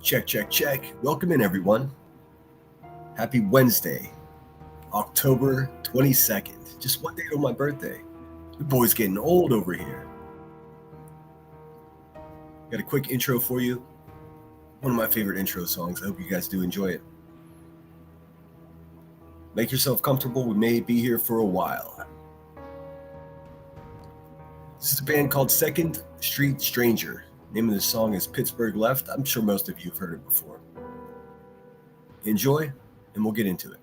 Check, check, check. Welcome in, everyone. Happy Wednesday, October 22nd. Just one day till my birthday. The boy's getting old over here. Got a quick intro for you. One of my favorite intro songs. I hope you guys do enjoy it. Make yourself comfortable. We may be here for a while. This is a band called Second Street Stranger. Name of the song is Pittsburgh Left. I'm sure most of you have heard it before. Enjoy, and we'll get into it.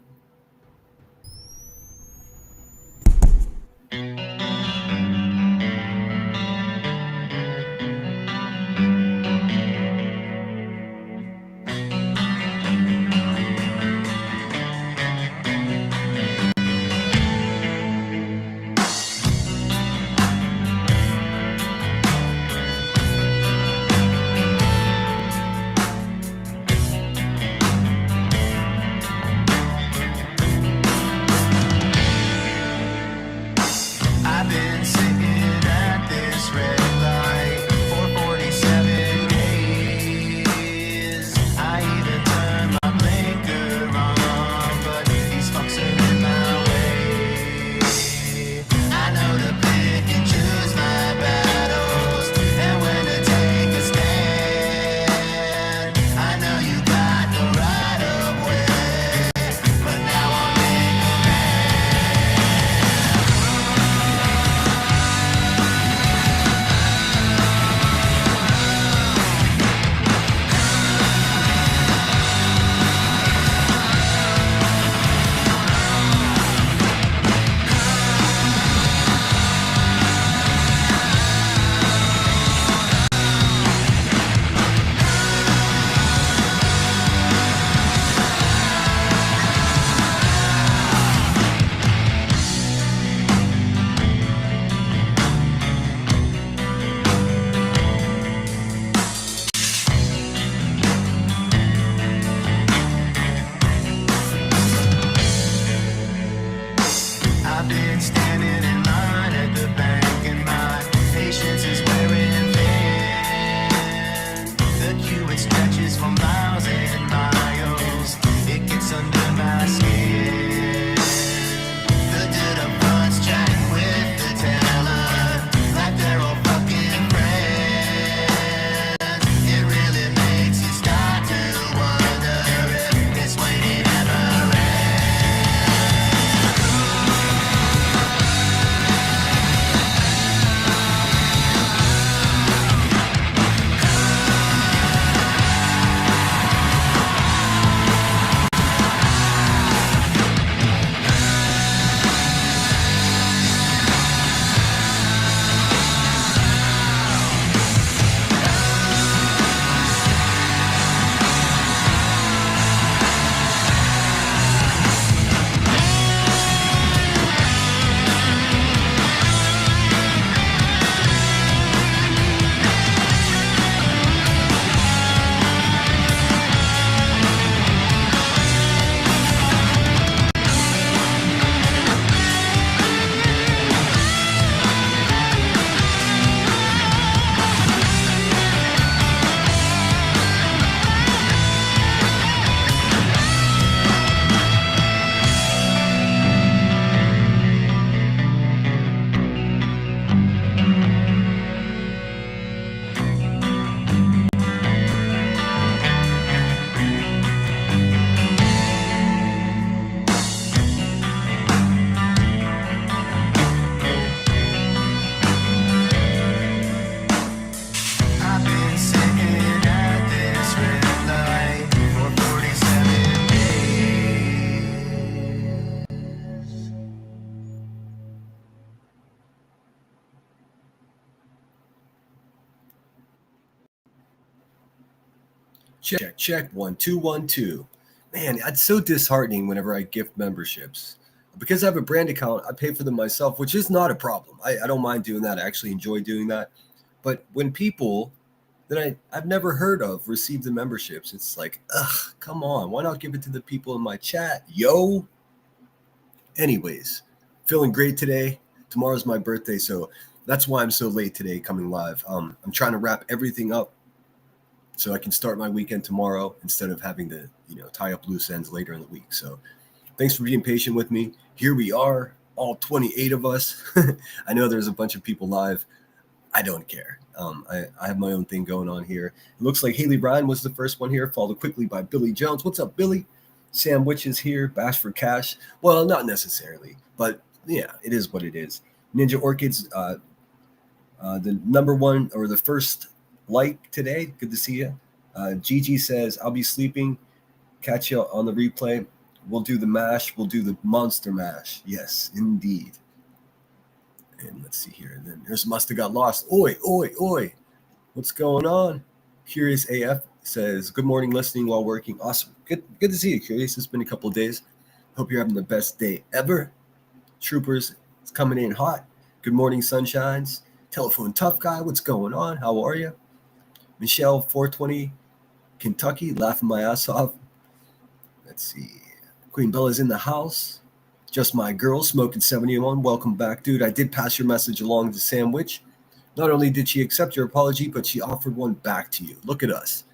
Check, check, 1 2 1 2. Man, it's so disheartening whenever I gift memberships. Because I have a brand account, I pay for them myself, which is not a problem. I don't mind doing that. I actually enjoy doing that. But when people that I've never heard of receive the memberships, it's like, ugh, come on. Why not give it to the people in my chat? Yo. Anyways, feeling great today. Tomorrow's my birthday, so that's why I'm so late today coming live. I'm trying to wrap everything up so I can start my weekend tomorrow instead of having to, tie up loose ends later in the week. So thanks for being patient with me. Here we are, all 28 of us. I know there's a bunch of people live. I don't care. I have my own thing going on here. It looks like Haley Bryan was the first one here, followed quickly by Billy Jones. What's up, Billy? Sam Witch is here. Bash for Cash. Well, not necessarily, but yeah, it is what it is. Ninja Orchids, the number one or the first like today. Good to see you. Gigi says, I'll be sleeping. Catch you on the replay. We'll do the mash. We'll do the monster mash. Yes, indeed. And let's see here. And then there's Musta Got Lost. Oi, oi, oi. What's going on? Curious AF says, good morning, listening while working. Awesome. Good to see you, Curious. It's been a couple of days. Hope you're having the best day ever. Troopers, it's coming in hot. Good morning, sunshines. Telephone Tough Guy, what's going on? How are you? Michelle, 420, Kentucky, laughing my ass off. Let's see. Queen Bella's in the house. Just my girl, Smoking 71. Welcome back, dude. I did pass your message along to Sandwich. Not only did she accept your apology, but she offered one back to you. Look at us.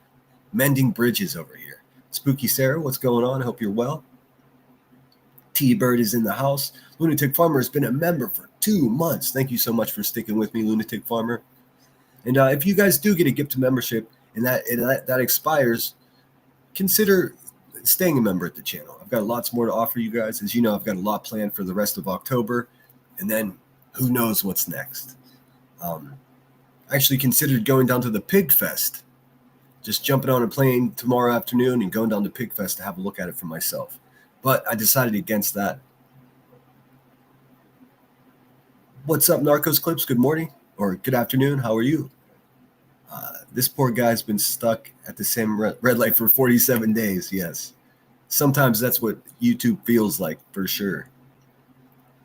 Mending bridges over here. Spooky Sarah, what's going on? I hope you're well. T-Bird is in the house. Lunatic Farmer has been a member for 2 months. Thank you so much for sticking with me, Lunatic Farmer. And if you guys do get a gift membership and that expires, consider staying a member at the channel. I've got lots more to offer you guys. As you know, I've got a lot planned for the rest of October, and then who knows what's next. I actually considered going down to the Pig Fest, just jumping on a plane tomorrow afternoon and going down to Pig Fest to have a look at it for myself. But I decided against that. What's up, Narcos Clips? Good morning or good afternoon. How are you? This poor guy's been stuck at the same red light for 47 days. Yes. Sometimes that's what YouTube feels like, for sure.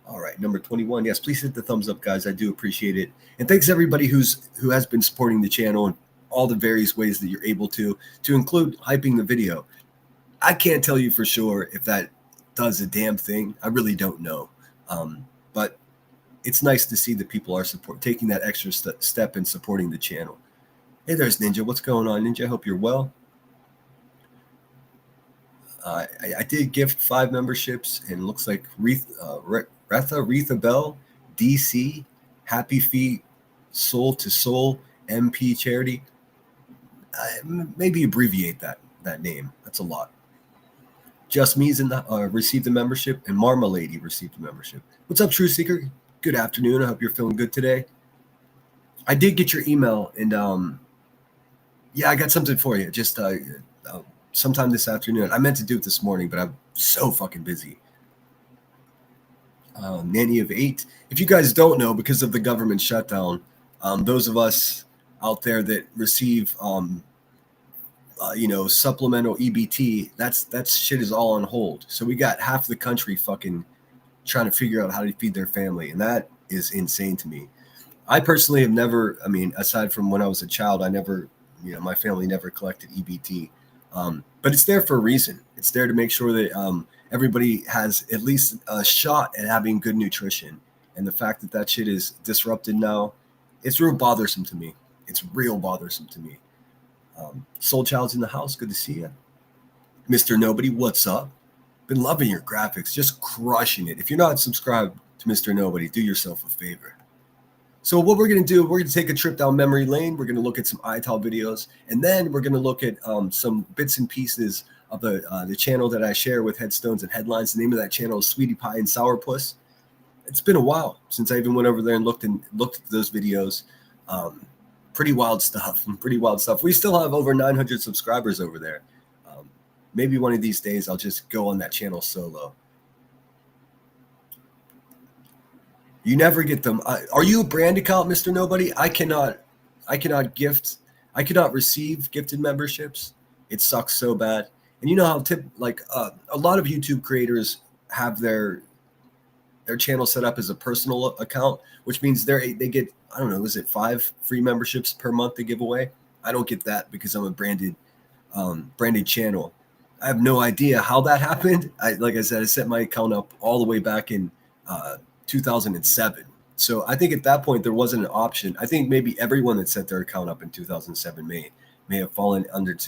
All right, number 21. Yes, please hit the thumbs up, guys. I do appreciate it. And thanks everybody who has been supporting the channel in all the various ways that you're able to include hyping the video. I can't tell you for sure if that does a damn thing. I really don't know. But it's nice to see that people are taking that extra step in supporting the channel. Hey, there's Ninja. What's going on, Ninja? I hope you're well. I did gift 5 memberships, and it looks like Retha Bell, DC, Happy Feet, Soul to Soul, MP Charity. Maybe abbreviate that name. That's a lot. Just Me's received the membership, and Marmalade received the membership. What's up, True Seeker? Good afternoon. I hope you're feeling good today. I did get your email, and yeah, I got something for you. Just sometime this afternoon. I meant to do it this morning, but I'm so fucking busy. Nanny of 8. If you guys don't know, because of the government shutdown, those of us out there that receive, supplemental EBT, that shit is all on hold. So we got half the country fucking trying to figure out how to feed their family, and that is insane to me. I personally have never, aside from when I was a child, I never, my family never collected EBT. But it's there for a reason. It's there to make sure that everybody has at least a shot at having good nutrition. And the fact that shit is disrupted now, it's real bothersome to me. It's real bothersome to me. Soul Child's in the house. Good to see you. Mr. Nobody, what's up? Been loving your graphics, just crushing it. If you're not subscribed to Mr. Nobody, do yourself a favor. So what we're going to do, we're going to take a trip down memory lane. We're going to look at some ITAL videos, and then we're going to look at some bits and pieces of the channel that I share with Headstones and Headlines. The name of that channel is Sweetie Pie and Sourpuss. It's been a while since I even went over there and looked at those videos. Pretty wild stuff. We still have over 900 subscribers over there. Maybe one of these days I'll just go on that channel solo. You never get them. Are you a brand account, Mr. Nobody? I cannot receive gifted memberships. It sucks so bad. And you know how a lot of YouTube creators have their channel set up as a personal account, which means they get, I don't know, is it 5 free memberships per month they give away? I don't get that because I'm a branded channel. I have no idea how that happened. Like I said, I set my account up all the way back in 2007. So I think at that point there wasn't an option. I think maybe everyone that set their account up in 2007 may may have fallen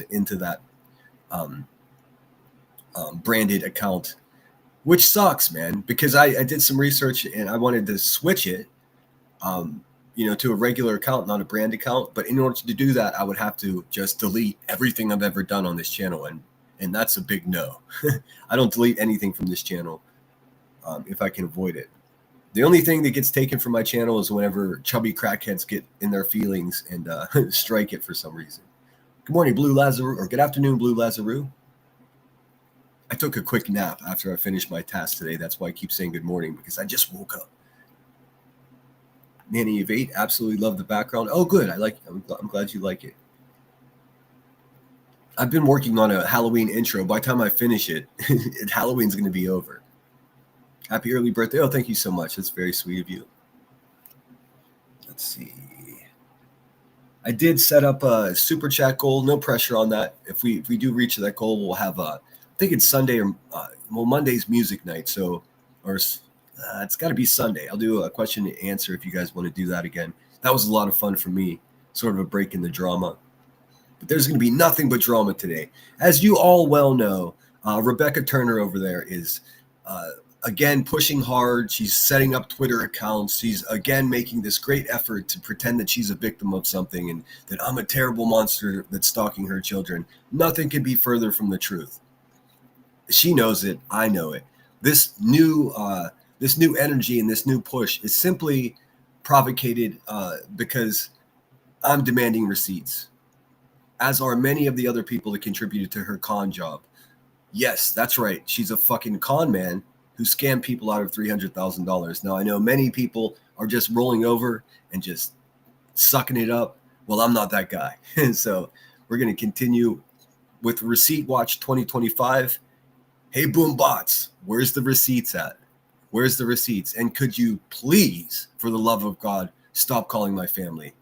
into that um, branded account, which sucks, man, because I did some research and I wanted to switch it, to a regular account, not a brand account. But in order to do that, I would have to just delete everything I've ever done on this channel. And that's a big no. I don't delete anything from this channel if I can avoid it. The only thing that gets taken from my channel is whenever chubby crackheads get in their feelings and strike it for some reason. Good morning, Blue Lazarou, or good afternoon, Blue Lazarou. I took a quick nap after I finished my task today. That's why I keep saying good morning, because I just woke up. Nanny of 8, absolutely love the background. Oh, good. I'm glad you like it. I've been working on a Halloween intro. By the time I finish it, Halloween's going to be over. Happy early birthday. Oh, thank you so much. That's very sweet of you. Let's see. I did set up a super chat goal. No pressure on that. If we do reach that goal, we'll have I think it's Sunday or Monday's music night. So, it's got to be Sunday. I'll do a question and answer if you guys want to do that again. That was a lot of fun for me. Sort of a break in the drama. But there's going to be nothing but drama today. As you all well know, Rebecca Turner over there is again pushing hard. She's setting up Twitter accounts. She's again making this great effort to pretend that she's a victim of something and that I'm a terrible monster that's stalking her children. Nothing can be further from the truth. She knows it. I know it. This new energy and this new push is simply provocated because I'm demanding receipts, as are many of the other people that contributed to her con job. Yes, that's right. She's a fucking con man who scammed people out of $300,000. Now, I know many people are just rolling over and just sucking it up. Well, I'm not that guy. And so we're going to continue with Receipt Watch 2025. Hey, boom bots, where's the receipts at? Where's the receipts? And could you please, for the love of God, stop calling my family?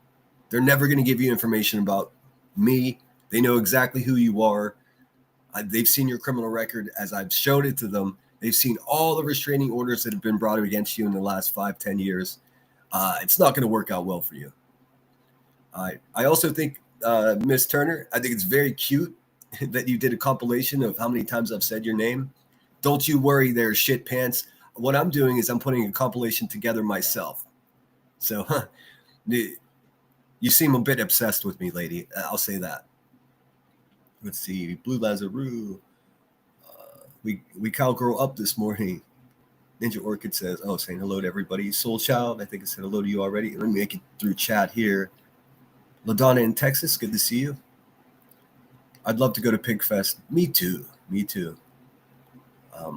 They're never going to give you information about me. They know exactly who you are. They've seen your criminal record as I've showed it to them. They've seen all the restraining orders that have been brought against you in the last 5-10 years. It's not going to work out well for you. I also think, Miss Turner, I think it's very cute that you did a compilation of how many times I've said your name. Don't you worry there, shit pants. What I'm doing is I'm putting a compilation together myself. So you seem a bit obsessed with me, lady. I'll say that. Let's see. Blue Lazarou. We cowgirl up this morning. Ninja Orchid says, oh, saying hello to everybody. Soul Child, I think I said hello to you already. Let me make it through chat here. LaDonna in Texas, good to see you. I'd love to go to Pigfest. Me too.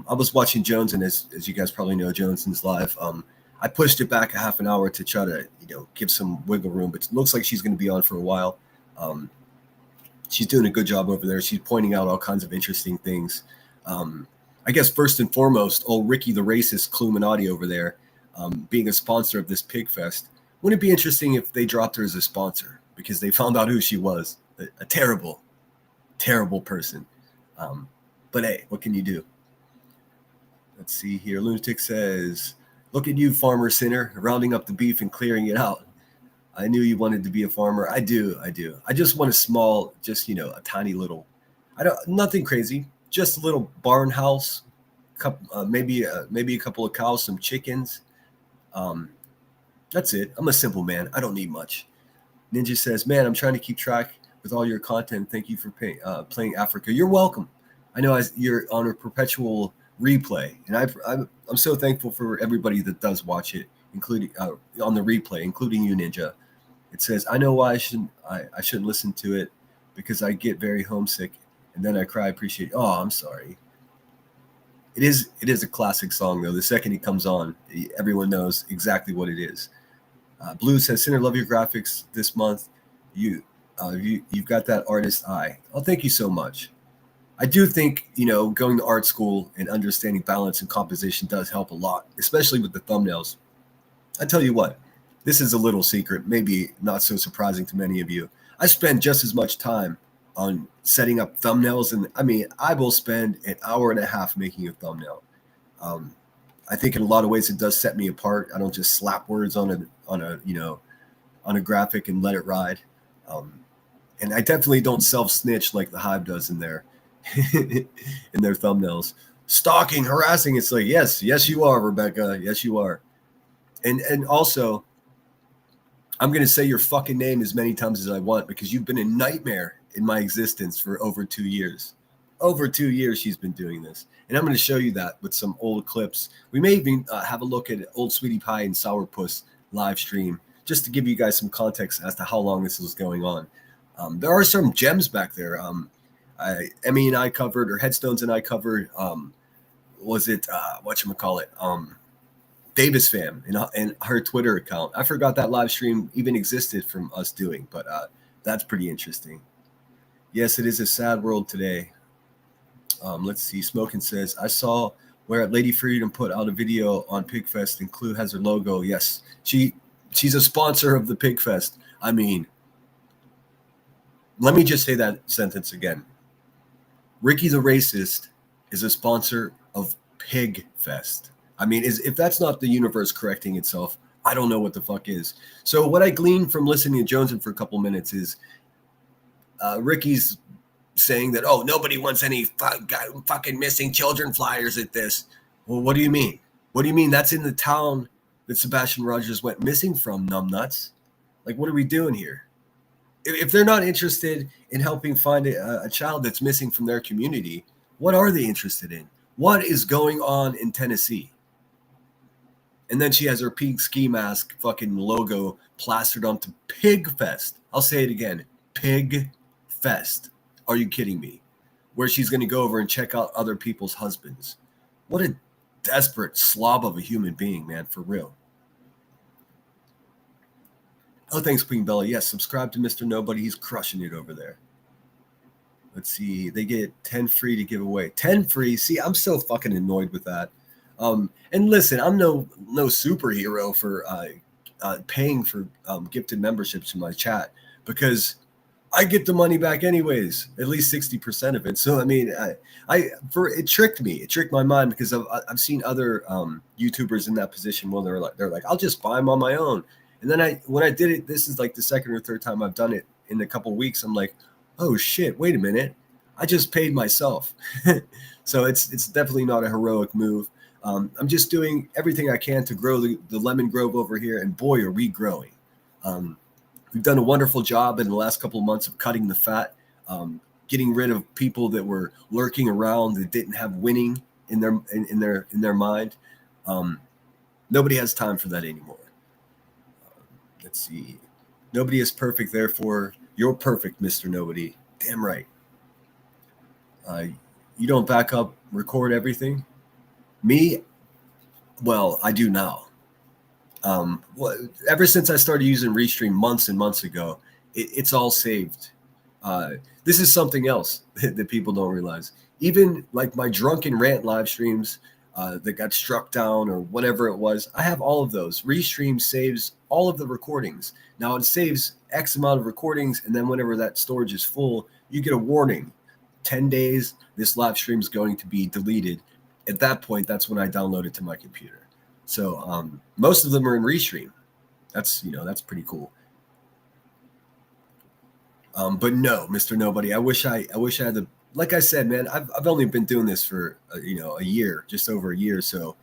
I was watching Jones, and as you guys probably know, Jones's live. I pushed it back a half an hour to try to give some wiggle room, but it looks like she's going to be on for a while. She's doing a good job over there. She's pointing out all kinds of interesting things. I guess first and foremost, old Ricky the racist Cluminati over there, being a sponsor of this Pigfest. Wouldn't it be interesting if they dropped her as a sponsor because they found out who she was? A terrible, terrible person. But hey, what can you do? Let's see here. Lunatic says, look at you, farmer sinner, rounding up the beef and clearing it out. I knew you wanted to be a farmer. I do. I just want a small, just, a tiny little, nothing crazy, just a little barn house, maybe a couple of cows, some chickens. That's it. I'm a simple man. I don't need much. Ninja says, man, I'm trying to keep track with all your content. Thank you for playing Africa. You're welcome. I know you're on a perpetual replay, and I'm so thankful for everybody that does watch it, including on the replay, including you, Ninja. It says, I know why I shouldn't listen to it, because I get very homesick and then I cry. Appreciate. Oh, I'm sorry. It is a classic song though. The second it comes on, everyone knows exactly what it is. Blue says, Sinner, love your graphics this month. You've got that artist eye. Oh, thank you so much. I do think, going to art school and understanding balance and composition does help a lot, especially with the thumbnails. I tell you what, this is a little secret, maybe not so surprising to many of you. I spend just as much time on setting up thumbnails, and I will spend an hour and a half making a thumbnail. I think in a lot of ways it does set me apart. I don't just slap words on a graphic and let it ride. And I definitely don't self-snitch like the Hive does in their in their thumbnails. Stalking, harassing. It's like, yes, you are, Rebecca. Yes, you are. And also, I'm gonna say your fucking name as many times as I want because you've been a nightmare in my existence for over 2 years. Over 2 years she's been doing this. And I'm going to show you that with some old clips. We may even have a look at Old Sweetie Pie and Sourpuss live stream just to give you guys some context as to how long this was going on. There are some gems back there. Emmy and I covered, or Headstones and I covered, was it, whatchamacallit, Davis Fam and her Twitter account. I forgot that live stream even existed from us doing, but that's pretty interesting. Yes, it is a sad world today. Let's see. Smokin says, I saw where Lady Freedom put out a video on Pigfest and Clue has her logo. Yes, she's a sponsor of the Pigfest. I mean, let me just say that sentence again. Ricky the Racist is a sponsor of Pigfest. I mean, if that's not the universe correcting itself, I don't know what the fuck is. So what I gleaned from listening to Joneson for a couple minutes is Ricky's saying that, oh, nobody wants any fucking missing children flyers at this. Well, what do you mean? What do you mean? That's in the town that Sebastian Rogers went missing from, numbnuts. Like, what are we doing here? If they're not interested in helping find a child that's missing from their community, what are they interested in? What is going on in Tennessee? And then she has her pink ski mask fucking logo plastered onto Pigfest. I'll say it again. Pigfest. Are you kidding me? Where she's going to go over and check out other people's husbands. What a desperate slob of a human being, man, for real. Oh, thanks, Queen Bella. Yes, subscribe to Mr. Nobody. He's crushing it over there. Let's see. They get 10 free to give away. 10 free? See, I'm so fucking annoyed with that. And listen, I'm no superhero for paying for gifted memberships to my chat because I get the money back anyways, at least 60% of it. So I mean, it tricked me. It tricked my mind because I've seen other YouTubers in that position where they're like, I'll just buy them on my own. And then when I did it, this is like the second or third time I've done it in a couple of weeks. I'm like, oh shit, wait a minute, I just paid myself. So it's definitely not a heroic move. I'm just doing everything I can to grow the lemon grove over here, and boy, are we growing. We've done a wonderful job in the last couple of months of cutting the fat, getting rid of people that were lurking around that didn't have winning in their mind. Nobody has time for that anymore. Let's see. Nobody is perfect, therefore you're perfect, Mr. Nobody. Damn right. You don't back up, record everything. Me, well, I do now. Ever since I started using Restream months and months ago, it's all saved. This is something else that people don't realize. Even like my drunken rant live streams that got struck down or whatever it was, I have all of those. Restream saves all of the recordings. Now it saves X amount of recordings, and then whenever that storage is full, you get a warning. 10 days, this live stream is going to be deleted. At that point, that's when I download it to my computer. So most of them are in Restream. That's pretty cool. But no, Mr. Nobody, I wish I had the, like I said, man, I've only been doing this for a year, just over a year. So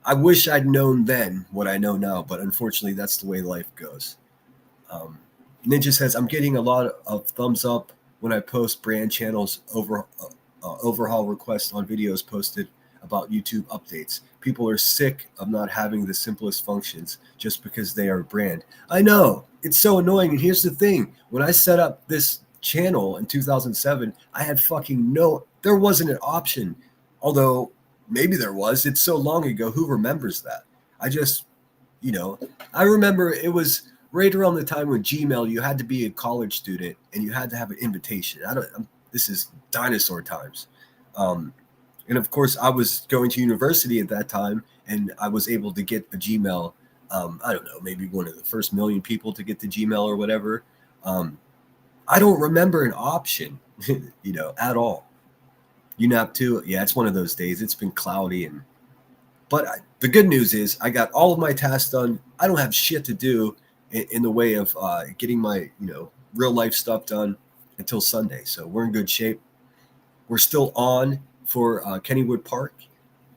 I wish I'd known then what I know now, but unfortunately that's the way life goes. Ninja says, I'm getting a lot of thumbs up when I post brand channels overhaul requests on videos posted about YouTube updates. People are sick of not having the simplest functions just because they are a brand. I know, it's so annoying. And here's the thing. When I set up this channel in 2007, I had there wasn't an option. Although maybe there was. It's so long ago. Who remembers that? I remember it was right around the time when Gmail, you had to be a college student and you had to have an invitation. This is dinosaur times. And of course, I was going to university at that time, and I was able to get a Gmail. I don't know, maybe one of the first million people to get the Gmail or whatever. I don't remember an option, at all. UNAP 2, yeah, it's one of those days. It's been cloudy, but the good news is I got all of my tasks done. I don't have shit to do in the way of getting my real life stuff done. until Sunday. So we're in good shape. We're still on for Kennywood Park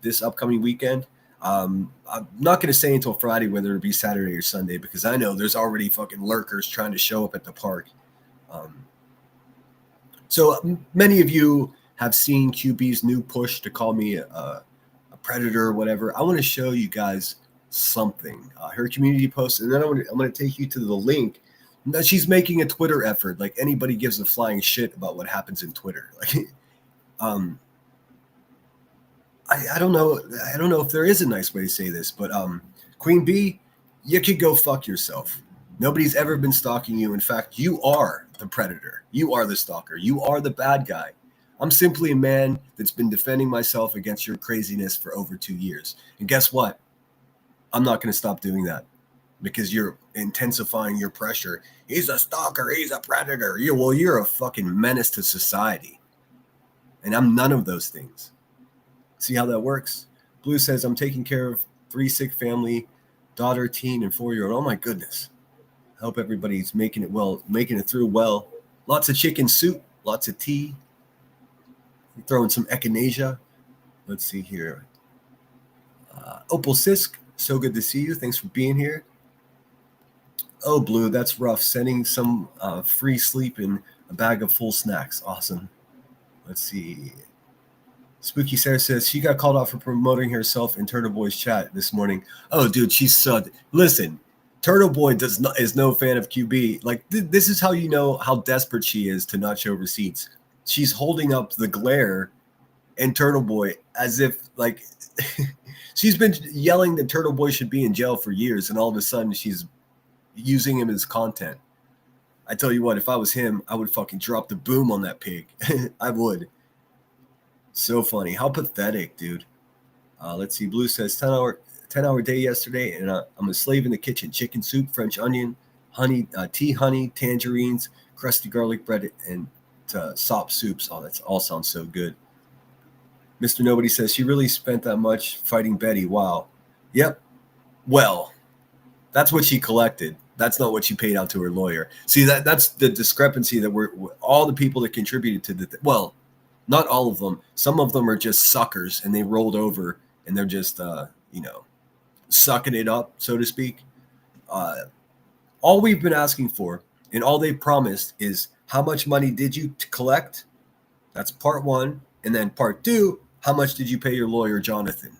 this upcoming weekend. I'm not going to say until Friday whether it be Saturday or Sunday, because I know there's already fucking lurkers trying to show up at the park. So many of you have seen QB's new push to call me a predator or whatever. I want to show you guys something. Her community post, and then I'm going to take you to the link. She's making a Twitter effort. Like, anybody gives a flying shit about what happens in Twitter. Like, I don't know. I don't know if there is a nice way to say this, but Queen Bee, you could go fuck yourself. Nobody's ever been stalking you. In fact, you are the predator. You are the stalker. You are the bad guy. I'm simply a man that's been defending myself against your craziness for over 2 years. And guess what? I'm not going to stop doing that because you're intensifying your pressure. He's a stalker. He's a predator. You're a fucking menace to society. And I'm none of those things. See how that works? Blue says, I'm taking care of 3 sick family, daughter, teen, and 4-year-old. Oh my goodness. I hope everybody's making it through well. Lots of chicken soup, lots of tea. Throwing some echinacea. Let's see here. Opal Sisk, so good to see you. Thanks for being here. Oh, Blue, that's rough. Sending some free sleep and a bag of full snacks. Awesome. Let's see. Spooky Sarah says she got called out for promoting herself in Turtle Boy's chat this morning. Oh, dude, she's so. Listen, Turtle Boy is no fan of QB. Like, this is how you know how desperate she is to not show receipts. She's holding up the glare and Turtle Boy as if, like, she's been yelling that Turtle Boy should be in jail for years, and all of a sudden she's using him as content. I tell you what, if I was him, I would fucking drop the boom on that pig. I would. So funny. How pathetic, dude. Let's see. Blue says 10-hour day yesterday, and I'm a slave in the kitchen. Chicken soup, French onion, honey, tea, honey, tangerines, crusty garlic bread, and sop soups. Oh, that all sounds so good. Mr. Nobody says she really spent that much fighting Betty. Wow. Yep. Well, that's what she collected. That's not what she paid out to her lawyer. See, that's the discrepancy that we're all the people that contributed to the well, not all of them. Some of them are just suckers and they rolled over and they're just sucking it up, so to speak. All we've been asking for and all they promised is how much money did you collect? That's part one. And then part two, how much did you pay your lawyer, Jonathan?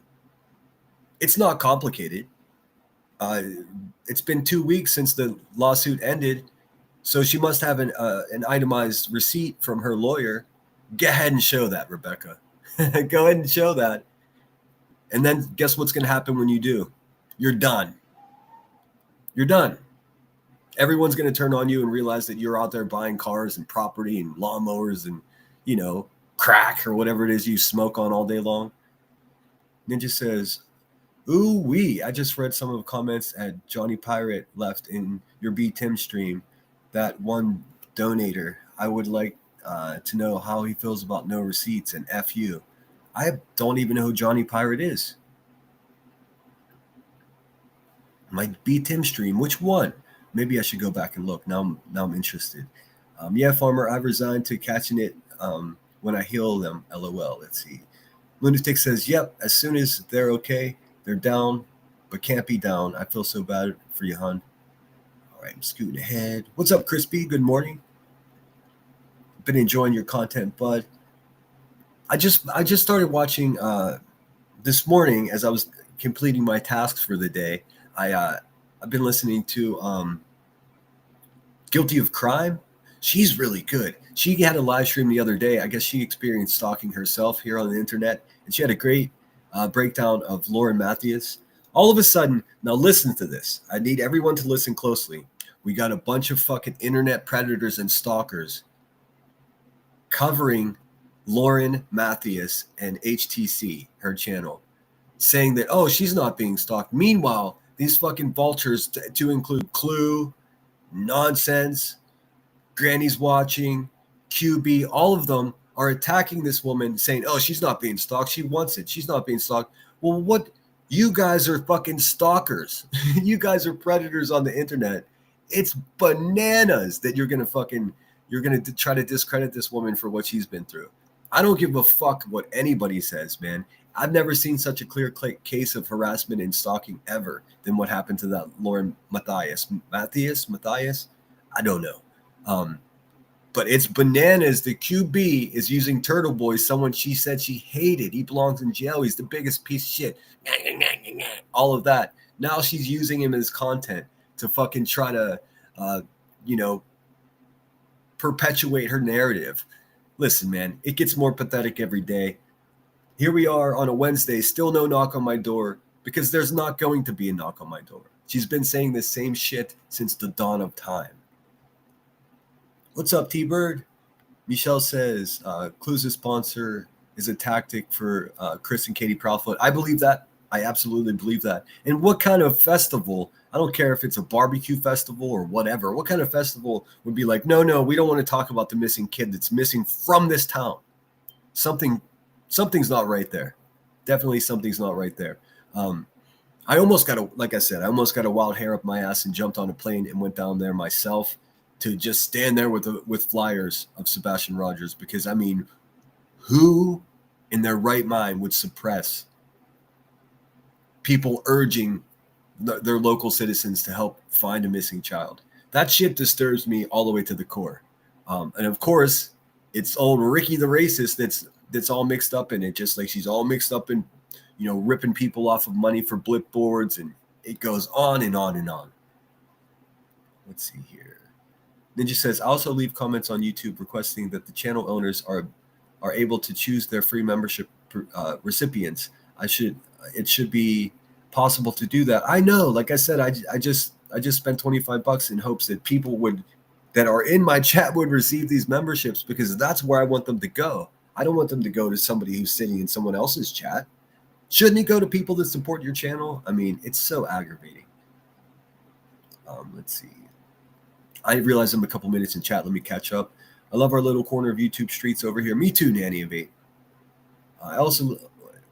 It's not complicated. It's been 2 weeks since the lawsuit ended, so she must have an itemized receipt from her lawyer. Go ahead and show that, Rebecca. Go ahead and show that. And then guess what's going to happen when you do? You're done. You're done. Everyone's going to turn on you and realize that you're out there buying cars and property and lawnmowers and, crack or whatever it is you smoke on all day long. Ninja says, ooh wee. I just read some of the comments at Johnny Pirate left in your B Tim stream. That one donator. I would like to know how he feels about no receipts and F you. I don't even know who Johnny Pirate is. My B Tim stream. Which one? Maybe I should go back and look. Now I'm interested. Yeah, Farmer, I've resigned to catching it when I heal them. LOL. Let's see. Lunatic says, yep, as soon as they're okay, they're down, but can't be down. I feel so bad for you, hon. All right, I'm scooting ahead. What's up, Crispy? Good morning. Been enjoying your content, bud. I just started watching this morning as I was completing my tasks for the day. I've been listening to Guilty of Crime. She's really good. She had a live stream the other day. I guess she experienced stalking herself here on the internet, and she had a great breakdown of Lauren Matthews. All of a sudden, now listen to this. I need everyone to listen closely. We got a bunch of fucking internet predators and stalkers covering Lauren Matthews and HTC, her channel, saying that, oh, she's not being stalked. Meanwhile, these fucking vultures, to include Clue, Nonsense, Granny's Watching, QB, all of them are attacking this woman saying, oh, she's not being stalked. She wants it. She's not being stalked. Well, what? You guys are fucking stalkers. You guys are predators on the internet. It's bananas that you're going to fucking you're going to try to discredit this woman for what she's been through. I don't give a fuck what anybody says, man. I've never seen such a clear case of harassment and stalking ever than what happened to that Lauren Matthias. I don't know. But it's bananas. The QB is using Turtle Boy, someone she said she hated. He belongs in jail. He's the biggest piece of shit. All of that. Now she's using him as content to fucking try to, perpetuate her narrative. Listen, man, it gets more pathetic every day. Here we are on a Wednesday, still no knock on my door, because there's not going to be a knock on my door. She's been saying the same shit since the dawn of time. What's up, T-Bird? Michelle says, Clues' sponsor is a tactic for Chris and Katie Proudfoot. I believe that. I absolutely believe that. And what kind of festival, I don't care if it's a barbecue festival or whatever, what kind of festival would be like, no, we don't want to talk about the missing kid that's missing from this town. Something's not right there. Definitely something's not right there. I almost got a wild hair up my ass and jumped on a plane and went down there myself to just stand there with flyers of Sebastian Rogers, because, I mean, who in their right mind would suppress people urging their local citizens to help find a missing child? That shit disturbs me all the way to the core. And of course, it's old Ricky the racist that's all mixed up in it, just like she's all mixed up in, ripping people off of money for blip boards, and it goes on and on and on. Let's see here. Ninja says, I also leave comments on YouTube requesting that the channel owners are able to choose their free membership recipients. It should be possible to do that. I know, like I said, I just spent $25 in hopes that people that are in my chat would receive these memberships, because that's where I want them to go. I don't want them to go to somebody who's sitting in someone else's chat. Shouldn't it go to people that support your channel? I mean, it's so aggravating. Let's see. I realize I'm a couple minutes in chat. Let me catch up. I love our little corner of YouTube streets over here. Me too, Nanny of 8. I also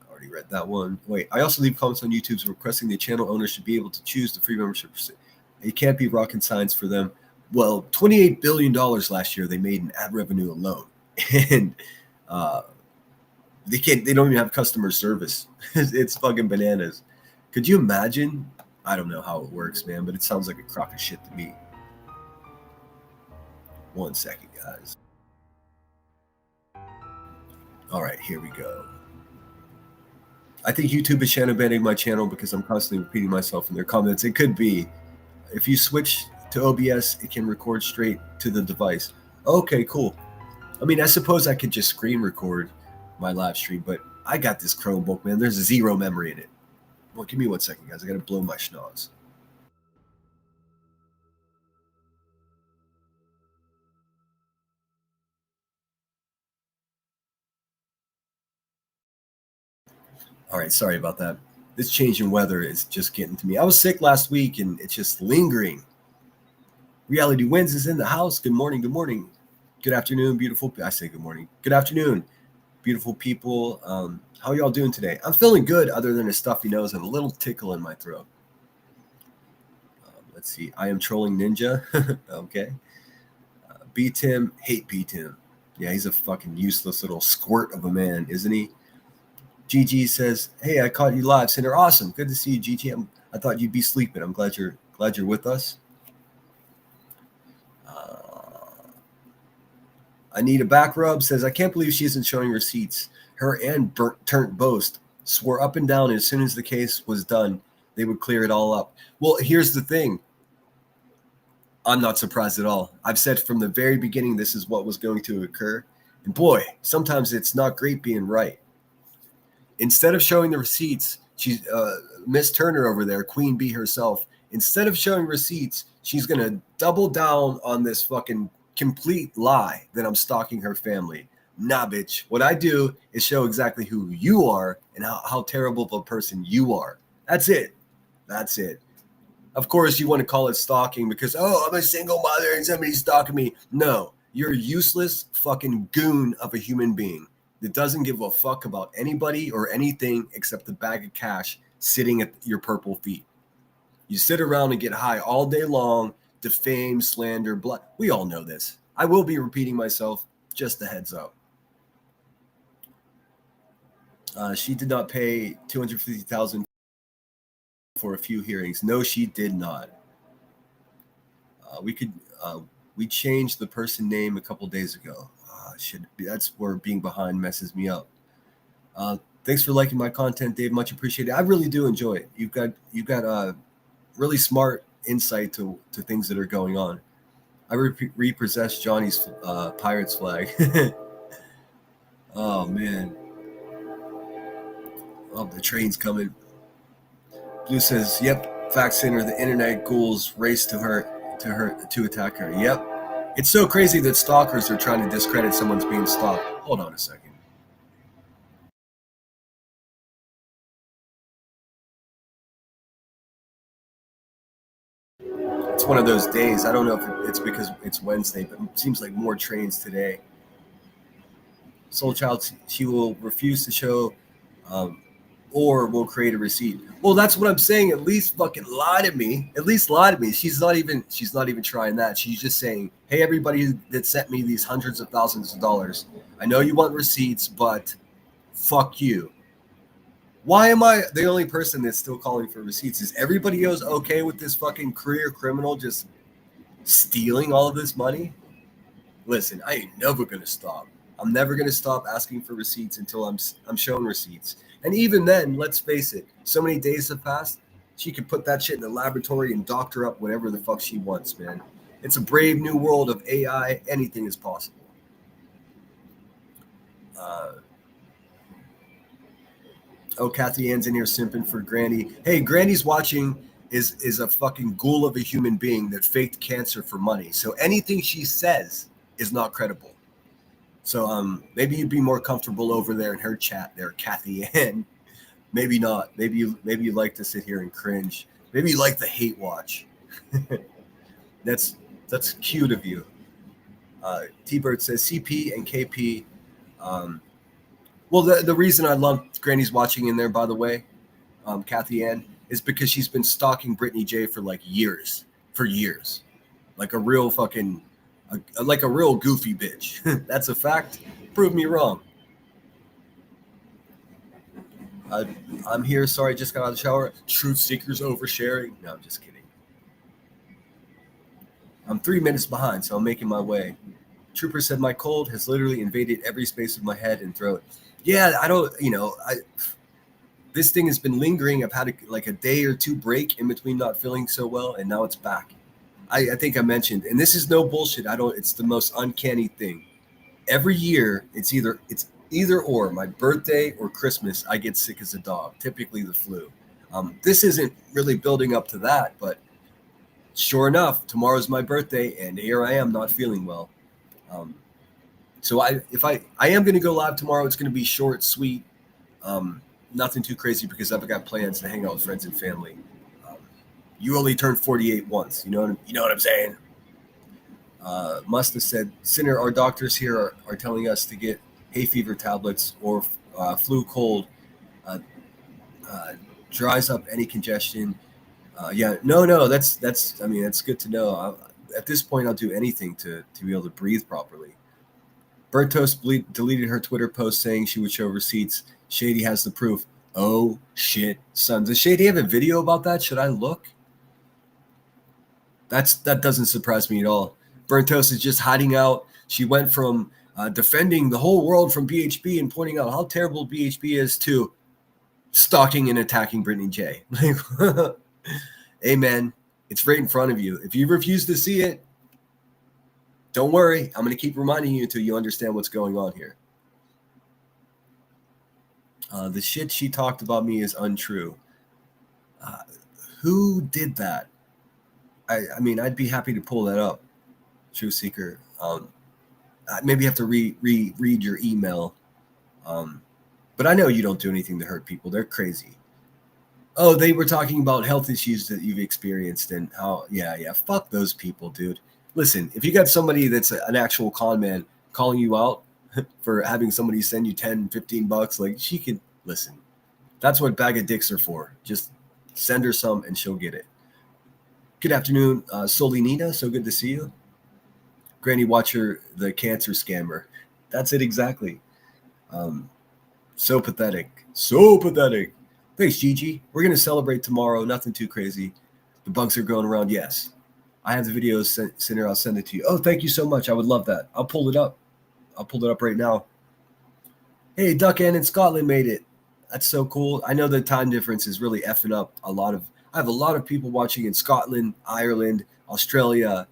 already read that one. Wait, I also leave comments on YouTube requesting the channel owners should be able to choose the free membership. It can't be rocket science for them. Well, $28 billion last year they made in ad revenue alone. And they don't even have customer service. It's fucking bananas. Could you imagine? I don't know how it works, man, but it sounds like a crock of shit to me. 1 second, guys. All right, here we go. I think YouTube is shadow banning my channel because I'm constantly repeating myself in their comments. It could be. If you switch to OBS, it can record straight to the device. Okay, cool. I mean, I suppose I could just screen record my live stream, but I got this Chromebook, man. There's zero memory in it. Well, give me 1 second, guys. I got to blow my schnoz. All right, sorry about that. This change in weather is just getting to me. I was sick last week, and it's just lingering. Reality Wins is in the house. Good morning. Good morning. Good afternoon, beautiful. I say good morning. Good afternoon, beautiful people. How are y'all doing today? I'm feeling good, other than a stuffy nose and a little tickle in my throat. Let's see. I am trolling Ninja. Okay. B-Tim. Hate B-Tim. Yeah, he's a fucking useless little squirt of a man, isn't he? GG says, hey, I caught you live. Center, awesome. Good to see you, GG. I thought you'd be sleeping. I'm glad you're with us. I need a back rub. Says, I can't believe she isn't showing receipts. Her and Turnt Boast swore up and down as soon as the case was done, they would clear it all up. Well, here's the thing. I'm not surprised at all. I've said from the very beginning this is what was going to occur. And boy, sometimes it's not great being right. Instead of showing the receipts, she's Miss Turner over there, Queen Bee herself. Instead of showing receipts, she's going to double down on this fucking complete lie that I'm stalking her family. Nah, bitch. What I do is show exactly who you are and how terrible of a person you are. That's it. That's it. Of course, you want to call it stalking because, oh, I'm a single mother and somebody's stalking me. No, you're a useless fucking goon of a human being that doesn't give a fuck about anybody or anything except the bag of cash sitting at your purple feet. You sit around and get high all day long, defame, slander, blood. We all know this. I will be repeating myself, just a heads up. She did not pay $250,000 for a few hearings. No, she did not. We changed the person name a couple days ago. That's where being behind messes me up. Thanks for liking my content, Dave. Much appreciated. I really do enjoy it. You've got really smart insight to things that are going on. I repossessed Johnny's Pirates flag. Oh man. Oh, the train's coming. Blue says, "Yep, fact center. The internet ghouls race to attack her. Yep, it's so crazy that stalkers are trying to discredit someone's being stalked." Hold on a second. It's one of those days. I don't know if it's because it's Wednesday, but it seems like more trains today. Soul Child, she will refuse to show um, or will create a receipt. Well, that's what I'm saying. At least fucking lie to me. At least lie to me. She's not even trying that. She's just saying, "Hey, everybody that sent me these hundreds of thousands of dollars, I know you want receipts, but fuck you." Why am I the only person that's still calling for receipts? Is everybody else okay with this fucking career criminal just stealing all of this money? Listen, I ain't never gonna stop. I'm never gonna stop asking for receipts until I'm shown receipts. And even then, let's face it, so many days have passed. She could put that shit in the laboratory and doctor up whatever the fuck she wants, man. It's a brave new world of AI. Anything is possible. Uh, oh, Kathy Ann's in here simping for Granny. Hey, Granny's watching is a fucking ghoul of a human being that faked cancer for money. So anything she says is not credible. So maybe you'd be more comfortable over there in her chat there, Kathy Ann. Maybe not. Maybe you like to sit here and cringe. Maybe you like the hate watch. that's cute of you. T-Bird says CP and KP. Well, the reason I lumped Granny's watching in there, by the way, Kathy Ann, is because she's been stalking Brittany J for like years, like a real fucking, like a real goofy bitch. That's a fact. Prove me wrong. I'm here. Sorry, just got out of the shower. Truth seekers oversharing. No, I'm just kidding. I'm 3 minutes behind, so I'm making my way. Trooper said my cold has literally invaded every space of my head and throat. Yeah, I don't, this thing has been lingering. I've had a day or two break in between not feeling so well, and now it's back. I think I mentioned, and this is no bullshit. It's the most uncanny thing. Every year, it's either or my birthday or Christmas, I get sick as a dog, typically the flu. This isn't really building up to that, but sure enough, tomorrow's my birthday, and here I am not feeling well. So I am going to go live tomorrow. It's going to be short, sweet, nothing too crazy because I've got plans to hang out with friends and family. You only turn 48 once. You know what I'm saying? Must have said, Sinner, our doctors here are telling us to get hay fever tablets or flu cold. Dries up any congestion. No, that's good to know. At this point, I'll do anything to be able to breathe properly. Bird Toast deleted her Twitter post saying she would show receipts. Shady has the proof. Oh shit, son. Does Shady have a video about that? Should I look? That doesn't surprise me at all. Burnt Toast is just hiding out. She went from defending the whole world from BHB and pointing out how terrible BHB is to stalking and attacking Brittany J. Amen. It's right in front of you. If you refuse to see it, don't worry. I'm going to keep reminding you until you understand what's going on here. The shit she talked about me is untrue. Who did that? I mean, I'd be happy to pull that up. Truth Seeker. Maybe have to read your email. But I know you don't do anything to hurt people. They're crazy. Oh, they were talking about health issues that you've experienced and how, yeah. Fuck those people, dude. Listen, if you got somebody that's an actual con man calling you out for having somebody send you 10, 15 bucks, like she could listen. That's what bag of dicks are for. Just send her some and she'll get it. Good afternoon, Solinina. So good to see you. Granny Watcher, the cancer scammer. That's it exactly. So pathetic. So pathetic. Thanks, Gigi. We're going to celebrate tomorrow. Nothing too crazy. The bugs are going around. Yes. I have the videos sent here. I'll send it to you. Oh, thank you so much. I would love that. I'll pull it up. I'll pull it up right now. Hey, Duck Ann in Scotland made it. That's so cool. I know the time difference is really effing up a lot of. I have a lot of people watching in Scotland, Ireland, Australia,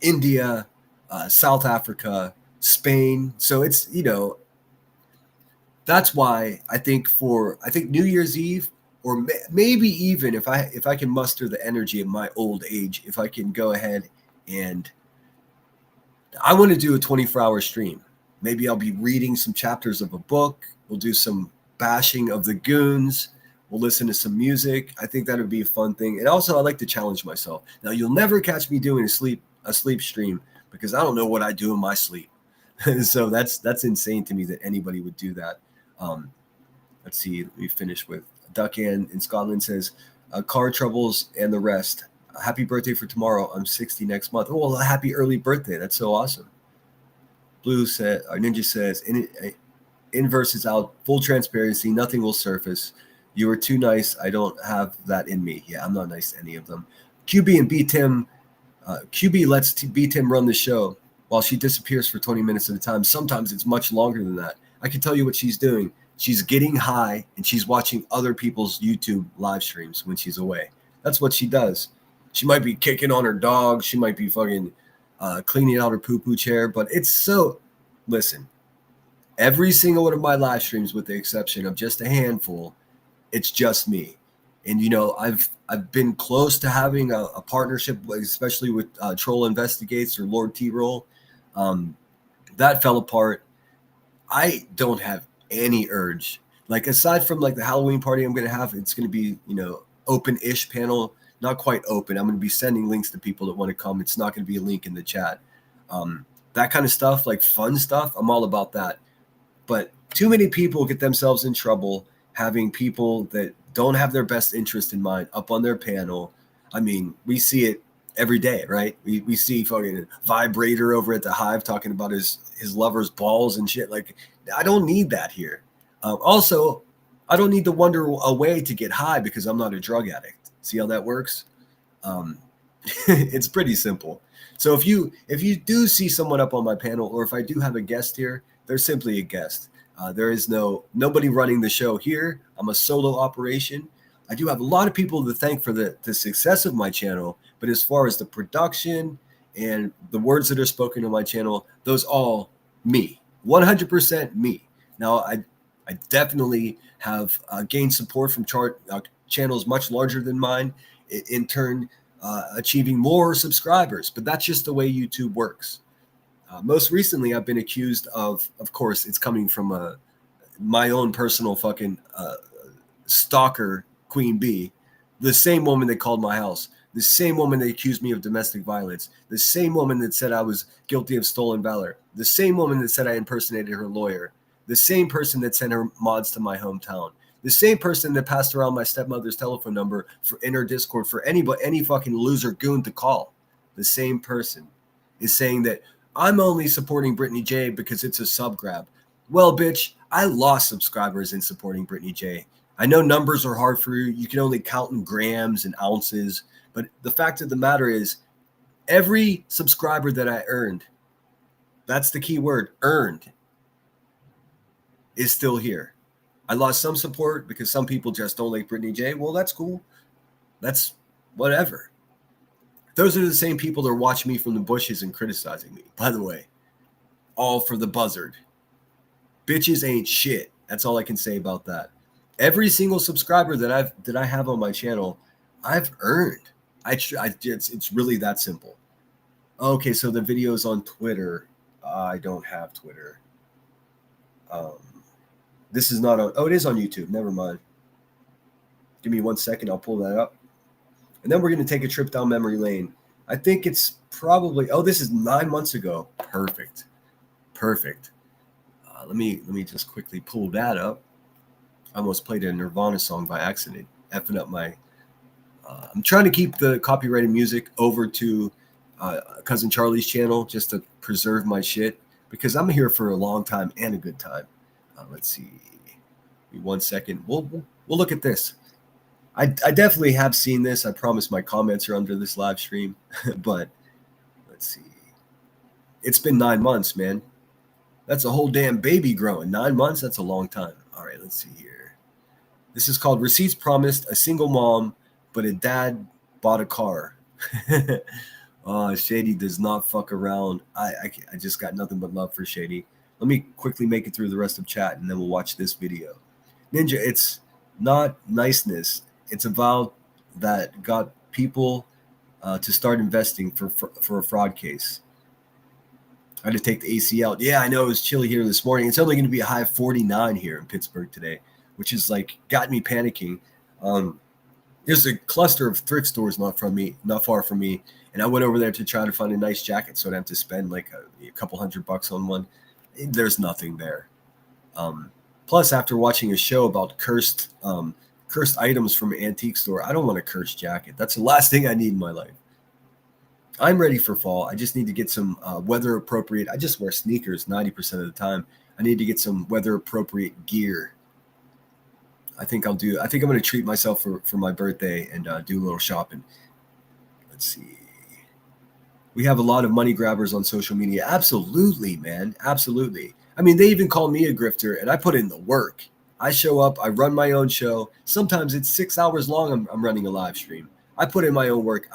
India, South Africa, Spain. So it's, that's why I think New Year's Eve, or maybe even if I can muster the energy of my old age, if I can go ahead and I want to do a 24-hour stream. Maybe I'll be reading some chapters of a book. We'll do some bashing of the goons. We'll listen to some music. I think that would be a fun thing. And also, I like to challenge myself. Now, you'll never catch me doing a sleep stream because I don't know what I do in my sleep. So that's insane to me that anybody would do that. Let's see. Let me finish with Duck Ann in Scotland says, car troubles and the rest. Happy birthday for tomorrow. I'm 60 next month. Oh, well, happy early birthday. That's so awesome. Blue said, our Ninja says, inverse is out. Full transparency. Nothing will surface. You are too nice. I don't have that in me. Yeah, I'm not nice to any of them. QB and B Tim. QB lets B Tim run the show while she disappears for 20 minutes at a time. Sometimes it's much longer than that. I can tell you what she's doing. She's getting high and she's watching other people's YouTube live streams when she's away. That's what she does. She might be kicking on her dog. She might be fucking cleaning out her poo-poo chair. But it's so... Listen, every single one of my live streams, with the exception of just a handful, it's just me. And, I've been close to having a partnership, especially with Troll Investigates or Lord T-Roll. That fell apart. I don't have any urge. Like, aside from, like, the Halloween party I'm going to have, it's going to be, open-ish panel. Not quite open. I'm going to be sending links to people that want to come. It's not going to be a link in the chat. That kind of stuff, like fun stuff, I'm all about that. But too many people get themselves in trouble having people that don't have their best interest in mind up on their panel. I mean, we see it every day, right? We see fucking Vibrator over at the Hive talking about his lover's balls and shit. Like, I don't need that here. Also, I don't need to wonder a way to get high because I'm not a drug addict. See how that works? It's pretty simple. So if you do see someone up on my panel, or if I do have a guest here, they're simply a guest. There is nobody running the show here. I'm a solo operation. I do have a lot of people to thank for the success of my channel, but as far as the production and the words that are spoken on my channel, those all me, 100% me. Now, I definitely have gained support from channels much larger than mine, in turn achieving more subscribers, but that's just the way YouTube works. Most recently, I've been accused of course, it's coming from my own personal fucking stalker, Queen Bee, the same woman that called my house, the same woman that accused me of domestic violence, the same woman that said I was guilty of stolen valor, the same woman that said I impersonated her lawyer, the same person that sent her mods to my hometown, the same person that passed around my stepmother's telephone number in her Discord for any fucking loser goon to call. The same person is saying that I'm only supporting Brittany J because it's a sub grab. Well, bitch, I lost subscribers in supporting Brittany J. I know numbers are hard for you. You can only count in grams and ounces. But the fact of the matter is, every subscriber that I earned, that's the key word, earned, is still here. I lost some support because some people just don't like Brittany J. Well, that's cool. That's whatever. Those are the same people that are watching me from the bushes and criticizing me, by the way. All for the buzzard. Bitches ain't shit. That's all I can say about that. Every single subscriber that I have on my channel, I've earned. It's really that simple. Okay, so the video's on Twitter. I don't have Twitter. This is not on. Oh, it is on YouTube. Never mind. Give me 1 second. I'll pull that up. And then we're going to take a trip down memory lane. I think it's probably, this is 9 months ago. Perfect. Let me just quickly pull that up. I almost played a Nirvana song by accident, effing up my. I'm trying to keep the copyrighted music over to Cousin Charlie's channel just to preserve my shit because I'm here for a long time and a good time. Let's see. 1 second. We'll look at this. I definitely have seen this. I promise my comments are under this live stream, but let's see. It's been 9 months, man. That's a whole damn baby growing. 9 months? That's a long time. All right, let's see here. This is called Receipts Promised, a single mom, but a dad bought a car. Oh, Shady does not fuck around. I just got nothing but love for Shady. Let me quickly make it through the rest of chat, and then we'll watch this video. Ninja, it's not niceness. It's a vow that got people to start investing for a fraud case. I had to take the AC out. Yeah, I know it was chilly here this morning. It's only going to be a high of 49 here in Pittsburgh today, which is like got me panicking. There's a cluster of thrift stores not far from me, and I went over there to try to find a nice jacket so I don't have to spend like a couple $100 on one. There's nothing there. Plus, after watching a show about cursed items from an antique store, I don't want a cursed jacket. That's the last thing I need in my life. I'm ready for fall. I just need to get some weather appropriate. I just wear sneakers 90% of the time. I need to get some weather appropriate gear. I think I'm going to treat myself for my birthday and do a little shopping. Let's see. We have a lot of money grabbers on social media. Absolutely, man. Absolutely. I mean, they even call me a grifter, and I put in the work. I show up. I run my own show. Sometimes it's 6 hours long. I'm running a live stream. I put in my own work.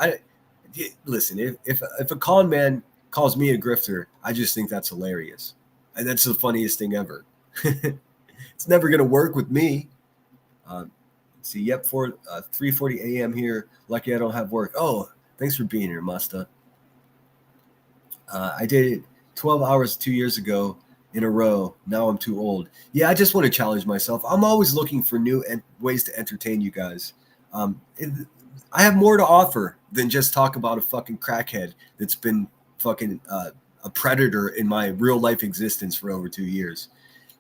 Listen, if a con man calls me a grifter, I just think that's hilarious. And that's the funniest thing ever. It's never going to work with me. See, yep, 3:40 a.m. here. Lucky I don't have work. Oh, thanks for being here, Masta. I did 12 hours 2 years ago in a row. Now I'm too old. Yeah, I just want to challenge myself. I'm always looking for new ways to entertain you guys. I have more to offer than just talk about a fucking crackhead that's been fucking a predator in my real life existence for over 2 years.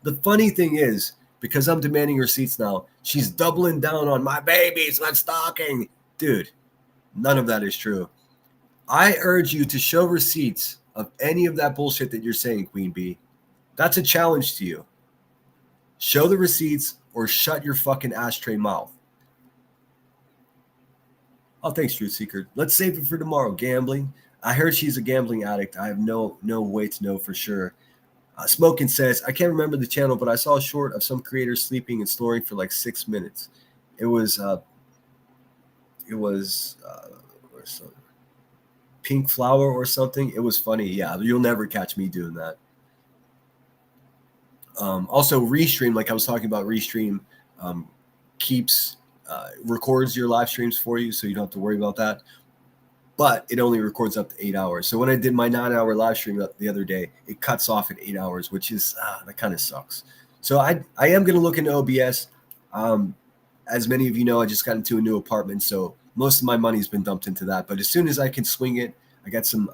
The funny thing is, because I'm demanding receipts now, she's doubling down on my babies, my stalking. Dude, none of that is true. I urge you to show receipts of any of that bullshit that you're saying, Queen Bee. That's a challenge to you. Show the receipts or shut your fucking ashtray mouth. Oh, thanks, Truth Seeker. Let's save it for tomorrow. Gambling. I heard she's a gambling addict. I have no way to know for sure. Smoking says, I can't remember the channel, but I saw a short of some creators sleeping and snoring for like 6 minutes. It was Pink Flower or something. It was funny. Yeah, you'll never catch me doing that. Also, Restream, like I was talking about, Restream records your live streams for you, so you don't have to worry about that. But it only records up to 8 hours. So when I did my 9-hour live stream the other day, it cuts off at 8 hours, which is that kind of sucks. So I am going to look into OBS. As many of you know, I just got into a new apartment, so most of my money's been dumped into that. But as soon as I can swing it, I got some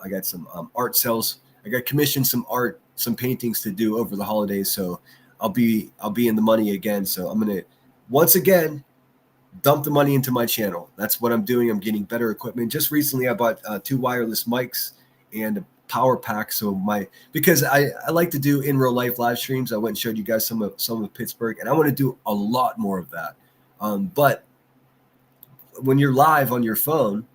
art sales. I got commissioned some art, some paintings to do over the holidays. So I'll be in the money again. So I'm gonna once again dump the money into my channel. That's what I'm doing. I'm getting better equipment. Just recently, I bought 2 wireless mics and a power pack. So because I like to do in real life live streams. I went and showed you guys some of Pittsburgh, and I want to do a lot more of that. But when you're live on your phone,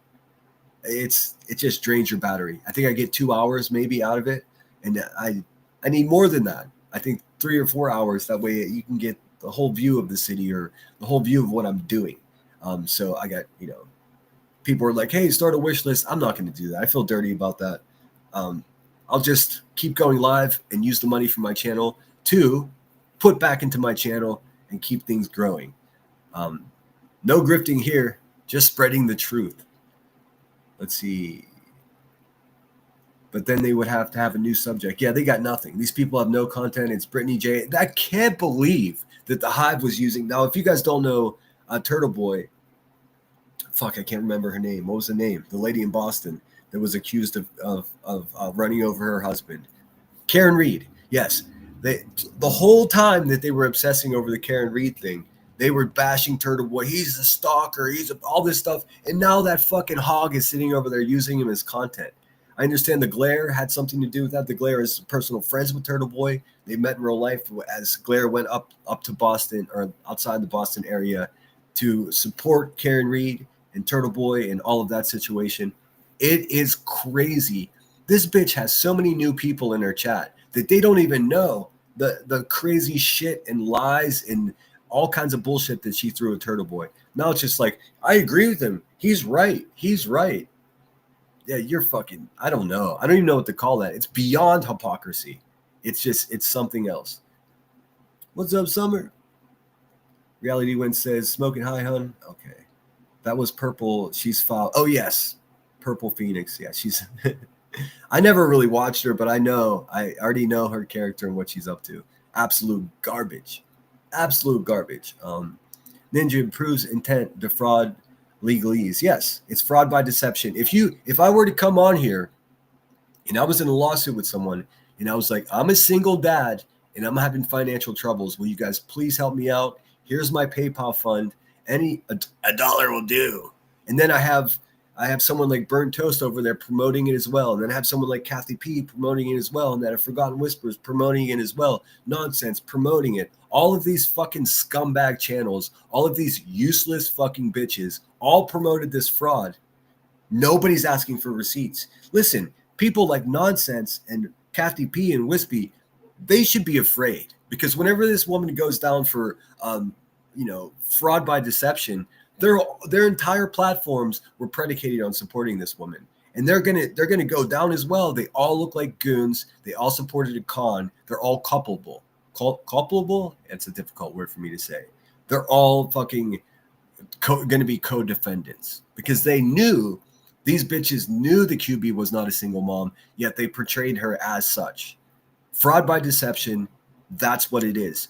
it just drains your battery. I think I get 2 hours maybe out of it, and I need more than that. I think 3 or 4 hours. That way you can get the whole view of the city or the whole view of what I'm doing. So I got, people are like, hey, start a wish list. I'm not going to do that. I feel dirty about that. I'll just keep going live and use the money from my channel to put back into my channel and keep things growing. No grifting here, just spreading the truth. Let's see. But then they would have to have a new subject. Yeah, they got nothing. These people have no content. It's Brittany J. I can't believe that the Hive was using. Now, if you guys don't know Turtle Boy, I can't remember her name. What was the name? The lady in Boston that was accused of running over her husband. Karen Reed. Yes. The whole time that they were obsessing over the Karen Reed thing, they were bashing Turtle Boy. He's a stalker. All this stuff. And now that fucking hog is sitting over there using him as content. I understand the glare had something to do with that. The glare is personal friends with Turtle Boy. They met in real life as Glare went up to Boston or outside the Boston area to support Karen Reed and Turtle Boy and all of that situation. It is crazy. This bitch has so many new people in her chat that they don't even know the crazy shit and lies and all kinds of bullshit that she threw at Turtle Boy. Now it's just like, I agree with him. He's right. He's right. Yeah, you're fucking, I don't know. I don't even know what to call that. It's beyond hypocrisy. It's something else. What's up, Summer? Reality Wind says, smoking high, hun. Okay. That was Purple. She's filed. Oh, yes. Purple Phoenix. Yeah, she's. I never really watched her, but I already know her character and what she's up to. Absolute garbage. Absolute garbage. Ninja improves intent, defraud, legalese. Yes, it's fraud by deception. If I were to come on here and I was in a lawsuit with someone and I was like, I'm a single dad and I'm having financial troubles, will you guys please help me out? Here's my PayPal fund. A dollar will do. And then I have someone like Burnt Toast over there promoting it as well. And then I have someone like Kathy P promoting it as well. And then I've Forgotten Whispers promoting it as well. Nonsense promoting it. All of these fucking scumbag channels, all of these useless fucking bitches, all promoted this fraud. Nobody's asking for receipts. Listen, people like Nonsense and Kathy P and Wispy, they should be afraid, because whenever this woman goes down for, fraud by deception, their entire platforms were predicated on supporting this woman, and they're gonna go down as well. They all look like goons. They all supported a con. They're all culpable. Culpable? It's a difficult word for me to say. They're all fucking going to be co-defendants, because these bitches knew the QB was not a single mom, yet they portrayed her as such. Fraud by deception. That's what it is.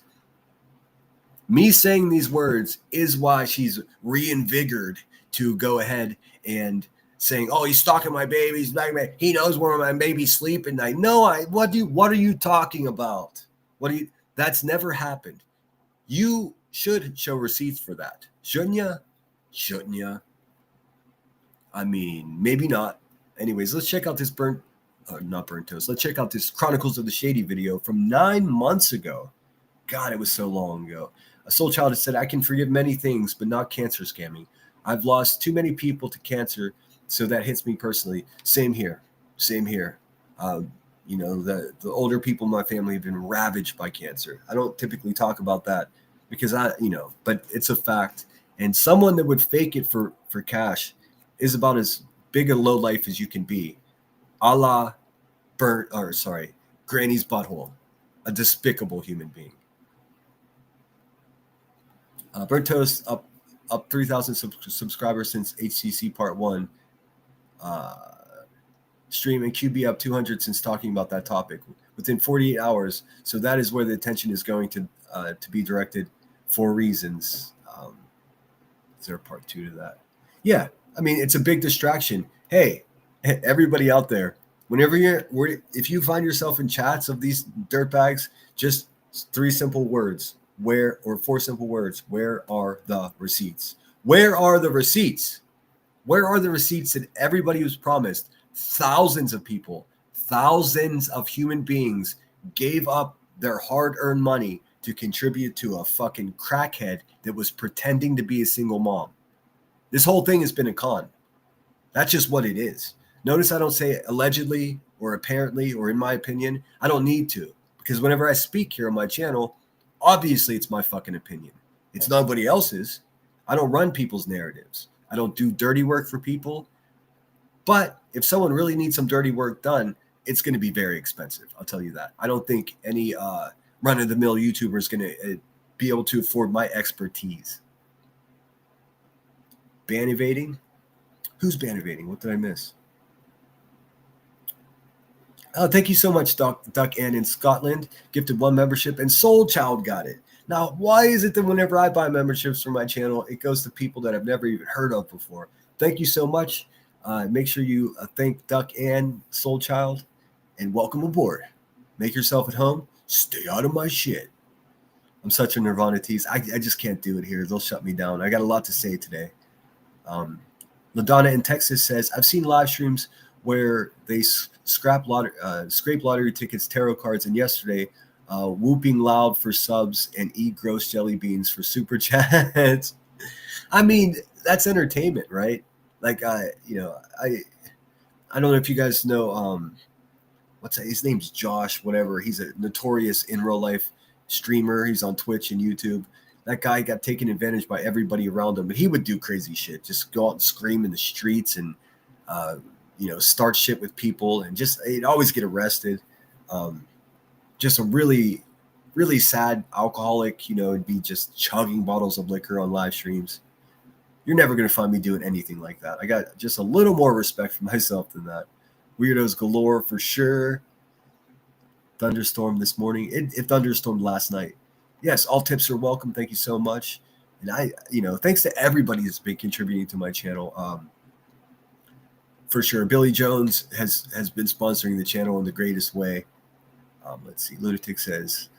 Me saying these words is why she's reinvigorated to go ahead and saying, "Oh, he's stalking my babies. He knows where my babies sleep at night." No, what are you talking about? That's never happened. You should show receipts for that, shouldn't you? Shouldn't you? I mean, maybe not. Anyways, let's check out this not Burnt Toast. Let's check out this Chronicles of the Shady video from 9 months ago. God, it was so long ago. A soul child has said, I can forgive many things, but not cancer scamming. I've lost too many people to cancer, so that hits me personally. Same here. The older people in my family have been ravaged by cancer. I don't typically talk about that because but it's a fact. And someone that would fake it for cash is about as big a low life as you can be. A la Granny's butthole, a despicable human being. Burnt Toast up 3,000 subscribers since HCC Part 1. Stream and QB up 200 since talking about that topic within 48 hours. So that is where the attention is going to be directed for reasons. Is there a part 2 to that? Yeah, I mean, it's a big distraction. Hey, everybody out there, if you find yourself in chats of these dirtbags, just 3 simple words. 4 simple words. Where are the receipts? Where are the receipts? Where are the receipts that everybody was promised? Thousands of people, thousands of human beings gave up their hard-earned money to contribute to a fucking crackhead that was pretending to be a single mom. This whole thing has been a con. That's just what it is. Notice I don't say allegedly or apparently or in my opinion. I don't need to, because whenever I speak here on my channel, obviously it's my fucking opinion. It's nobody else's. I don't run people's narratives. I don't do dirty work for people. But if someone really needs some dirty work done, it's going to be very expensive. I'll tell you that. I don't think any run-of-the-mill YouTuber is going to be able to afford my expertise. Ban evading? Who's ban evading? What did I miss? Thank you so much, Duck Ann in Scotland. Gifted 1 membership, and Soul Child got it. Now, why is it that whenever I buy memberships for my channel, it goes to people that I've never even heard of before? Thank you so much. Make sure you thank Duck Ann, Soul Child, and welcome aboard. Make yourself at home. Stay out of my shit. I'm such a Nirvana tease. I just can't do it here. They'll shut me down. I got a lot to say today. LaDonna in Texas says, I've seen live streams where they scrape lottery tickets, tarot cards, and yesterday, whooping loud for subs and eat gross jelly beans for super chats. I mean, that's entertainment, right? Like, I don't know if you guys know, what's that? His name's Josh, whatever. He's a notorious in real life streamer. He's on Twitch and YouTube. That guy got taken advantage by everybody around him, but he would do crazy shit. Just go out and scream in the streets and, start shit with people, and just he'd always get arrested. Just a really, really sad alcoholic. It'd be just chugging bottles of liquor on live streams. You're never going to find me doing anything like that. I got just a little more respect for myself than that. Weirdos galore for sure. Thunderstorm this morning. It thunderstormed last night. Yes, all tips are welcome. Thank you so much. And thanks to everybody that's been contributing to my channel. For sure. Billy Jones has been sponsoring the channel in the greatest way. Let's see. Lunatic says,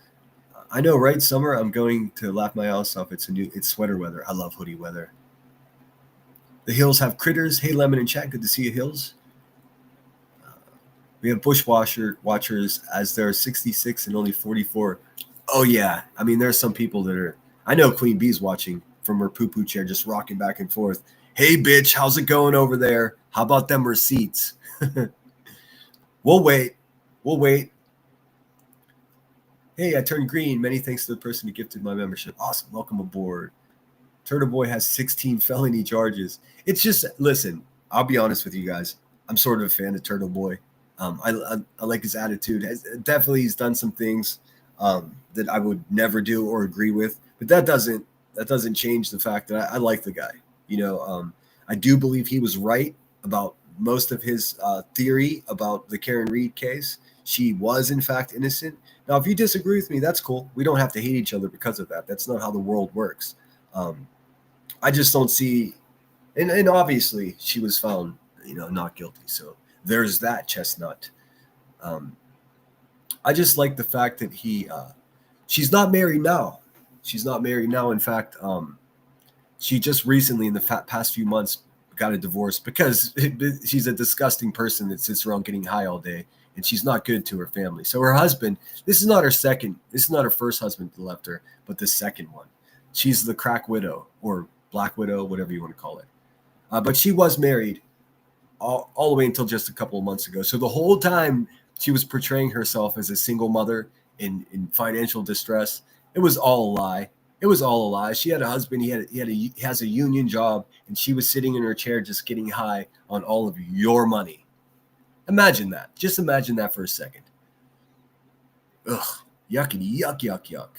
I know, right? Summer, I'm going to laugh my ass off. It's sweater weather. I love hoodie weather. The Hills have critters. Hey, Lemon and chat. Good to see you, Hills. We have watchers as there are 66 and only 44. Oh, yeah. I mean, there's some people that are... I know Queen Bee's watching from her poo-poo chair, just rocking back and forth. Hey, bitch, how's it going over there? How about them receipts? We'll wait. Hey, I turned green. Many thanks to the person who gifted my membership. Awesome. Welcome aboard. Turtle Boy has 16 felony charges. It's just, listen, I'll be honest with you guys. I'm sort of a fan of Turtle Boy. I like his attitude. Definitely, he's done some things that I would never do or agree with, but that doesn't change the fact that I like the guy. I do believe he was right about most of his theory about the Karen Reed case. She was, in fact, innocent. Now, if you disagree with me, that's cool. We don't have to hate each other because of that. That's not how the world works. I just don't see, and obviously she was found, not guilty. So there's that chestnut. I just like the fact that she's not married now. In fact, she just recently in the past few months got a divorce because she's a disgusting person that sits around getting high all day, and she's not good to her family. So her husband, this is not her first husband that left her, but the second one. She's the crack widow or black widow, whatever you want to call it. But she was married all the way until just a couple of months ago. So the whole time she was portraying herself as a single mother in financial distress. It was all a lie. She had a husband. He has a union job, and she was sitting in her chair just getting high on all of your money. Imagine that. Just imagine that for a second. Ugh. Yuckity, yuck.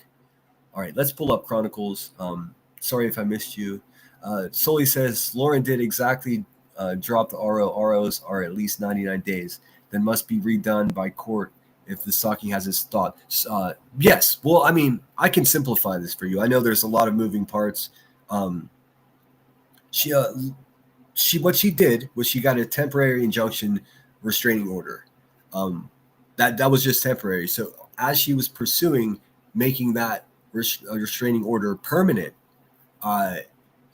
All right, let's pull up Chronicles. Sorry if I missed you. Sully says, Lauren did exactly drop the RO. ROs are at least 99 days. Then must be redone by court if the stalking has its thought. Yes. Well, I mean, I can simplify this for you. I know there's a lot of moving parts. What she did was she got a temporary injunction restraining order. That was just temporary. So as she was pursuing making that restraining order permanent,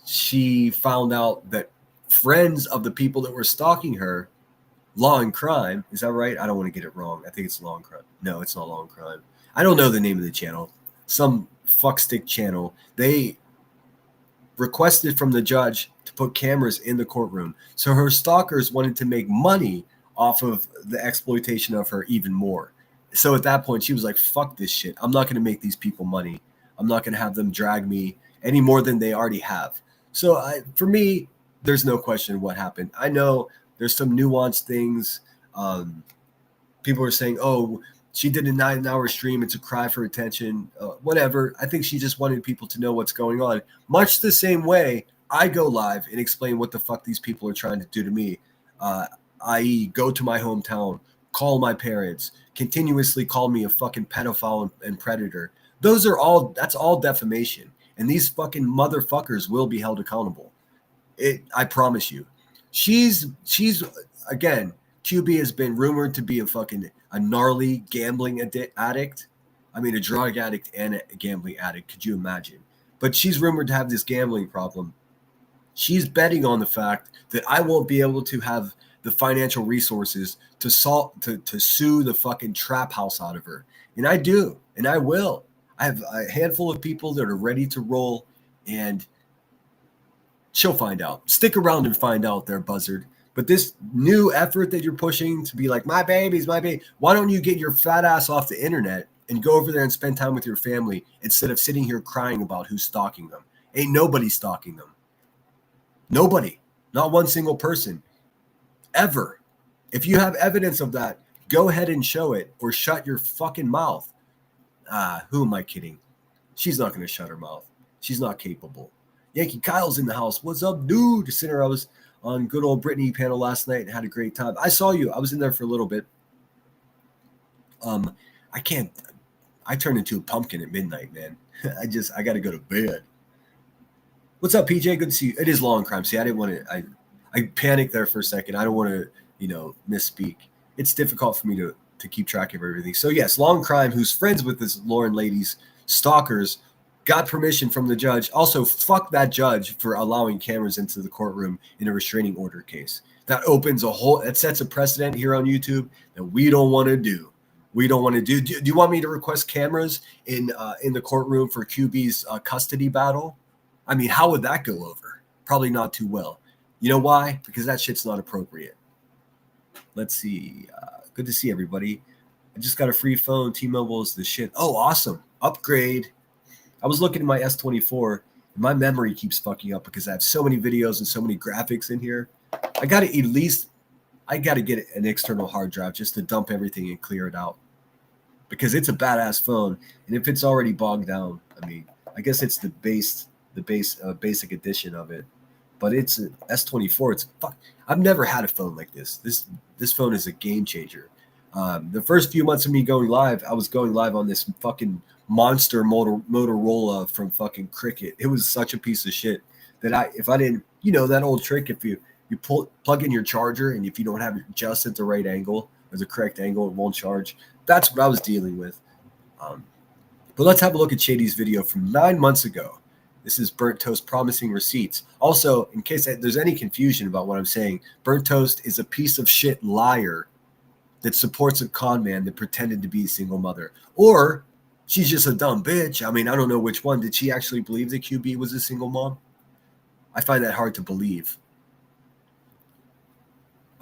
she found out that friends of the people that were stalking her, Law and Crime, is that right? I don't want to get it wrong. I think it's Law and Crime. No, it's not Law and Crime. I don't know the name of the channel. Some fuckstick channel. They requested from the judge to put cameras in the courtroom. So her stalkers wanted to make money off of the exploitation of her even more. So at that point, she was like, fuck this shit. I'm not going to make these people money. I'm not going to have them drag me any more than they already have. So for me, there's no question what happened. I know there's some nuanced things. People are saying, oh, she did a 9-hour stream. It's a cry for attention. Whatever. I think she just wanted people to know what's going on. Much the same way I go live and explain what the fuck these people are trying to do to me, i.e. go to my hometown, call my parents, continuously call me a fucking pedophile and predator. That's all defamation. And these fucking motherfuckers will be held accountable. I promise you. She's again, QB has been rumored to be a gnarly gambling addict. I mean, a drug addict and a gambling addict. Could you imagine? But she's rumored to have this gambling problem. She's betting on the fact that I won't be able to have the financial resources to sue the fucking trap house out of her. And I do, and I will. I have a handful of people that are ready to roll, and she'll find out. Stick around and find out there, buzzard. But this new effort that you're pushing to be like, my baby's my baby, why don't you get your fat ass off the internet and go over there and spend time with your family instead of sitting here crying about who's stalking them? Ain't nobody stalking them. Nobody. Not one single person. Ever. If you have evidence of that, go ahead and show it or shut your fucking mouth. Who am I kidding? She's not going to shut her mouth. She's not capable. Yankee Kyle's in the house. What's up, dude? Sinner, I was on good old Britney panel last night and had a great time. I saw you. I was in there for a little bit. I turned into a pumpkin at midnight, man. I got to go to bed. What's up, PJ? Good to see you. It is Long Crime. See, I didn't want to, I panicked there for a second. I don't want to, misspeak. It's difficult for me to keep track of everything. So yes, Long Crime, who's friends with this Lauren lady's stalkers, got permission from the judge. Also, fuck that judge for allowing cameras into the courtroom in a restraining order case. That sets a precedent here on YouTube that we don't want to do. We don't want to do. Do you want me to request cameras in the courtroom for QB's custody battle? I mean, how would that go over? Probably not too well. You know why? Because that shit's not appropriate. Let's see. Good to see everybody. I just got a free phone. T-Mobile is the shit. Oh, awesome. Upgrade. I was looking at my S24. And my memory keeps fucking up because I have so many videos and so many graphics in here. I got to get an external hard drive just to dump everything and clear it out. Because it's a badass phone. And if it's already bogged down, I mean, I guess it's the basic edition of it. But it's an S24. I've never had a phone like this. This phone is a game changer. The first few months of me going live, I was going live on this fucking monster Motorola from fucking Cricket. It was such a piece of shit that if I didn't, that old trick, if you plug in your charger and if you don't have it just at the right angle or the correct angle, it won't charge. That's what I was dealing with. But let's have a look at Shady's video from 9 months ago. This is Burnt Toast promising receipts. Also, in case there's any confusion about what I'm saying, Burnt Toast is a piece of shit liar that supports a con man that pretended to be a single mother. Or she's just a dumb bitch. I mean, I don't know which one. Did she actually believe that QB was a single mom? I find that hard to believe.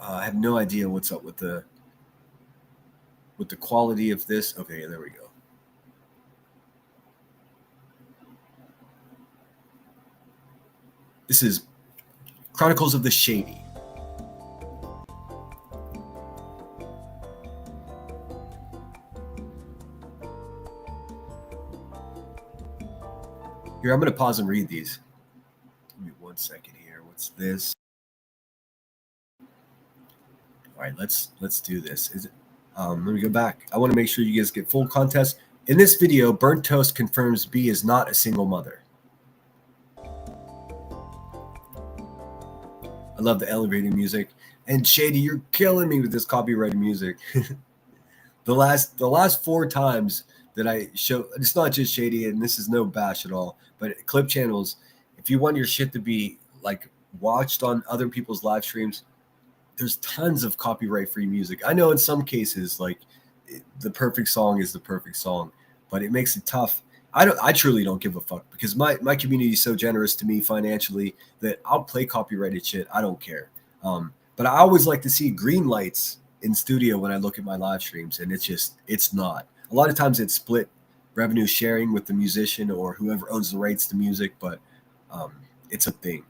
I have no idea what's up with the quality of this. Okay, there we go. This is Chronicles of the Shady. Here, I'm going to pause and read these. Give me 1 second here. What's this? All right, let's do this. Let me go back. I want to make sure you guys get full context. In this video, Burnt Toast confirms B is not a single mother. I love the elevator music. And Shady, you're killing me with this copyrighted music. The last 4 times that I show, it's not just Shady, and this is no bash at all, but clip channels, if you want your shit to be like watched on other people's live streams, there's tons of copyright free music. I know in some cases, like the perfect song is the perfect song, but it makes it tough. I truly don't give a fuck because my community is so generous to me financially that I'll play copyrighted shit. I don't care. But I always like to see green lights in studio when I look at my live streams, and it's not. A lot of times it's split revenue sharing with the musician or whoever owns the rights to music, but it's a thing.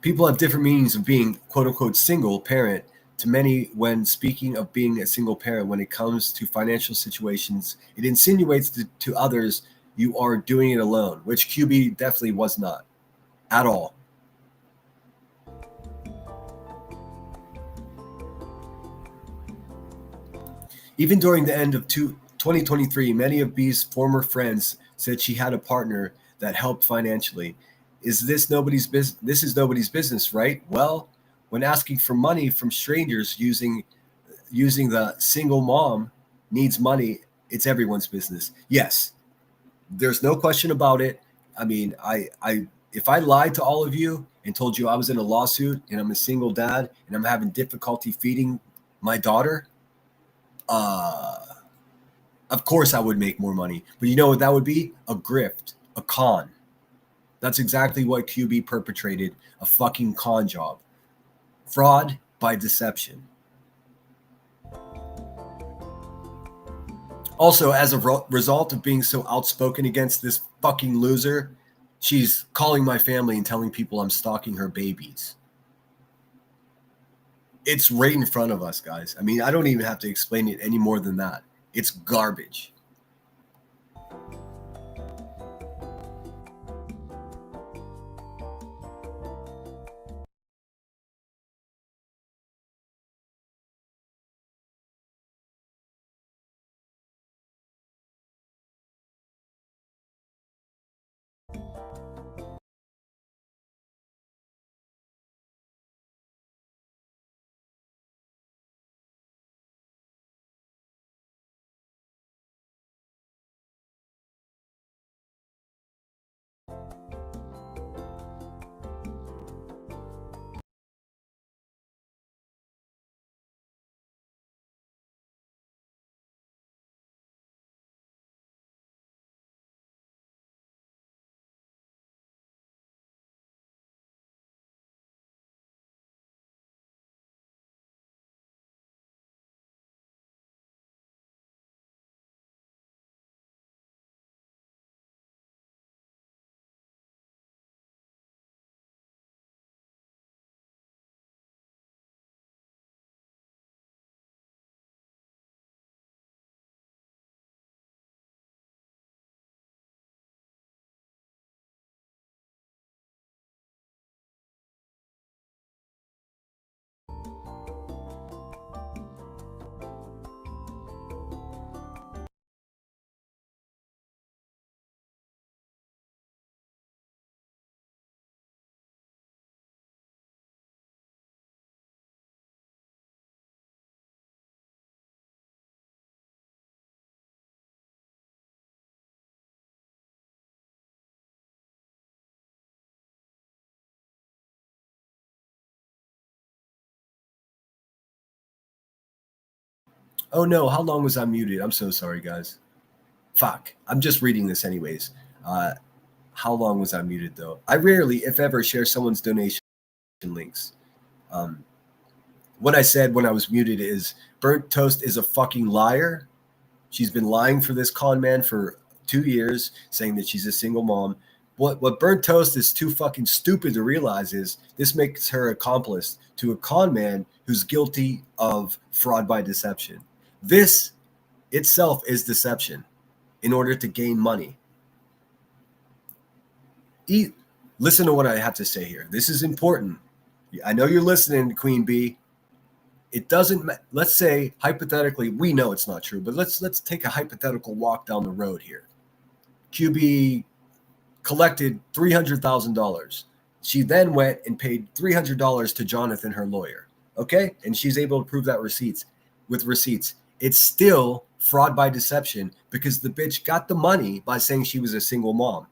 People have different meanings of being quote unquote single parent. To many, when speaking of being a single parent, when it comes to financial situations, it insinuates to others you are doing it alone, which QB definitely was not at all. Even during the end of 2023, many of B's former friends said she had a partner that helped financially. Is this nobody's business? This is nobody's business, right? Well, when asking for money from strangers using the single mom needs money, it's everyone's business. Yes, there's no question about it. I mean, I if I lied to all of you and told you I was in a lawsuit and I'm a single dad and I'm having difficulty feeding my daughter, of course I would make more money. But you know what that would be? A grift, a con. That's exactly what QB perpetrated, a fucking con job. Fraud by deception. Also, as a result of being so outspoken against this fucking loser, she's calling my family and telling people I'm stalking her babies. It's right in front of us, guys. I mean, I don't even have to explain it any more than that. It's garbage. Oh no, how long was I muted? I'm so sorry, guys. Fuck. I'm just reading this anyways. Uh, how long was I muted though? I rarely, if ever, share someone's donation links. Um, what I said when I was muted is Burnt Toast is a fucking liar. She's been lying for this con man for 2 years, saying that she's a single mom. What Burnt Toast is too fucking stupid to realize is this makes her accomplice to a con man who's guilty of fraud by deception. This itself is deception in order to gain money. Listen to what I have to say here. This is important. I know you're listening, Queen Bee. It doesn't. Let's say hypothetically, we know it's not true, but let's take a hypothetical walk down the road here. QB collected $300,000. She then went and paid $300 to Jonathan, her lawyer. Okay, and she's able to prove that with receipts. It's still fraud by deception because the bitch got the money by saying she was a single mom.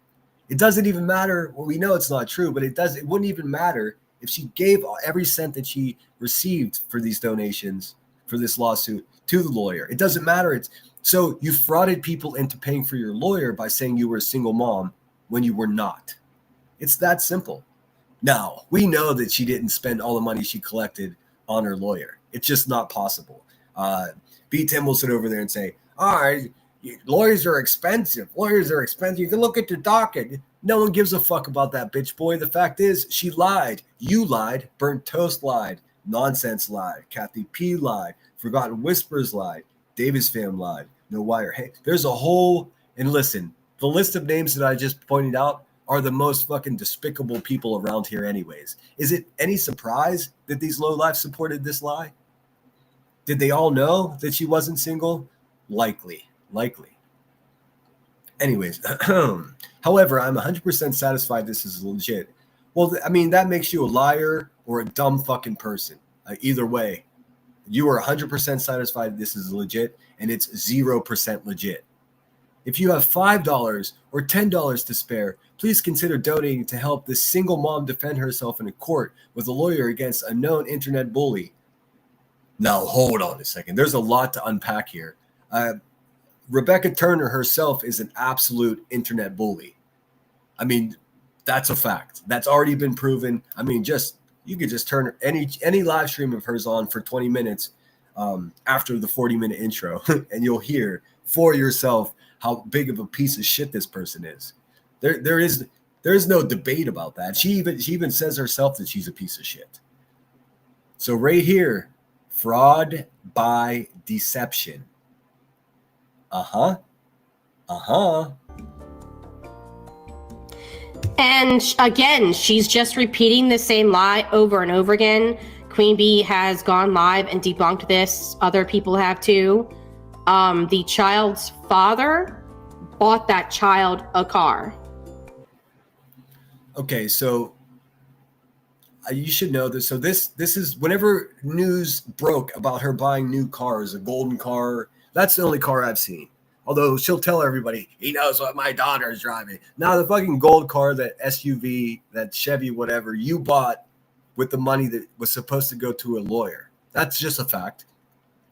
It doesn't even matter. Well, we know it's not true, but it wouldn't even matter if she gave every cent that she received for these donations for this lawsuit to the lawyer. It doesn't matter. So you frauded people into paying for your lawyer by saying you were a single mom when you were not. It's that simple. Now, we know that she didn't spend all the money she collected on her lawyer. It's just not possible. B. Tim will sit over there and say, all right, lawyers are expensive. Lawyers are expensive. You can look at the docket. No one gives a fuck about that bitch boy. The fact is, she lied. You lied. Burnt Toast lied. Nonsense lied. Kathy P lied. Forgotten Whispers lied. Davis fam lied. No wire. Hey, there's a whole, and listen, the list of names that I just pointed out are the most fucking despicable people around here anyways. Is it any surprise that these lowlifes supported this lie? Did they all know that she wasn't single? Likely. Anyways, however, I'm 100% satisfied this is legit. Well, I mean, that makes you a liar or a dumb fucking person. Either way, you are 100% satisfied this is legit, and it's 0% legit. If you have $5 or $10 to spare, please consider donating to help this single mom defend herself in a court with a lawyer against a known internet bully. Now, hold on a second. There's a lot to unpack here. Rebecca Turner herself is an absolute internet bully. I mean, that's a fact. That's already been proven. I mean, you could just turn any live stream of hers on for 20 minutes after the 40-minute intro, and you'll hear for yourself how big of a piece of shit this person is. There is no debate about that. She even says herself that she's a piece of shit. So right here, fraud by deception. And again, she's just repeating the same lie over and over again. Queen Bee has gone live and debunked this. Other people have too. The child's father bought that child a car. Okay, so you should know this. So this is whenever news broke about her buying new cars, a golden car. That's the only car I've seen. Although she'll tell everybody, he knows what my daughter is driving. Now the fucking gold car, that SUV, that Chevy, whatever, you bought with the money that was supposed to go to a lawyer. That's just a fact.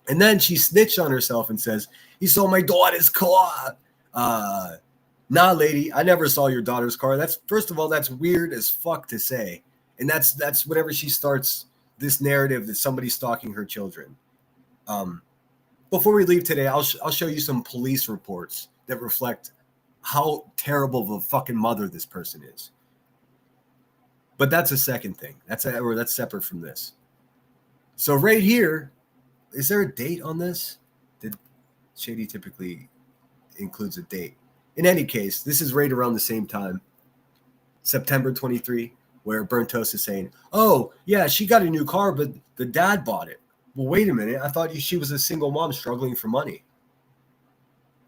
And then she snitched on herself and says, he stole my daughter's car. Nah, lady, I never saw your daughter's car. First of all, that's weird as fuck to say. And that's whenever she starts this narrative that somebody's stalking her children. Before we leave today, I'll show you some police reports that reflect how terrible of a fucking mother this person is. But that's a second thing. That's separate from this. So right here, is there a date on this? Shady typically includes a date. In any case, this is right around the same time, September 23, where Burnt Toast is saying, oh, yeah, she got a new car, but the dad bought it. Well, wait a minute. I thought she was a single mom struggling for money.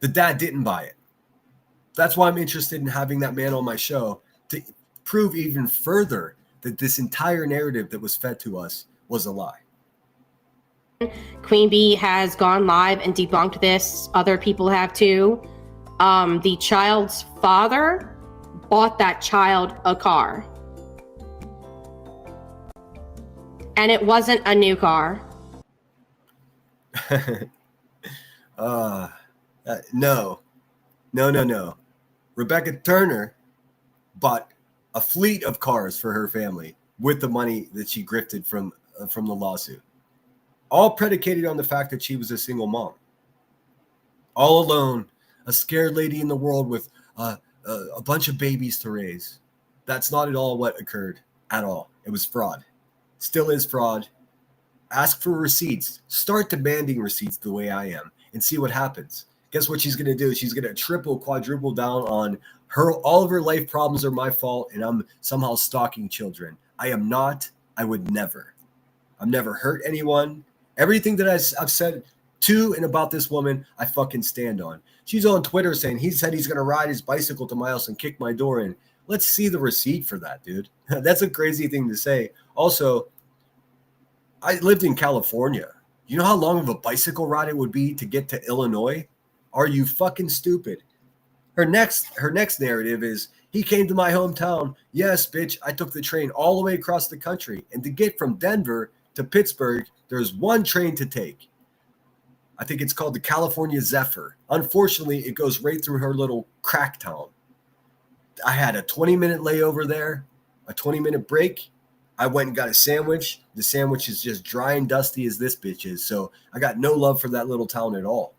The dad didn't buy it. That's why I'm interested in having that man on my show to prove even further that this entire narrative that was fed to us was a lie. Queen Bee has gone live and debunked this. Other people have too. The child's father bought that child a car. And it wasn't a new car. No. Rebecca Turner bought a fleet of cars for her family with the money that she grifted from the lawsuit, all predicated on the fact that she was a single mom, all alone, a scared lady in the world with a bunch of babies to raise. That's not at all what occurred at all. It was fraud. Still is fraud. Ask for receipts. Start demanding receipts the way I am and see what happens. Guess what she's going to do? She's going to triple, quadruple down on her. All of her life problems are my fault, and I'm somehow stalking children. I am not. I would never. I've never hurt anyone. Everything that I've said to and about this woman, I fucking stand on. She's on Twitter saying he said he's going to ride his bicycle to my house and kick my door in. Let's see the receipt for that, dude. That's a crazy thing to say. Also, I lived in California. You know how long of a bicycle ride it would be to get to Illinois? Are you fucking stupid? Her next narrative is, he came to my hometown. Yes, bitch, I took the train all the way across the country. And to get from Denver to Pittsburgh, there's one train to take. I think it's called the California Zephyr. Unfortunately, it goes right through her little crack town. I had a 20-minute layover there, a 20-minute break. I went and got a sandwich. The sandwich is just dry and dusty as this bitch is. So I got no love for that little town at all.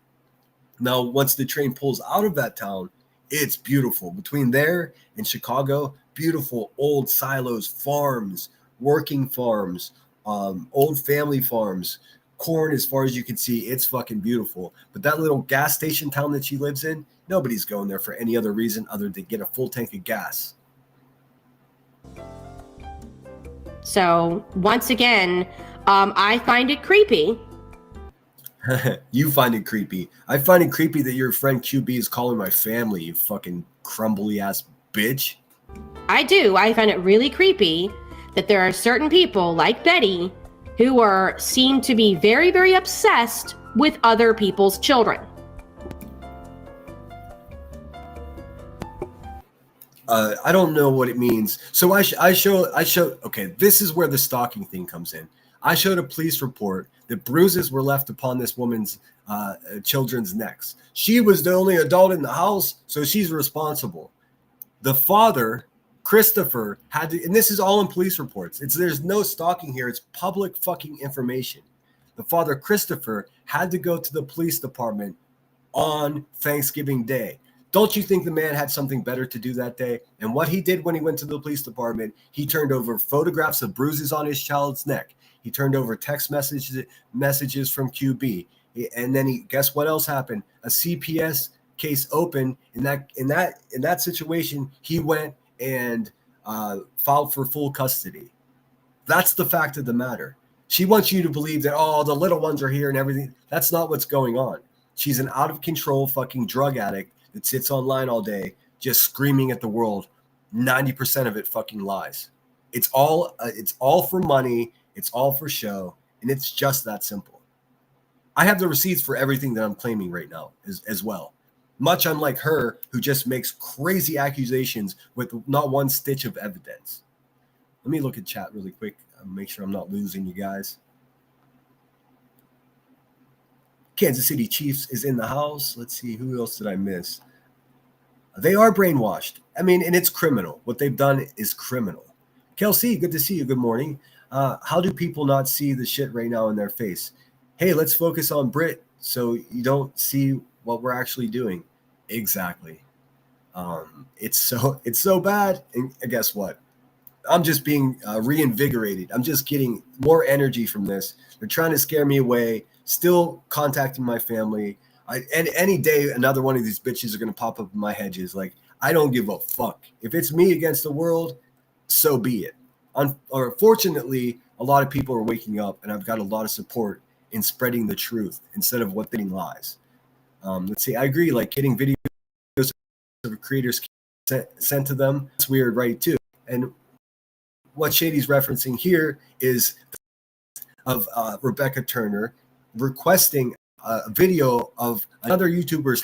Now, once the train pulls out of that town, it's beautiful. Between there and Chicago, beautiful old silos, farms, working farms, old family farms, corn as far as you can see. It's fucking beautiful. But that little gas station town that she lives in, nobody's going there for any other reason other than to get a full tank of gas. So once again, I find it creepy. You find it creepy. I find it creepy that your friend QB is calling my family, you fucking crumbly ass bitch. I do. I find it really creepy that there are certain people like Betty who seem to be very, very obsessed with other people's children. I don't know what it means. So I show. Okay, this is where the stalking thing comes in. I showed a police report that bruises were left upon this woman's children's necks. She was the only adult in the house, so she's responsible. The father, Christopher, had to, and this is all in police reports. There's no stalking here. It's public fucking information. The father, Christopher, had to go to the police department on Thanksgiving Day. Don't you think the man had something better to do that day? And what he did when he went to the police department, he turned over photographs of bruises on his child's neck. He turned over text messages from QB. And then guess what else happened? A CPS case opened. In that situation, he went and filed for full custody. That's the fact of the matter. She wants you to believe that, oh, the little ones are here and everything. That's not what's going on. She's an out of control fucking drug addict that sits online all day just screaming at the world. 90% of it fucking lies. It's all for money. It's all for show. And it's just that simple. I have the receipts for everything that I'm claiming right now as well. Much unlike her, who just makes crazy accusations with not one stitch of evidence. Let me look at chat really quick. Make sure I'm not losing you guys. Kansas City Chiefs is in the house. Let's see, who else did I miss? They are brainwashed. I mean, and it's criminal. What they've done is criminal. Kelsey, good to see you. Good morning. How do people not see the shit right now in their face? Hey, let's focus on Brit so you don't see what we're actually doing. Exactly. It's so bad. And guess what? I'm just being reinvigorated. I'm just getting more energy from this. They're trying to scare me away. Still contacting my family. And any day, another one of these bitches are going to pop up in my hedges. Like, I don't give a fuck. If it's me against the world, so be it. Unfortunately, a lot of people are waking up, and I've got a lot of support in spreading the truth instead of what they lies. Let's see. I agree. Like, getting videos of creators sent to them, it's weird, right? Too. And what Shady's referencing here is of Rebecca Turner requesting a video of another YouTuber's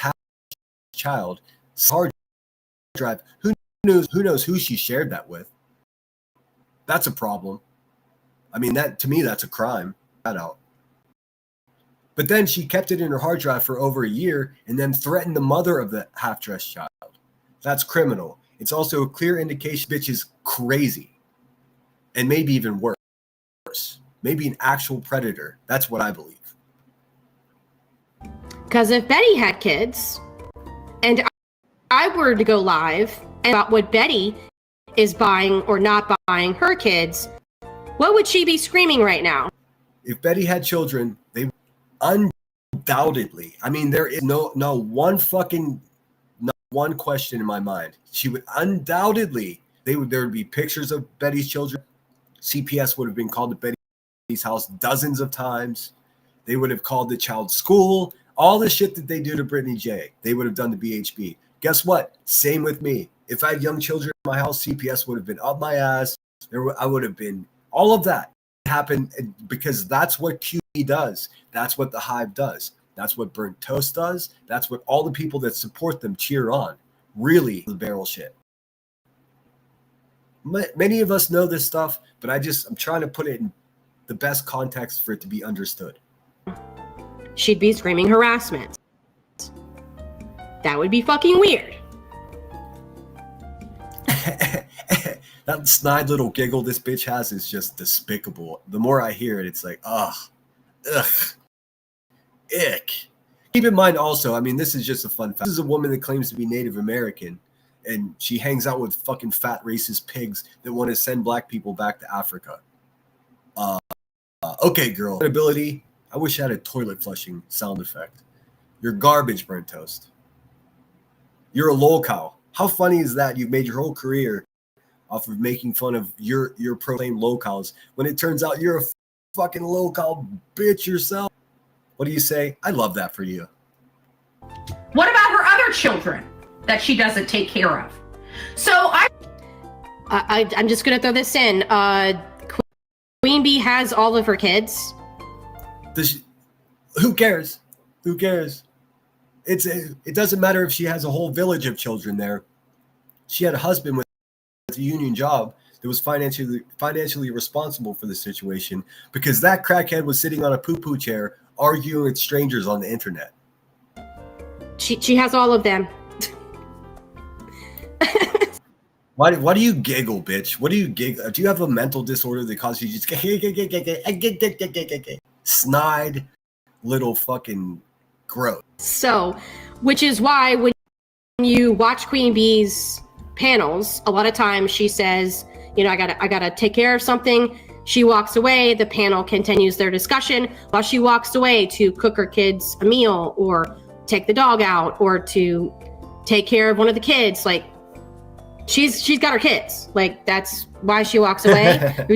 child hard drive. Who knows who she shared that with? That's a problem. I mean, that to me, that's a crime. That out. But then she kept it in her hard drive for over a year and then threatened the mother of the half-dressed child. That's criminal. It's also a clear indication bitch is crazy. And maybe even worse. Maybe an actual predator. That's what I believe. Because if Betty had kids, and I were to go live and about what Betty is buying or not buying her kids, what would she be screaming right now? If Betty had children, they undoubtedly, I mean, there is no one question in my mind. She would undoubtedly, there would be pictures of Betty's children. CPS would have been called to Betty's house dozens of times. They would have called the child school. All the shit that they do to Brittany J, they would have done to BHB. Guess what? Same with me. If I had young children in my house, CPS would have been up my ass. I would have been, all of that happened because that's what QE does. That's what the Hive does. That's what Burnt Toast does. That's what all the people that support them cheer on. Really, the barrel shit. Many of us know this stuff, but I'm trying to put it in the best context for it to be understood. She'd be screaming harassment. That would be fucking weird. That snide little giggle this bitch has is just despicable. The more I hear it, it's like, ugh, ick. Keep in mind also, I mean, this is just a fun fact. This is a woman that claims to be Native American, and she hangs out with fucking fat racist pigs that want to send black people back to Africa. Okay, girl. Ability. I wish I had a toilet flushing sound effect. You're garbage, Burnt Toast. You're a lolcow. How funny is that? You've made your whole career off of making fun of your proclaimed lolcows when it turns out you're a fucking lolcow bitch yourself. What do you say? I love that for you. What about her other children that she doesn't take care of? So I'm just gonna throw this in. Queen Bee has all of her kids. Who cares? Who cares? It doesn't matter if she has a whole village of children there. She had a husband with a union job that was financially responsible for the situation because that crackhead was sitting on a poo-poo chair arguing with strangers on the internet. She has all of them. Why do you giggle, bitch? What do you giggle? Do you have a mental disorder that causes you just snide little fucking growth? So, which is why when you watch Queen Bee's panels, a lot of times she says, you know, I gotta take care of something. She walks away. The panel continues their discussion while she walks away to cook her kids a meal or take the dog out or to take care of one of the kids. Like, she's got her kids. Like, that's why she walks away.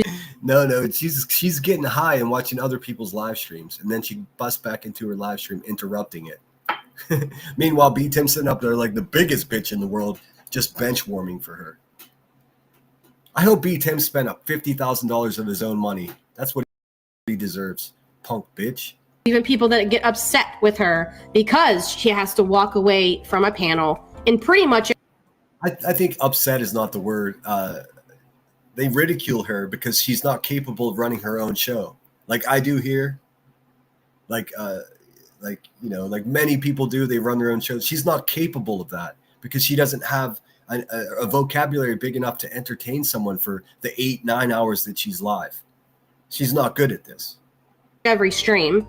No, she's getting high and watching other people's live streams, and then she busts back into her live stream, interrupting it. Meanwhile, B Tim's sitting up there like the biggest bitch in the world, just bench warming for her. I hope B Tim spent up $50,000 of his own money. That's what he deserves, punk bitch. Even people that get upset with her because she has to walk away from a panel and pretty much. I think upset is not the word. They ridicule her because she's not capable of running her own show, like I do here. Like many people do. They run their own shows. She's not capable of that because she doesn't have a vocabulary big enough to entertain someone for the 8-9 hours that she's live. She's not good at this. Every stream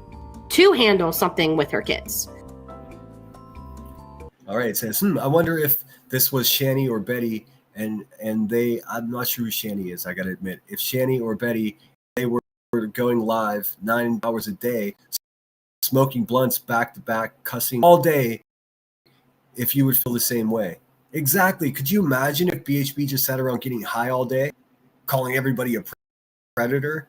to handle something with her kids. All right, it says, I wonder if this was Shani or Betty, and I'm not sure who Shani is, I gotta admit. If Shani or Betty, they were going live 9 hours a day, smoking blunts back to back, cussing all day, if you would feel the same way. Exactly. Could you imagine if BHB just sat around getting high all day, calling everybody a predator?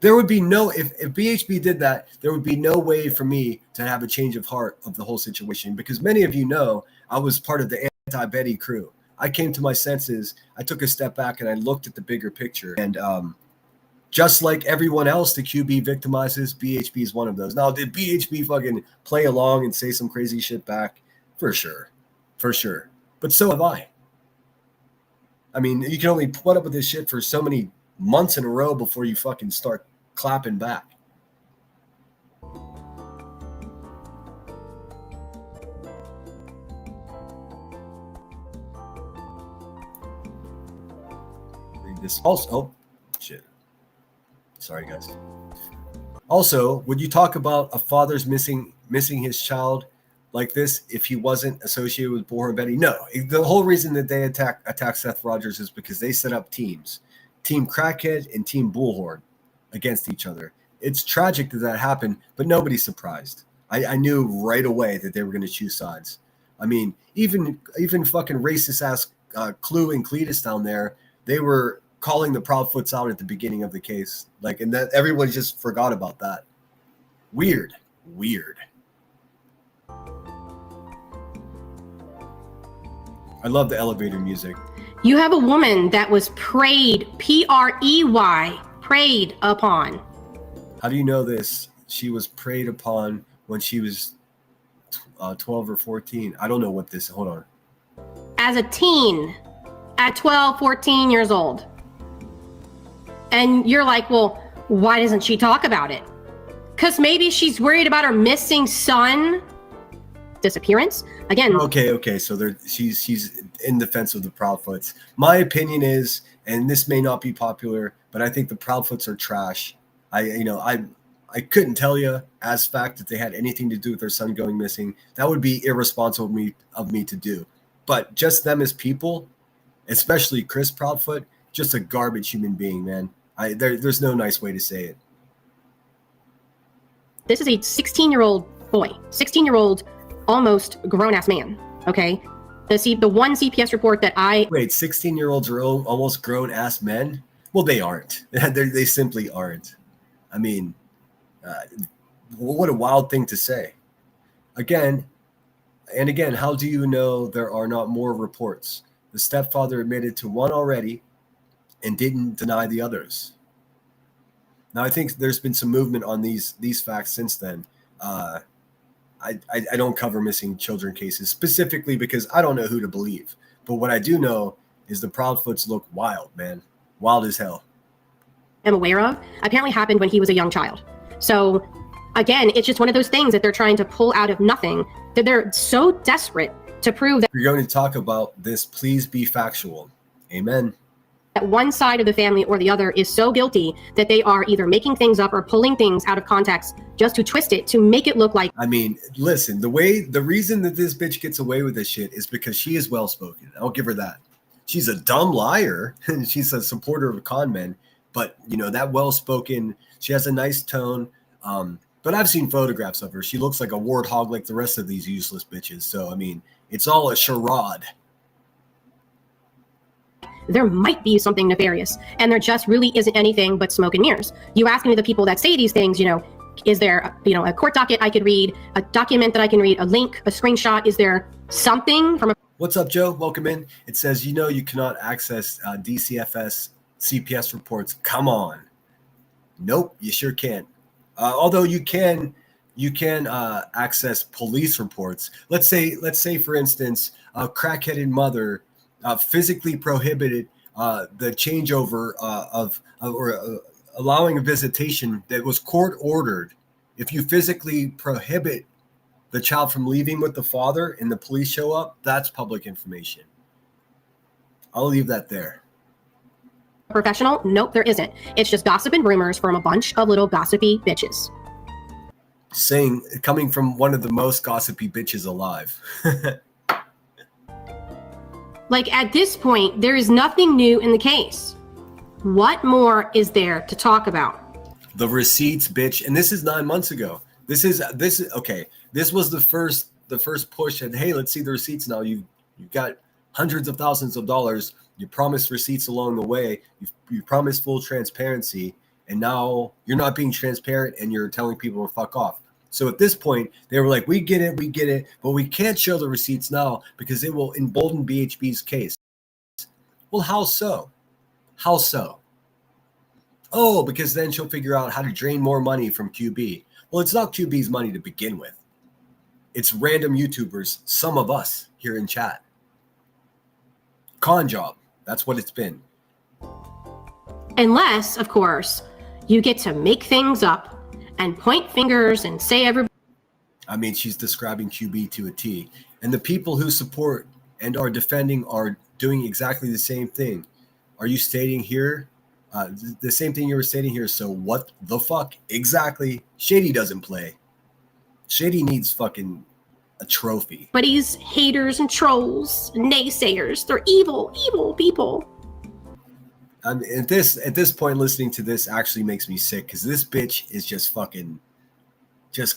There would be no, if BHB did that, there would be no way for me to have a change of heart of the whole situation, because many of you know I was part of the anti-Betty crew. I came to my senses, I took a step back and I looked at the bigger picture. And just like everyone else the QB victimizes, BHB is one of those. Now, did BHB fucking play along and say some crazy shit back? For sure. For sure. But so have I. I mean, you can only put up with this shit for so many months in a row before you fucking start clapping back. Read this. Also, oh, shit. Sorry, guys. Also, would you talk about a father's missing his child like this if he wasn't associated with Bullhorn Betty? No. The whole reason that they attack Seth Rogers is because they set up teams. Team Crackhead and Team Bullhorn against each other. It's tragic that happened, but nobody's surprised. I knew right away that they were going to choose sides. I mean, even fucking racist ass Clue and Cletus down there, they were calling the Proudfoots out at the beginning of the case. Like, and that everyone just forgot about that. Weird. I love the elevator music. You have a woman that was preyed, P-R-E-Y, preyed upon. How do you know this? She was preyed upon when she was 12 or 14. I don't know what this, hold on. As a teen, at 12, 14 years old. And you're like, well, why doesn't she talk about it? Because maybe she's worried about her missing son disappearance. Again. Okay. So she's in defense of the Proudfoots. My opinion is, and this may not be popular, but I think the Proudfoots are trash. I couldn't tell you as fact that they had anything to do with their son going missing. That would be irresponsible of me to do. But just them as people, especially Chris Proudfoot, just a garbage human being, man. There's no nice way to say it. This is a 16-year-old boy, 16-year-old, almost grown-ass man, okay? The one CPS report that Wait, 16-year-olds are almost grown-ass men? Well, they aren't. They simply aren't. I mean, what a wild thing to say. Again, how do you know there are not more reports? The stepfather admitted to one already and didn't deny the others. Now, I think there's been some movement on these facts since then. I don't cover missing children cases specifically because I don't know who to believe. But what I do know is the Proudfoots look wild, man. Wild as hell. am aware of apparently happened when he was a young child. So again, it's just one of those things that they're trying to pull out of nothing, that they're so desperate to prove If you're going to talk about this, please be factual. Amen. that one side of the family or the other is so guilty that they are either making things up or pulling things out of context just to twist it to make it look like. I mean, listen, the reason that this bitch gets away with this shit is because she is well-spoken. I'll give her that. She's a dumb liar and she's a supporter of con men, but you know, that well-spoken, she has a nice tone. But I've seen photographs of her. She looks like a warthog like the rest of these useless bitches. So, I mean, it's all a charade. There might be something nefarious, and there just really isn't anything but smoke and mirrors. You ask any of the people that say these things, you know, is there, a court docket I could read, a document that I can read, a link, a screenshot? Is there something from a... What's up, Joe? Welcome in. It says, you know, you cannot access DCFS CPS reports. Come on. Nope, you sure can't. Although you can access police reports. Let's say for instance, a crackheaded mother physically prohibited the changeover or allowing a visitation that was court ordered. If you physically prohibit the child from leaving with the father and the police show up, that's public information. I'll leave that there. professional? Nope, there isn't. It's just gossip and rumors from a bunch of little gossipy bitches. Coming from one of the most gossipy bitches alive. Like, at this point, there is nothing new in the case. What more is there to talk about? The receipts, bitch. And this is 9 months ago. This is okay. This was the first push and hey, let's see the receipts now. You've got hundreds of thousands of dollars. You promised receipts along the way. You promised full transparency, and now you're not being transparent and you're telling people to fuck off. So at this point, they were like, we get it, but we can't show the receipts now because it will embolden BHB's case. Well, how so? How so? Oh, because then she'll figure out how to drain more money from QB. Well, it's not QB's money to begin with. It's random YouTubers, some of us here in chat. Con job. That's what it's been. Unless, of course, you get to make things up and point fingers and say everybody. I mean, she's describing QB to a T. And the people who support and are defending are doing exactly the same thing. Are you stating here the same thing you were stating here? So what the fuck? Exactly. Shady doesn't play. Shady needs fucking a trophy. But he's haters and trolls, and naysayers. They're evil, evil people. At this point, listening to this actually makes me sick because this bitch is just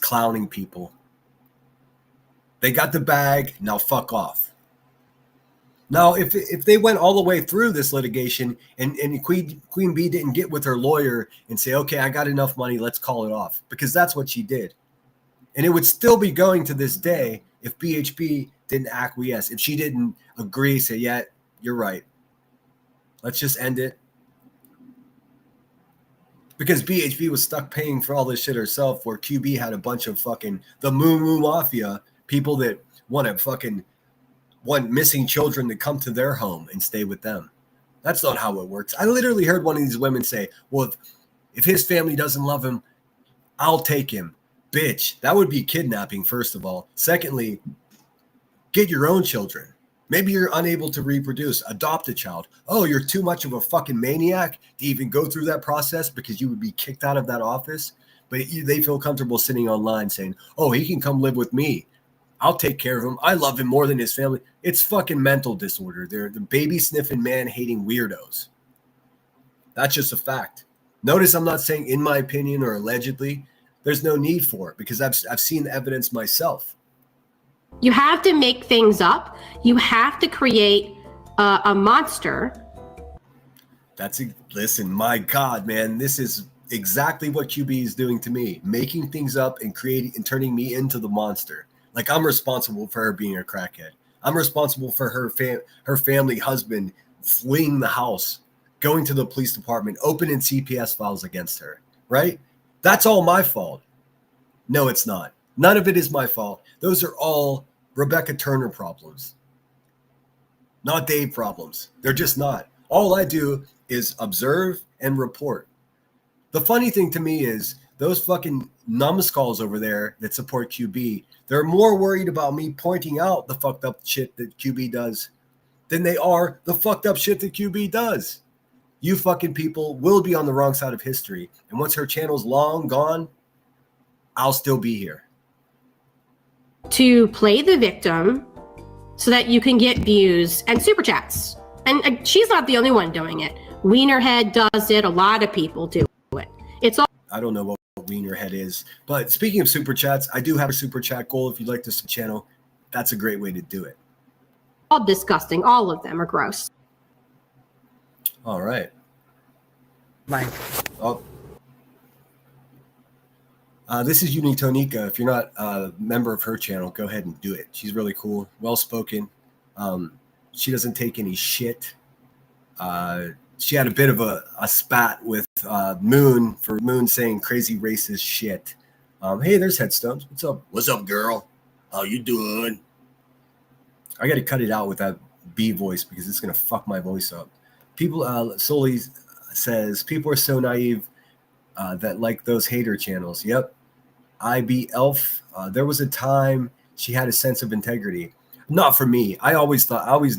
clowning people. They got the bag, now fuck off. Now, if they went all the way through this litigation and Queen Bee didn't get with her lawyer and say, okay, I got enough money, let's call it off, because that's what she did. And it would still be going to this day if BHB didn't acquiesce, if she didn't agree, say, yeah, you're right. Let's just end it. Because BHB was stuck paying for all this shit herself, where QB had a bunch of fucking the Moo Moo Mafia, people that want missing children to come to their home and stay with them. That's not how it works. I literally heard one of these women say, well, if his family doesn't love him, I'll take him. Bitch, that would be kidnapping, first of all. Secondly, get your own children. Maybe you're unable to reproduce. Adopt a child. Oh, you're too much of a fucking maniac to even go through that process because you would be kicked out of that office. But they feel comfortable sitting online saying, oh, he can come live with me. I'll take care of him. I love him more than his family. It's fucking mental disorder. They're the baby sniffing, man hating weirdos. That's just a fact. Notice I'm not saying in my opinion or allegedly. There's no need for it because I've seen the evidence myself. You have to make things up. You have to create a monster. Listen, my God, man, this is exactly what QB is doing to me, making things up and creating and turning me into the monster. Like I'm responsible for her being a crackhead. I'm responsible for her family husband fleeing the house, going to the police department, opening CPS files against her, right? That's all my fault. No, it's not. None of it is my fault. Those are all Rebecca Turner problems. not Dave problems. They're just not. All I do is observe and report. The funny thing to me is those fucking numbskulls over there that support QB, they're more worried about me pointing out the fucked up shit that QB does than they are the fucked up shit that QB does. You fucking people will be on the wrong side of history. And once her channel's long gone, I'll still be here. To play the victim so that you can get views and super chats. And she's not the only one doing it. Wienerhead does it. A lot of people do it. It's all. I don't know what Wienerhead is. But speaking of super chats, I do have a super chat goal. If you'd like this channel, that's a great way to do it. All disgusting. All of them are gross. All right. Like, this is Unitonica. If you're not a member of her channel, go ahead and do it. She's really cool, well-spoken. She doesn't take any shit. She had a bit of a spat with Moon for Moon saying crazy racist shit. Hey, there's Headstones. What's up? What's up, girl? How you doing? I got to cut it out with that B voice because it's going to fuck my voice up. People, Soli says, people are so naive that like those hater channels. Yep. IB Elf. There was a time she had a sense of integrity. Not for me. I always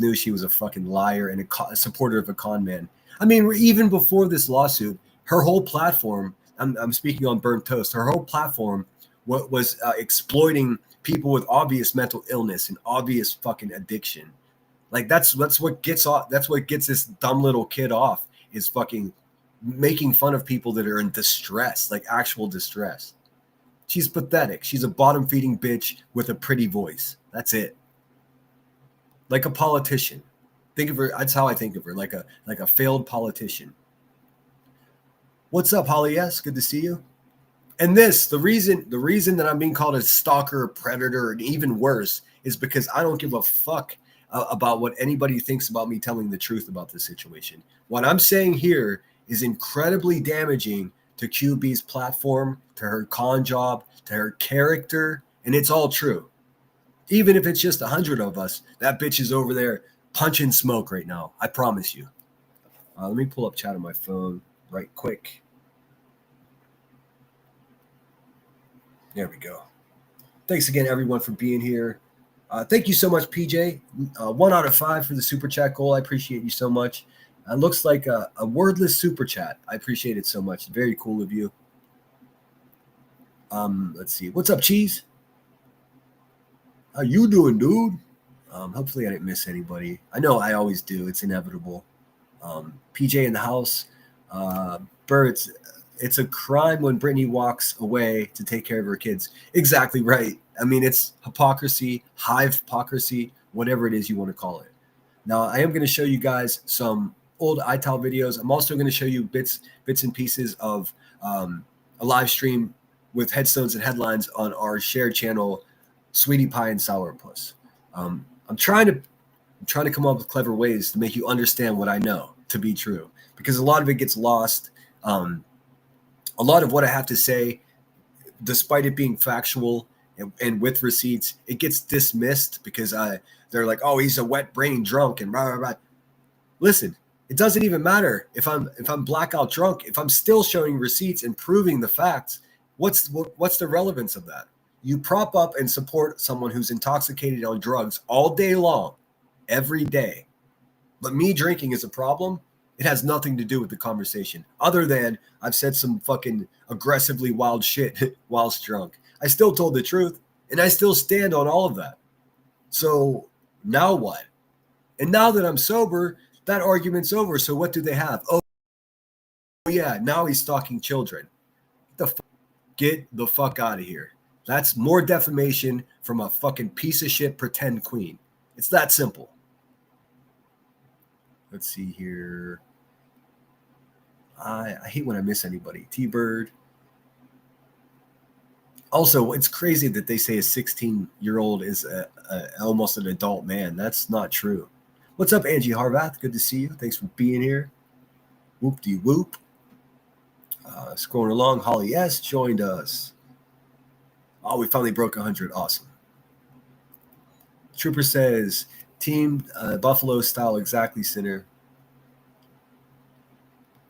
knew she was a fucking liar and a supporter of a con man. I mean, even before this lawsuit, her whole platform, I'm speaking on Burnt Toast, her whole platform was exploiting people with obvious mental illness and obvious fucking addiction. Like that's what gets off. That's what gets this dumb little kid off, is fucking making fun of people that are in distress, like actual distress. She's pathetic. She's a bottom feeding bitch with a pretty voice. That's it. Like a politician. Think of her. That's how I think of her. Like a failed politician. What's up, Holly S? Good to see you. And the reason that I'm being called a stalker, predator, and even worse is because I don't give a fuck about what anybody thinks about me telling the truth about this situation. What I'm saying here is incredibly damaging to QB's platform, to her con job, to her character, and it's all true. Even if it's just 100 of us, that bitch is over there punching smoke right now. I promise you. Let me pull up chat on my phone right quick. There we go. Thanks again, everyone, for being here. Thank you so much, PJ. 1 out of 5 for the super chat goal. I appreciate you so much. It looks like a wordless super chat. I appreciate it so much. Very cool of you. Let's see. What's up, Cheese? How you doing, dude? Hopefully I didn't miss anybody. I know I always do. It's inevitable. PJ in the house. Birds. It's a crime when Brittany walks away to take care of her kids. Exactly right. I mean, it's hypocrisy, hive hypocrisy, whatever it is you want to call it. Now, I am going to show you guys some old iTal videos. I'm also going to show you bits and pieces of a live stream with headstones and headlines on our shared channel, Sweetie Pie and Sourpuss. I'm trying to come up with clever ways to make you understand what I know to be true, because a lot of it gets lost. A lot of what I have to say, despite it being factual and with receipts, it gets dismissed because they're like, oh, he's a wet brain drunk and blah, blah, blah. Listen, it doesn't even matter if I'm blackout drunk. If I'm still showing receipts and proving the facts, what's the relevance of that? You prop up and support someone who's intoxicated on drugs all day long, every day. But me drinking is a problem. It has nothing to do with the conversation, other than I've said some fucking aggressively wild shit whilst drunk. I still told the truth, and I still stand on all of that. So now what? And now that I'm sober, that argument's over. So what do they have? Oh yeah, now he's stalking children. Get the fuck out of here. That's more defamation from a fucking piece of shit pretend queen. It's that simple. Let's see here. I hate when I miss anybody. T-Bird. Also, it's crazy that they say a 16-year-old is almost an adult man. That's not true. What's up, Angie Harvath? Good to see you. Thanks for being here. Whoop-de-whoop. Scrolling along, Holly S. joined us. Oh, we finally broke 100. Awesome. Trooper says, Team Buffalo style exactly center.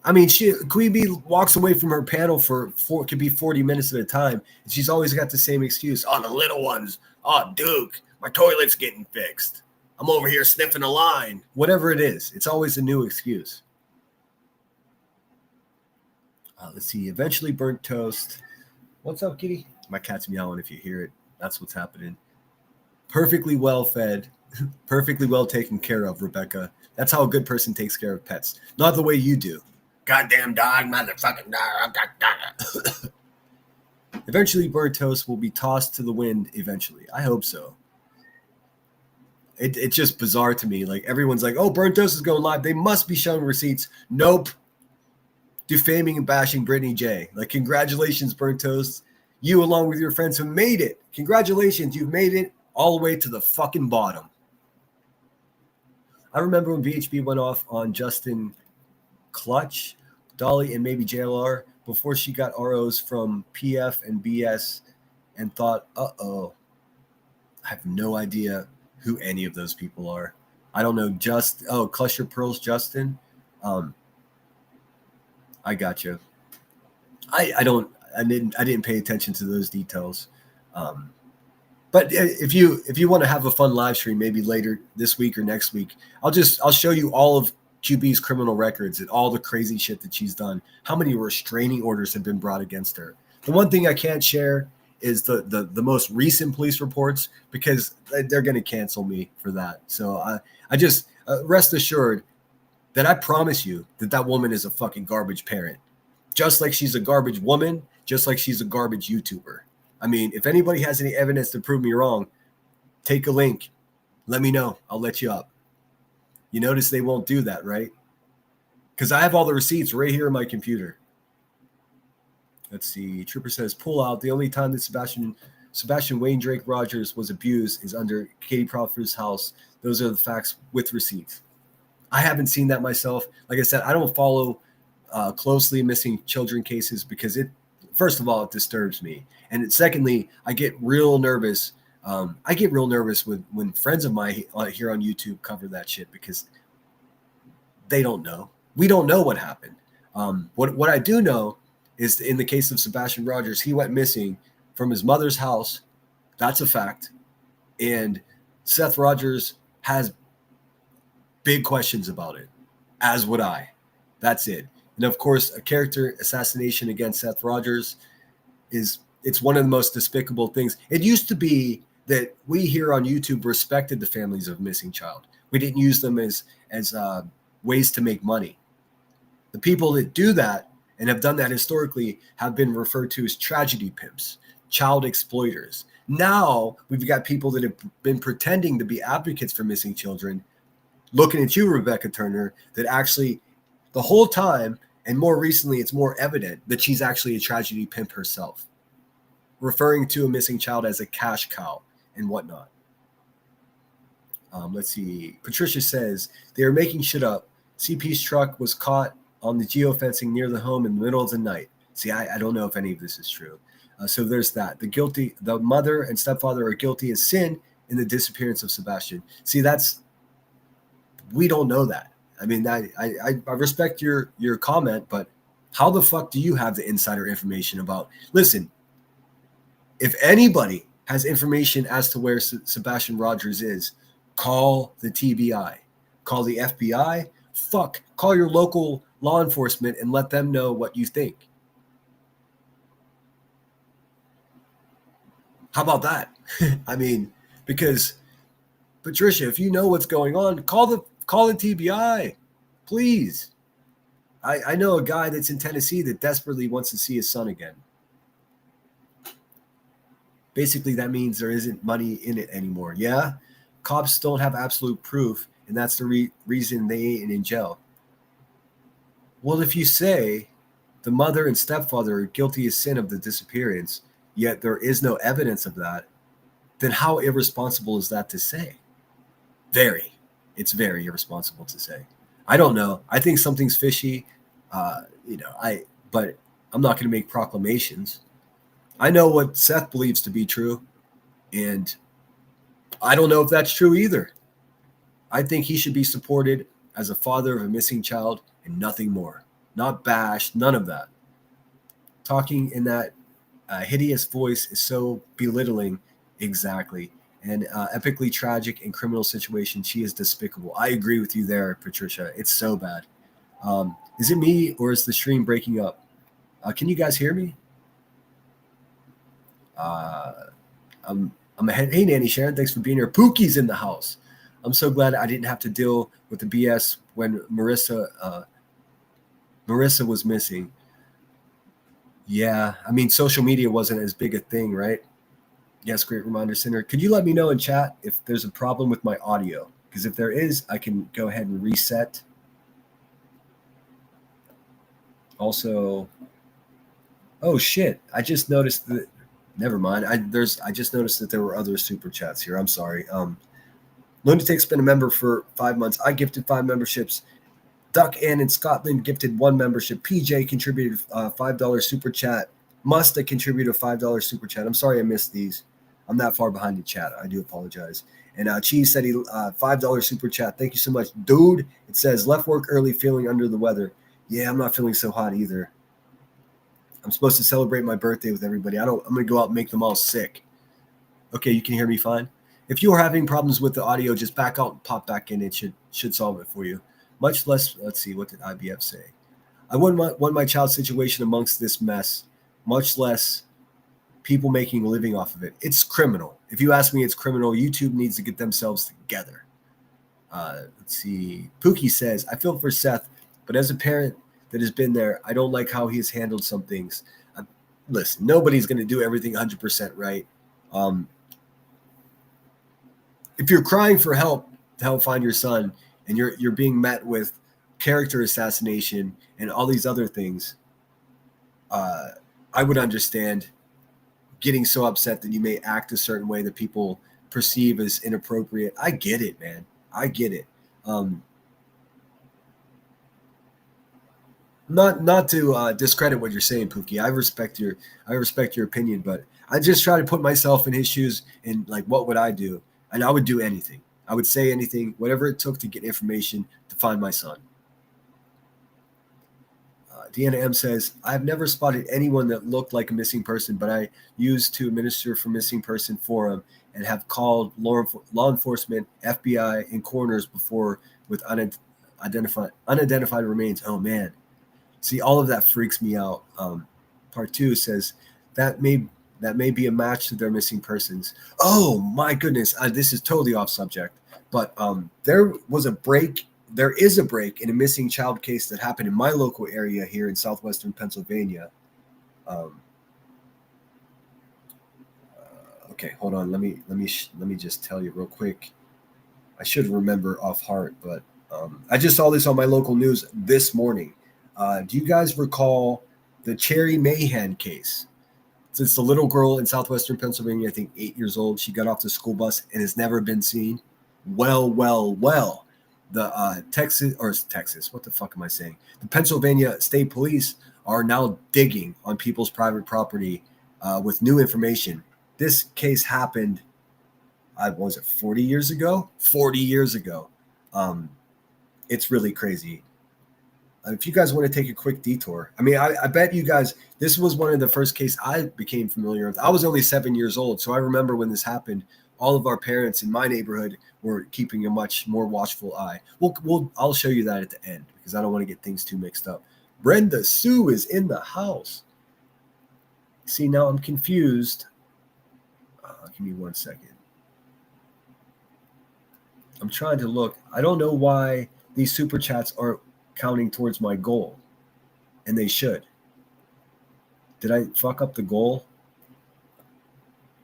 I mean, Queen Bee walks away from her panel for could be 40 minutes at a time, and she's always got the same excuse. Oh, the little ones. Oh, Duke, my toilet's getting fixed. I'm over here sniffing a line. Whatever it is, it's always a new excuse. Let's see. Eventually burnt toast. What's up, kitty? My cat's meowing if you hear it. That's what's happening. Perfectly well fed, perfectly well taken care of, Rebecca. That's how a good person takes care of pets. Not the way you do. Goddamn dog, motherfucking dog. Eventually, burnt toast will be tossed to the wind eventually. I hope so. It's just bizarre to me. Like, everyone's like, oh, burnt toast is going live. They must be showing receipts. Nope. Defaming and bashing Brittany J. Like, congratulations, burnt toast. You, along with your friends, have made it. Congratulations. You've made it all the way to the fucking bottom. I remember when VHB went off on Justin Clutch, Dolly, and maybe JLR before she got ROs from PF and BS and thought, uh-oh, I have no idea who any of those people are. I don't know. Clutch Your Pearls, Justin. I got you. I didn't pay attention to those details. But if you want to have a fun live stream, maybe later this week or next week, I'll show you all of QB's criminal records and all the crazy shit that she's done. How many restraining orders have been brought against her? The one thing I can't share is the most recent police reports, because they're going to cancel me for that. So I just rest assured that I promise you that woman is a fucking garbage parent, just like she's a garbage woman, just like she's a garbage YouTuber. I mean, if anybody has any evidence to prove me wrong, take a link. Let me know. I'll let you up. You notice they won't do that, right? Because I have all the receipts right here in my computer. Let's see. Trooper says, pull out. The only time that Sebastian Wayne Drake Rogers was abused is under Katie Crawford's house. Those are the facts with receipts. I haven't seen that myself. Like I said, I don't follow closely missing children cases because first of all, it disturbs me. And secondly, I get real nervous. When friends of mine here on YouTube cover that shit because they don't know. We don't know what happened. What I do know is in the case of Sebastian Rogers, he went missing from his mother's house. That's a fact. And Seth Rogers has big questions about it, as would I. That's it. And of course, a character assassination against Seth Rogers it's one of the most despicable things. It used to be that we here on YouTube respected the families of missing child. We didn't use them as ways to make money. The people that do that and have done that historically have been referred to as tragedy pimps, child exploiters. Now we've got people that have been pretending to be advocates for missing children, looking at you, Rebecca Turner, that actually the whole time, and more recently, it's more evident that she's actually a tragedy pimp herself, referring to a missing child as a cash cow and whatnot. Let's see. Patricia says, they are making shit up. CP's truck was caught on the geofencing near the home in the middle of the night. See, I don't know if any of this is true. So there's that. The mother and stepfather are guilty as sin in the disappearance of Sebastian. See, we don't know that. I mean, I respect your comment, but how the fuck do you have the insider information about? Listen, if anybody has information as to where Sebastian Rogers is, call the TBI, call the FBI, call your local law enforcement and let them know what you think. How about that? I mean, because Patricia, if you know what's going on, call the TBI, please. I know a guy that's in Tennessee that desperately wants to see his son again. Basically, that means there isn't money in it anymore. Yeah, cops don't have absolute proof, and that's the reason they ain't in jail. Well, if you say the mother and stepfather are guilty as sin of the disappearance, yet there is no evidence of that, then how irresponsible is that to say? It's very irresponsible to say. I don't know. I think something's fishy, but I'm not going to make proclamations. I know what Seth believes to be true, and I don't know if that's true either. I think he should be supported as a father of a missing child and nothing more. Not bashed, none of that. Talking in that hideous voice is so belittling. Exactly. And epically tragic and criminal situation. She is despicable. I agree with you there, Patricia. It's so bad. Is it me or is the stream breaking up? Can you guys hear me? Hey, Nanny Sharon, thanks for being here. Pookie's in the house. I'm so glad I didn't have to deal with the BS when Marissa was missing. Yeah, I mean, social media wasn't as big a thing, right? Yes, great reminder, Center. Could you let me know in chat if there's a problem with my audio? Because if there is, I can go ahead and reset. Also, oh shit! I just noticed that. Never mind. I just noticed that there were other super chats here. I'm sorry. Lunatic's been a member for 5 months. I gifted 5 memberships. Duck Ann in Scotland gifted 1 membership. PJ contributed a $5 super chat. Musta contributed a $5 super chat. I'm sorry I missed these. I'm that far behind the chat. I do apologize. And Cheese said he $5 super chat. Thank you so much, dude. It says left work early, feeling under the weather. Yeah, I'm not feeling so hot either. I'm supposed to celebrate my birthday with everybody. I'm going to go out and make them all sick. Okay, you can hear me fine. If you are having problems with the audio, just back out and pop back in. It should solve it for you. Much less, let's see, what did IBF say? I wouldn't want my child's situation amongst this mess, much less people making a living off of it. It's criminal. If you ask me, it's criminal. YouTube needs to get themselves together. Let's see. Pookie says, I feel for Seth, but as a parent that has been there, I don't like how he has handled some things. Listen, nobody's going to do everything 100% right. If you're crying for help to help find your son and you're being met with character assassination and all these other things, I would understand getting so upset that you may act a certain way that people perceive as inappropriate. I get it, man. I get it. Not to discredit what you're saying, Pookie. I respect your opinion, but I just try to put myself in his shoes and like, what would I do? And I would do anything. I would say anything, whatever it took to get information to find my son. Deanna M says, I've never spotted anyone that looked like a missing person, but I used to administer for missing person forum and have called law enforcement, FBI, and coroners before with unidentified remains. Oh, man. See, all of that freaks me out. Part 2 says, that may be a match to their missing persons. Oh, my goodness. This is totally off subject. But there is a break in a missing child case that happened in my local area here in southwestern Pennsylvania. Okay, hold on. Let me just tell you real quick. I should remember off heart, but I just saw this on my local news this morning. Do you guys recall the Cherry Mahan case? It's the little girl in southwestern Pennsylvania, I think 8 years old. She got off the school bus and has never been seen. Well. The Texas, what the fuck am I saying? The Pennsylvania State Police are now digging on people's private property with new information. This case happened, was it 40 years ago? 40 years ago. It's really crazy. If you guys want to take a quick detour, I mean, I bet you guys, this was one of the first cases I became familiar with. I was only 7 years old, so I remember when this happened, all of our parents in my neighborhood were keeping a much more watchful eye. I'll show you that at the end because I don't want to get things too mixed up. Brenda Sue is in the house. See, now I'm confused. Give me 1 second. I'm trying to look. I don't know why these super chats aren't counting towards my goal, and they should. Did I fuck up the goal?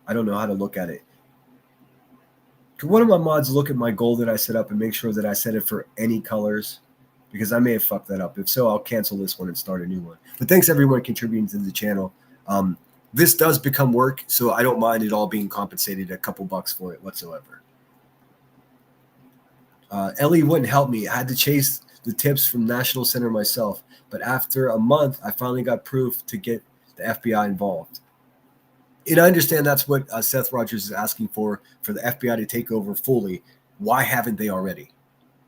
I don't know how to look at it. Could one of my mods look at my goal that I set up and make sure that I set it for any colors? Because I may have fucked that up. If so, I'll cancel this one and start a new one. But thanks everyone contributing to the channel. This does become work, so I don't mind it all being compensated a couple bucks for it whatsoever. Ellie wouldn't help me. I had to chase the tips from National Center myself. But after a month, I finally got proof to get the FBI involved. And I understand that's what Seth Rogers is asking for the FBI to take over fully. Why haven't they already?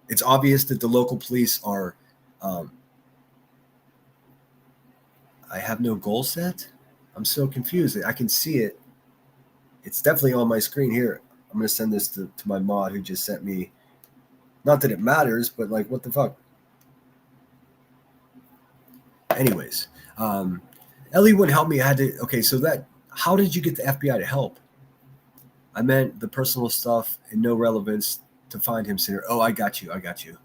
It's obvious that the local police are. I have no goal set. I'm so confused. I can see it. It's definitely on my screen here. I'm gonna send this to my mod who just sent me. Not that it matters, but like, what the fuck? Anyways, Ellie wouldn't help me. I had to. Okay, so that. How did you get the FBI to help? I meant the personal stuff and no relevance to find him sooner. Oh, I got you. I got you.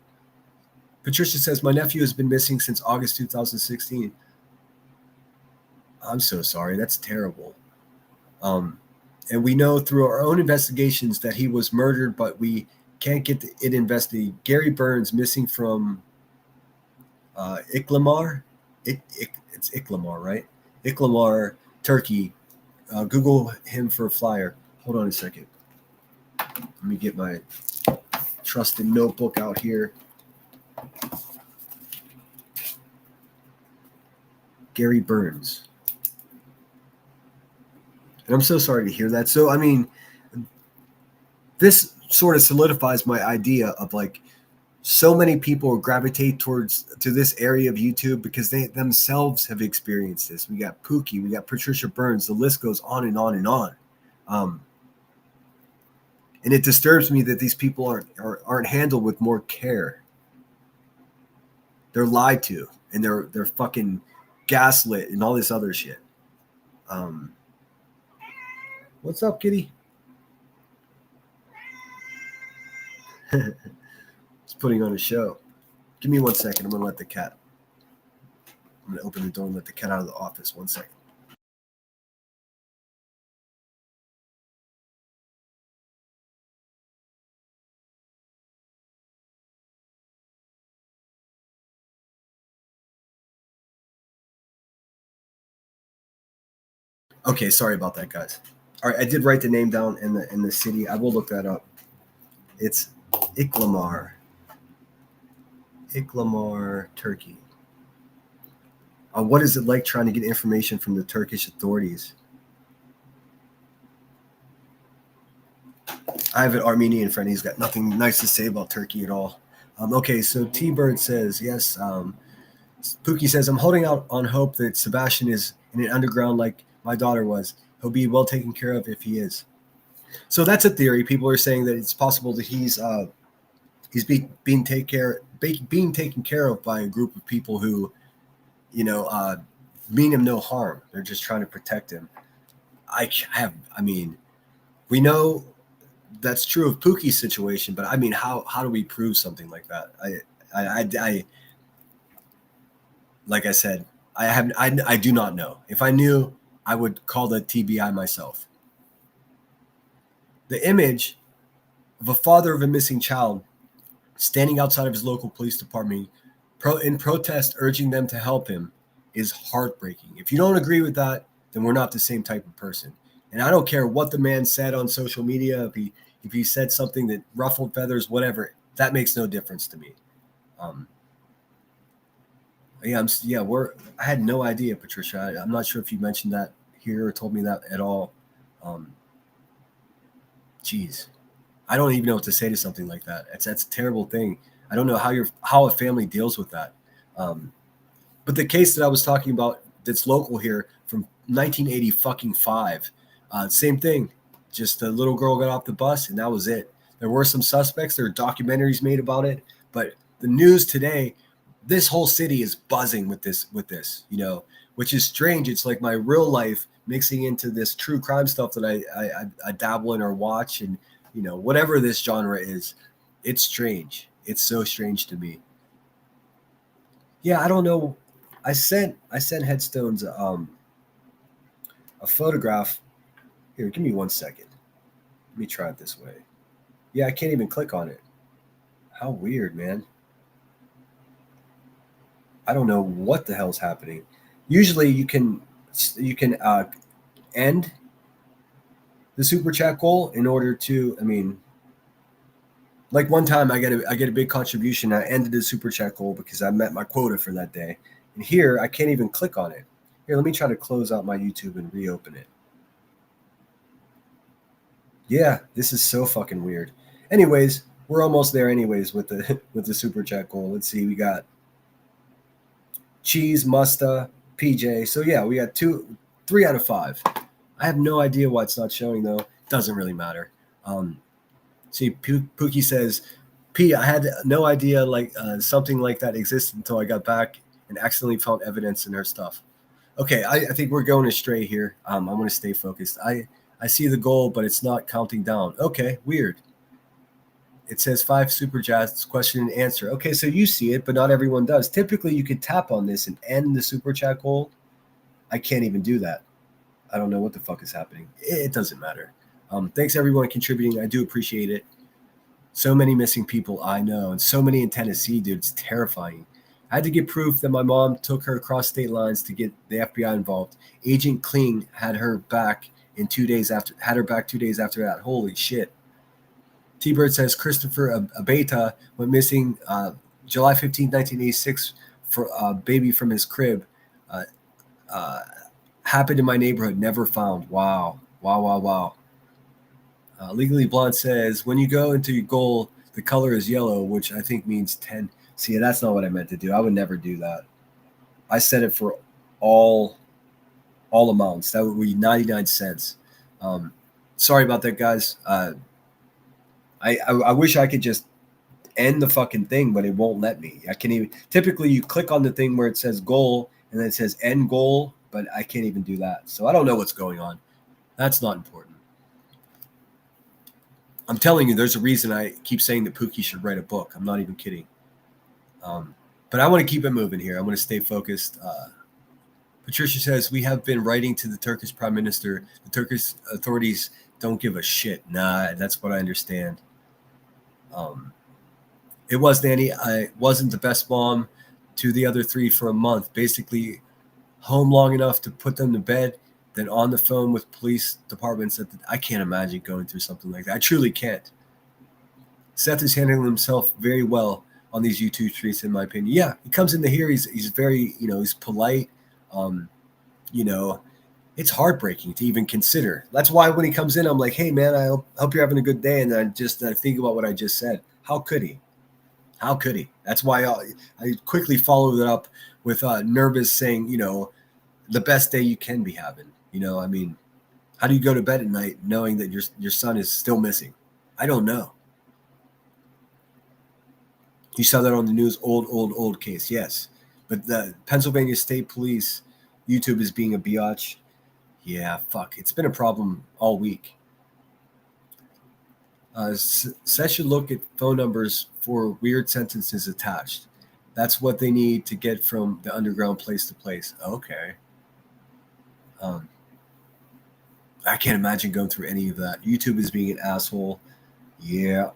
Patricia says my nephew has been missing since August 2016. I'm so sorry. That's terrible. And we know through our own investigations that he was murdered, but we can't get it investigated. Gary Burns missing from Iklamar. It's Iklamar, right? Iklamar, Turkey. Google him for a flyer. Hold on a second. Let me get my trusted notebook out here. Gary Burns. And I'm so sorry to hear that. So, I mean, this sort of solidifies my idea of like so many people gravitate to this area of YouTube because they themselves have experienced this. We got Pookie, we got Patricia Burns. The list goes on and on and on. And it disturbs me that these people aren't handled with more care. They're lied to and they're fucking gaslit and all this other shit. What's up, kitty? It's putting on a show. Give me 1 second. I'm going to let the cat. I'm going to open the door and let the cat out of the office. 1 second. Okay, sorry about that, guys. All right, I did write the name down in the city. I will look that up. It's Iklamar, Turkey. What is it like trying to get information from the Turkish authorities? I have an Armenian friend. He's got nothing nice to say about Turkey at all. Okay, so T-Bird says, yes. Pookie says, I'm holding out on hope that Sebastian is in an underground like my daughter was. He'll be well taken care of if he is. So that's a theory. People are saying that it's possible that he's being taken care of by a group of people who, mean him no harm. They're just trying to protect him. We know that's true of Pookie's situation, but I mean, how do we prove something like that? I like I said, I do not know. If I knew, I would call the TBI myself. The image of a father of a missing child standing outside of his local police department in protest, urging them to help him is heartbreaking. If you don't agree with that, then we're not the same type of person. And I don't care what the man said on social media. If he said something that ruffled feathers, whatever, that makes no difference to me. I had no idea, Patricia. I'm not sure if you mentioned that here or told me that at all. Geez, I don't even know what to say to something like that. That's a terrible thing. I don't know how a family deals with that. But the case that I was talking about that's local here from 1985, same thing. Just a little girl got off the bus and that was it. There were some suspects. There are documentaries made about it, but the news today, this whole city is buzzing with this, which is strange. It's like my real life mixing into this true crime stuff that I dabble in or watch, and whatever this genre is, it's strange. It's so strange to me. Yeah, I don't know. I sent Headstones a photograph. Here, give me 1 second. Let me try it this way. Yeah, I can't even click on it. How weird, man. I don't know what the hell's happening. Usually you can end the super chat goal in order to, like one time I get a big contribution. I ended the super chat goal because I met my quota for that day. And here I can't even click on it. Here, let me try to close out my YouTube and reopen it. Yeah, this is so fucking weird. Anyways, we're almost there anyways with the with the super chat goal. Let's see, we got Cheese, Musta, PJ. So yeah, we got 3 out of 5. I have no idea why it's not showing though. Doesn't really matter. See, Pookie says, P, I had no idea like something like that existed until I got back and accidentally found evidence in her stuff. Okay, I think we're going astray here. I'm going to stay focused. I see the goal, but it's not counting down. Okay, weird. It says 5 super chats, question and answer. Okay, so you see it, but not everyone does. Typically, you could tap on this and end the super chat goal. I can't even do that. I don't know what the fuck is happening. It doesn't matter. Thanks everyone contributing. I do appreciate it. So many missing people, I know, and so many in Tennessee, dude. It's terrifying. I had to get proof that my mom took her across state lines to get the FBI involved. Agent Kling had her back 2 days after. Had her back 2 days after that. Holy shit. T-Bird says Christopher Abeta went missing July 15, 1986 for a baby from his crib. Happened in my neighborhood, never found. Wow. Legally Blonde says, when you go into your goal, the color is yellow, which I think means 10. See, that's not what I meant to do. I would never do that. I set it for all amounts. That would be 99 cents. Sorry about that, guys. I wish I could just end the fucking thing, but it won't let me. I can't even. Typically, you click on the thing where it says goal and then it says end goal, but I can't even do that. So I don't know what's going on. That's not important. I'm telling you, there's a reason I keep saying that Pookie should write a book. I'm not even kidding. But I want to keep it moving here. I want to stay focused. Patricia says, we have been writing to the Turkish prime minister. The Turkish authorities don't give a shit. Nah, that's what I understand. It was, Danny. I wasn't the best mom to the other 3 for a month. Basically, home long enough to put them to bed, then on the phone with police departments. I can't imagine going through something like that. I truly can't. Seth is handling himself very well on these YouTube streets, in my opinion. Yeah, he comes into here. He's very, he's polite. It's heartbreaking to even consider. That's why when he comes in, I'm like, hey, man, I hope you're having a good day. And I think about what I just said. How could he? How could he? That's why I quickly followed it up with nervous saying, the best day you can be having. How do you go to bed at night knowing that your son is still missing? I don't know. You saw that on the news, old case, yes. But the Pennsylvania State Police, YouTube is being a biatch. Yeah, fuck. It's been a problem all week. Seth should look at phone numbers for weird sentences attached. That's what they need to get from the underground place to place. Okay. I can't imagine going through any of that. YouTube is being an asshole. Yeah.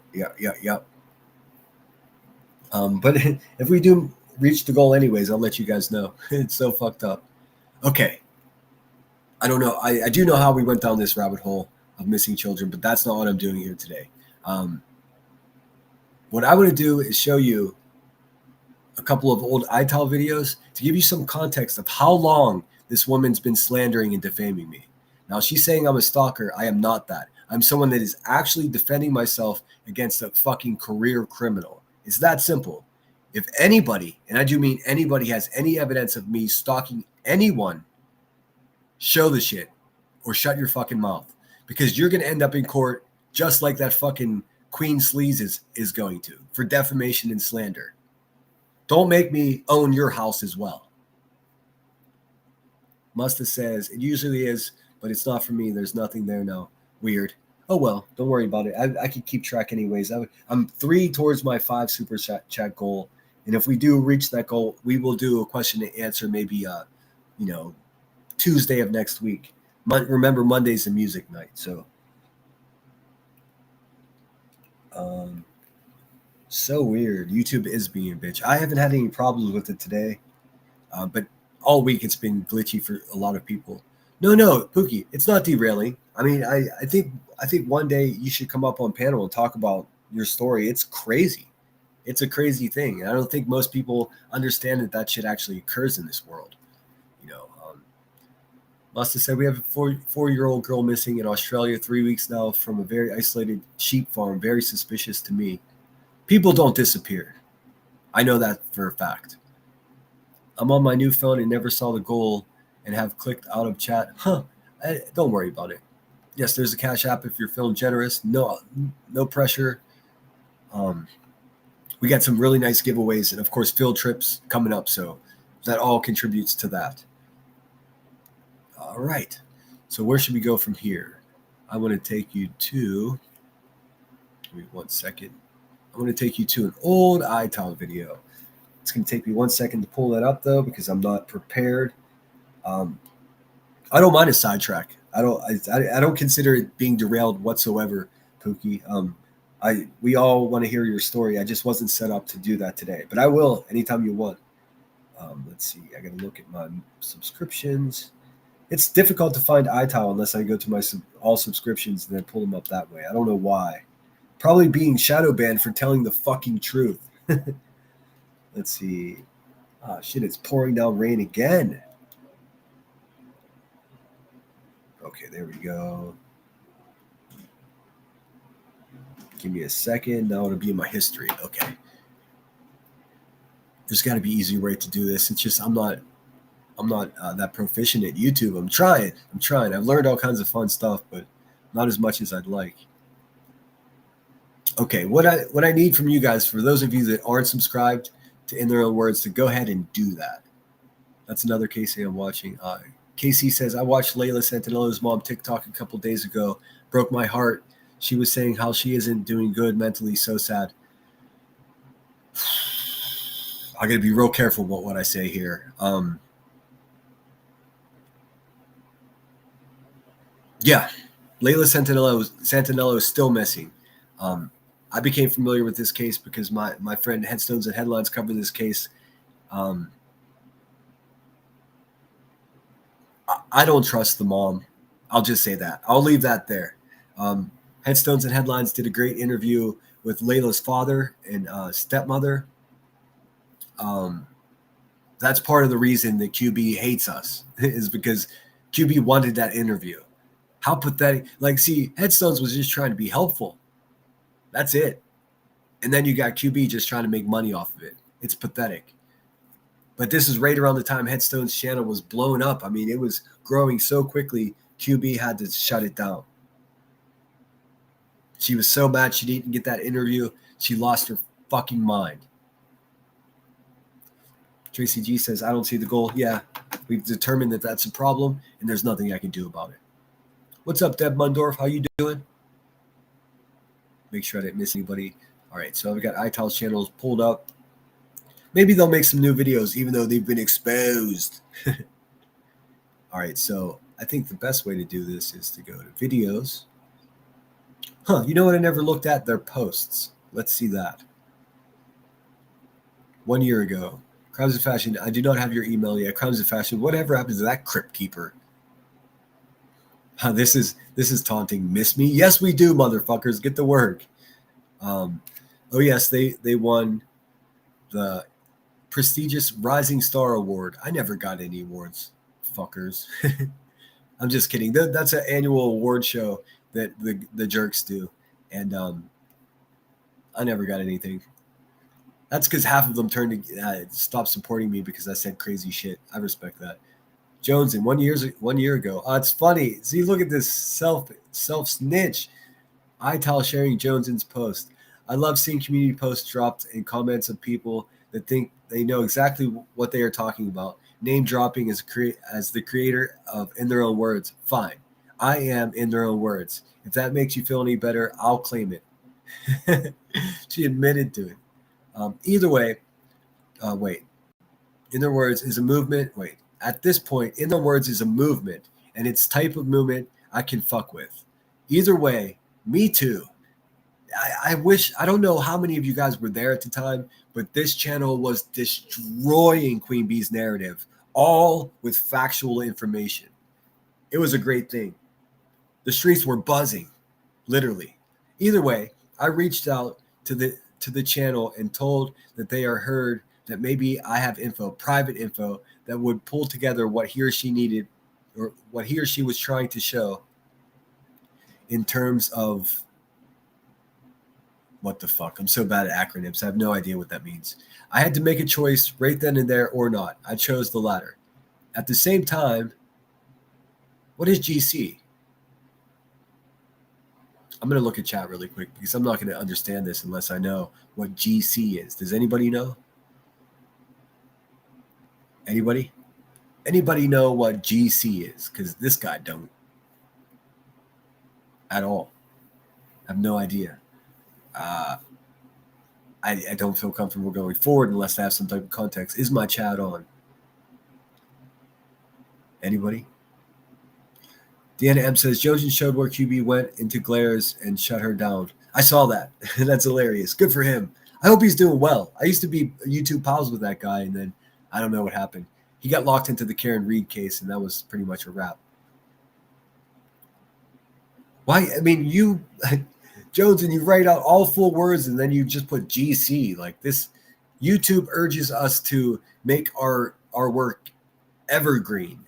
But if we do reach the goal anyways, I'll let you guys know. It's so fucked up. Okay. I don't know. I do know how we went down this rabbit hole of missing children, but that's not what I'm doing here today. What I want to do is show you a couple of old ITAL videos to give you some context of how long this woman's been slandering and defaming me. Now, she's saying I'm a stalker. I am not that. I'm someone that is actually defending myself against a fucking career criminal. It's that simple. If anybody, and I do mean anybody, has any evidence of me stalking anyone, show the shit or shut your fucking mouth, because you're going to end up in court just like that fucking Queen Sleaze is going to, for defamation and slander. Don't make me own your house as well. Musta says, it usually is, but it's not for me. There's nothing there now. Weird. Oh, well, don't worry about it. I can keep track anyways. I'm 3 towards my 5 super chat goal. And if we do reach that goal, we will do a question and answer maybe, Tuesday of next week. Remember, Monday's the music night. So, so weird. YouTube is being a bitch. I haven't had any problems with it today, but all week it's been glitchy for a lot of people. No, Pookie, it's not derailing. I mean, I think one day you should come up on panel and talk about your story. It's crazy. It's a crazy thing. And I don't think most people understand that shit actually occurs in this world. Musta said we have a 4-year-old girl missing in Australia, 3 weeks now from a very isolated sheep farm. Very suspicious to me. People don't disappear. I know that for a fact. I'm on my new phone and never saw the goal and have clicked out of chat. Don't worry about it. Yes, there's a Cash App if you're feeling generous. No pressure. We got some really nice giveaways and, of course, field trips coming up. So that all contributes to that. All right. So where should we go from here? I want to take you to, give me 1 second. I want to take you to an old iTown video. It's going to take me 1 second to pull that up, though, because I'm not prepared. I don't mind a sidetrack. I don't consider it being derailed whatsoever, Pookie. We all want to hear your story. I just wasn't set up to do that today, but I will anytime you want. Let's see. I got to look at my subscriptions. It's difficult to find iTowel unless I go to my all subscriptions and then pull them up that way. I don't know why. Probably being shadow banned for telling the fucking truth. Let's see. Oh, shit, it's pouring down rain again. Okay, there we go. Give me a second. Now it'll be in my history. Okay. There's got to be an easy way to do this. It's just I'm not that proficient at YouTube. I'm trying. I've learned all kinds of fun stuff, but not as much as I'd like. Okay, what I need from you guys, for those of you that aren't subscribed to In Their Own Words, to go ahead and do that. That's another Casey I'm watching. Casey says, I watched Layla Santinello's mom TikTok a couple days ago. Broke my heart. She was saying how she isn't doing good mentally. So sad. I got to be real careful about what I say here. Yeah, Layla Santinello is still missing. I became familiar with this case because my friend Headstones and Headlines covered this case. I don't trust the mom. I'll just say that. I'll leave that there. Headstones and Headlines did a great interview with Layla's father and stepmother. That's part of the reason that QB hates us is because QB wanted that interview. How pathetic. Like, see, Headstones was just trying to be helpful. That's it. And then you got QB just trying to make money off of it. It's pathetic. But this is right around the time Headstone's channel was blowing up. I mean, it was growing so quickly, QB had to shut it down. She was so mad she didn't get that interview. She lost her fucking mind. Tracy G says, I don't see the goal. Yeah, we've determined that that's a problem, and there's nothing I can do about it. What's up, Deb Mundorf? How you doing? Make sure I didn't miss anybody. All right, so I've got iTowel's channels pulled up. Maybe they'll make some new videos, even though they've been exposed. All right, so I think the best way to do this is to go to videos. You know what I never looked at? Their posts. Let's see that. 1 year ago. Crimes of Fashion. I do not have your email yet. Crimes of Fashion. Whatever happens to that Crypt Keeper? This is taunting. Miss me? Yes, we do, motherfuckers. Get to work. Oh yes, they won the prestigious Rising Star Award. I never got any awards, fuckers. I'm just kidding. That's an annual award show that the jerks do, and I never got anything. That's because half of them turned to stop supporting me because I said crazy shit. I respect that. Jones, in 1 year ago. It's funny. See, look at this self snitch. iTowel sharing Jones's post. I love seeing community posts dropped and comments of people that think they know exactly what they are talking about. Name dropping as the creator of In Their Own Words. Fine. I am In Their Own Words. If that makes you feel any better, I'll claim it. She admitted to it. Either way, wait. In Their Words is a movement. Wait. At this point, In Their Words is a movement, and it's type of movement I can fuck with. Either way, me too. I wish, I don't know how many of you guys were there at the time, but this channel was destroying Queen Bee's narrative, all with factual information. It was a great thing. The streets were buzzing, literally. Either way, I reached out to the channel and told that they are heard, that maybe I have info, private info, that would pull together what he or she needed or what he or she was trying to show in terms of what the fuck? I'm so bad at acronyms. I have no idea what that means. I had to make a choice right then and there or not. I chose the latter. At the same time, what is GC? I'm going to look at chat really quick because I'm not going to understand this unless I know what GC is. Does anybody know? Anybody? Anybody know what GC is? Because this guy don't. At all. I have no idea. I don't feel comfortable going forward unless I have some type of context. Is my chat on? Anybody? Deanna M says, Jojen showed where QB went into glares and shut her down. I saw that. That's hilarious. Good for him. I hope he's doing well. I used to be YouTube pals with that guy, and then I don't know what happened. He got locked into the Karen Reed case, and that was pretty much a wrap. Why? I mean, you, Jones, and you write out all full words, and then you just put GC. Like this, YouTube urges us to make our work evergreen,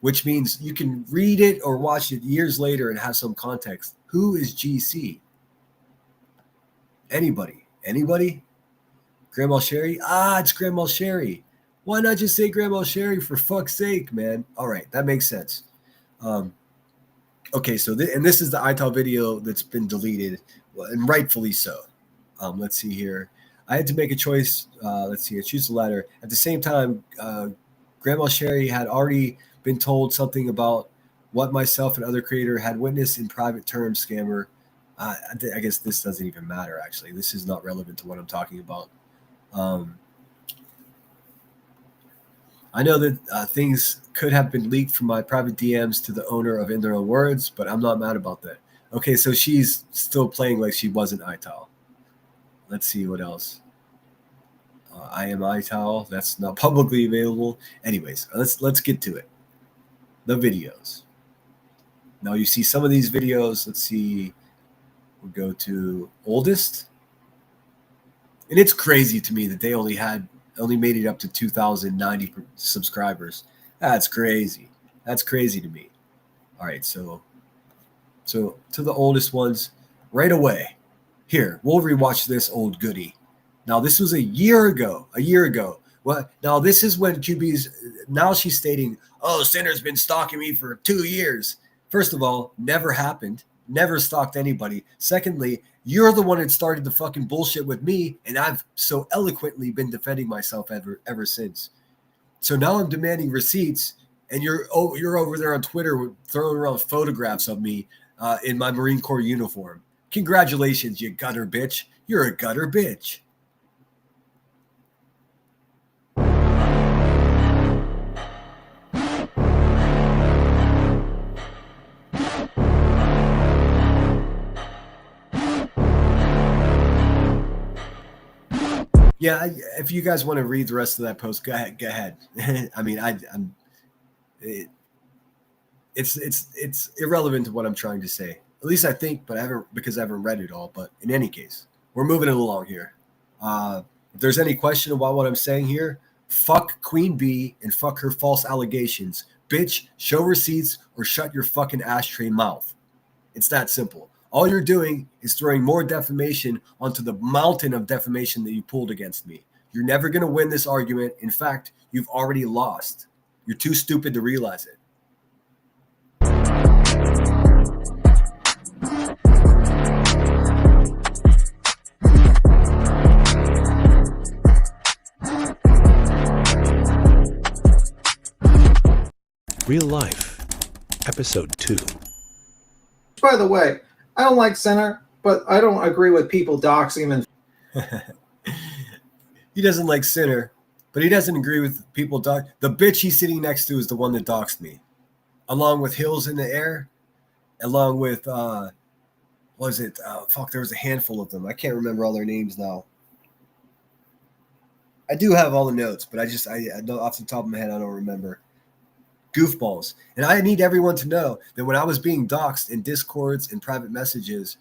which means you can read it or watch it years later and have some context. Who is GC? Anybody? Anybody? Grandma Sherry? It's Grandma Sherry. Why not just say Grandma Sherry for fuck's sake, man? All right, that makes sense. Okay, so and this is the ITAL video that's been deleted, and rightfully so. Let's see here. I had to make a choice. Let's see. I choose the latter. At the same time, Grandma Sherry had already been told something about what myself and other creator had witnessed in private terms. Scammer. I guess this doesn't even matter. Actually, this is not relevant to what I'm talking about. I know that things could have been leaked from my private DMs to the owner of In Their Own Words, but I'm not mad about that. Okay, so she's still playing like she wasn't ITAL. Let's see what else. I am ITAL. That's not publicly available. Anyways, let's get to it. The videos. Now you see some of these videos. Let's see. We'll go to oldest. And it's crazy to me that they only made it up to 2,090 subscribers. That's crazy. That's crazy to me. All right, so to the oldest ones right away. Here, we'll rewatch this old goodie. Now, this was a year ago. Well, now this is when QB's, now she's stating, Sinner's been stalking me for 2 years. First of all, never happened. Never stalked anybody. Secondly, you're the one that started the fucking bullshit with me, and I've so eloquently been defending myself ever since. So now I'm demanding receipts, and you're over there on Twitter throwing around photographs of me in my Marine Corps uniform. Congratulations, you gutter bitch. You're a gutter bitch. Yeah, if you guys want to read the rest of that post, go ahead. I mean, it's irrelevant to what I'm trying to say. At least I think, but I haven't read it all. But in any case, we're moving it along here. If there's any question about what I'm saying here, fuck Queen Bee and fuck her false allegations. Bitch, show receipts or shut your fucking ashtray mouth. It's that simple. All you're doing is throwing more defamation onto the mountain of defamation that you pulled against me. You're never going to win this argument. In fact, you've already lost. You're too stupid to realize it. Real Life, Episode 2. By the way, I don't like Center, but I don't agree with people doxing him. He doesn't like Sinner, but he doesn't agree with people. The bitch he's sitting next to is the one that doxed me, along with Hills in the Air, along with there was a handful of them. I can't remember all their names now. I do have all the notes, but I don't, off the top of my head, I don't remember. Goofballs. And I need everyone to know that when I was being doxxed in Discords and private messages,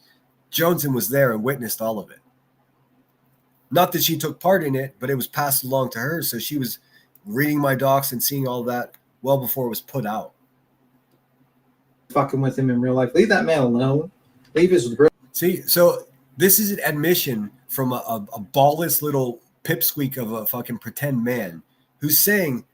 Joneson was there and witnessed all of it. Not that she took part in it, but it was passed along to her. So she was reading my docs and seeing all that well before it was put out. Fucking with him in real life. Leave that man alone. Leave his. See, so This is an admission from a ballless little pipsqueak of a fucking pretend man who's saying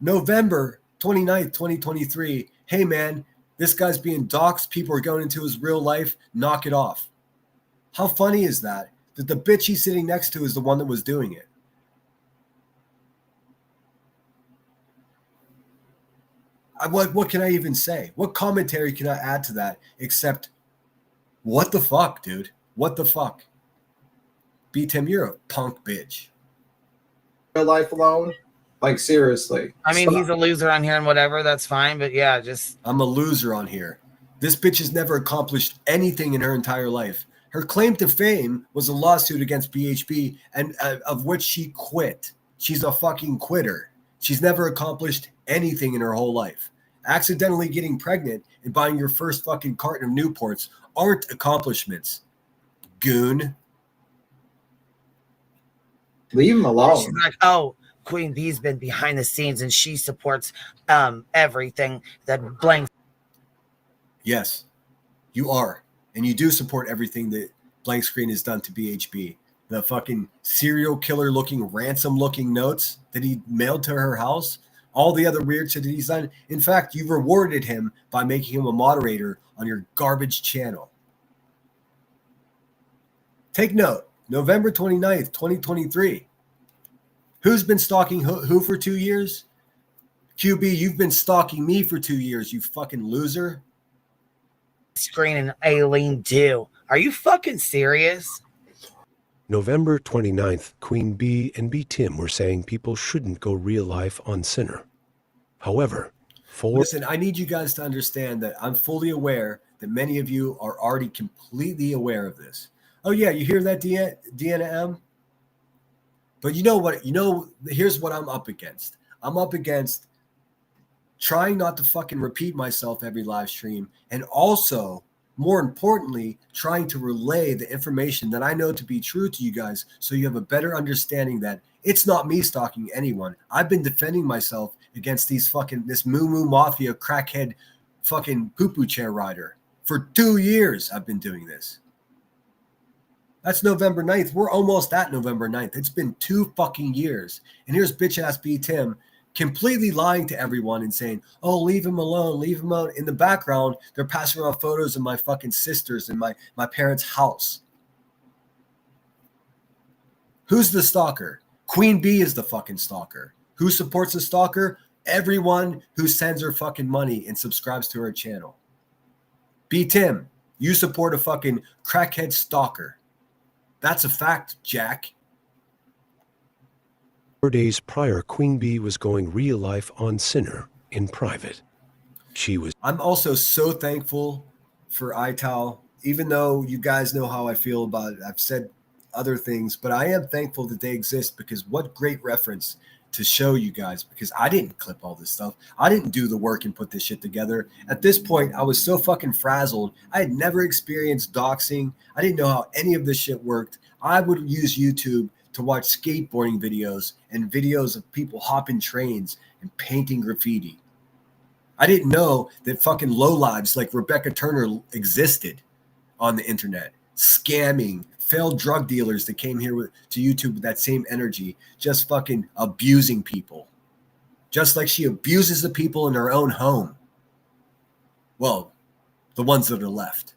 November 29th, 2023, hey man, this guy's being doxxed. People are going into his real life. Knock it off. How funny is that? That the bitch he's sitting next to is the one that was doing it. What can I even say? What commentary can I add to that except, what the fuck, dude? What the fuck? B. Tim, you're a punk bitch. Real life alone? Like, seriously. I mean, Stop. he's a loser on here and whatever. That's fine. But yeah, just. I'm a loser on here. This bitch has never accomplished anything in her entire life. Her claim to fame was a lawsuit against BHB, and of which she quit. She's a fucking quitter. She's never accomplished anything in her whole life. Accidentally getting pregnant and buying your first fucking carton of Newports aren't accomplishments. Goon. Leave him alone. She's like, oh, Queen Bee's been behind the scenes and she supports everything that blank. Yes, you are. And you do support everything that Blank Screen has done to BHB. The fucking serial killer looking, ransom looking notes that he mailed to her house, all the other weird shit that he's done. In fact, you rewarded him by making him a moderator on your garbage channel. Take note, November 29th, 2023. Who's been stalking who for 2 years? QB, you've been stalking me for 2 years, you fucking loser. Screen and Aileen do. Are you fucking serious? November 29th, Queen Bee and B. Tim were saying people shouldn't go real life on Sinner. However, Listen, I need you guys to understand that I'm fully aware that many of you are already completely aware of this. Oh yeah, you hear that, Deanna M? But you know what? Here's what I'm up against. I'm up against trying not to fucking repeat myself every live stream, and also, more importantly, trying to relay the information that I know to be true to you guys so you have a better understanding that it's not me stalking anyone. I've been defending myself against this Moo Moo Mafia crackhead fucking poo-poo chair rider. For 2 years, I've been doing this. That's November 9th. We're almost at November 9th. It's been 2 fucking years. And here's bitch-ass B. Tim completely lying to everyone and saying, oh, leave him alone, leave him alone. In the background, they're passing around photos of my fucking sisters in my parents' house. Who's the stalker? Queen Bee is the fucking stalker. Who supports the stalker? Everyone who sends her fucking money and subscribes to her channel. B. Tim, you support a fucking crackhead stalker. That's a fact, Jack. 4 days prior, Queen Bee was going real life on Sinner in private. I'm also so thankful for iTal, even though you guys know how I feel about it. I've said other things, but I am thankful that they exist, because what great reference to show you guys, because I didn't clip all this stuff. I didn't do the work and put this shit together. At this point, I was so fucking frazzled. I had never experienced doxing. I didn't know how any of this shit worked. I would use YouTube to watch skateboarding videos and videos of people hopping trains and painting graffiti. I didn't know that fucking lowlives like Rebecca Turner existed on the internet, scamming failed drug dealers that came here to YouTube with that same energy, just fucking abusing people. Just like she abuses the people in her own home. Well, the ones that are left.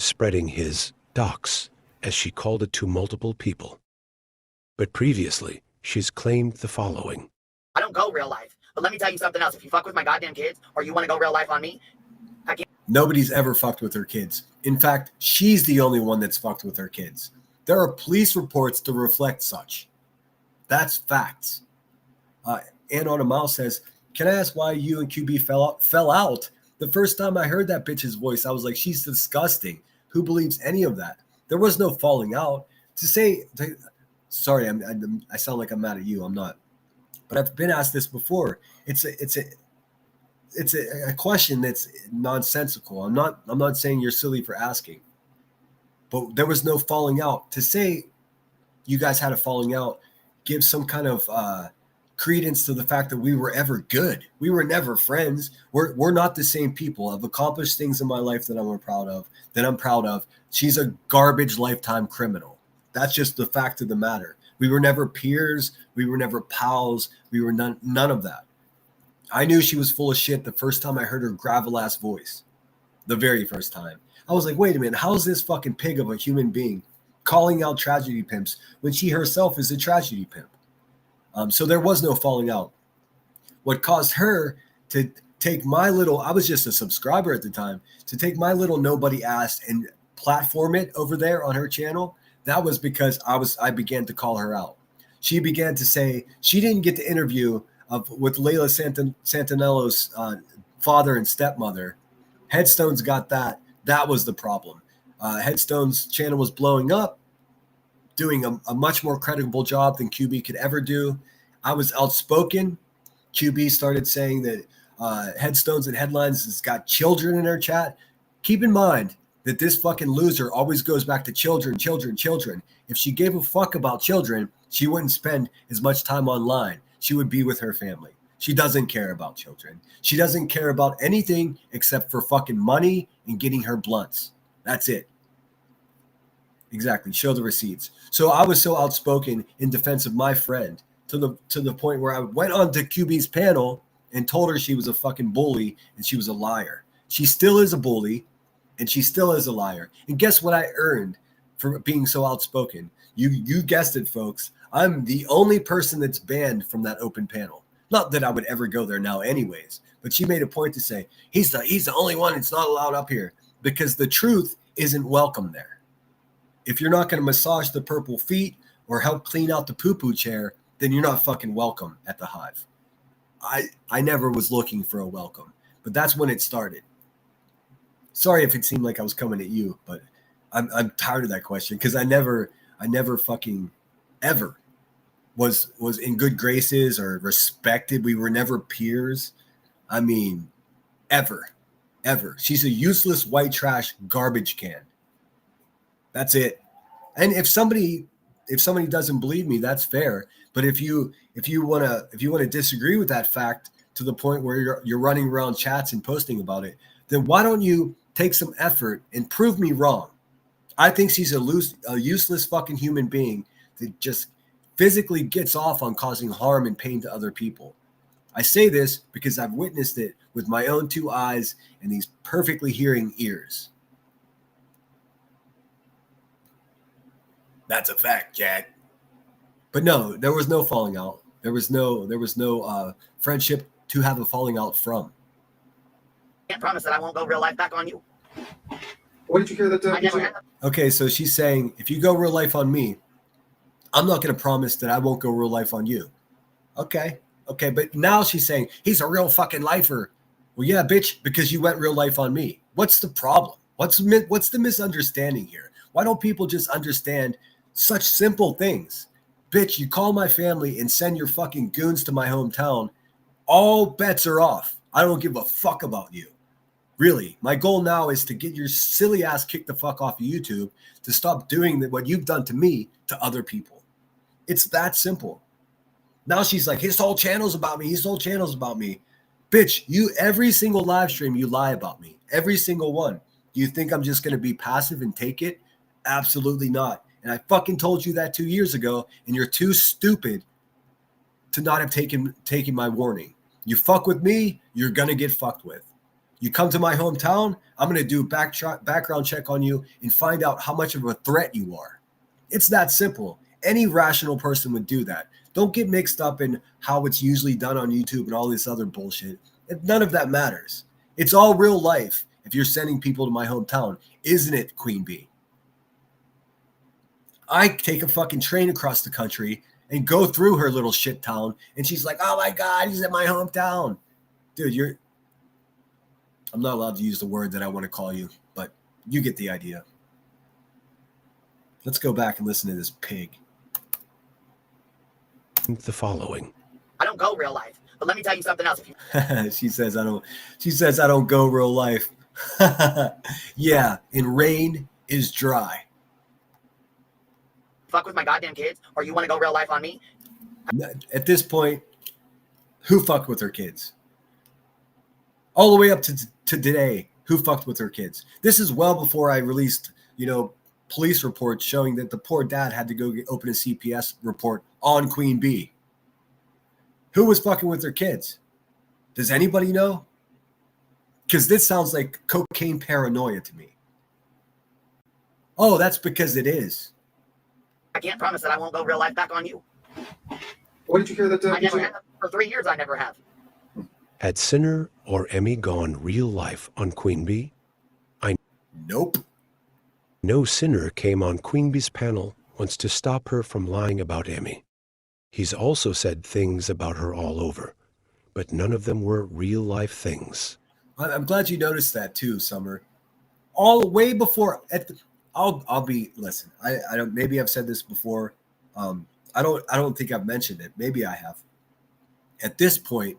Spreading his dox, as she called it, to multiple people. But previously, she's claimed the following. I don't go real life. But let me tell you something else. If you fuck with my goddamn kids or you want to go real life on me, I can't. Nobody's ever fucked with her kids. In fact, she's the only one that's fucked with her kids. There are police reports to reflect such. That's facts. Ann on a Mouse says, can I ask why you and QB fell out? The first time I heard that bitch's voice, I was like, she's disgusting. Who believes any of that? There was no falling out. Sorry, I sound like I'm mad at you. I'm not. But I've been asked this before. It's a question that's nonsensical. I'm not saying you're silly for asking. But there was no falling out. To say you guys had a falling out gives some kind of credence to the fact that we were ever good. We were never friends. We're not the same people. I've accomplished things in my life that I'm proud of. She's a garbage lifetime criminal. That's just the fact of the matter. We were never peers. We were never pals. We were none of that. I knew she was full of shit the first time I heard her gravel ass voice. The very first time. I was like, wait a minute, how is this fucking pig of a human being calling out tragedy pimps when she herself is a tragedy pimp? So there was no falling out. What caused her to take my little, I was just a subscriber at the time, to take my little nobody ass and platform it over there on her channel, that was because I began to call her out. She began to say she didn't get the interview with Layla Santanello's father and stepmother. Headstone's got that. That was the problem. Headstone's channel was blowing up, doing a much more credible job than QB could ever do. I was outspoken. QB started saying that Headstones and Headlines has got children in her chat. Keep in mind that this fucking loser always goes back to children. If she gave a fuck about children, she wouldn't spend as much time online. She would be with her family. She doesn't care about children. She doesn't care about anything except for fucking money and getting her blunts. That's it. Exactly. Show the receipts. So I was so outspoken in defense of my friend to the point where I went on to QB's panel and told her she was a fucking bully and she was a liar. She still is a bully and she still is a liar. And guess what I earned for being so outspoken? You guessed it, folks. I'm the only person that's banned from that open panel. Not that I would ever go there now anyways, but she made a point to say, he's the only one that's not allowed up here because the truth isn't welcome there. If you're not going to massage the purple feet or help clean out the poo-poo chair, then you're not fucking welcome at the Hive. I never was looking for a welcome, but that's when it started. Sorry if it seemed like I was coming at you, but I'm tired of that question because I never fucking ever was in good graces or respected. We were never peers. I mean, ever. She's a useless white trash garbage can. That's it. And if somebody doesn't believe me, that's fair. But if you want to disagree with that fact to the point where you're running around chats and posting about it, then why don't you take some effort and prove me wrong? I think she's a useless fucking human being that just physically gets off on causing harm and pain to other people. I say this because I've witnessed it with my own two eyes and these perfectly hearing ears. That's a fact, Jack. But no, there was no falling out. There was no friendship to have a falling out from. Can't promise that I won't go real life back on you. What did you hear that? I never had Okay, so she's saying, if you go real life on me, I'm not going to promise that I won't go real life on you. Okay, but now she's saying, he's a real fucking lifer. Well, yeah, bitch, because you went real life on me. What's the problem? What's the misunderstanding here? Why don't people just understand such simple things? Bitch, you call my family and send your fucking goons to my hometown. All bets are off. I don't give a fuck about you. Really, my goal now is to get your silly ass kicked the fuck off of YouTube to stop doing what you've done to me to other people. It's that simple. Now she's like, his whole channel's about me. His whole channel's about me. Bitch, every single live stream you lie about me. Every single one. Do you think I'm just going to be passive and take it? Absolutely not. And I fucking told you that 2 years ago, and you're too stupid to not have taken my warning. You fuck with me, you're going to get fucked with. You come to my hometown, I'm going to do background check on you and find out how much of a threat you are. It's that simple. Any rational person would do that. Don't get mixed up in how it's usually done on YouTube and all this other bullshit. None of that matters. It's all real life if you're sending people to my hometown. Isn't it, Queen Bee? I take a fucking train across the country and go through her little shit town, and she's like, oh my God, he's at my hometown. Dude, I'm not allowed to use the word that I want to call you, but you get the idea. Let's go back and listen to this pig. The following. I don't go real life. But let me tell you something else. She says I don't go real life. Yeah, and rain is dry. Fuck with my goddamn kids, or you want to go real life on me? At this point, Who fucked with her kids? All the way up to today, who fucked with her kids? This is well before I released, police reports showing that the poor dad had to go open a CPS report on Queen Bee. Who was fucking with their kids? Does anybody know? Because this sounds like cocaine paranoia to me. Oh, that's because it is. I can't promise that I won't go real life back on you. What did you hear that? I never have. For 3 years, I never have. Had Sinner or Emmy gone real life on Queen Bee? Nope. No Sinner came on Queen Bee's panel once to stop her from lying about Emmy. He's also said things about her all over, but none of them were real life things. I'm glad you noticed that too, Summer. All way before listen. I don't. Maybe I've said this before. I don't think I've mentioned it. Maybe I have. At this point,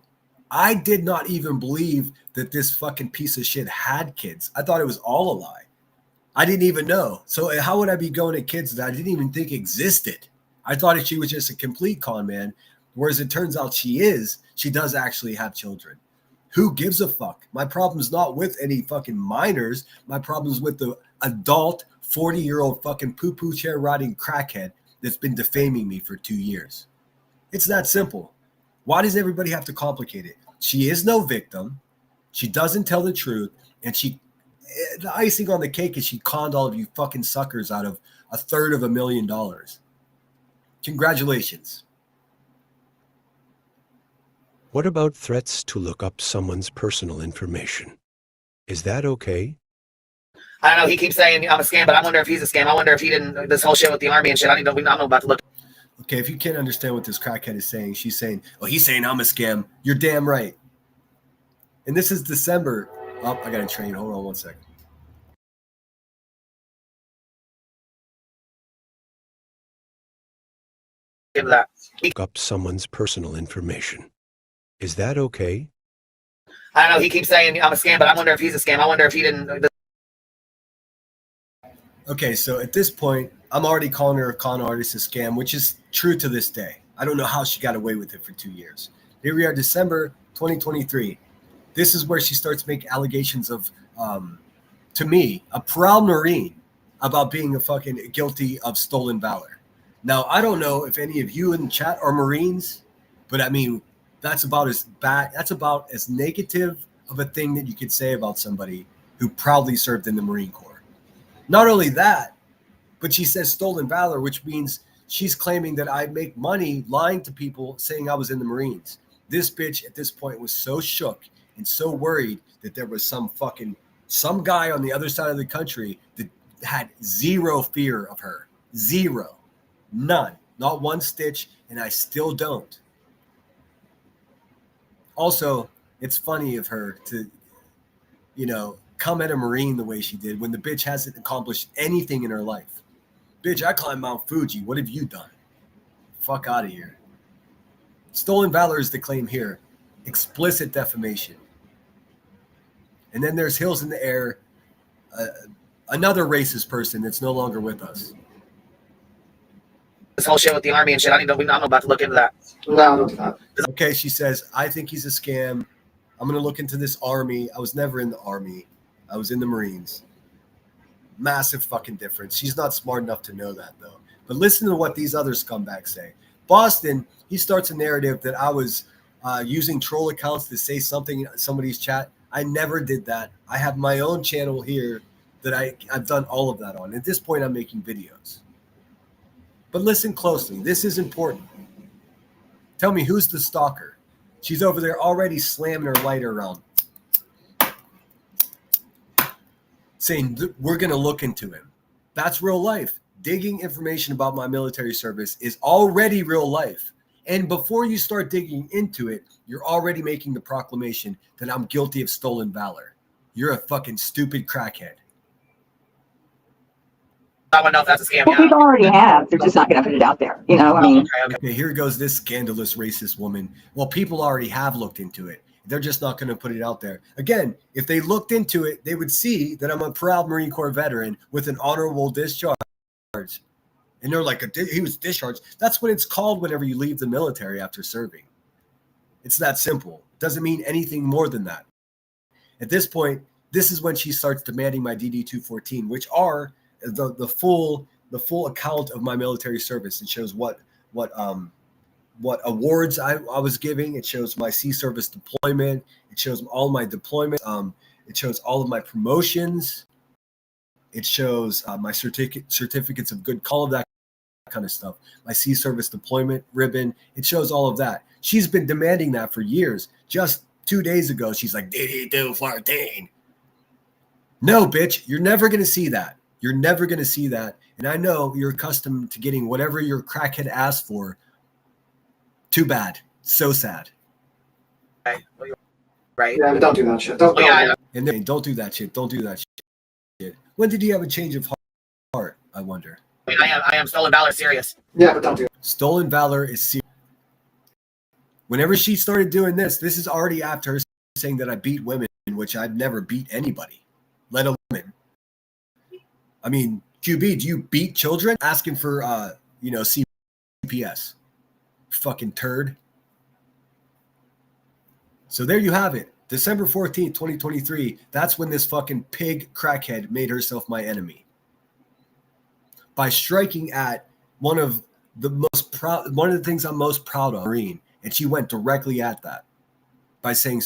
I did not even believe that this fucking piece of shit had kids. I thought it was all a lie. I didn't even know. So how would I be going to kids that I didn't even think existed? I thought that she was just a complete con man, whereas it turns out she does actually have children. Who gives a fuck? My problem's not with any fucking minors. My problem's with the adult 40-year-old fucking poo-poo chair riding crackhead that's been defaming me for 2 years. It's that simple. Why does everybody have to complicate it? She is no victim. She doesn't tell the truth. And the icing on the cake is she conned all of you fucking suckers out of $350,000. Congratulations. What about threats to look up someone's personal information? Is that okay? I don't know. He keeps saying I'm a scam, but I wonder if he's a scam. I wonder if he didn't. This whole shit with the army and shit. I'm about to look. Okay, if you can't understand what this crackhead is saying, she's saying, "Oh, he's saying I'm a scam." You're damn right. And this is December. Oh, I got a train. Hold on one second. Give that. Look up someone's personal information. Is that okay? I don't know. He keeps saying I'm a scam, but I wonder if he's a scam. I wonder if he didn't. Okay, so at this point, I'm already calling her a con artist, a scam, which is true to this day. I don't know how she got away with it for 2 years. Here we are, December 2023. This is where she starts making allegations of, to me, a proud Marine about being a fucking guilty of stolen valor. Now, I don't know if any of you in the chat are Marines, but I mean, that's about as bad. That's about as negative of a thing that you could say about somebody who proudly served in the Marine Corps. Not only that, but she says stolen valor, which means she's claiming that I make money lying to people saying I was in the Marines. This bitch at this point was so shook and so worried that there was some guy on the other side of the country that had zero fear of her. Zero. None. Not one stitch, and I still don't. Also, it's funny of her to, come at a Marine the way she did when the bitch hasn't accomplished anything in her life. Bitch, I climbed Mount Fuji. What have you done? Fuck out of here. Stolen valor is the claim here. Explicit defamation. And then there's Hills in the Air, another racist person that's no longer with us. This whole shit with the army and shit. I'm about to look into that. No, it's not. Okay, she says, I think he's a scam. I'm going to look into this army. I was never in the army. I was in the Marines. Massive fucking difference. She's not smart enough to know that, though. But listen to what these other scumbags say. Boston, he starts a narrative that I was using troll accounts to say something in somebody's chat. I never did that. I have my own channel here that I've done all of that on. At this point, I'm making videos. But listen closely. This is important. Tell me, who's the stalker? She's over there already slamming her lighter around, saying, we're going to look into him. That's real life. Digging information about my military service is already real life. And before you start digging into it, you're already making the proclamation that I'm guilty of stolen valor. You're a fucking stupid crackhead. I want to know if that's a scam. Well, people already have. They're just not going to put it out there. I mean. Okay, here goes this scandalous racist woman. Well, people already have looked into it. They're just not going to put it out there. Again, if they looked into it, they would see that I'm a proud Marine Corps veteran with an honorable discharge. And they're like, he was discharged. That's what it's called whenever you leave the military after serving. It's that simple. It doesn't mean anything more than that. At this point, this is when she starts demanding my DD-214, which are the full account of my military service. It shows what awards I was giving. It shows my sea service deployment. It shows all my deployments. It shows all of my promotions. It shows my certificates of good call, of that kind of stuff. My sea service deployment ribbon. It shows all of that. She's been demanding that for years. Just 2 days ago, she's like, DD-214. No, bitch, you're never going to see that. You're never going to see that. And I know you're accustomed to getting whatever your crackhead asked for. Too bad. So sad. Right. Yeah, but don't do that shit. Don't. And then don't do that shit. Don't do that shit. When did you have a change of heart, I wonder? I am stolen valor serious. Yeah, but don't do that. Stolen valor is serious. Whenever she started doing this is already after her saying that I beat women, which I've never beat anybody, let alone women. I mean, QB, do you beat children? Asking for, CPS. Fucking turd. So there you have it. December 14th, 2023. That's when this fucking pig crackhead made herself my enemy. By striking at one of the things I'm most proud of, Marine. And she went directly at that by saying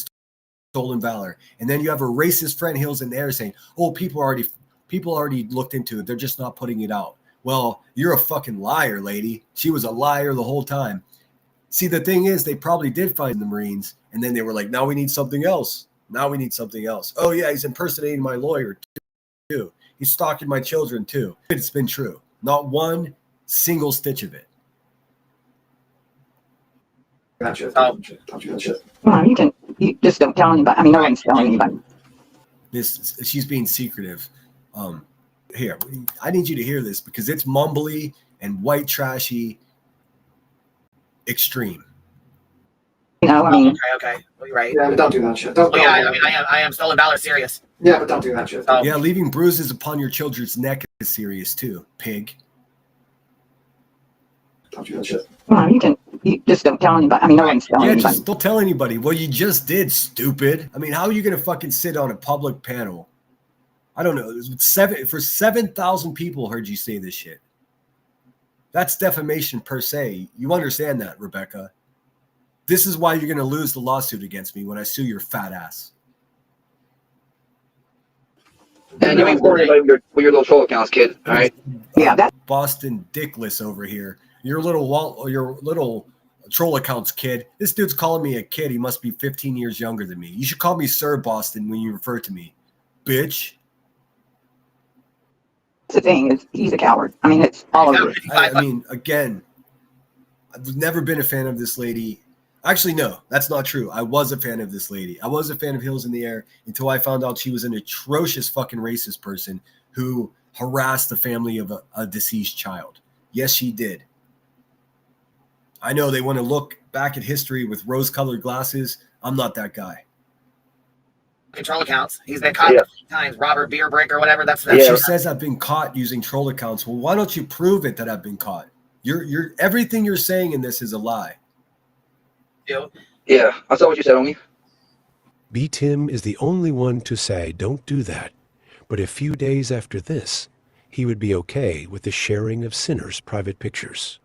stolen valor. And then you have a racist friend Hills in there saying, oh, people already looked into it. They're just not putting it out. Well, you're a fucking liar, lady. She was a liar the whole time. See, the thing is, they probably did find the Marines. And then they were like, now we need something else. Now we need something else. Oh, yeah, he's impersonating my lawyer, too. He's stalking my children, too. It's been true. Not one single stitch of it. Gotcha. Don't do that shit. Well, you just don't tell anybody. I mean, no one's telling anybody. She's being secretive. Here, I need you to hear this because it's mumbly and white trashy extreme. You know, I mean, Okay. Well, you're right. Yeah, but don't do that shit. Don't. I am stolen valor serious. Yeah, but don't do that shit. Yeah, leaving bruises upon your children's neck is serious too, pig. Don't do that shit. well, you just don't tell anybody. I mean, no one's telling Yeah, anybody. just don't tell anybody. Well, you just did, stupid. I mean, how are you gonna fucking sit on a public panel? I don't know. 7,000 people heard you say this shit. That's defamation per se. You understand that, Rebecca? This is why you're gonna lose the lawsuit against me when I sue your fat ass. And you ain't for anybody with your little troll accounts, kid. All right. Yeah, that Boston Dickless over here. Your little troll accounts kid. This dude's calling me a kid. He must be 15 years younger than me. You should call me Sir Boston when you refer to me, bitch. the thing is, he's a coward. I mean, it's all over. I mean, again, I've never been a fan of this lady. Actually, no, that's not true. I was a fan of this lady. I was a fan of Hills in the Air until I found out she was an atrocious fucking racist person who harassed the family of a deceased child. Yes, she did. I know they want to look back at history with rose-colored glasses. I'm not that guy. Control accounts. He's been caught times. Robert Beer Brick or whatever. That's She says I've been caught using troll accounts. Well, why don't you prove it that I've been caught? You're everything you're saying in this is a lie. Yeah, I saw what you said, homie. B. Tim is the only one to say don't do that. But a few days after this, he would be okay with the sharing of Sinner's private pictures.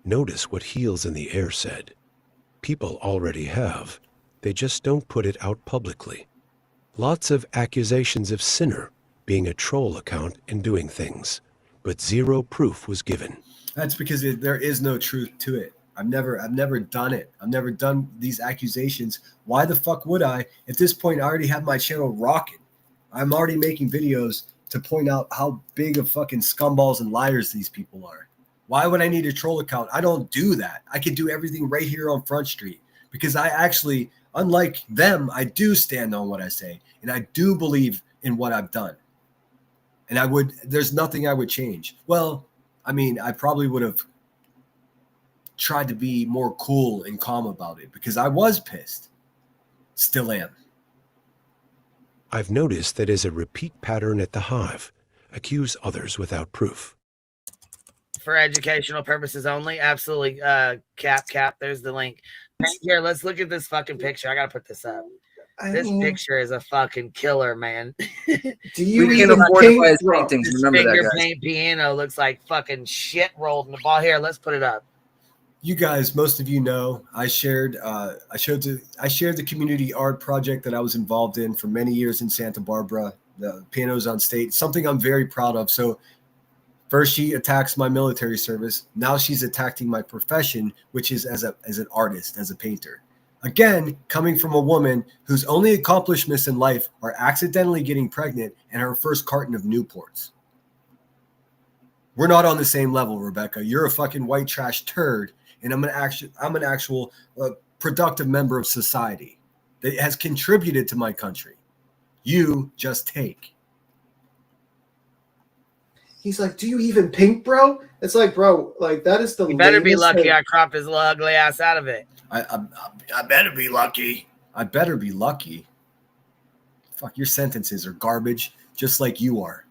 Notice what Heels in the Air said. People already have. They just don't put it out publicly. Lots of accusations of Sinner being a troll account and doing things, but zero proof was given. That's because there is no truth to it. I've never done it. I've never done these accusations. Why the fuck would I? At this point, I already have my channel rocking. I'm already making videos to point out how big of fucking scumballs and liars these people are. Why would I need a troll account? I don't do that. I can do everything right here on Front Street because I actually, unlike them, I do stand on what I say and I do believe in what I've done. And there's nothing I would change. Well, I mean, I probably would have tried to be more cool and calm about it because I was pissed. Still am. I've noticed that is a repeat pattern at the Hive. Accuse others without proof. For educational purposes only, absolutely. Cap, there's the link. Here, let's look at this fucking picture. I gotta put this up. This picture is a fucking killer, man. Do you We can't even afford to buy his paint, bro? paintings. This Remember that, finger guys. paint piano looks like fucking shit rolled in the ball. Here, let's put it up. You guys, most of you know, I shared the community art project that I was involved in for many years in Santa Barbara, the Pianos on State, something I'm very proud of. So first she attacks my military service. Now she's attacking my profession, which is as an artist, as a painter. Again, coming from a woman whose only accomplishments in life are accidentally getting pregnant and her first carton of Newports. We're not on the same level, Rebecca. You're a fucking white trash turd, and I'm an actual productive member of society that has contributed to my country. You just take. He's like, do you even paint, bro? It's like, bro, like that is the. You better be latest lucky thing. I cropped his little ugly ass out of it. I better be lucky. I better be lucky. Fuck, your sentences are garbage, just like you are.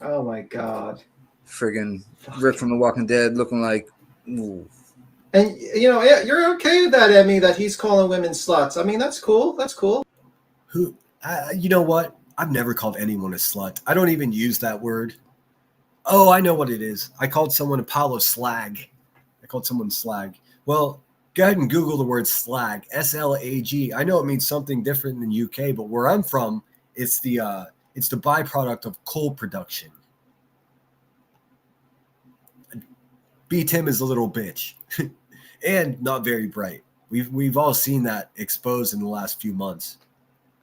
Oh my god. Friggin' Rick from The Walking Dead looking like, ooh. And you know, you're okay with that, Emmy, that he's calling women sluts. I mean, that's cool. That's cool. Who? You know what? I've never called anyone a slut. I don't even use that word. Oh, I know what it is. I called someone a pile of slag. I called someone slag. Well, go ahead and Google the word slag. S-L-A-G. I know it means something different in the UK, but where I'm from, it's the byproduct of coal production. B. Tim is a little bitch and not very bright. We've all seen that exposed in the last few months.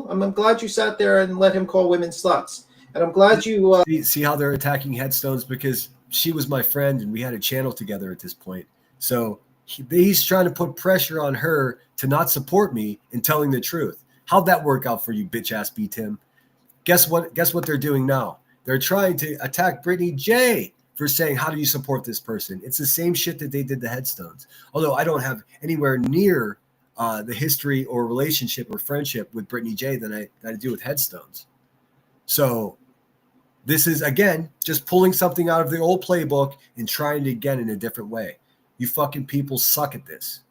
I'm glad you sat there and let him call women sluts. And I'm glad you see how they're attacking headstones, because she was my friend and we had a channel together at this point. So he's trying to put pressure on her to not support me in telling the truth. How'd that work out for you, bitch ass B. Tim? Guess what they're doing now? They're trying to attack Brittany J for saying, how do you support this person? It's the same shit that they did to headstones. Although I don't have anywhere near the history or relationship or friendship with Brittany J than I do with headstones. So this is, again, just pulling something out of the old playbook and trying it again in a different way. You fucking people suck at this.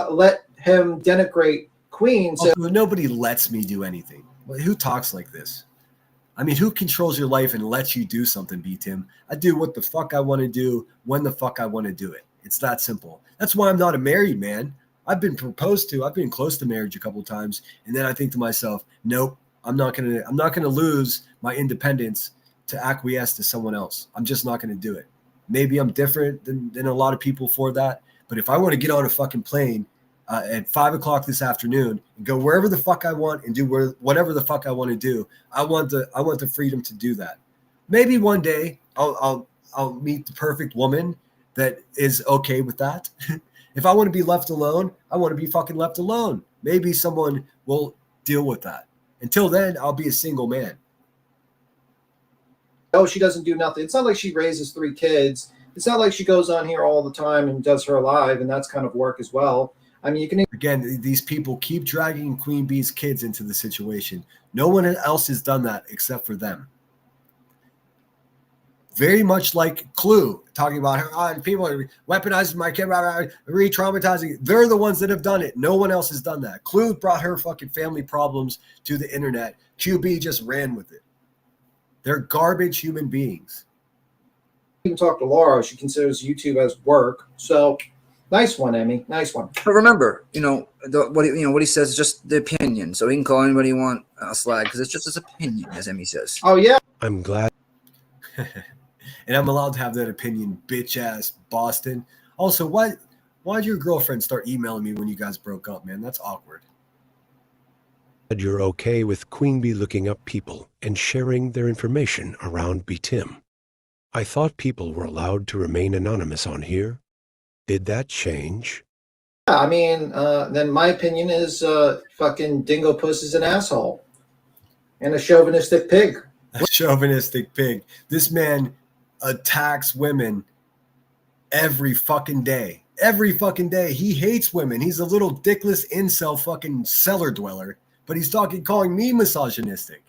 let him denigrate Queen. So Also, nobody lets me do anything. Who talks like this? I mean, who controls your life and lets you do something, B. Tim? I do what the fuck I want to do when the fuck I want to do it. It's that simple. That's why I'm not a married man. I've been proposed to. I've been close to marriage a couple of times, and then I think to myself, nope, I'm not gonna lose my independence to acquiesce to someone else. I'm just not gonna do it. Maybe I'm different than a lot of people for that, but if I want to get on a fucking plane at 5 o'clock this afternoon and go wherever the fuck I want and do whatever the fuck I want to do, I want the freedom to do that. Maybe one day I'll meet the perfect woman that is okay with that. If I want to be left alone, I want to be fucking left alone. Maybe someone will deal with that. Until then, I'll be a single man. oh, she doesn't do nothing. It's not like she raises 3 kids. It's not like she goes on here all the time and does her live, and that's kind of work as well. I mean, you can Again, these people keep dragging Queen Bee's kids into the situation. No one else has done that except for them. Very much like Clue, talking about her, people are weaponizing my kid, re-traumatizing. They're the ones that have done it. No one else has done that. Clue brought her fucking family problems to the internet. QB just ran with it. They're garbage human beings. even talk to Laura. She considers YouTube as work. So nice one, Emmy. Nice one. But remember, what he says is just the opinion. So he can call anybody you want a slag because it's just his opinion, as Emmy says. Oh yeah. I'm glad. And I'm allowed to have that opinion, bitch ass Boston. Also, why'd your girlfriend start emailing me when you guys broke up, man? That's awkward. You're okay with Queen Bee looking up people and sharing their information around BTim. I thought people were allowed to remain anonymous on here. Did that change? I mean, then my opinion is fucking Dingo Puss is an asshole and a chauvinistic pig. A chauvinistic pig. This man attacks women every fucking day. Every fucking day. He hates women. He's a little dickless incel fucking cellar dweller, but he's calling me misogynistic.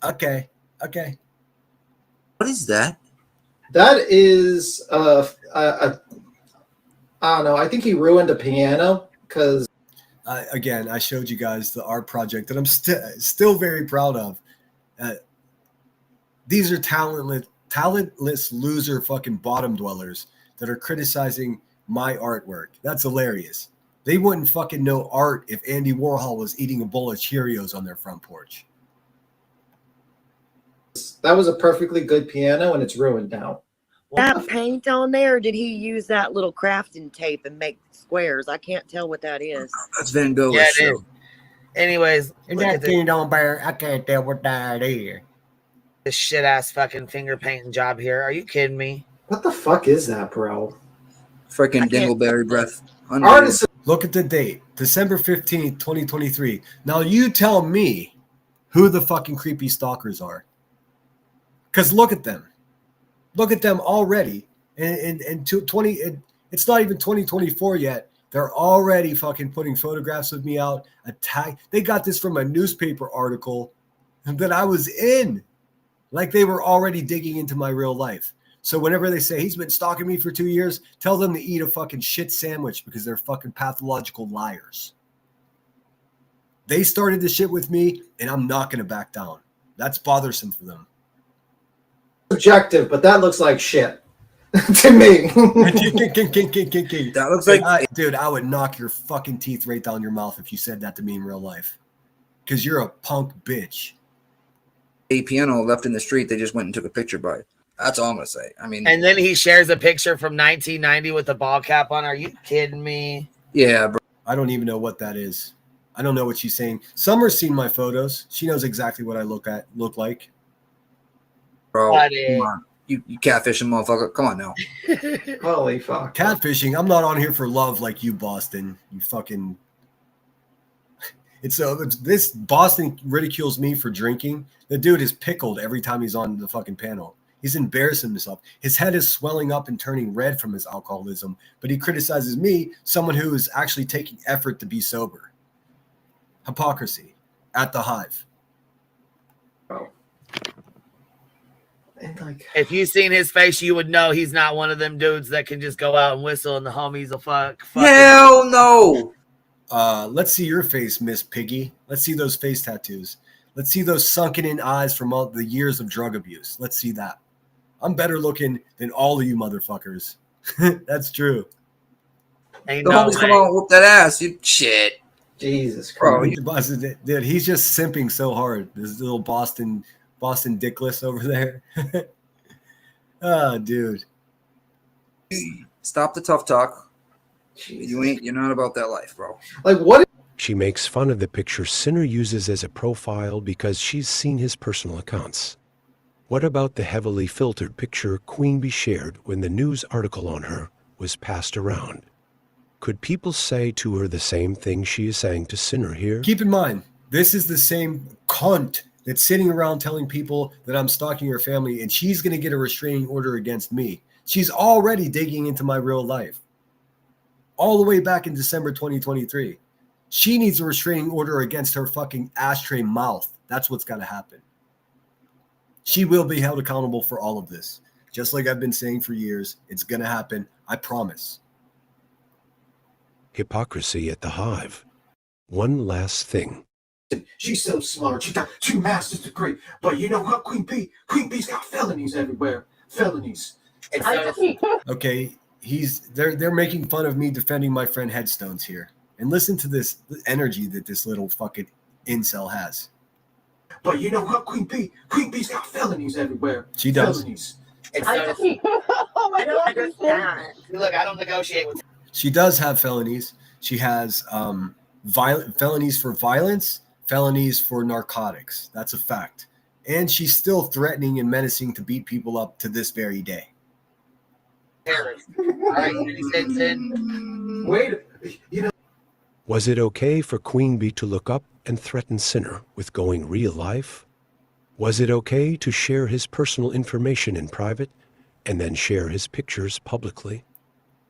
Okay. What is that? That is a I don't know. I think he ruined a piano because Again, I showed you guys the art project that I'm still very proud of. These are talentless loser fucking bottom dwellers that are criticizing my artwork. That's hilarious. They wouldn't fucking know art if Andy Warhol was eating a bowl of Cheerios on their front porch. that was a perfectly good piano and it's ruined now. That paint on there, did he use that little crafting tape and make squares? I can't tell what that is. That's Van Gogh. Yeah, it is. Anyways, look at this, on bear. I can't tell what that is. this shit ass fucking finger painting job here. Are you kidding me? What the fuck is that, bro? Freaking dingleberry breath. Artists. Look at the date, December 15th, 2023. Now you tell me who the fucking creepy stalkers are. Because look at them. Look at them already. And it's not even 2024 yet. They're already fucking putting photographs of me out. They got this from a newspaper article that I was in. Like they were already digging into my real life. So whenever they say he's been stalking me for 2 years, tell them to eat a fucking shit sandwich because they're fucking pathological liars. They started the shit with me, and I'm not going to back down. That's bothersome for them. Subjective, but that looks like shit to me. That looks like dude, I would knock your fucking teeth right down your mouth if you said that to me in real life. Because you're a punk bitch. a piano left in the street. They just went and took a picture by. That's all I'm gonna say. I mean, And then he shares a picture from 1990 with a ball cap on. Are you kidding me? yeah, bro. I don't even know what that is. I don't know what she's saying. Summer's seen my photos. She knows exactly what I look like. Come on. You catfishing motherfucker. Come on now. Holy fuck. Catfishing. I'm not on here for love like you, Boston. You fucking. It's this Boston ridicules me for drinking. The dude is pickled every time he's on the fucking panel. He's embarrassing himself. His head is swelling up and turning red from his alcoholism, but he criticizes me, someone who is actually taking effort to be sober. Hypocrisy at the Hive. Bro. And like, If you seen his face, you would know he's not one of them dudes that can just go out and whistle and the homies will fuck. Hell no. Let's see your face, Miss Piggy. Let's see those face tattoos. Let's see those sunken in eyes from all the years of drug abuse. Let's see that. I'm better looking than all of you motherfuckers. That's true. Ain't The no homies way. come on and whoop that ass. You shit. Jesus Bro, Christ. Dude, he's just simping so hard. This little Boston dickless over there. Oh, dude. Stop the tough talk. Jesus. You're not about that life, bro. Like, what? She makes fun of the picture Sinner uses as a profile because she's seen his personal accounts. What about the heavily filtered picture Queen Bee shared when the news article on her was passed around? Could people say to her the same thing she is saying to Sinner here? Keep in mind, this is the same cunt that's sitting around telling people that I'm stalking her family, and she's going to get a restraining order against me. She's already digging into my real life. All the way back in December 2023. She needs a restraining order against her fucking ashtray mouth. That's what's got to happen. She will be held accountable for all of this. Just like I've been saying for years, it's going to happen. I promise. Hypocrisy at the Hive. One last thing. She's so smart. She got 2 master's degrees. But you know what, Queen Bee? Queen Bee's got felonies everywhere. Felonies. Okay, they're making fun of me defending my friend Headstones here. And listen to this energy that this little fucking incel has. But you know what, Queen Bee? Queen Bee's got felonies everywhere. She does. Felonies. Oh my God. Look, I don't negotiate with. She does have felonies. She has felonies for violence, felonies for narcotics. That's a fact. And she's still threatening and menacing to beat people up to this very day. All right, 50 cents in. Wait, you know. Was it okay for Queen Bee to look up and threaten Sinner with going real life? Was it okay to share his personal information in private and then share his pictures publicly?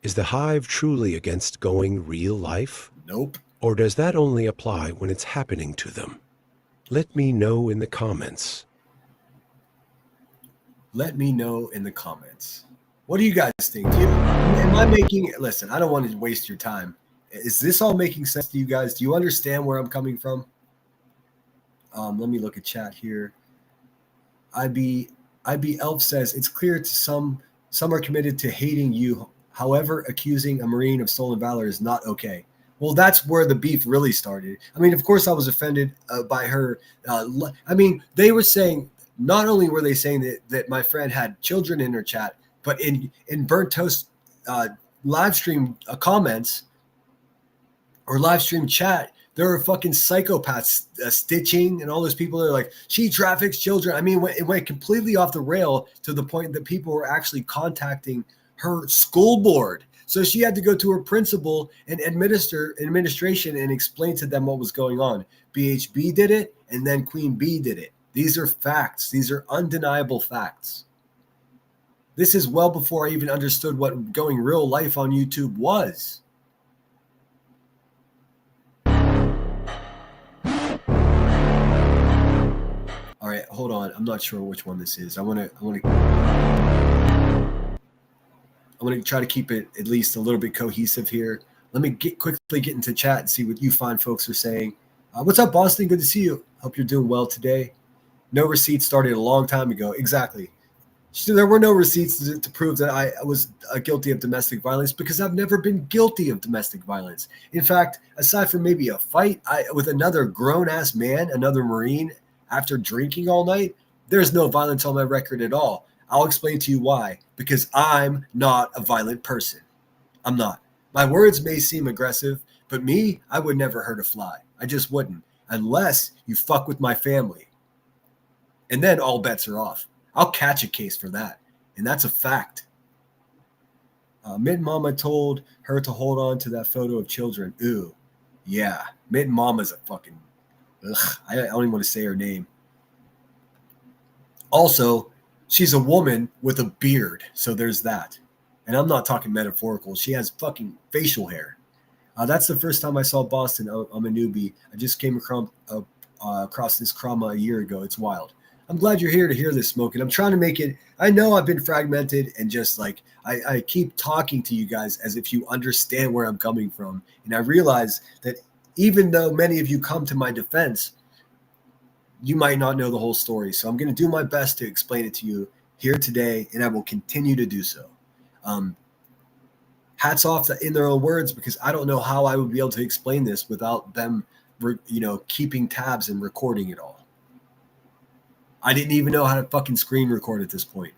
Is the Hive truly against going real life? Nope. Or does that only apply when it's happening to them? Let me know in the comments. Let me know in the comments. What do you guys think? And am I making? Listen, I don't want to waste your time. Is this all making sense to you guys? Do you understand where I'm coming from? Let me look at chat here. IB Elf says it's clear to some are committed to hating you. However, accusing a Marine of stolen valor is not okay. Well, that's where the beef really started. I mean, of course, I was offended by her. I mean, they were saying, not only were they saying that my friend had children in her chat, but in Burnt Toast live stream comments or live stream chat, there are fucking psychopaths stitching and all those people that are like, she traffics children. I mean, it went completely off the rail to the point that people were actually contacting her school board. So she had to go to her principal and administration and explain to them what was going on. BHB did it, and then Queen Bee did it. These are facts. These are undeniable facts. This is well before I even understood what going real life on YouTube was. All right, hold on. I'm not sure which one this is. I want to try to keep it at least a little bit cohesive here. Let me quickly get into chat and see what you fine folks are saying. What's up, Boston? Good to see you. Hope you're doing well today. No receipts started a long time ago. Exactly. So there were no receipts to prove that I was guilty of domestic violence because I've never been guilty of domestic violence. In fact, aside from maybe a fight with another grown-ass man, another Marine, after drinking all night, there's no violence on my record at all. I'll explain to you why. Because I'm not a violent person. I'm not. My words may seem aggressive, but me, I would never hurt a fly. I just wouldn't. Unless you fuck with my family. And then all bets are off. I'll catch a case for that. And that's a fact. Mint Mama told her to hold on to that photo of children. Ooh. Yeah. Mint Mama's a fucking... Ugh, I don't even want to say her name. Also, she's a woman with a beard, so there's that. And I'm not talking metaphorical. She has fucking facial hair. That's the first time I saw Boston. I'm a newbie. I just came across this krama a year ago. It's wild. I'm glad you're here to hear this, Smoke. And I'm trying to make it. I know I've been fragmented and just like I keep talking to you guys as if you understand where I'm coming from. And I realize that even though many of you come to my defense, you might not know the whole story. So I'm going to do my best to explain it to you here today, and I will continue to do so. Hats off in their own words, because I don't know how I would be able to explain this without them, keeping tabs and recording it all. I didn't even know how to fucking screen record at this point.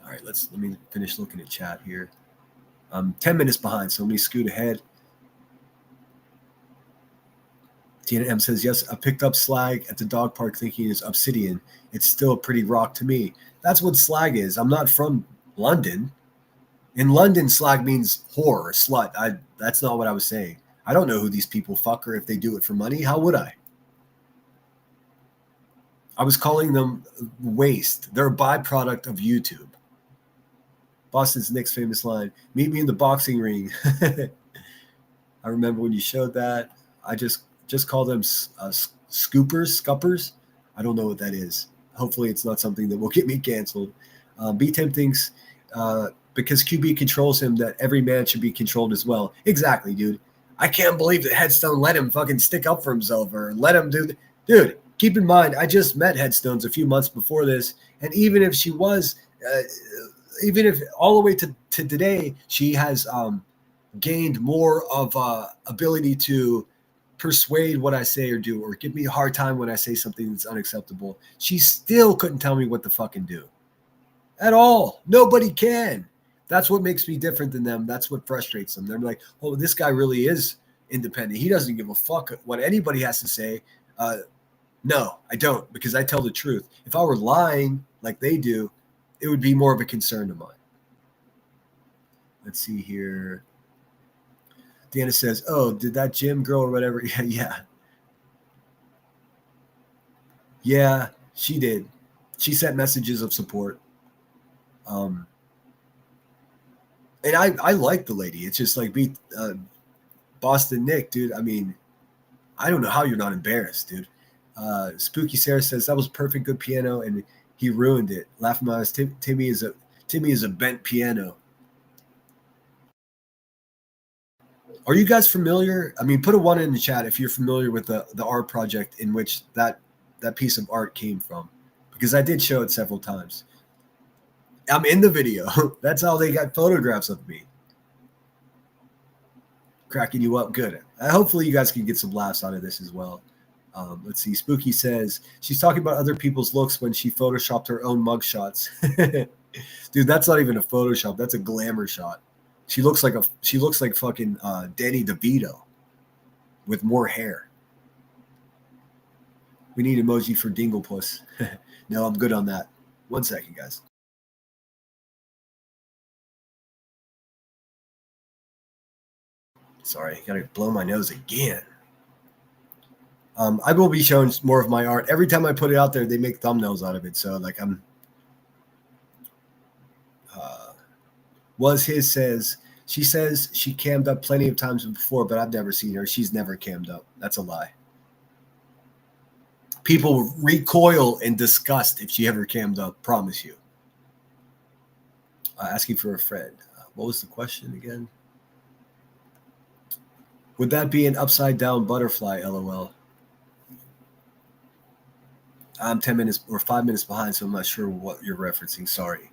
All right, let me finish looking at chat here. I'm 10 minutes behind, so let me scoot ahead. Tina M says, yes, I picked up slag at the dog park thinking it's obsidian. It's still a pretty rock to me. That's what slag is. I'm not from London. In London, slag means whore or slut. That's not what I was saying. I don't know who these people fuck or if they do it for money. How would I? I was calling them waste. They're a byproduct of YouTube. Boston's next famous line, meet me in the boxing ring. I remember when you showed that. I just call them scuppers. I don't know what that is. Hopefully it's not something that will get me canceled. B-Tim thinks because QB controls him that every man should be controlled as well. Exactly, dude. I can't believe that Headstone let him fucking stick up for himself or let him do dude, keep in mind, I just met Headstones a few months before this, and even if she was even if all the way to today she has gained more of ability to persuade what I say or do or give me a hard time when I say something that's unacceptable, she still couldn't tell me what to fucking do. At all. Nobody can. That's what makes me different than them. That's what frustrates them. They're like, oh, this guy really is independent. He doesn't give a fuck what anybody has to say. No, I don't, because I tell the truth. If I were lying like they do, it would be more of a concern of mine. Let's see here. Deanna says, oh, did that gym girl or whatever? Yeah, she did. She sent messages of support. And I like the lady. It's just like Boston Nick, dude. I mean, I don't know how you're not embarrassed, dude. Spooky Sarah says that was perfect, good piano, and he ruined it. Laughing my eyes. Timmy is a bent piano. Are you guys familiar? I mean, put a 1 in the chat if you're familiar with the art project in which that piece of art came from, because I did show it several times. I'm in the video. That's how they got photographs of me. Cracking you up. Good. Hopefully you guys can get some laughs out of this as well. Let's see. Spooky says she's talking about other people's looks when she photoshopped her own mugshots. Dude, that's not even a Photoshop. That's a glamour shot. She looks like fucking Danny DeVito with more hair. We need emoji for Dinglepuss. No, I'm good on that. 1 second, guys. Sorry, gotta blow my nose again. I will be showing more of my art. Every time I put it out there, they make thumbnails out of it. So like she says she cammed up plenty of times before, but I've never seen her. She's never cammed up. That's a lie. People recoil in disgust if she ever cammed up. Promise you. Asking for a friend. What was the question again? Would that be an upside down butterfly? LOL. I'm 10 minutes or 5 minutes behind, so I'm not sure what you're referencing. Sorry.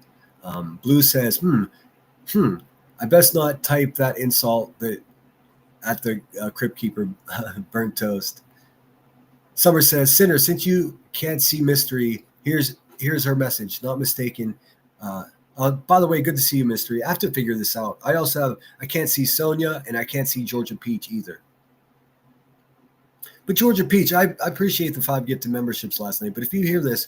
Blue says, I best not type that insult that at the Crypt Keeper burnt toast. Summer says, Sinner, since you can't see Mystery, here's her message. Not mistaken. By the way, good to see you, Mystery. I have to figure this out. I can't see Sonia, and I can't see Georgia Peach either. But Georgia Peach, I appreciate the 5 gifted memberships last night. But if you hear this,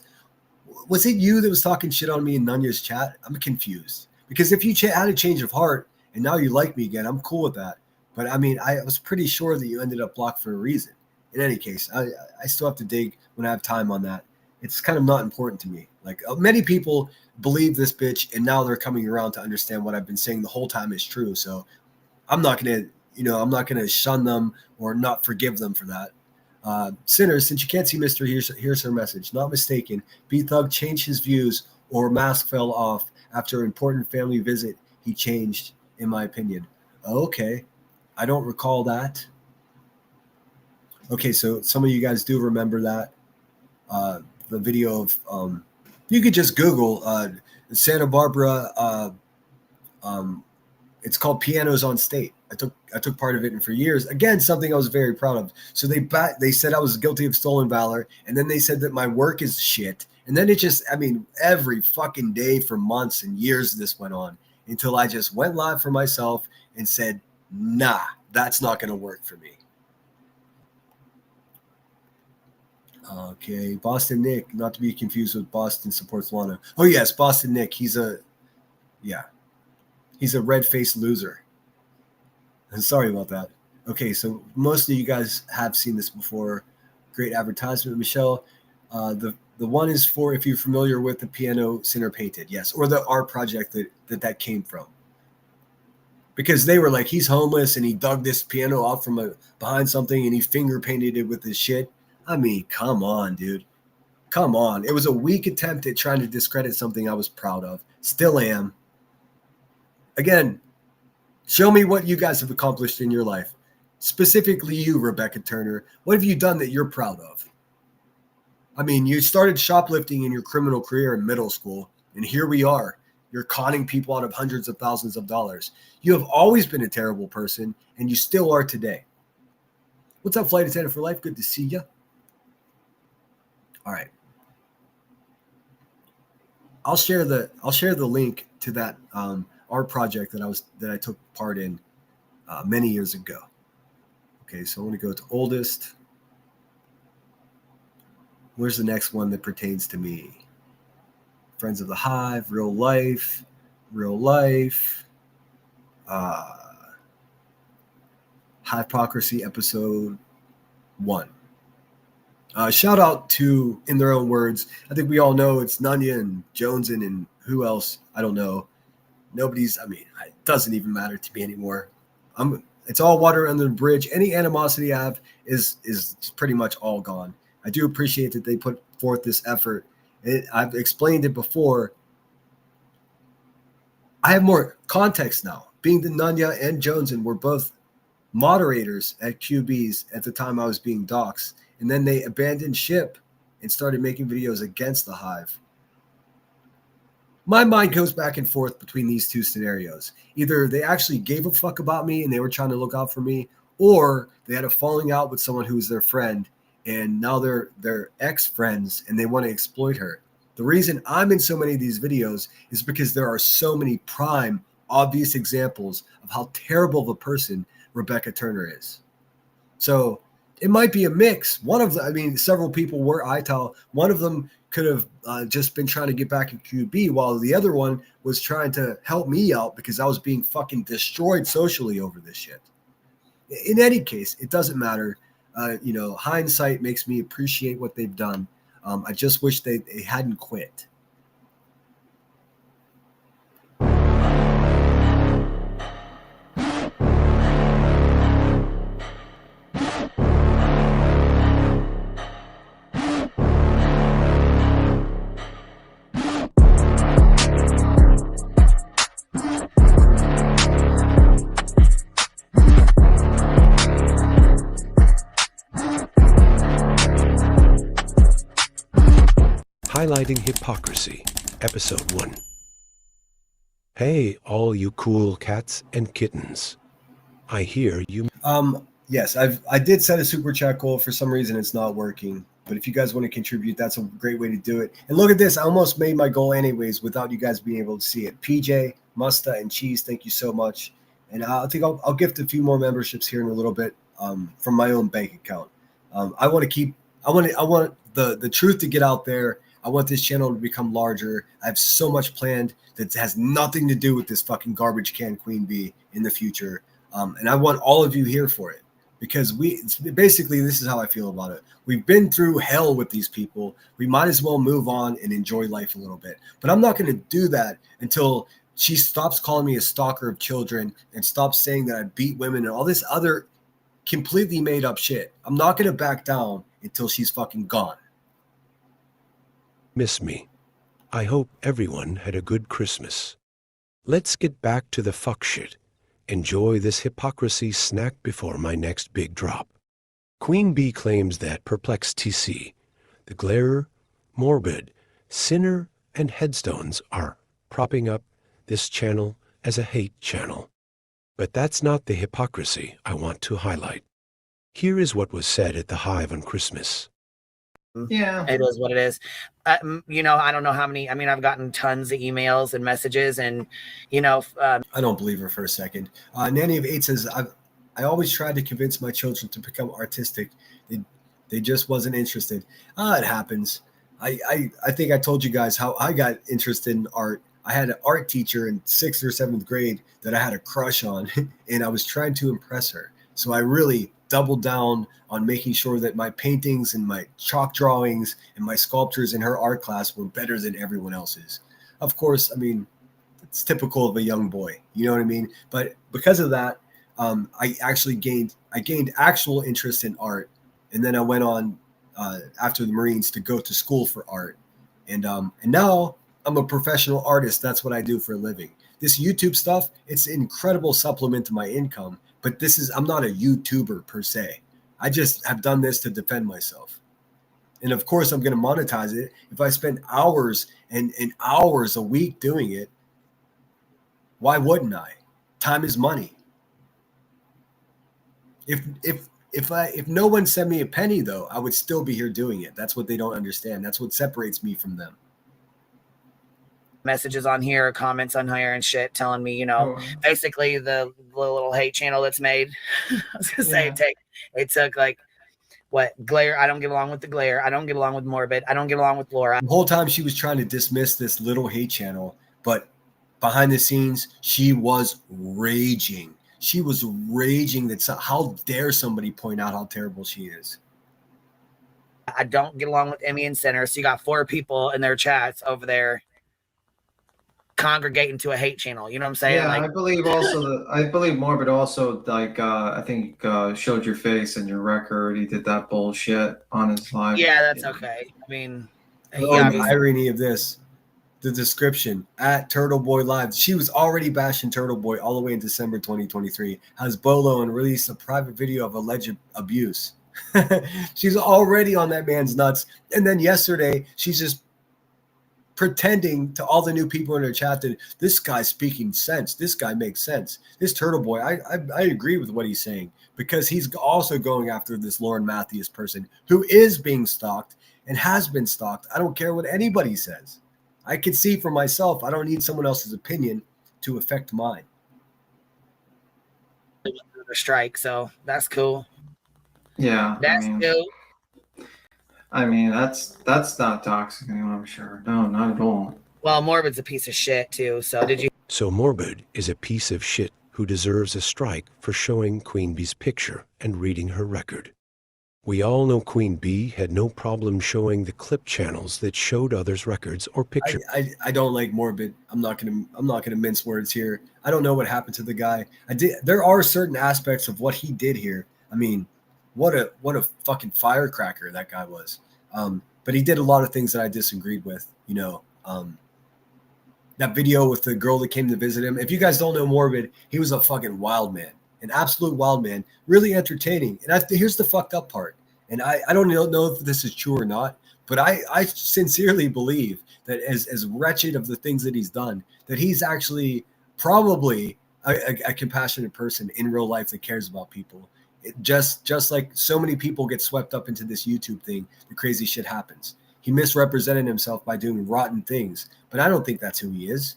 was it you that was talking shit on me in Nunya's chat? I'm confused. Because if you had a change of heart and now you like me again, I'm cool with that. But I mean, I was pretty sure that you ended up blocked for a reason. In any case, I still have to dig when I have time on that. It's kind of not important to me. Like many people believe this bitch, and now they're coming around to understand what I've been saying the whole time is true. So I'm not gonna shun them or not forgive them for that. Sinners, since you can't see Mystery, here's her message. Not mistaken. B-Thug changed his views or mask fell off after an important family visit. He changed, in my opinion. Okay. I don't recall that. Okay, so some of you guys do remember that. The video of you could just Google Santa Barbara. It's called Pianos on State. I took part of it, and for years, again, something I was very proud of. So they said I was guilty of stolen valor, and then they said that my work is shit. And then every fucking day for months and years this went on until I just went live for myself and said, nah, that's not going to work for me. Okay, Boston Nick, not to be confused with Boston Supports Lana. Oh yes, Boston Nick. He's a red-faced loser. Sorry about that. Okay, so most of you guys have seen this before. Great advertisement, Michelle. The one is for if you're familiar with the piano Sinner painted, yes, or the art project that came from. Because they were like, he's homeless and he dug this piano out from behind something and he finger painted it with his shit. I mean, come on, dude. Come on. It was a weak attempt at trying to discredit something I was proud of. Still am. Again, show me what you guys have accomplished in your life. Specifically you, Rebecca Turner. What have you done that you're proud of? I mean, you started shoplifting in your criminal career in middle school, and here we are. You're conning people out of hundreds of thousands of dollars. You have always been a terrible person, and you still are today. What's up, Flight Attendant for Life? Good to see you. All right. I'll share the link to that art project that I took part in many years ago. Okay, so I want to go to oldest. Where's the next one that pertains to me? Friends of the Hive, real life. Hypocrisy episode 1. Shout out to, in their own words, I think we all know it's Nunya and Joneson and who else? I don't know. It doesn't even matter to me anymore. It's all water under the bridge. Any animosity I have is pretty much all gone. I do appreciate that they put forth this effort. I've explained it before. I have more context now. Being that Nanya and Joneson were both moderators at QBs at the time I was being doxxed, and then they abandoned ship and started making videos against the Hive. My mind goes back and forth between these two scenarios. Either they actually gave a fuck about me and they were trying to look out for me, or they had a falling out with someone who was their friend, and now they're ex-friends and they want to exploit her. The reason I'm in so many of these videos is because there are so many prime, obvious examples of how terrible of a person Rebecca Turner is. So it might be a mix. One of them, I mean, several people were ITAL. One of them could have just been trying to get back in QB, while the other one was trying to help me out because I was being fucking destroyed socially over this shit. In any case, it doesn't matter. Hindsight makes me appreciate what they've done. I just wish they hadn't quit. Highlighting Hypocrisy, Episode 1. Hey, all you cool cats and kittens. I hear you. Yes, I did set a super chat goal. For some reason, it's not working. But if you guys want to contribute, that's a great way to do it. And look at this. I almost made my goal anyways without you guys being able to see it. PJ, Musta, and Cheese, thank you so much. And I think I'll gift a few more memberships here in a little bit from my own bank account. I want the truth to get out there. I want this channel to become larger. I have so much planned that has nothing to do with this fucking garbage can Queen Bee in the future. And I want all of you here for it, because basically this is how I feel about it. We've been through hell with these people. We might as well move on and enjoy life a little bit. But I'm not going to do that until she stops calling me a stalker of children and stops saying that I beat women and all this other completely made up shit. I'm not going to back down until she's fucking gone. Miss me. I hope everyone had a good Christmas. Let's get back to the fuck shit. Enjoy this hypocrisy snack before my next big drop. Queen Bee claims that Perplexed TC, the Glarer, Morbid, Sinner, and Headstones are propping up this channel as a hate channel. But that's not the hypocrisy I want to highlight. Here is what was said at the Hive on Christmas. Yeah, it is what it is. I don't know how many. I mean, I've gotten tons of emails and messages, and I don't believe her for a second. Nanny of 8 says, I always tried to convince my children to become artistic. They just wasn't interested. It happens. I think I told you guys how I got interested in art. I had an art teacher in 6th or 7th grade that I had a crush on, and I was trying to impress her. So I really doubled down on making sure that my paintings and my chalk drawings and my sculptures in her art class were better than everyone else's. Of course, I mean, it's typical of a young boy, you know what I mean? But because of that, I gained actual interest in art. And then I went on after the Marines to go to school for art. And now I'm a professional artist. That's what I do for a living. This YouTube stuff, it's an incredible supplement to my income. But I'm not a YouTuber per se. I just have done this to defend myself. And of course, I'm going to monetize it. If I spend hours and hours a week doing it, why wouldn't I? Time is money. If no one sent me a penny, though, I would still be here doing it. That's what they don't understand. That's what separates me from them. Messages on here, comments on here and shit telling me, basically the little hate channel that's made. I was gonna say it took like what Glare. I don't get along with the Glare. I don't get along with Morbid. I don't get along with Laura. The whole time she was trying to dismiss this little hate channel, but behind the scenes, she was raging. She was raging that how dare somebody point out how terrible she is. I don't get along with Emmy and Center. So you got 4 people in their chats over there congregate into a hate channel. You know what I'm saying? Yeah, like, I believe Morbid also I think showed your face and your record. He did that bullshit on his live. Yeah, that's okay. I mean, the irony of this. the description at Turtle Boy Live. She was already bashing Turtle Boy all the way in December 2023. Has Bolo and released a private video of alleged abuse. She's already on that man's nuts. And then yesterday, she's just pretending to all the new people in her chat that this guy's speaking sense. This guy makes sense. This Turtle Boy, I agree with what he's saying, because he's also going after this Lauren Matthews person who is being stalked and has been stalked. I don't care what anybody says. I can see for myself. I don't need someone else's opinion to affect mine. A strike, so that's cool. Yeah, That's cool. I mean, that's not toxic anymore, I'm sure. No, not at all. Well, Morbid's a piece of shit too. So did you? So Morbid is a piece of shit who deserves a strike for showing Queen Bee's picture and reading her record. We all know Queen Bee had no problem showing the clip channels that showed others' records or pictures. I don't like Morbid. I'm not gonna mince words here. I don't know what happened to the guy. There are certain aspects of what he did here. I mean, what a fucking firecracker that guy was. But he did a lot of things that I disagreed with. You know, that video with the girl that came to visit him. If you guys don't know Morbid, he was a fucking wild man, an absolute wild man, really entertaining. And here's the fucked up part. And I don't know if this is true or not, but I sincerely believe that as wretched of the things that he's done, that he's actually probably a compassionate person in real life that cares about people. Just like so many people get swept up into this YouTube thing, the crazy shit happens. He misrepresented himself by doing rotten things, but I don't think that's who he is.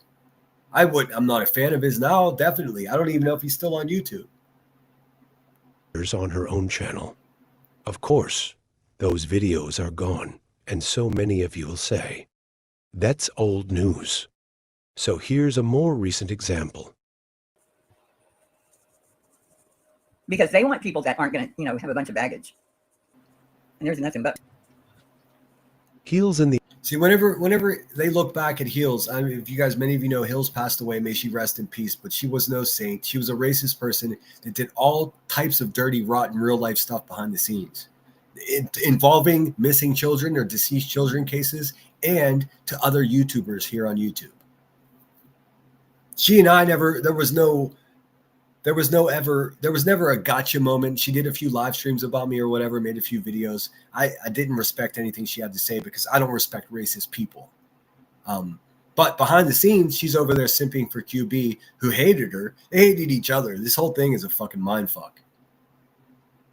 I'm not a fan of his now, definitely. I don't even know if he's still on YouTube. On her own channel. Of course, those videos are gone, and so many of you will say, that's old news. So here's a more recent example. Because they want people that aren't going to, have a bunch of baggage. And there's nothing but. Heels in the... See, whenever they look back at Heels, I mean, many of you know Heels passed away, may she rest in peace, but she was no saint. She was a racist person that did all types of dirty, rotten, real-life stuff behind the scenes, involving missing children or deceased children cases, and to other YouTubers here on YouTube. She and I there was never a gotcha moment. She did a few live streams about me or whatever, made a few videos. I didn't respect anything she had to say because I don't respect racist people. But behind the scenes, she's over there simping for QB, who hated her. They hated each other. This whole thing is a fucking mindfuck.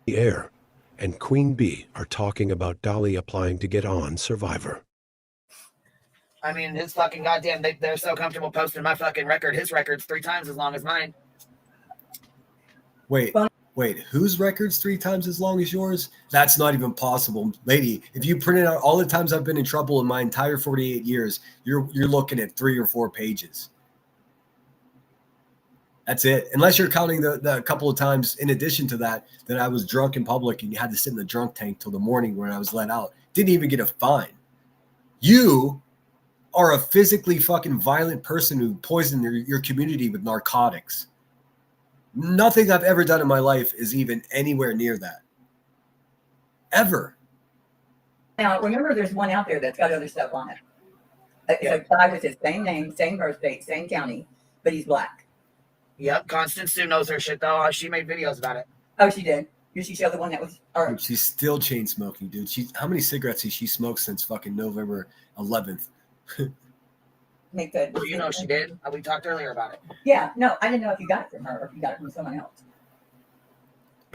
The air and Queen Bee are talking about Dolly applying to get on Survivor. I mean, his fucking goddamn, they're so comfortable posting my fucking record. His record's 3 times as long as mine. Wait, whose record's 3 times as long as yours? That's not even possible. Lady, if you printed out all the times I've been in trouble in my entire 48 years, you're looking at 3 or 4 pages. That's it. Unless you're counting the couple of times in addition to that I was drunk in public and you had to sit in the drunk tank till the morning when I was let out. Didn't even get a fine. You are a physically fucking violent person who poisoned your community with narcotics. Nothing I've ever done in my life is even anywhere near that. Ever. Now, remember, there's one out there that's got other stuff on it. It's a guy with his same name, same birth date, same county, but he's black. Yep, Constance Sue knows her shit, though. She made videos about it. Oh, she did? Did she show the one that was... Dude, she's still chain smoking, dude. How many cigarettes has she smoked since fucking November 11th? Make good. Well, you know she did. We talked earlier about it. Yeah, no, I didn't know if you got it from her or if you got it from someone else.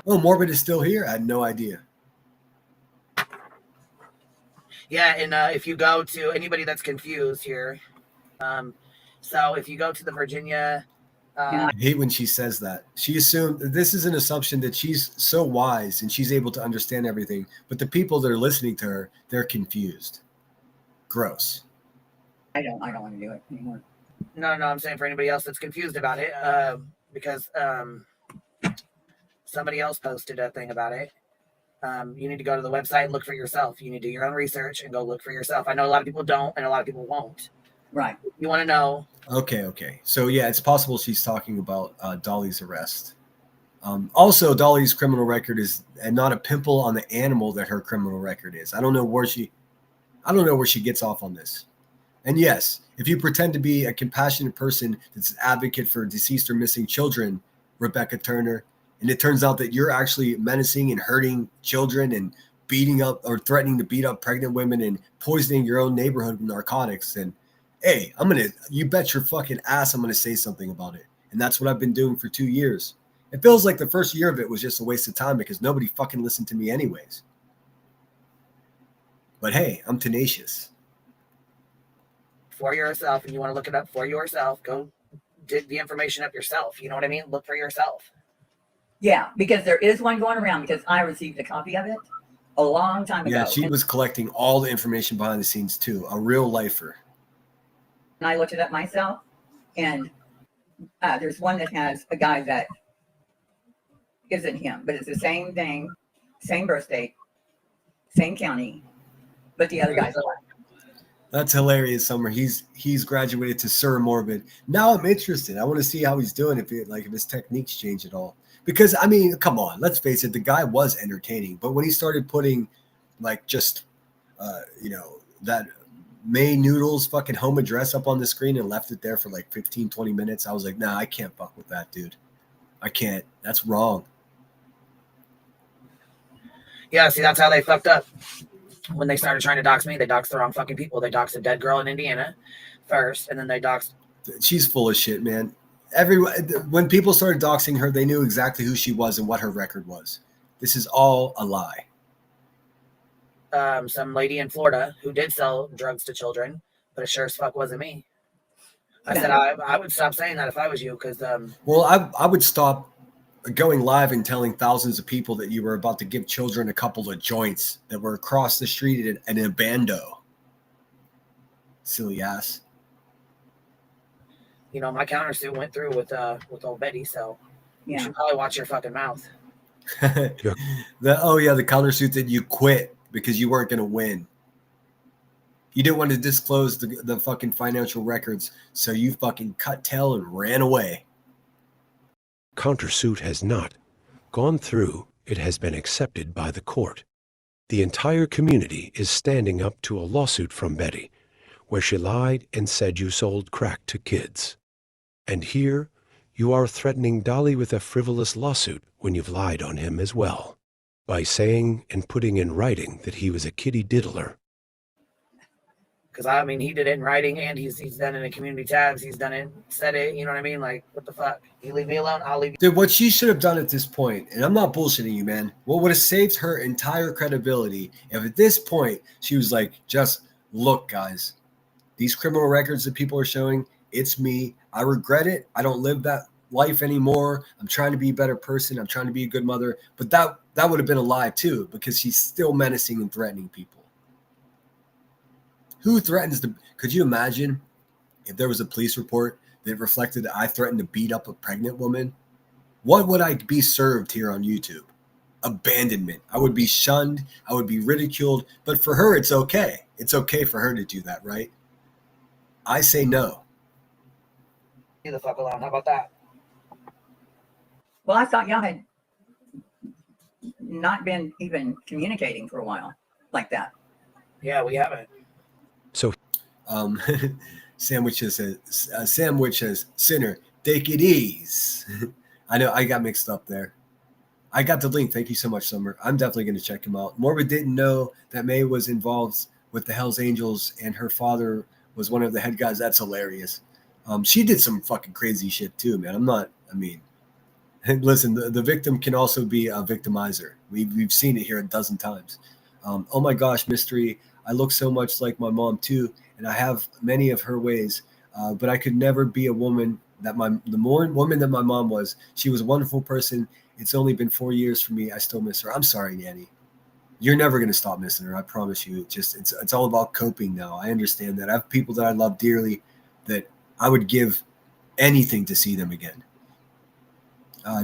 Oh, Morbid is still here? I had no idea. Yeah, and if you go to anybody that's confused here, so if you go to the Virginia... I hate when she says that. She assumed this is an assumption that she's so wise and she's able to understand everything, but the people that are listening to her, they're confused. Gross. I don't want to do it anymore. No, I'm saying for anybody else that's confused about it, because somebody else posted a thing about it. You need to go to the website and look for yourself. You need to do your own research and go look for yourself. I know a lot of people don't, and a lot of people won't. Right. You want to know. Okay. So, yeah, it's possible she's talking about Dolly's arrest. Also, Dolly's criminal record is not a pimple on the animal that her criminal record is. I don't know where she gets off on this. And yes, if you pretend to be a compassionate person that's an advocate for deceased or missing children, Rebecca Turner, and it turns out that you're actually menacing and hurting children and beating up or threatening to beat up pregnant women and poisoning your own neighborhood with narcotics, then hey, you bet your fucking ass I'm gonna say something about it. And that's what I've been doing for 2 years. It feels like the first year of it was just a waste of time because nobody fucking listened to me anyways. But hey, I'm tenacious. For yourself, and you want to look it up for yourself, go dig the information up yourself. You know what I mean? Look for yourself. Yeah, because there is one going around because I received a copy of it a long time ago. Yeah, she was collecting all the information behind the scenes too. A real lifer. And I looked it up myself, and there's one that has a guy that isn't him, but it's the same thing, same birth date, same county, but the other guy's alive. That's hilarious, Summer. He's graduated to Sir Morbid. Now I'm interested. I want to see how he's doing, if his techniques change at all. Because I mean, come on, let's face it, the guy was entertaining. But when he started putting that May Noodles fucking home address up on the screen and left it there for like 15, 20 minutes, I was like, nah, I can't fuck with that, dude. I can't. That's wrong. Yeah, see, that's how they fucked up. When they started trying to dox me, they doxed the wrong fucking people. They doxed a dead girl in Indiana first, and then they doxed. She's full of shit, man. When people started doxing her, they knew exactly who she was and what her record was. This is all a lie. Some lady in Florida who did sell drugs to children, but it sure as fuck wasn't me. I said I would stop saying that if I was you, because well, I would stop going live and telling thousands of people that you were about to give children a couple of joints that were across the street in a bando. Silly ass. You know, my countersuit went through with old Betty, so you should probably watch your fucking mouth. The countersuit that you quit because you weren't going to win. You didn't want to disclose the fucking financial records, so you fucking cut tail and ran away. Countersuit has not gone through. It has been accepted by the court. The entire community is standing up to a lawsuit from Betty, where she lied and said you sold crack to kids. And here, you are threatening Dolly with a frivolous lawsuit when you've lied on him as well, by saying and putting in writing that he was a kitty diddler. Because, I mean, he did it in writing, and he's done it in community tabs. He's done it, said it, you know what I mean? Like, what the fuck? You leave me alone, I'll leave you. Dude, what she should have done at this point, and I'm not bullshitting you, man, what would have saved her entire credibility if at this point she was like, just look, guys, these criminal records that people are showing, it's me. I regret it. I don't live that life anymore. I'm trying to be a better person. I'm trying to be a good mother. But that would have been a lie, too, because she's still menacing and threatening people. Who threatens to? Could you imagine if there was a police report that reflected that I threatened to beat up a pregnant woman? What would I be served here on YouTube? Abandonment. I would be shunned. I would be ridiculed. But for her, it's okay. It's okay for her to do that, right? I say no. Leave the fuck alone. How about that? Well, I thought y'all had not been even communicating for a while like that. Yeah, we haven't. So, Sandwich says, Sinner, take it easy. I know I got mixed up there. I got the link. Thank you so much, Summer. I'm definitely going to check him out. Morbid didn't know that May was involved with the Hells Angels and her father was one of the head guys. That's hilarious. She did some fucking crazy shit too, man. Listen, the victim can also be a victimizer. We've seen it here a dozen times. Oh my gosh, Mystery. I look so much like my mom too, and I have many of her ways, but I could never be a woman that woman that my mom was. She was a wonderful person. It's only been 4 years for me. I still miss her. I'm sorry, Nanny. You're never going to stop missing her. I promise you. It's all about coping now. I understand that. I have people that I love dearly that I would give anything to see them again.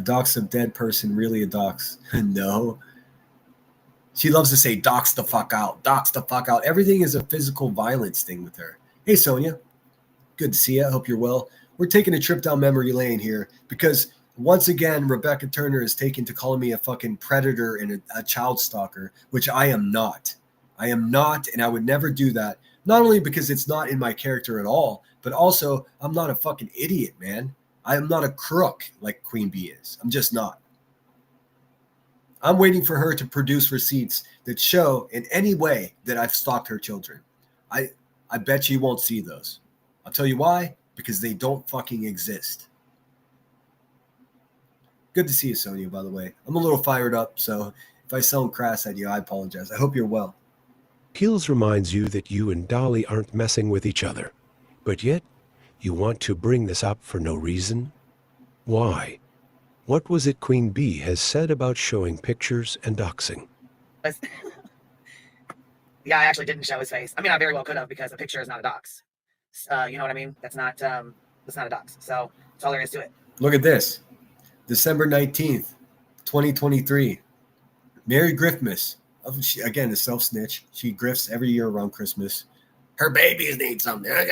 Dox a dead person, really a dox? No. She loves to say, dox the fuck out, dox the fuck out. Everything is a physical violence thing with her. Hey, Sonia. Good to see you. I hope you're well. We're taking a trip down memory lane here because once again, Rebecca Turner is taken to calling me a fucking predator and a child stalker, which I am not. I am not, and I would never do that. Not only because it's not in my character at all, but also I'm not a fucking idiot, man. I am not a crook like Queen Bee is. I'm just not. I'm waiting for her to produce receipts that show in any way that I've stalked her children. I bet you won't see those. I'll tell you why, because they don't fucking exist. Good to see you, Sonia, by the way. I'm a little fired up, so if I sound crass at you, I apologize. I hope you're well. Heels reminds you that you and Dolly aren't messing with each other, but yet you want to bring this up for no reason? Why? What was it Queen Bee has said about showing pictures and doxing? Yeah, I actually didn't show his face. I mean, I very well could have, because a picture is not a dox. You know what I mean? That's not a dox. So that's all there is to it. Look at this. December 19th, 2023. Merry Griftmas. Again, a self-snitch. She grifts every year around Christmas. Her babies need something. I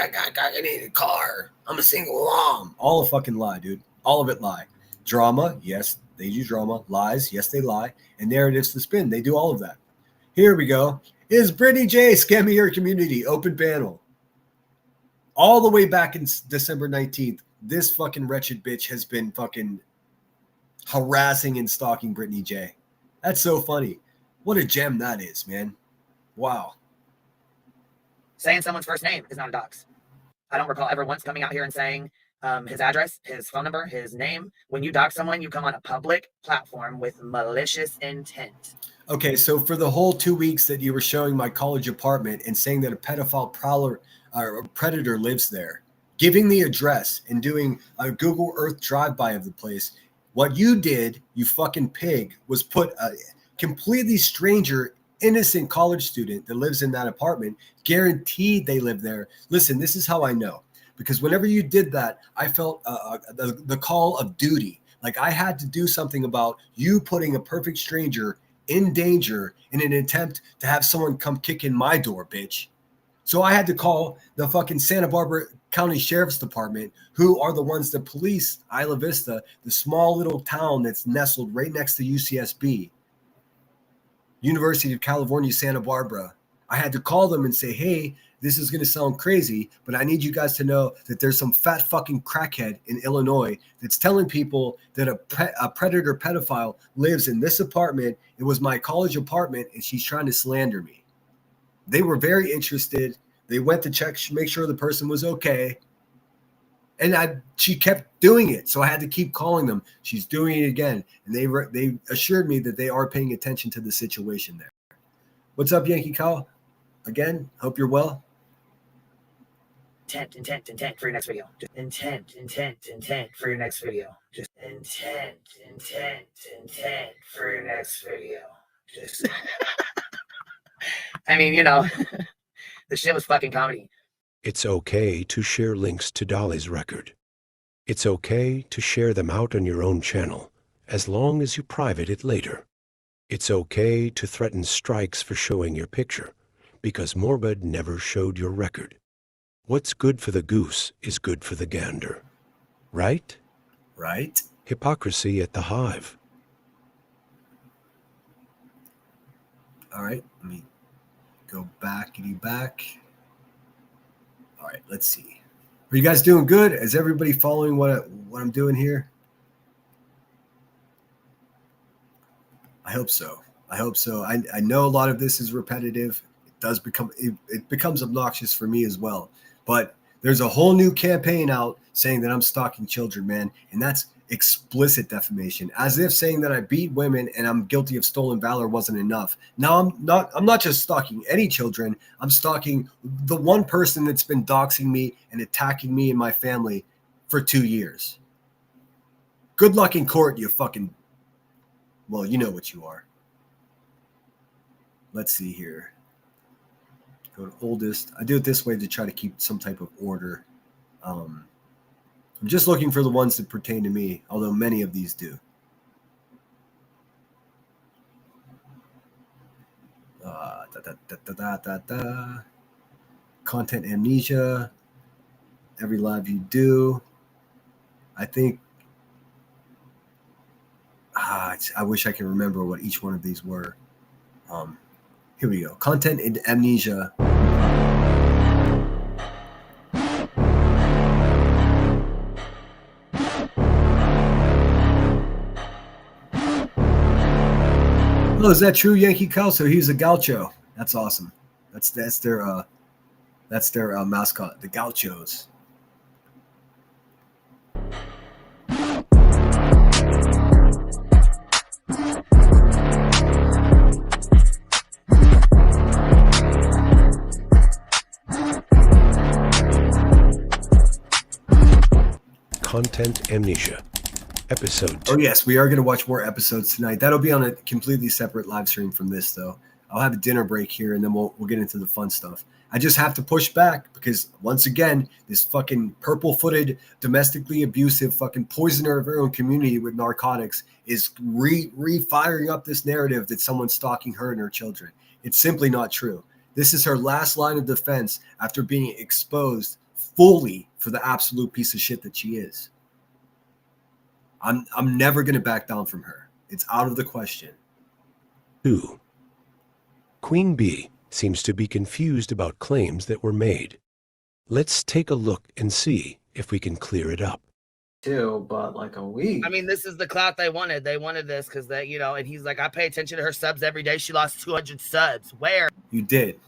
need a car. I'm a single mom. All a fucking lie, dude. All of it lie. Drama, yes, they do drama. Lies, yes, they lie. And narratives to spin. They do all of that. Here we go. Is Brittany J scamming your community? Open panel. All the way back in December 19th, this fucking wretched bitch has been fucking harassing and stalking Brittany J. That's so funny. What a gem that is, man. Wow. Saying someone's first name is not a dox. I don't recall ever once coming out here and saying his address, his phone number, his name. When you dox someone, you come on a public platform with malicious intent. Okay, so for the whole 2 weeks that you were showing my college apartment and saying that a pedophile prowler or a predator lives there, giving the address and doing a Google Earth drive-by of the place, what you did, you fucking pig, was put a completely stranger, innocent college student that lives in that apartment, guaranteed they live there. Listen, this is how I know. Because whenever you did that, I felt the call of duty. Like I had to do something about you putting a perfect stranger in danger in an attempt to have someone come kick in my door, bitch. So I had to call the fucking Santa Barbara County Sheriff's Department, who are the ones that police Isla Vista, the small little town that's nestled right next to UCSB, University of California, Santa Barbara. I had to call them and say, hey, this is going to sound crazy, but I need you guys to know that there's some fat fucking crackhead in Illinois that's telling people that a predator pedophile lives in this apartment. It was my college apartment, and she's trying to slander me. They were very interested. They went to check, make sure the person was okay. And she kept doing it, so I had to keep calling them. She's doing it again. And they assured me that they are paying attention to the situation there. What's up, Yankee Cow? Again, hope you're well. Intent for your next video. Just intent for your next video. Just intent for your next video. Just I mean, you know, the shit was fucking comedy. It's okay to share links to Dolly's record. It's okay to share them out on your own channel, as long as you private it later. It's okay to threaten strikes for showing your picture, because Morbid never showed your record. What's good for the goose is good for the gander. Right? Right. Hypocrisy at the hive. All right, let me go back. All right, let's see. Are you guys doing good? Is everybody following what I'm doing here? I hope so. I know a lot of this is repetitive. It becomes obnoxious for me as well. But there's a whole new campaign out saying that I'm stalking children, man, and that's explicit defamation, as if saying that I beat women and I'm guilty of stolen valor wasn't enough. Now I'm not just stalking any children. I'm stalking the one person that's been doxing me and attacking me and my family for 2 years. Good luck in court, you fucking, well, you know what you are. Let's see here. Go to oldest. I do it this way to try to keep some type of order. I'm just looking for the ones that pertain to me, although many of these do. Content amnesia. Every live you do. I think. I wish I can remember what each one of these were. Here we go. Content amnesia. Oh, is that true, Yankee Cal? So he's a gaucho. That's awesome. That's their mascot, the Gauchos. Content Amnesia, Episode 2. Oh yes, we are going to watch more episodes tonight. That'll be on a completely separate live stream from this, though. I'll have a dinner break here, and then we'll get into the fun stuff. I just have to push back because, once again, this fucking purple-footed, domestically abusive fucking poisoner of her own community with narcotics is re-firing up this narrative that someone's stalking her and her children. It's simply not true. This is her last line of defense after being exposed fully for the absolute piece of shit that she is. I'm never going to back down from her. It's out of the question. 2. Queen Bee seems to be confused about claims that were made. Let's take a look and see if we can clear it up. Too, but like a week. I mean, this is the clout they wanted. They wanted this because they, you know, and he's like, I pay attention to her subs every day. She lost 200 subs. Where? You did,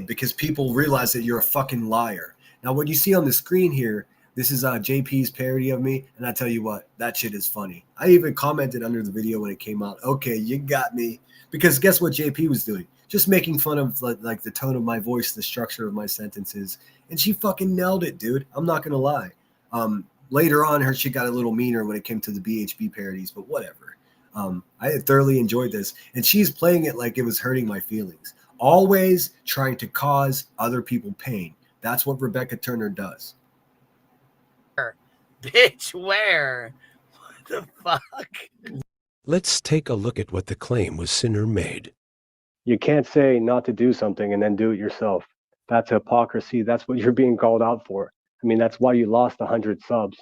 because people realize that you're a fucking liar. Now, what you see on the screen here, this is JP's parody of me, and I tell you what, that shit is funny. I even commented under the video when it came out, okay, you got me. Because guess what JP was doing? Just making fun of like the tone of my voice, the structure of my sentences, and she fucking nailed it, dude. I'm not gonna lie. Later on, her shit got a little meaner when it came to the BHB parodies, but whatever. I thoroughly enjoyed this, and she's playing it like it was hurting my feelings. Always trying to cause other people pain. That's what Rebecca Turner does. Bitch, where? What the fuck? Let's take a look at what the claim was Sinner made. You can't say not to do something and then do it yourself. That's hypocrisy. That's what you're being called out for. I mean, that's why you lost 100 subs.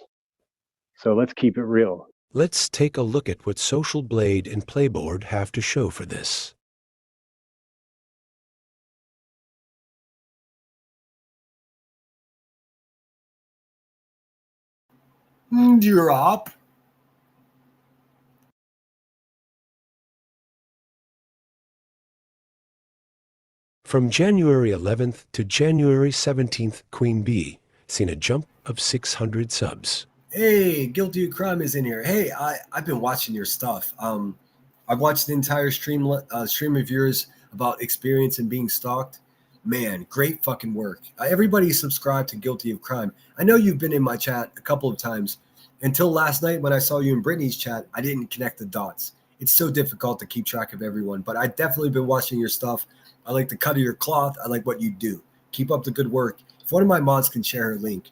So let's keep it real. Let's take a look at what Social Blade and Playboard have to show for this. You're up. From January 11th to January 17th, Queen Bee seen a jump of 600 subs. Hey, Guilty of Crime is in here. Hey, I've been watching your stuff. I've watched the entire stream of yours about experience and being stalked. Man, great fucking work. Everybody subscribe to Guilty of Crime. I know you've been in my chat a couple of times. Until last night when I saw you in Brittany's chat, I didn't connect the dots. It's so difficult to keep track of everyone, but I've definitely been watching your stuff. I like the cut of your cloth. I like what you do. Keep up the good work. If one of my mods can share her link,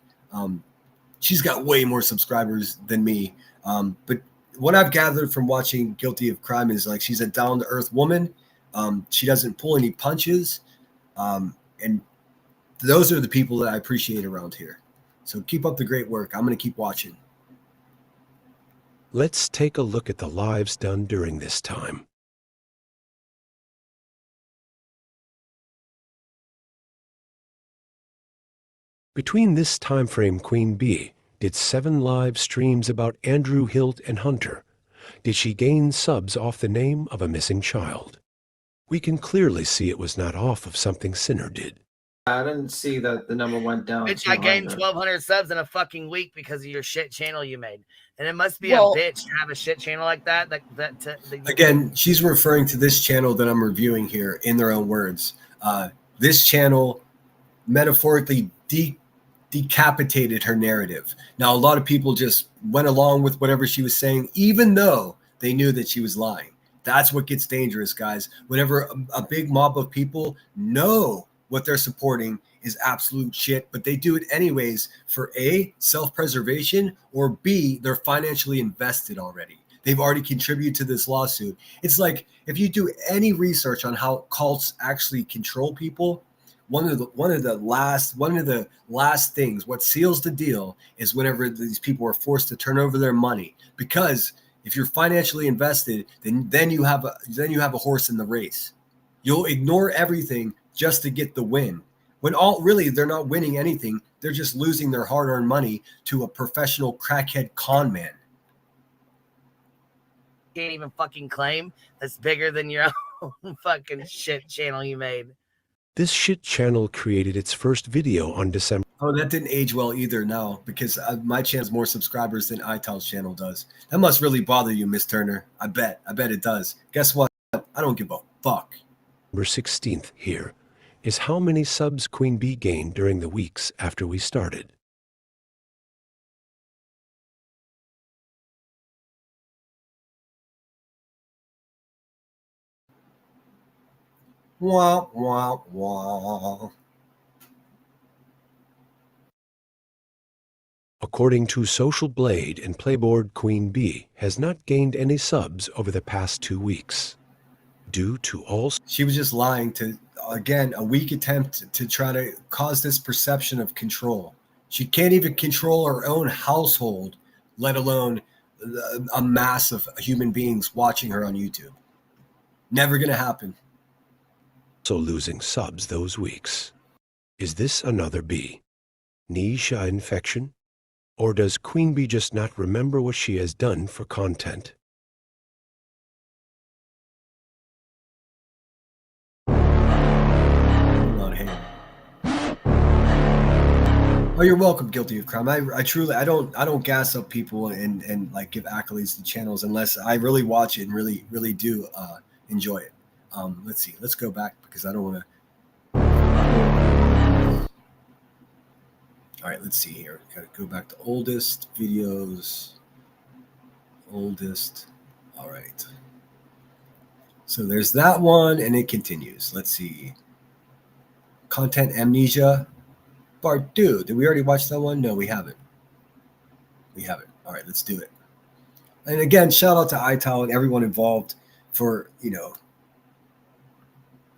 she's got way more subscribers than me. But what I've gathered from watching Guilty of Crime is like she's a down-to-earth woman. She doesn't pull any punches. And those are the people that I appreciate around here. So keep up the great work. I'm going to keep watching. Let's take a look at the lives done during this time. Between this time frame, Queen Bee did 7 live streams about Andrew Hilt and Hunter. Did she gain subs off the name of a missing child? We can clearly see it was not off of something Sinner did. I didn't see that the number went down. Bitch, I gained 1,200 subs in a fucking week because of your shit channel you made. And it must be Well- a bitch to have a shit channel like that. Again, she's referring to this channel that I'm reviewing here in their own words. This channel metaphorically decapitated her narrative. Now, a lot of people just went along with whatever she was saying, even though they knew that she was lying. That's what gets dangerous, guys. Whenever a big mob of people know what they're supporting is absolute shit, but they do it anyways for A, self-preservation, or B, they're financially invested already. They've already contributed to this lawsuit. It's like if you do any research on how cults actually control people, one of the last things, what seals the deal, is whenever these people are forced to turn over their money. Because if you're financially invested, then you have a horse in the race. You'll ignore everything just to get the win. When really they're not winning anything, they're just losing their hard-earned money to a professional crackhead con man. can't even fucking claim that's bigger than your own fucking shit channel you made. This shit channel created its first video on December. Oh, that didn't age well either, no, because my channel has more subscribers than iTal's channel does. That must really bother you, Miss Turner. I bet it does. Guess what? I don't give a fuck. Number 16th here is how many subs Queen Bee gained during the weeks after we started. Wah, wah, wah. According to Social Blade and Playboard, Queen Bee has not gained any subs over the past 2 weeks. Due to all... She was just lying to, again, a weak attempt to try to cause this perception of control. She can't even control her own household, let alone a mass of human beings watching her on YouTube. Never gonna happen. Also losing subs those weeks. Is this another bee? Nisha infection? Or does Queen Bee just not remember what she has done for content? Oh, you're welcome, Guilty of Crime. I truly, I don't gas up people and like give accolades to channels unless I really watch it and really do enjoy it. Let's see. Let's go back because I don't want to. All right, let's see here. Got to go back to oldest videos. Oldest. All right. So there's that one, and it continues. Let's see. Content amnesia. Part 2. Did we already watch that one? No, we haven't. We haven't. All right, let's do it. And again, shout out to iTal and everyone involved for,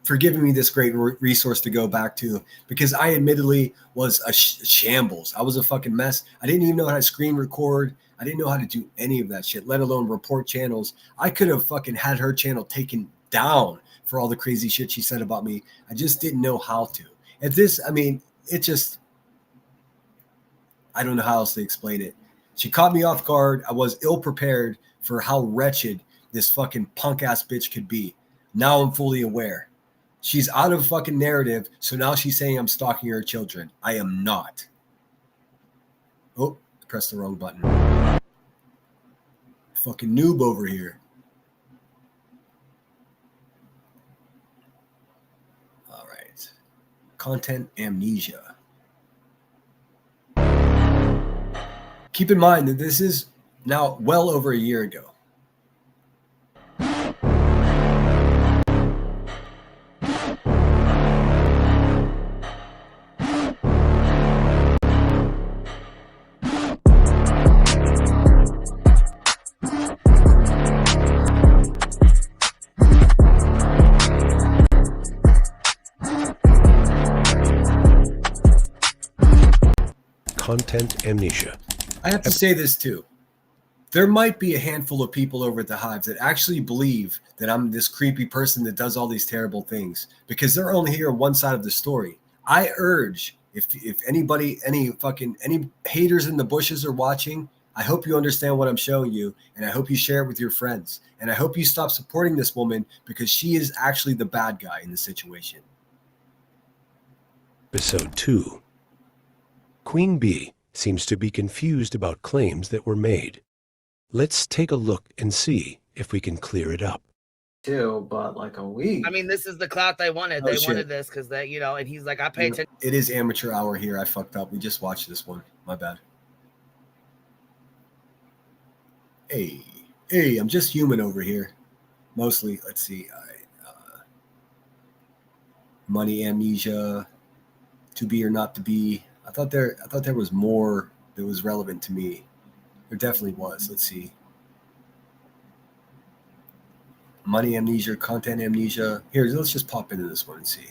for giving me this great resource to go back to, because I admittedly was a shambles. I was a fucking mess. I didn't even know how to screen record. I didn't know how to do any of that shit, let alone report channels. I could have fucking had her channel taken down for all the crazy shit she said about me. I just didn't know how to. At this, I mean, it just, I don't know how else to explain it. She caught me off guard. I was ill prepared for how wretched this fucking punk ass bitch could be. Now I'm fully aware. She's out of fucking narrative, so now she's saying I'm stalking her children. I am not. Oh, pressed the wrong button. Fucking noob over here. All right. Content amnesia. Keep in mind that this is now well over a year ago. Content amnesia. I have to say this too. There might be a handful of people over at the Hives that actually believe that I'm this creepy person that does all these terrible things because they're only hearing one side of the story. I urge, if anybody, any haters in the bushes are watching, I hope you understand what I'm showing you, and I hope you share it with your friends. And I hope you stop supporting this woman because she is actually the bad guy in the situation. Episode 2. Queen Bee seems to be confused about claims that were made. Let's take a look and see if we can clear it up. Too, but like a week. I mean, this is the clout they wanted. Oh, they shit. wanted this because they, and he's like, I pay attention. It is amateur hour here. I fucked up. We just watched this one. My bad. Hey, I'm just human over here. Mostly, let's see. Money amnesia, to be or not to be. I thought there was more that was relevant to me. There definitely was. Let's see. Money amnesia, content amnesia. Here, let's just pop into this one and see.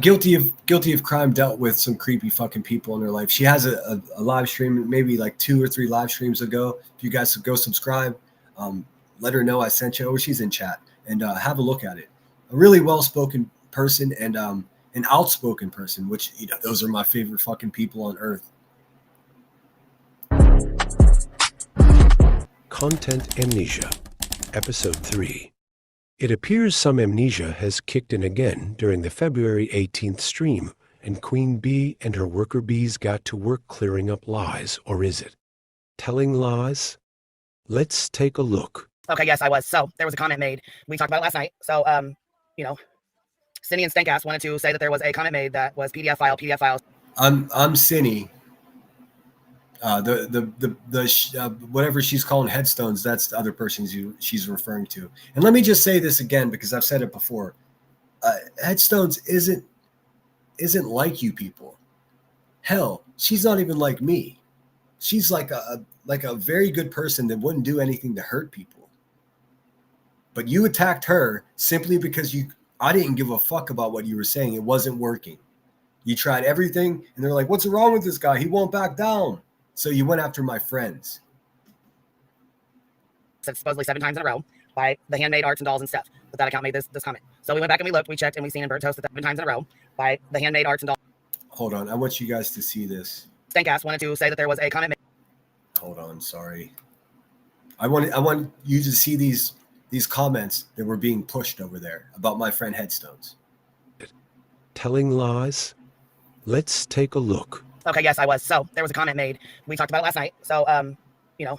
Guilty of crime, dealt with some creepy fucking people in her life. She has a live stream, maybe like 2 or 3 live streams ago. If you guys go subscribe, let her know I sent you, or she's in chat, and have a look at it. A really well-spoken person and an outspoken person, which, you know, those are my favorite fucking people on earth. Content Amnesia, Episode 3. It appears some amnesia has kicked in again during the February 18th stream, and Queen Bee and her worker bees got to work clearing up lies, or is it telling lies? Let's take a look. Okay, yes, I was. So there was a comment made. We talked about it last night. So, you know, Cindy and Stankass wanted to say that there was a comment made that was PDF files. I'm Cindy. Whatever she's calling headstones, that's the other person she's referring to. And let me just say this again, because I've said it before. Headstones isn't like you people. Hell, she's not even like me. She's like a very good person that wouldn't do anything to hurt people. But you attacked her simply because I didn't give a fuck about what you were saying. It wasn't working. You tried everything, and they're like, "What's wrong with this guy? He won't back down." So you went after my friends. Supposedly 7 times in a row by the handmade arts and dolls and stuff. But that account made this comment. So we went back and we looked, we checked, and we seen in Burnt Toast that 7 times in a row by the handmade arts and dolls. Hold on, I want you guys to see this. Stankass wanted to say that there was a comment made. Hold on, sorry. I want you to see these comments that were being pushed over there about my friend Headstones. Telling lies? Let's take a look. Okay, yes, I was. So there was a comment made. We talked about it last night. So, you know,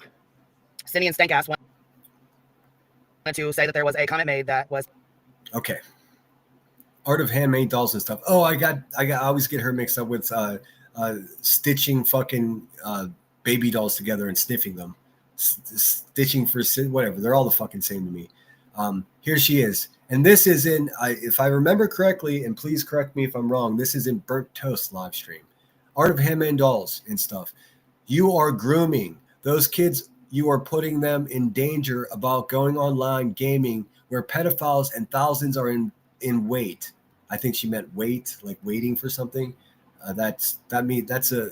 Cindy and Stankass wanted to say that there was a comment made that was. Okay. Art of handmade dolls and stuff. Oh, I always get her mixed up with stitching fucking baby dolls together and sniffing them. Stitching for whatever. They're all the fucking same to me. Here she is. And this is in, if I remember correctly, and please correct me if I'm wrong, this is in Burnt Toast live stream. Art of handmade dolls and stuff. You are grooming those kids. You are putting them in danger about going online gaming where pedophiles and thousands are in wait. I think she meant wait, like waiting for something. That's a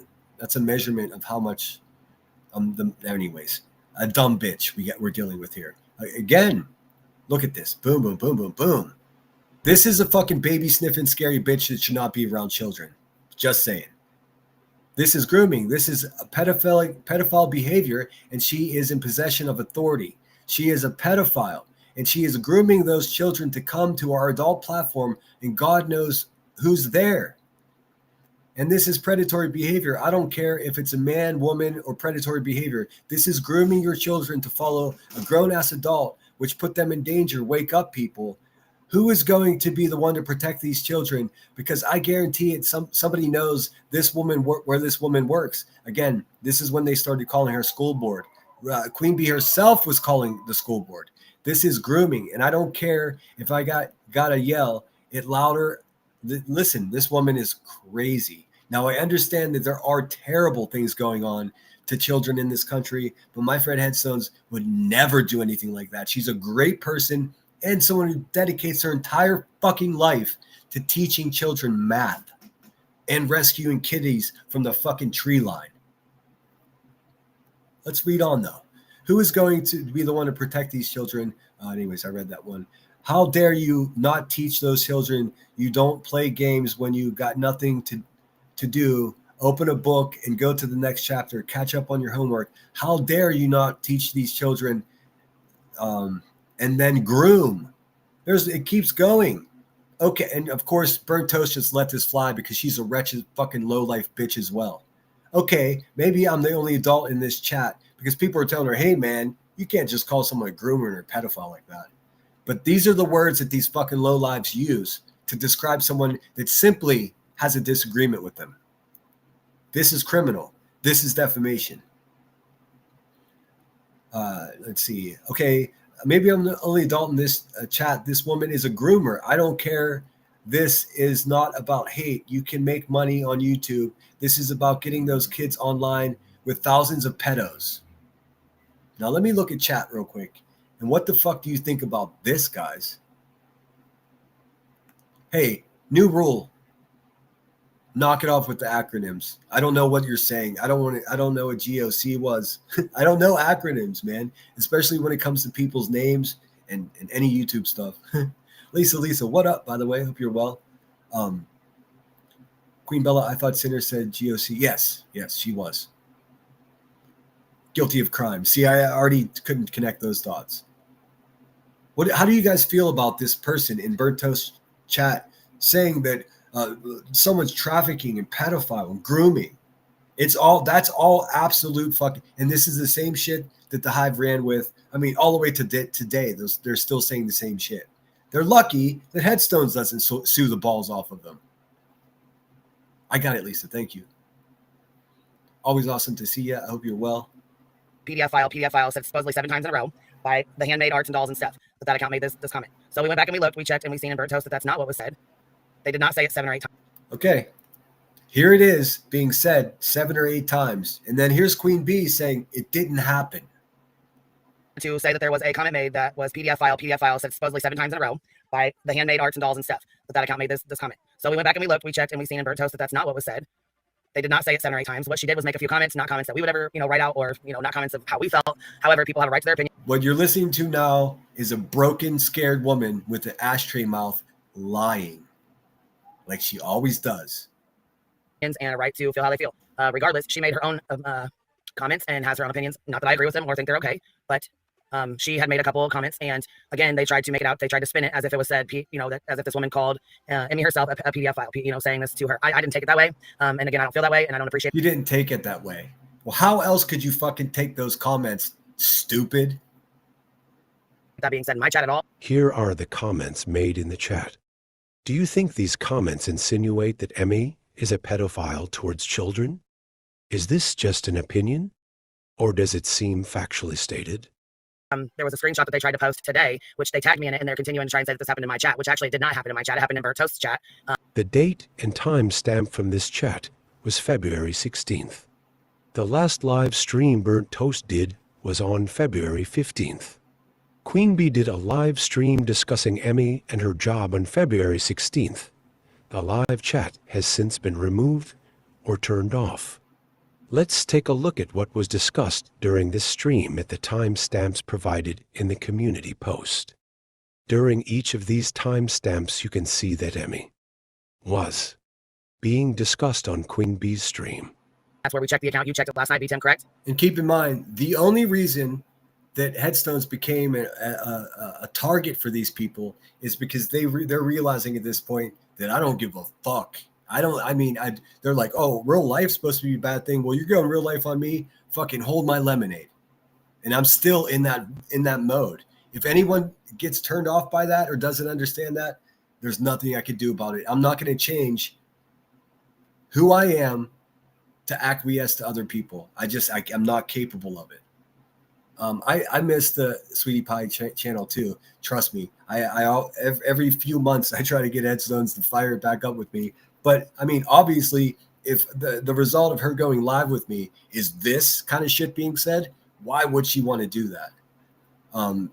measurement of how much. Anyways, a dumb bitch we're dealing with here. Again, look at this. Boom, boom, boom, boom, boom. This is a fucking baby sniffing scary bitch that should not be around children. Just saying. This is grooming. This is a pedophile behavior, and she is in possession of authority. She is a pedophile, and she is grooming those children to come to our adult platform, and God knows who's there. And this is predatory behavior. I don't care if it's a man, woman, or predatory behavior. This is grooming your children to follow a grown-ass adult, which put them in danger. Wake up, people. Who is going to be the one to protect these children? Because I guarantee it, somebody knows this woman where this woman works. Again, this is when they started calling her school board. Queen Bee herself was calling the school board. This is grooming, and I don't care if I gotta yell it louder. Listen, this woman is crazy. Now, I understand that there are terrible things going on to children in this country, but my friend Headstones would never do anything like that. She's a great person and someone who dedicates her entire fucking life to teaching children math and rescuing kitties from the fucking tree line. Let's read on, though. Who is going to be the one to protect these children? Anyways, I read that one. How dare you not teach those children you don't play games when you got nothing to do? Open a book and go to the next chapter. Catch up on your homework. How dare you not teach these children and then groom? It keeps going. Okay, and of course, Burnt Toast just let this fly because she's a wretched fucking low-life bitch as well. Okay, maybe I'm the only adult in this chat because people are telling her, hey, man, you can't just call someone a groomer or a pedophile like that. But these are the words that these fucking low-lives use to describe someone that simply has a disagreement with them. This is criminal. This is defamation. Let's see. Okay, maybe I'm the only adult in this chat. This woman is a groomer. I don't care. This is not about hate. You can make money on YouTube. This is about getting those kids online with thousands of pedos. Now, let me look at chat real quick. And what the fuck do you think about this, guys? Hey, new rule. knock it off with the acronyms. I don't know what you're saying. I don't know what GOC was. I don't know acronyms, man, especially when it comes to people's names and any YouTube stuff. Lisa, what up, by the way? Hope you're well. Queen Bella, I thought Sinner said GOC. Yes, she was. Guilty of crime. See, I already couldn't connect those dots. How do you guys feel about this person in Burnt Toast chat saying that someone's trafficking and pedophile and grooming? That's all absolute fucking, and this is the same shit that the Hive ran with. I mean, all the way to today, they're still saying the same shit. They're lucky that Headstones doesn't sue the balls off of them. I got it, Lisa. Thank you. Always awesome to see you. I hope you're well. PDF file said supposedly 7 times in a row by the handmade arts and dolls and stuff that account made this comment. So we went back and we looked, we checked, and we seen in Burnt Toast that that's not what was said. They did not say it 7 or 8 times. Okay. Here it is being said 7 or 8 times. And then here's Queen Bee saying it didn't happen. To say that there was a comment made that was PDF file said supposedly 7 times in a row by the handmade arts and dolls and stuff that account made this comment. So we went back and we looked, we checked, and we seen in Burnt Toast that that's not what was said. They did not say it 7 or 8 times. What she did was make a few comments, not comments that we would ever, write out, or, not comments of how we felt. However, people have a right to their opinion. What you're listening to now is a broken, scared woman with an ashtray mouth lying like she always does. And a right to feel how they feel. Regardless, she made her own comments and has her own opinions. Not that I agree with them or think they're okay, but she had made a couple of comments, and again, they tried to make it out. They tried to spin it as if it was said, that as if this woman called Emmy herself a PDF file, saying this to her. I didn't take it that way, and again, I don't feel that way, and I don't appreciate. You didn't take it that way. Well, how else could you fucking take those comments, stupid? That being said, in my chat at all. Here are the comments made in the chat. Do you think these comments insinuate that Emmy is a pedophile towards children? Is this just an opinion, or does it seem factually stated? There was a screenshot that they tried to post today, which they tagged me in it, and they're continuing to try and say that this happened in my chat, which actually did not happen in my chat. It happened in Burnt Toast's chat. The date and time stamp from this chat was February 16th. The last live stream Burnt Toast did was on February 15th. Queen Bee did a live stream discussing Emmy and her job on February 16th. The live chat has since been removed or turned off. Let's take a look at what was discussed during this stream at the timestamps provided in the community post. During each of these timestamps, you can see that Emmy was being discussed on Queen Bee's stream. That's where we checked the account. You checked it last night, B10, correct? And keep in mind, the only reason that Headstones became a target for these people is because they're realizing at this point that I don't give a fuck. They're like, oh, real life's supposed to be a bad thing. Well, you're going real life on me. Fucking hold my lemonade. And I'm still in that mode. If anyone gets turned off by that or doesn't understand that, there's nothing I can do about it. I'm not going to change who I am to acquiesce to other people. I'm not capable of it. I miss the Sweetie Pie channel too. Trust me. Every few months I try to get Headstones to fire it back up with me. But I mean, obviously, if the result of her going live with me is this kind of shit being said, why would she want to do that?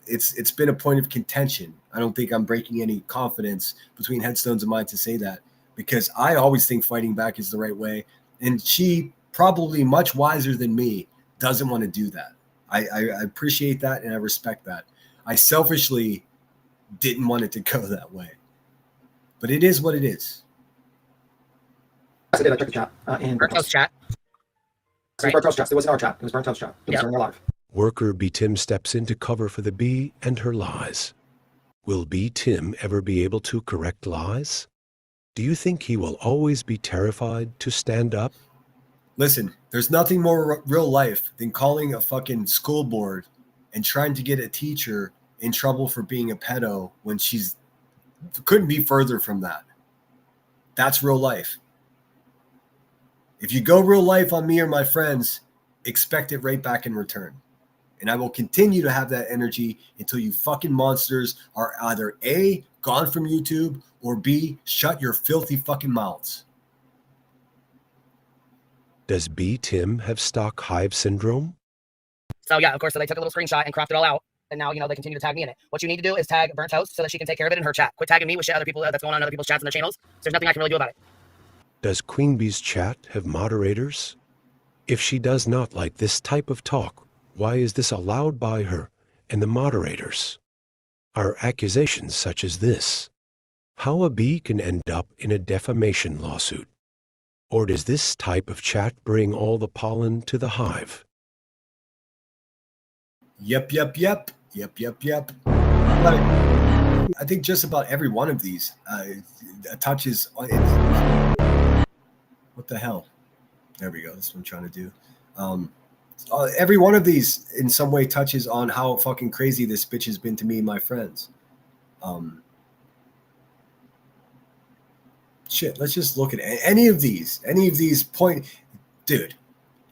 It's been a point of contention. I don't think I'm breaking any confidence between Headstones and mine to say that, because I always think fighting back is the right way. And she, probably much wiser than me, doesn't want to do that. I appreciate that and I respect that. I selfishly didn't want it to go that way. But it is what it is. I did. I checked the chat. In Burnt Toast chat. Burnt Toast chat. It wasn't our chat. It was Burnt Toast chat. It was during our live. Worker B. Tim steps in to cover for the Bee and her lies. Will B. Tim ever be able to correct lies? Do you think he will always be terrified to stand up? Listen, there's nothing more real life than calling a fucking school board and trying to get a teacher in trouble for being a pedo when she's couldn't be further from that. That's real life. If you go real life on me or my friends, expect it right back in return. And I will continue to have that energy until you fucking monsters are either A, gone from YouTube, or B, shut your filthy fucking mouths. Does B. Tim have stock hive syndrome? So yeah, of course, so they took a little screenshot and cropped it all out. And now, they continue to tag me in it. What you need to do is tag Burnt Toast so that she can take care of it in her chat. Quit tagging me with shit other people that's going on in other people's chats and their channels. So there's nothing I can really do about it. Does Queen Bee's chat have moderators? If she does not like this type of talk, why is this allowed by her and the moderators? Are accusations such as this how a bee can end up in a defamation lawsuit? Or does this type of chat bring all the pollen to the hive? Yep. I think just about every one of these touches on it. What the hell? There we go. That's what I'm trying to do. Every one of these in some way touches on how fucking crazy this bitch has been to me and my friends. Shit, let's just look at any of these point. Dude,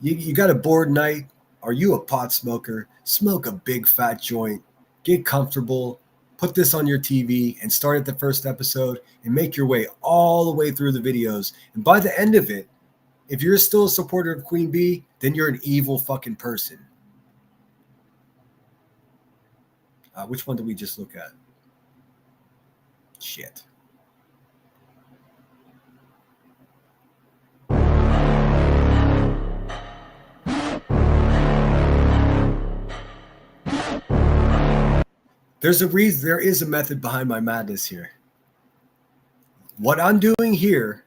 you got a bored night. Are you a pot smoker? Smoke a big fat joint. Get comfortable. Put this on your TV and start at the first episode and make your way all the way through the videos. And by the end of it, if you're still a supporter of Queen Bee, then you're an evil fucking person. Which one did we just look at? Shit. There's a reason. There is a method behind my madness here. What I'm doing here,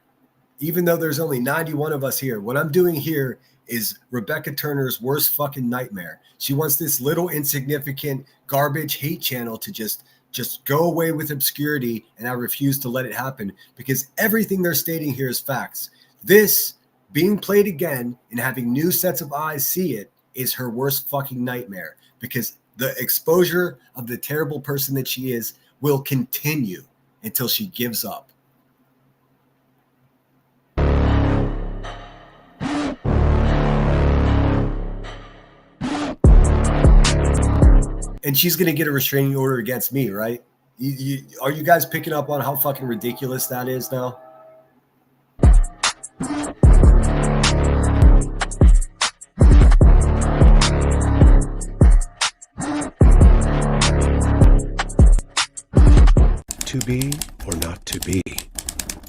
even though there's only 91 of us here, what I'm doing here is Rebecca Turner's worst fucking nightmare. She wants this little insignificant garbage hate channel to just go away with obscurity, and I refuse to let it happen because everything they're stating here is facts. This being played again and having new sets of eyes see it is her worst fucking nightmare because the exposure of the terrible person that she is will continue until she gives up. And she's going to get a restraining order against me, right? Are you guys picking up on how fucking ridiculous that is now? To be or not to be.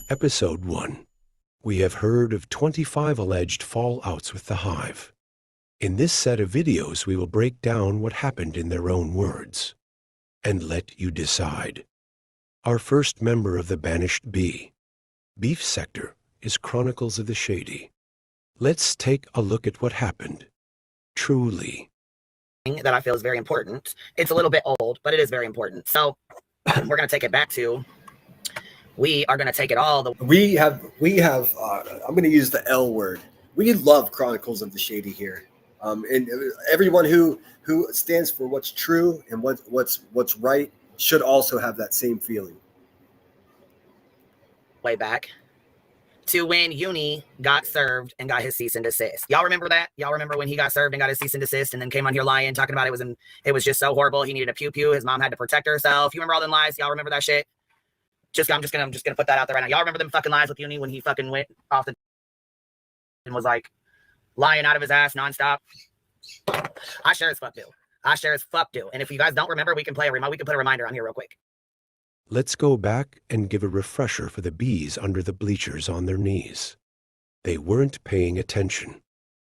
Episode 1. We have heard of 25 alleged fallouts with the hive. In this set of videos, we will break down what happened in their own words and let you decide. Our first member of the banished bee, Beef Sector, is Chronicles of the Shady. Let's take a look at what happened. Truly. That I feel is very important. It's a little bit old, but it is very important. So we're going to take it back to, we are going to take it all. We have, I'm going to use the L word. We love Chronicles of the Shady here. And everyone who stands for what's true and what's right should also have that same feeling. Way back to when Uni got served and got his cease and desist. Y'all remember that? Y'all remember when he got served and got his cease and desist and then came on here lying, talking about it was just so horrible. He needed a pew. His mom had to protect herself. You remember all them lies? Y'all remember that shit? I'm just gonna put that out there right now. Y'all remember them fucking lies with Uni when he fucking went off the and was like lying out of his ass nonstop? I sure as fuck do. And if you guys don't remember, we can put a reminder on here real quick. Let's go back and give a refresher for the bees under the bleachers on their knees. They weren't paying attention.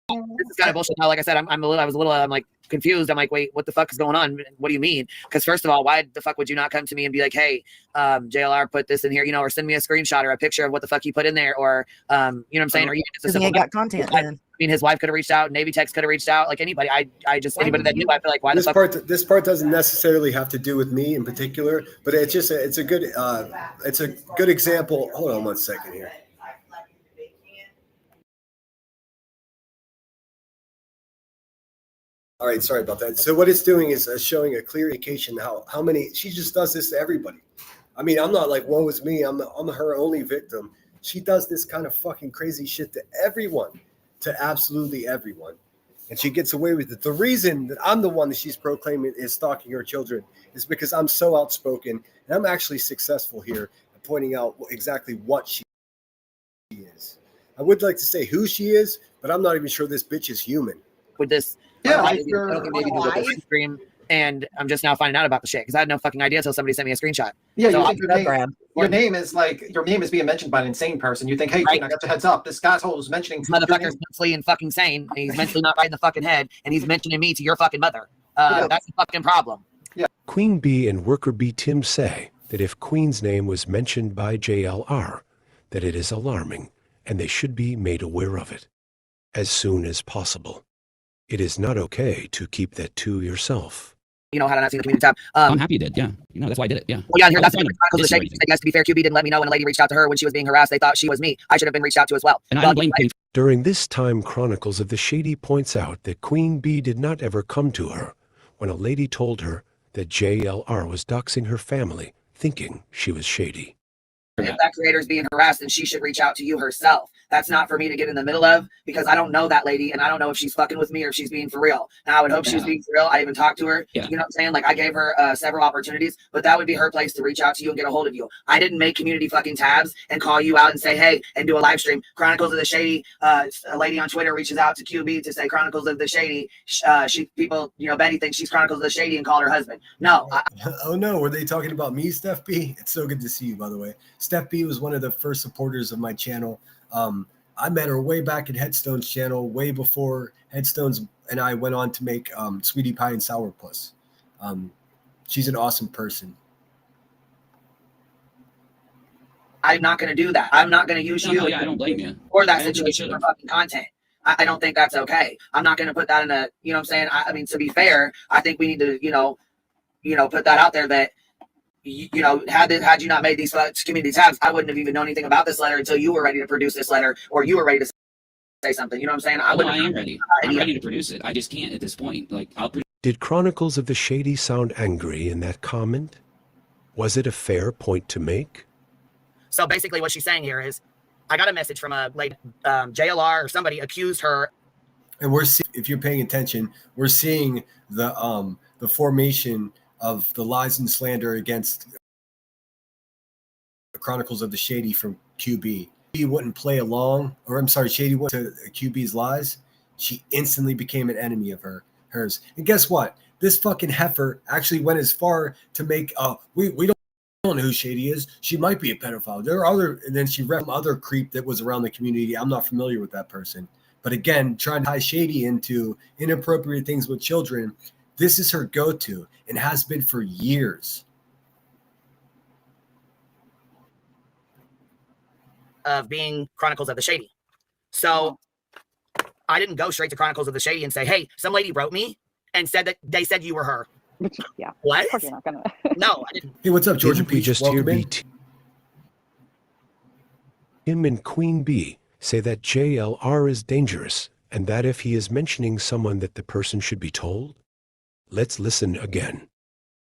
This is kind of bullshit now. Like I said, I'm like confused. I'm like, wait, what the fuck is going on? What do you mean? Because first of all, why the fuck would you not come to me and be like, hey, JLR put this in here, or send me a screenshot or a picture of what the fuck you put in there, or you know what I'm saying? Or because he ain't got content. I mean, his wife could have reached out, Navy Tex could have reached out, like anybody. Anybody that knew, I feel like, why this the fuck? This part doesn't necessarily have to do with me in particular, but it's just it's a good example. Hold on one second here. All right, sorry about that. So what it's doing is showing a clear indication how many, she just does this to everybody. I mean, I'm not like, woe is me, I'm her only victim. She does this kind of fucking crazy shit to everyone, to absolutely everyone. And she gets away with it. The reason that I'm the one that she's proclaiming is stalking her children is because I'm so outspoken and I'm actually successful here at pointing out exactly what she is. I would like to say who she is, but I'm not even sure this bitch is human. With this, stream, and I'm just now finding out about the shit because I had no fucking idea until somebody sent me a screenshot. Yeah, so you think her name, your name is being mentioned by an insane person. You think, hey, Queen, I got your heads up. This asshole is mentioning This motherfucker's mentally and fucking sane, and he's mentally not right in the fucking head, and he's mentioning me to your fucking mother. That's the fucking problem. Queen Bee and Worker Bee Tim say that if Queen's name was mentioned by JLR, that it is alarming, and they should be made aware of it as soon as possible. It is not okay to keep that to yourself. You know how to not see the community tab. I'm happy you did. Yeah. You know, that's why I did it. Yeah. Well, yeah, and here, that's Chronicles of the Shady. Said, yes, to be fair, QB didn't let me know when a lady reached out to her when she was being harassed. They thought she was me. I should have been reached out to as well. And I don't blame Queen. During this time, Chronicles of the Shady points out that Queen Bee did not ever come to her when a lady told her that JLR was doxing her family, thinking she was shady. If that creator is being harassed, then she should reach out to you herself. That's not for me to get in the middle of, because I don't know that lady and I don't know if she's fucking with me or if she's being for real. Now, I would hope she was being for real. I even talked to her. You know what I'm saying? Like, I gave her several opportunities, but that would be her place to reach out to you and get a hold of you. I didn't make community fucking tabs and call you out and say, hey, and do a live stream. Chronicles of the Shady, a lady on Twitter reaches out to QB to say Chronicles of the Shady. People, you know, Betty thinks she's Chronicles of the Shady and called her husband. No. Oh, no. Were they talking about me, Steph B? It's so good to see you, by the way. Steph B was one of the first supporters of my channel. I met her way back at Headstone's channel, way before Headstone's and I went on to make Sweetie Pie and Sourpuss. She's an awesome person. I'm not going to do that. I'm not going to use you. I don't blame you. Or that situation for fucking content. I don't think that's okay. I'm not going to put that in a, you know what I'm saying? I mean, to be fair, I think we need to, you know, put that out there that, you know, had you not made these community tabs, I wouldn't have even known anything about this letter until you were ready to produce this letter or you were ready to say something. You know what I'm saying? I am ready. I'm ready to produce it. I just can't at this point. Like, Did Chronicles of the Shady sound angry in that comment? Was it a fair point to make? So basically what she's saying here is, I got a message from a lady, JLR or somebody accused her. And we're seeing, if you're paying attention, we're seeing the formation of the lies and slander against the Chronicles of the Shady from QB. She wouldn't play along, or I'm sorry, Shady went to QB's lies. She instantly became an enemy of hers. And guess what? This fucking heifer actually went as far to make we don't know who Shady is. She might be a pedophile. There are other, and then she read some other creep that was around the community. I'm not familiar with that person. But again, trying to tie Shady into inappropriate things with children, this is her go-to and has been for years. Of being Chronicles of the Shady. So I didn't go straight to Chronicles of the Shady and say, hey, some lady wrote me and said that they said you were her. Yeah. What? You're not gonna... No, I didn't. Hey, what's up, Georgia Didn't we Peach? just hear Welcome in. Tim and Queen Bee say that JLR is dangerous and that if he is mentioning someone that the person should be told? Let's listen again.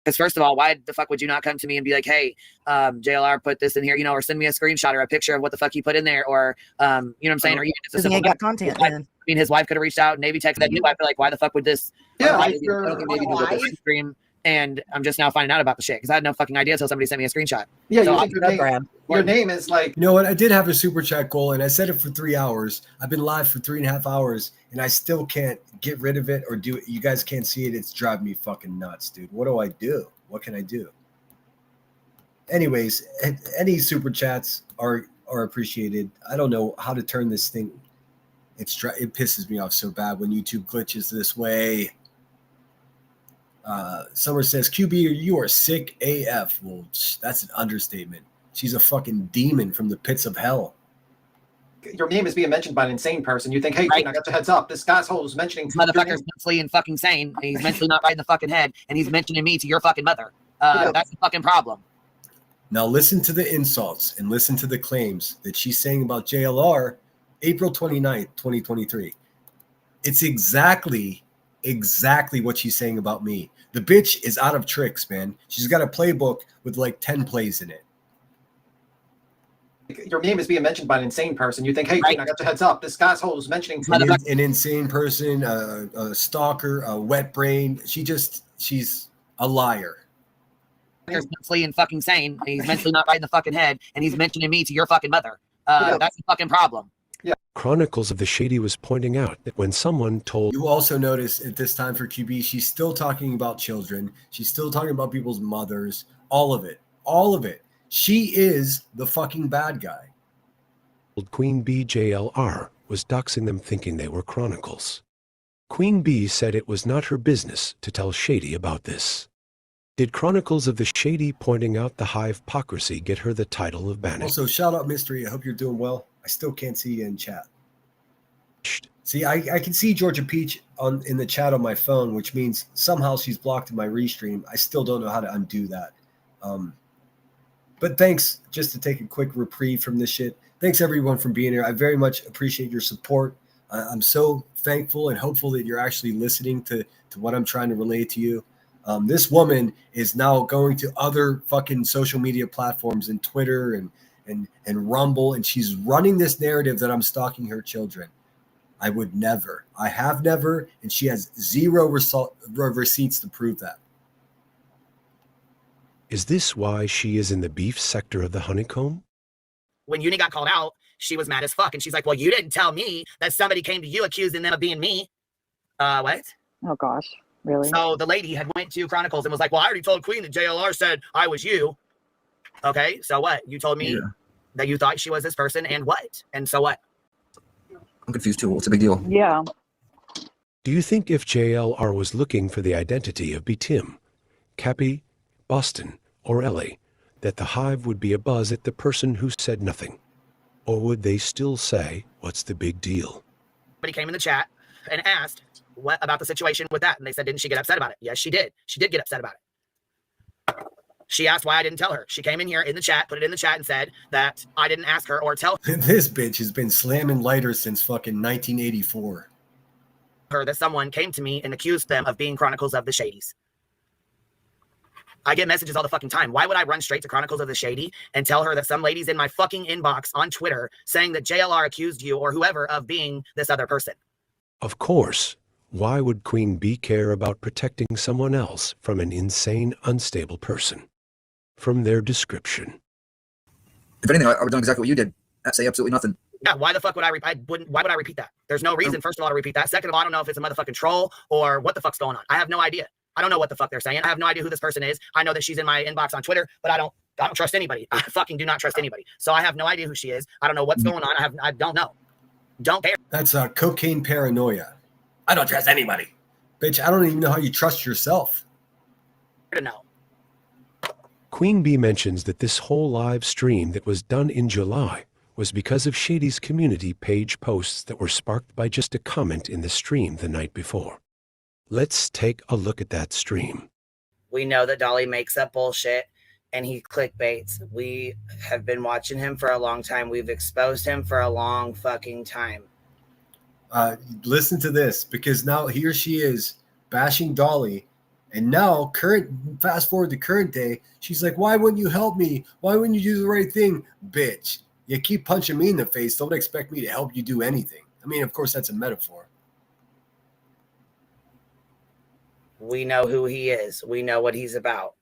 Because first of all, why the fuck would you not come to me and be like, hey, JLR put this in here, you know, or send me a screenshot or a picture of what the fuck he put in there, or you know what I'm saying? Or even just a simple got content. I mean, his wife could have reached out, Navy text that knew. I feel like, why the fuck would this? Yeah, I don't think Navy knew what the stream, and I'm just now finding out about the shit because I had no fucking idea until somebody sent me a screenshot. Yeah, so you think your name is like. You know what? I did have a super chat goal, and I said it for 3 hours. I've been live for 3.5 hours, and I still can't get rid of it or do it. You guys can't see it. It's driving me fucking nuts, dude. What do I do? What can I do? Anyways, any super chats are appreciated. I don't know how to turn this thing. It pisses me off so bad when YouTube glitches this way. Summer says, QB, you are sick AF. Well, that's an understatement. She's a fucking demon from the pits of hell. Your name is being mentioned by an insane person. You think, hey, Queen, I got your heads up. This asshole is mentioning. This motherfucker's mentally and fucking sane, and he's mentally not right in the fucking head, and he's mentioning me to your fucking mother. That's the fucking problem. Now listen to the insults and listen to the claims that she's saying about JLR April 29th, 2023. It's exactly what she's saying about me. The bitch is out of tricks, man. She's got a playbook with like 10 plays in it. Your name is being mentioned by an insane person. You think, hey, Queen, I got your heads up. This asshole is mentioning. An insane person, a stalker, a wet brain. She's a liar. He's mentally and fucking sane, and he's mentally not right in the fucking head, and he's mentioning me to your fucking mother. That's the fucking problem. Yeah. Chronicles of the Shady was pointing out that when someone told... You also notice at this time for QB, she's still talking about children. She's still talking about people's mothers. All of it. All of it. She is the fucking bad guy. Queen Bee JLR was doxing them thinking they were Chronicles. Queen Bee said it was not her business to tell Shady about this. Did Chronicles of the Shady pointing out the hive hypocrisy get her the title of banished? Also, shout out Mystery. I hope you're doing well. I still can't see you in chat. See, I can see Georgia Peach in the chat on my phone, which means somehow she's blocked in my restream. I still don't know how to undo that. But thanks, just to take a quick reprieve from this shit. Thanks everyone for being here. I very much appreciate your support. I'm so thankful and hopeful that you're actually listening to what I'm trying to relay to you. This woman is now going to other fucking social media platforms and Twitter and Rumble, and she's running this narrative that I'm stalking her children. I would never. I have never, and she has zero receipts to prove that. Is this why she is in the beef sector of the honeycomb? When Uni got called out, she was mad as fuck. And she's like, well, you didn't tell me that somebody came to you accusing them of being me. What? Oh, gosh. Really? So the lady had went to Chronicles and was like, well, I already told Queen that JLR said I was you. Okay, so what? You told me that you thought she was this person, and what? And so what? I'm confused too. What's the big deal? Yeah. Do you think if JLR was looking for the identity of Tim, Cappy, Boston, or Ellie, that the hive would be abuzz at the person who said nothing? Or would they still say, what's the big deal? Somebody came in the chat and asked, what about the situation with that? And they said, didn't she get upset about it? Yes, she did. She did get upset about it. She asked why I didn't tell her. She came in here in the chat, put it in the chat, and said that I didn't ask her or tell This bitch has been slamming lighter since fucking 1984. her that someone came to me and accused them of being Chronicles of the Shadies. I get messages all the fucking time. Why would I run straight to Chronicles of the Shady and tell her that some lady's in my fucking inbox on Twitter saying that JLR accused you or whoever of being this other person? Of course. Why would Queen Bee care about protecting someone else from an insane, unstable person? From their description. If anything, I would have done exactly what you did. I'd say absolutely nothing. Yeah, why the fuck would why would I repeat that? There's no reason, first of all, to repeat that. Second of all, I don't know if it's a motherfucking troll or what the fuck's going on. I have no idea. I don't know what the fuck they're saying. I have no idea who this person is. I know that she's in my inbox on Twitter, but I don't trust anybody. I fucking do not trust anybody. So I have no idea who she is. I don't know what's going on. I don't know. Don't care. That's cocaine paranoia. I don't trust anybody. Bitch, I don't even know how you trust yourself. I don't know. Queen Bee mentions that this whole live stream that was done in July was because of Shady's community page posts that were sparked by just a comment in the stream the night before. Let's take a look at that stream. We know that Dolly makes up bullshit and he clickbaits. We have been watching him for a long time. We've exposed him for a long fucking time. Listen to this, because now here she is bashing Dolly, and now fast forward to current day, she's like, why wouldn't you help me? Why wouldn't you do the right thing? Bitch, you keep punching me in the face. Don't expect me to help you do anything. I mean, of course, that's a metaphor. We know who he is. We know what he's about.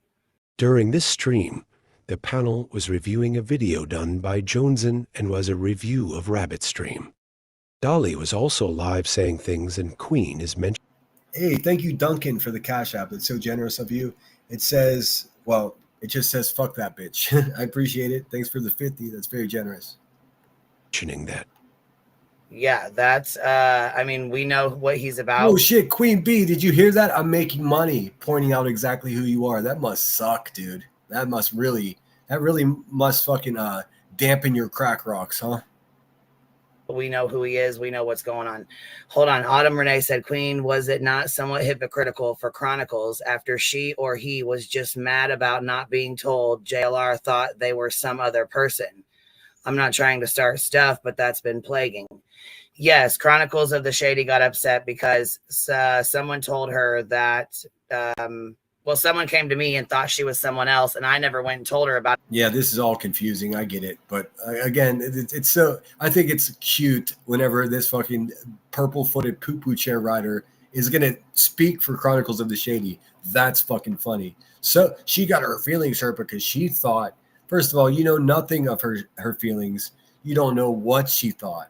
During this stream, the panel was reviewing a video done by Joneson and was a review of Rabbit Stream. Dolly was also live saying things, and Queen is mentioned. Hey, thank you, Duncan, for the Cash App. It's so generous of you. It says, well, it just says, fuck that bitch. I appreciate it. Thanks for the 50. That's very generous. Mentioning that. Yeah, that's, I mean, we know what he's about. Oh, shit, Queen Bee, did you hear that? I'm making money pointing out exactly who you are. That must suck, dude. That really must fucking dampen your crack rocks, huh? We know who he is. We know what's going on. Hold on. Autumn Renee said, Queen, was it not somewhat hypocritical for Chronicles after she or he was just mad about not being told JLR thought they were some other person? I'm not trying to start stuff, but that's been plaguing. Yes, Chronicles of the Shady got upset because someone told her that, someone came to me and thought she was someone else, and I never went and told her about it. Yeah, this is all confusing. I get it. But again, it's so, I think it's cute whenever this fucking purple-footed poo-poo chair rider is going to speak for Chronicles of the Shady. That's fucking funny. So she got her feelings hurt because she thought, first of all, you know nothing of her feelings. You don't know what she thought.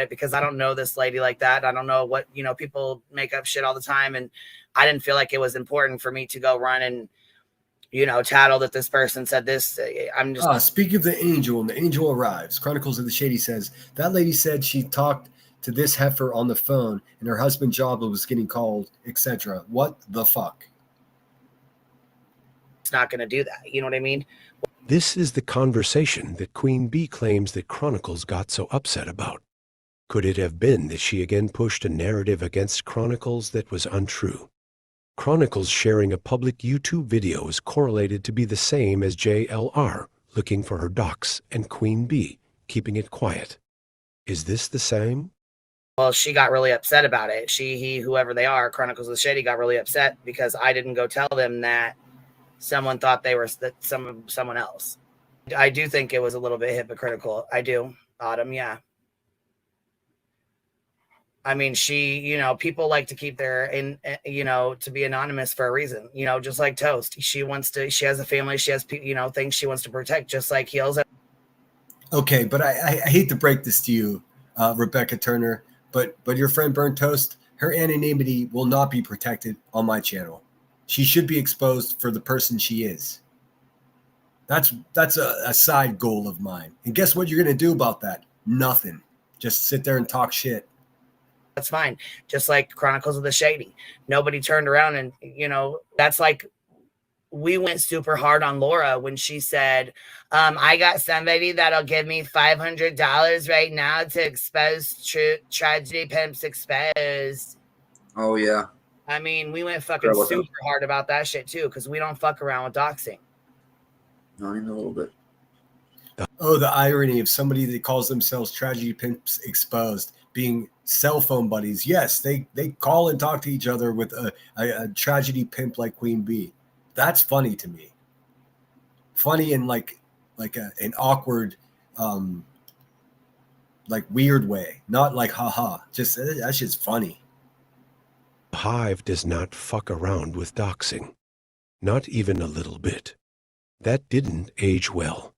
Because I don't know this lady like that. I don't know what, people make up shit all the time. And I didn't feel like it was important for me to go run and, tattle that this person said this. I'm just speaking of the angel, and the angel arrives. Chronicles of the Shady says that lady said she talked to this heifer on the phone and her husband job was getting called, etc. What the fuck? It's not going to do that. You know what I mean? This is the conversation that Queen Bee claims that Chronicles got so upset about. Could it have been that she again pushed a narrative against Chronicles that was untrue? Chronicles sharing a public YouTube video is correlated to be the same as JLR looking for her docs and Queen Bee keeping it quiet. Is this the same? Well, she got really upset about it. He, whoever they are, Chronicles of the Shady, got really upset because I didn't go tell them that someone thought they were someone else. I do think it was a little bit hypocritical. I do, Autumn. Yeah. I mean, people like to keep their to be anonymous for a reason, just like Toast. She has a family. She has, things she wants to protect, just like Heels. Okay, but I hate to break this to you, Rebecca Turner, but your friend Burnt Toast, her anonymity will not be protected on my channel. She should be exposed for the person she is. That's a side goal of mine. And guess what you're going to do about that? Nothing. Just sit there and talk shit. That's fine. Just like Chronicles of the Shady. Nobody turned around and, that's like we went super hard on Laura when she said, I got somebody that'll give me $500 right now to expose Tragedy Pimps Exposed. Oh, yeah. I mean, we went fucking super hard about that shit too, because we don't fuck around with doxing. Not even a little bit. Oh, the irony of somebody that calls themselves Tragedy Pimps Exposed being cell phone buddies. Yes, they call and talk to each other with a tragedy pimp like Queen Bee. That's funny to me. Funny in like an awkward, like weird way. Not like haha. Just that shit's funny. Hive does not fuck around with doxing. Not even a little bit. That didn't age well.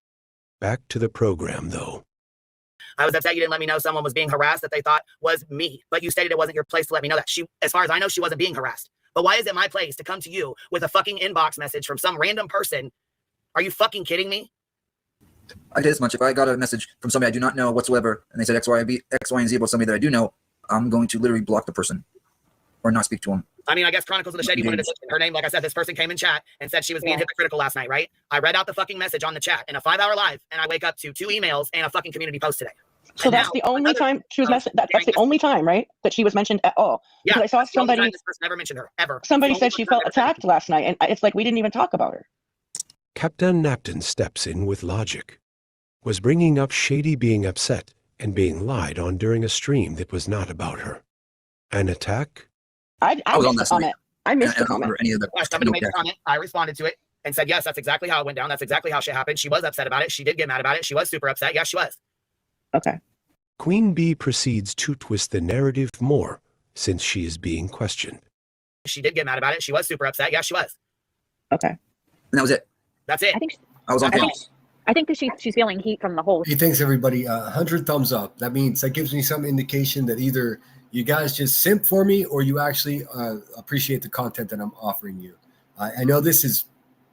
Back to the program, though. I was upset you didn't let me know someone was being harassed that they thought was me, but you stated it wasn't your place to let me know that. As far as I know, she wasn't being harassed. But why is it my place to come to you with a fucking inbox message from some random person? Are you fucking kidding me? I did as much. If I got a message from somebody I do not know whatsoever, and they said X, Y, and Z about somebody that I do know, I'm going to literally block the person or not speak to them. I mean, I guess Chronicles of the Shady wanted to mention her name. Like I said, this person came in chat and said she was being hypocritical last night, right? I read out the fucking message on the chat in a 5-hour live, and I wake up to 2 emails and a fucking community post today. So that's the only time she was mentioned. That's the only time, right, that she was mentioned at all. Yeah, because I saw somebody. This person never mentioned her ever. Somebody said she felt attacked last night, and it's like we didn't even talk about her. Captain Napton steps in with logic. Was bringing up Shady being upset and being lied on during a stream that was not about her. An attack? I missed the comment. I missed the comment. Somebody made a comment. I responded to it and said, yes, that's exactly how it went down. That's exactly how shit happened. She was upset about it. She did get mad about it. She was super upset. Yes, she was. Okay. Queen Bee proceeds to twist the narrative more since she is being questioned. She did get mad about it. She was super upset. Yes, she was. Okay. And that was it. That's it. I was on camera. I think that she's feeling heat from the whole. Hey, thanks everybody. 100 thumbs up. That gives me some indication that either you guys just simp for me or you actually appreciate the content that I'm offering you. I know this is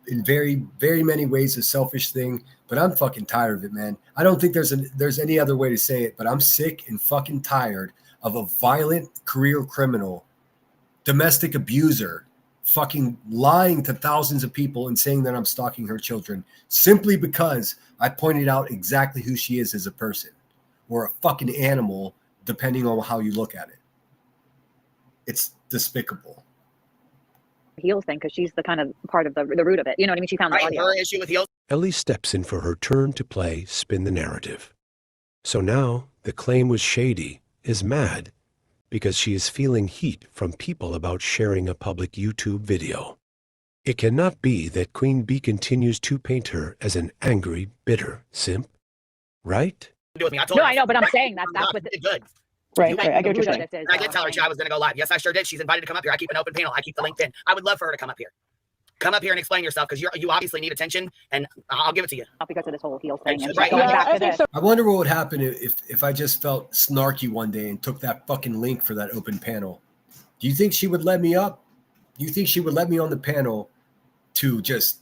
in very, very many ways a selfish thing, but I'm fucking tired of it, man. I don't think there's any other way to say it, but I'm sick and fucking tired of a violent career criminal, domestic abuser, fucking lying to thousands of people and saying that I'm stalking her children simply because I pointed out exactly who she is as a person or a fucking animal, depending on how you look at it. It's despicable. Heels thing, because she's the kind of part of the root of it. You know what I mean? She found the audio. Her issue with Heels. Ellie steps in for her turn to play spin the narrative. So now the claim was Shady is mad because she is feeling heat from people about sharing a public YouTube video. It cannot be that Queen Bee continues to paint her as an angry, bitter simp, right? No, I know, but I'm saying that's what good. Right, I get what you're saying. I did tell her I was going to go live. Yes, I sure did. She's invited to come up here. I keep an open panel. I keep the link in. I would love for her to come up here. Come up here and explain yourself because you obviously need attention, and I'll give it to you. Not because of this whole heel thing. And Right. going back to this. I wonder what would happen if I just felt snarky one day and took that fucking link for that open panel. Do you think she would let me up? Do you think she would let me on the panel to just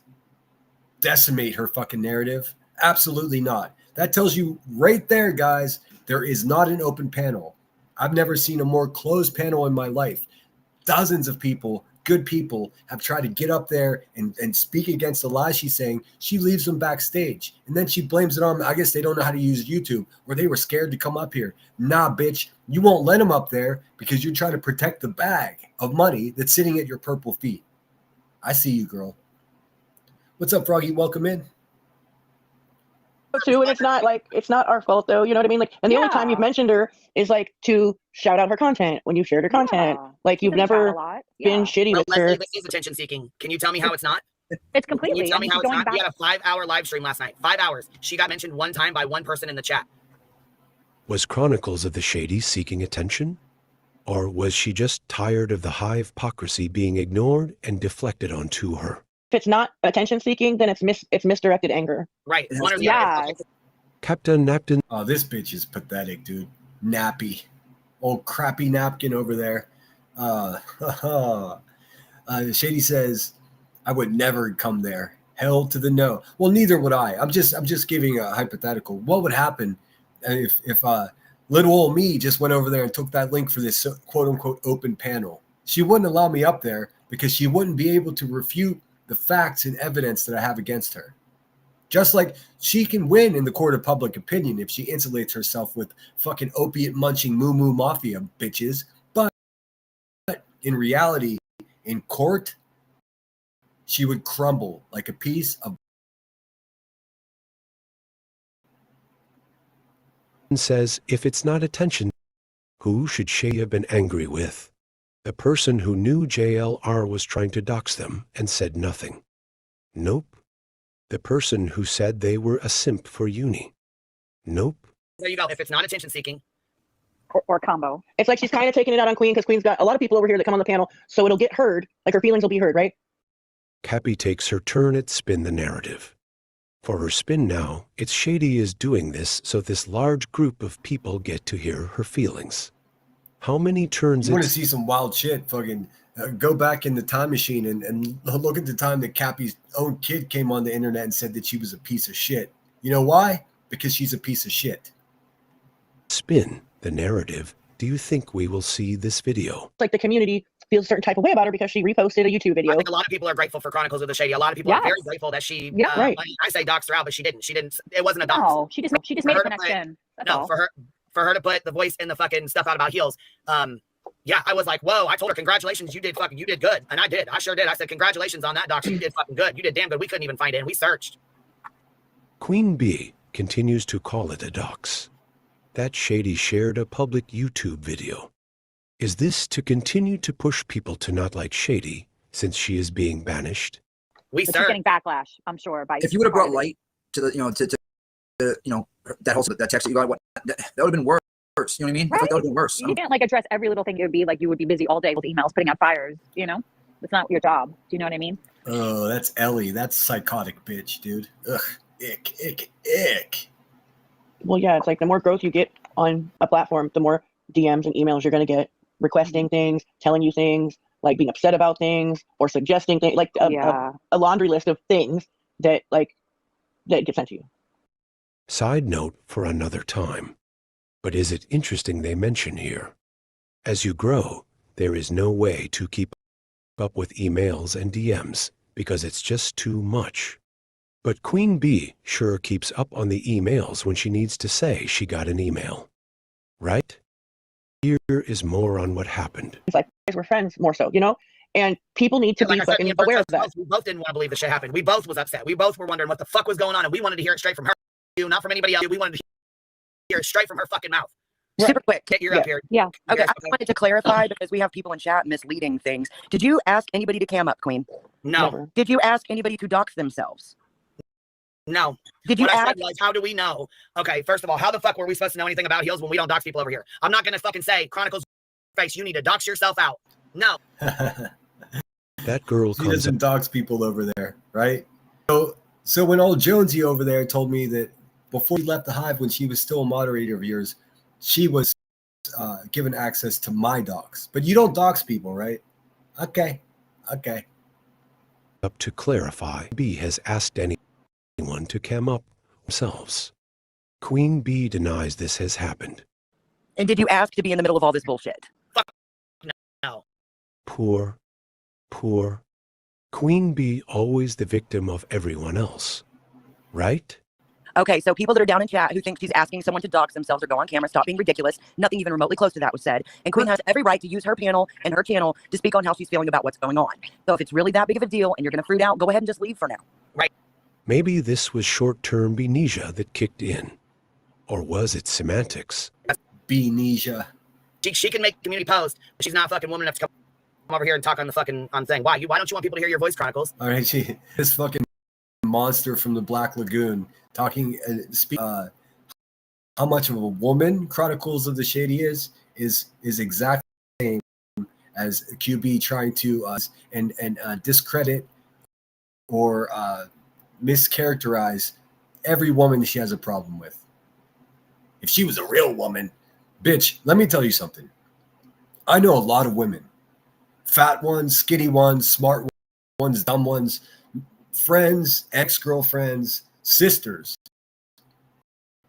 decimate her fucking narrative? Absolutely not. That tells you right there, guys, there is not an open panel. I've never seen a more closed panel in my life. Dozens of people, good people, have tried to get up there and speak against the lies she's saying. She leaves them backstage. And then she blames it on, I guess they don't know how to use YouTube, or they were scared to come up here. Nah, bitch, you won't let them up there because you're trying to protect the bag of money that's sitting at your purple feet. I see you, girl. What's up, Froggy? Welcome in. Too, and it's not our fault though, you know what I mean? Like, and the only time you've mentioned her is like to shout out her content when you shared her content. Like, you've never been shitty Well, with her. Leslie, this is attention seeking. Can you tell me how it's not? It's Can completely. you tell me how it's going not? back. We had a 5-hour live stream last night. 5 hours. She got mentioned one time by one person in the chat. Was Chronicles of the Shady seeking attention? Or was she just tired of the hypocrisy being ignored and deflected onto her? If it's not attention seeking, then it's misdirected anger. Right. One or the other. Captain Napton. Oh, this bitch is pathetic, dude. Nappy. Old crappy napkin over there. Shady says, I would never come there. Hell to the no. Well, neither would I. I'm just giving a hypothetical. What would happen if little old me just went over there and took that link for this quote unquote open panel? She wouldn't allow me up there because she wouldn't be able to refute the facts and evidence that I have against her. Just like she can win in the court of public opinion if she insulates herself with fucking opiate munching moo mafia bitches. But in reality, in court, she would crumble like a piece of. Says, if it's not attention, who should she have been angry with? The person who knew JLR was trying to dox them and said nothing. Nope. The person who said they were a simp for uni. Nope. There you go. If it's not attention seeking. Or combo. It's like she's kind of taking it out on Queen because Queen's got a lot of people over here that come on the panel, so it'll get heard. Like, her feelings will be heard, right? Cappy takes her turn at spin the narrative. For her spin now, it's Shady is doing this so this large group of people get to hear her feelings. How many turns You want to see some wild shit, fucking go back in the time machine and look at the time that Cappy's own kid came on the internet and said that she was a piece of shit. You know why? Because she's a piece of shit. Spin the narrative. Do you think we will see this video? Like, the community feels a certain type of way about her because she reposted a YouTube video. I think a lot of people are grateful for Chronicles of the Shady. A lot of people are very grateful that she. Right. I say doxed her out, but she didn't. She didn't. It wasn't a dox. No, she just made a connection. No, for her to put the voice in the fucking stuff out about heels. Yeah, I was like, whoa. I told her, congratulations, you did good, and I did. I sure did. I said, congratulations on that, dox. You did fucking good. You did damn good. We couldn't even find it, and we searched. Queen Bee continues to call it a dox. That Shady shared a public YouTube video. Is this to continue to push people to not like Shady since she is being banished? She's getting backlash, I'm sure. By If you would have brought light to the, that whole that text that you got, that would have been worse. You know what I mean? Right. I thought that would have been worse. You can't address every little thing. It would be like you would be busy all day with emails, putting out fires. It's not your job. Do you know what I mean? Oh, that's Ellie. That's psychotic bitch, dude. Ugh, ick. Well, yeah, it's like the more growth you get on a platform, the more DMs and emails you're going to get, requesting things, telling you things, like being upset about things or suggesting things, like a laundry list of things that get sent to you. Side note for another time. But is it interesting they mention here? As you grow, there is no way to keep up with emails and DMs because it's just too much. But Queen Bee sure keeps up on the emails when she needs to say she got an email. Right? Here is more on what happened. It's like, we're friends more so, And people need to be fucking aware of that. We both didn't want to believe the shit happened. We both was upset. We both were wondering what the fuck was going on, and we wanted to hear it straight from her, not from anybody else. We wanted to hear it straight from her fucking mouth. Super quick. You're up here. Yeah. Okay, I wanted to clarify because we have people in chat misleading things. Did you ask anybody to cam up, Queen? No. Never. Did you ask anybody to dox themselves? No. Did you what I ask? said was, how do we know? Okay, first of all, how the fuck were we supposed to know anything about heels when we don't dox people over here? I'm not going to fucking say, Chronicles face, you need to dox yourself out. No. That girl she doesn't dox people over there, right? So when old Jonesy over there told me that before she left the hive, when she was still a moderator of yours, she was given access to my docs. But you don't dox people, right? Okay. Up to clarify, B has asked any. anyone to cam up themselves. Queen Bee denies this has happened. And did you ask to be in the middle of all this bullshit? No. Poor. Queen Bee always the victim of everyone else, right? Okay, so people that are down in chat who think she's asking someone to dox themselves or go on camera, stop being ridiculous. Nothing even remotely close to that was said. And Queen has every right to use her panel and her channel to speak on how she's feeling about what's going on. So if it's really that big of a deal and you're going to fruit out, go ahead and just leave for now. Right. Maybe this was short-term amnesia that kicked in. Or was it semantics? Amnesia. She can make community post, but she's not a fucking woman enough to come over here and talk on the fucking thing. Why don't you want people to hear your voice, Chronicles? All right, this fucking monster from the Black Lagoon talking, how much of a woman Chronicles of the Shady is exactly the same as QB trying to discredit or mischaracterize every woman she has a problem with. If she was a real woman, bitch, let me tell you something. I know a lot of women, fat ones, skinny ones, smart ones, dumb ones, friends, ex-girlfriends, sisters,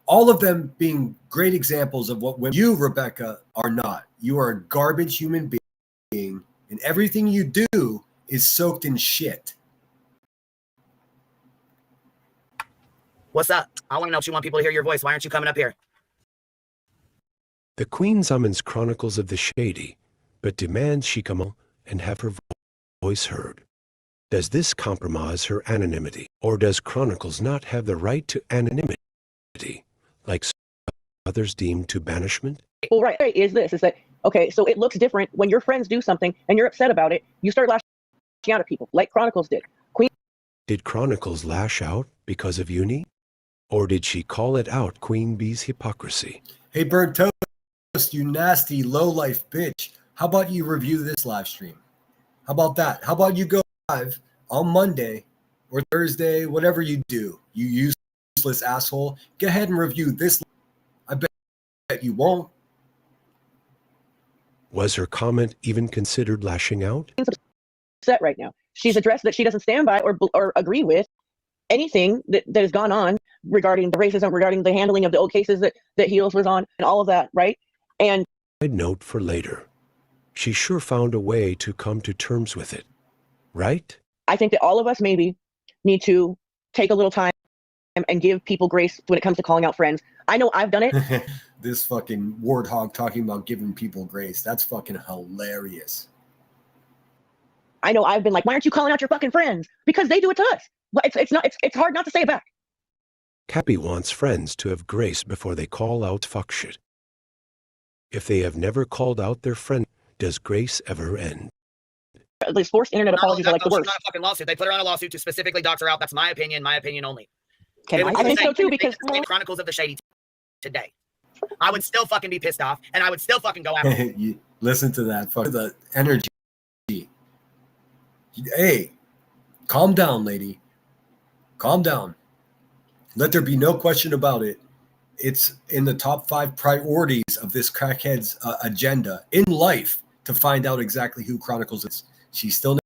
all of them being great examples of what women. You, Rebecca, are not. You are a garbage human being, and everything you do is soaked in shit. What's up? I want to know if you want people to hear your voice. Why aren't you coming up here? The Queen summons Chronicles of the Shady, but demands she come on and have her voice heard. Does this compromise her anonymity, or does Chronicles not have the right to anonymity, like others deemed to banishment? Well, right, is that, okay, so it looks different when your friends do something and you're upset about it, you start lashing out at people, like Chronicles did. Did Chronicles lash out because of Uni? Or did she call it out Queen Bee's hypocrisy? Hey, Burnt Toast, you nasty low-life bitch. How about you review this live stream? How about that? How about you go live on Monday or Thursday, whatever you do, you useless asshole. Go ahead and review this. I bet you won't. Was her comment even considered lashing out? Upset right now. She's addressed that she doesn't stand by or agree with anything that has gone on regarding the racism, regarding the handling of the old cases that Heels was on, and all of that, right? And I'd note for later. She sure found a way to come to terms with it, right? I think that all of us maybe need to take a little time and give people grace when it comes to calling out friends. I know I've done it. This fucking warthog talking about giving people grace. That's fucking hilarious. I know I've been like, why aren't you calling out your fucking friends? Because they do it to us. But it's hard not to say it back. Cappy wants friends to have grace before they call out fuck shit. If they have never called out their friend, does grace ever end? These forced internet apologies are like the worst. It's not a fucking lawsuit. They put her on a lawsuit to specifically dox her out. That's my opinion only. I think so too, because Chronicles of the Shady today, I would still fucking be pissed off, and I would still fucking go after. You listen to that, fuck the energy. Hey, calm down, lady. Calm down. Let there be no question about it. It's in the top 5 priorities of this crackhead's agenda in life to find out exactly who Chronicles is. She still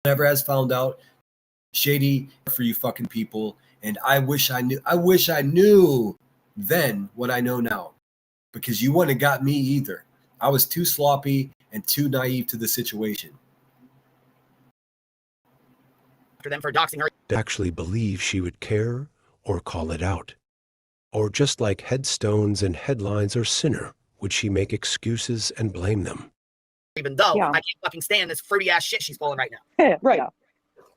never has found out. Shady for you fucking people. And I wish I knew then what I know now. Because you wouldn't have got me either. I was too sloppy and too naive to the situation. After them for doxing her. Actually believe she would care or call it out? Or just like headstones and headlines are sinner, would she make excuses and blame them? Even though I can't fucking stand this fruity ass shit she's pulling right now. Yeah, right.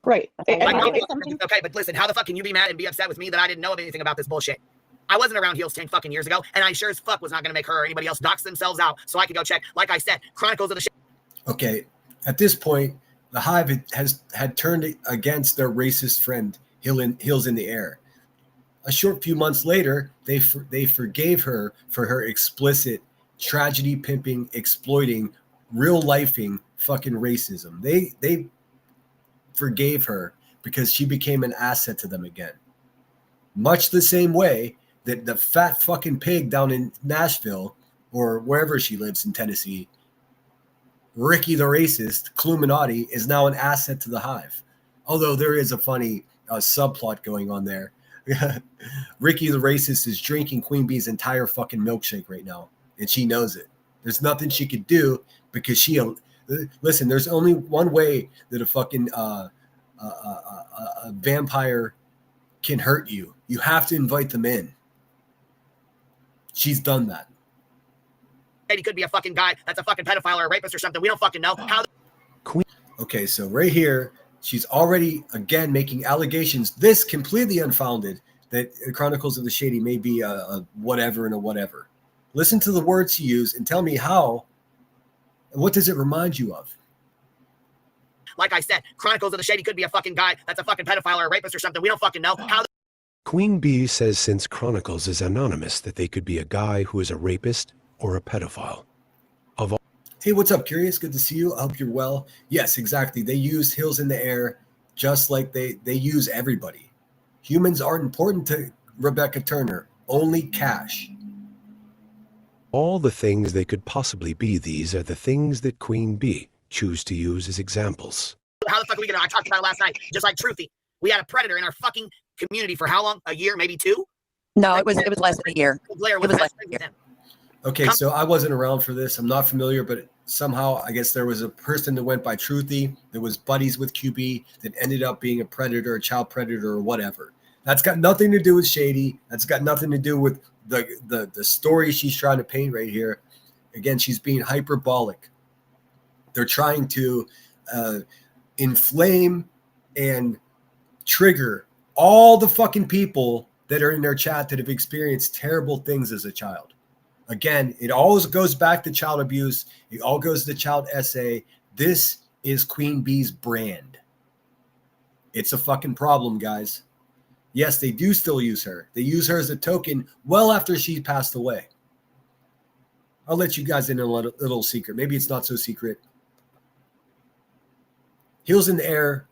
Right. Okay, but listen, how the fuck can you be mad and be upset with me that I didn't know anything about this bullshit? I wasn't around Heels 10 fucking years ago, and I sure as fuck was not going to make her or anybody else dox themselves out so I could go check. Like I said, Chronicles of the Shady. Okay, at this point, the Hive had turned against their racist friend, Heels in the Air. A short few months later, they forgave her for her explicit tragedy pimping, exploiting, real-lifing fucking racism. They forgave her because she became an asset to them again. Much the same way that the fat fucking pig down in Nashville or wherever she lives in Tennessee, Ricky the racist, Cluminati, is now an asset to the Hive. Although there is a funny subplot going on there Ricky the racist is drinking Queen Bee's entire fucking milkshake right now, and she knows it. There's nothing she could do because she listen. There's only one way that a fucking a vampire can hurt you. You have to invite them in. She's done that. He could be a fucking guy that's a fucking pedophile or a rapist or something. We don't fucking know how. Okay, so right here, she's already again making allegations. This completely unfounded that Chronicles of the Shady may be a whatever and a whatever. Listen to the words she used and tell me how. What does it remind you of? Like I said, Chronicles of the Shady could be a fucking guy that's a fucking pedophile or a rapist or something. We don't fucking know how. Queen Bee says since Chronicles is anonymous that they could be a guy who is a rapist or a pedophile. Hey, what's up, Curious? Good to see you. I hope you're well. Yes, exactly. They use Hills in the Air just like they use everybody. Humans aren't important to Rebecca Turner. Only cash. All the things they could possibly be, these are the things that Queen Bee choose to use as examples. How the fuck are we gonna? I talked about it last night. Just like Truthy, we had a predator in our fucking community for how long? A year, maybe two? No, it was less than a year. Blair It was less than a year. Okay, so I wasn't around for this. I'm not familiar, but somehow I guess there was a person that went by Truthy that was buddies with QB that ended up being a predator, a child predator, or whatever. That's got nothing to do with Shady. That's got nothing to do with the story she's trying to paint right here. Again, she's being hyperbolic. They're trying to inflame and trigger all the fucking people that are in their chat that have experienced terrible things as a child. Again, it always goes back to child abuse. It all goes to child SA. This is Queen Bee's brand. It's a fucking problem, guys. Yes, they do still use her. They use her as a token well after she passed away. I'll let you guys in a little secret. Maybe it's not so secret. Heels in the Air,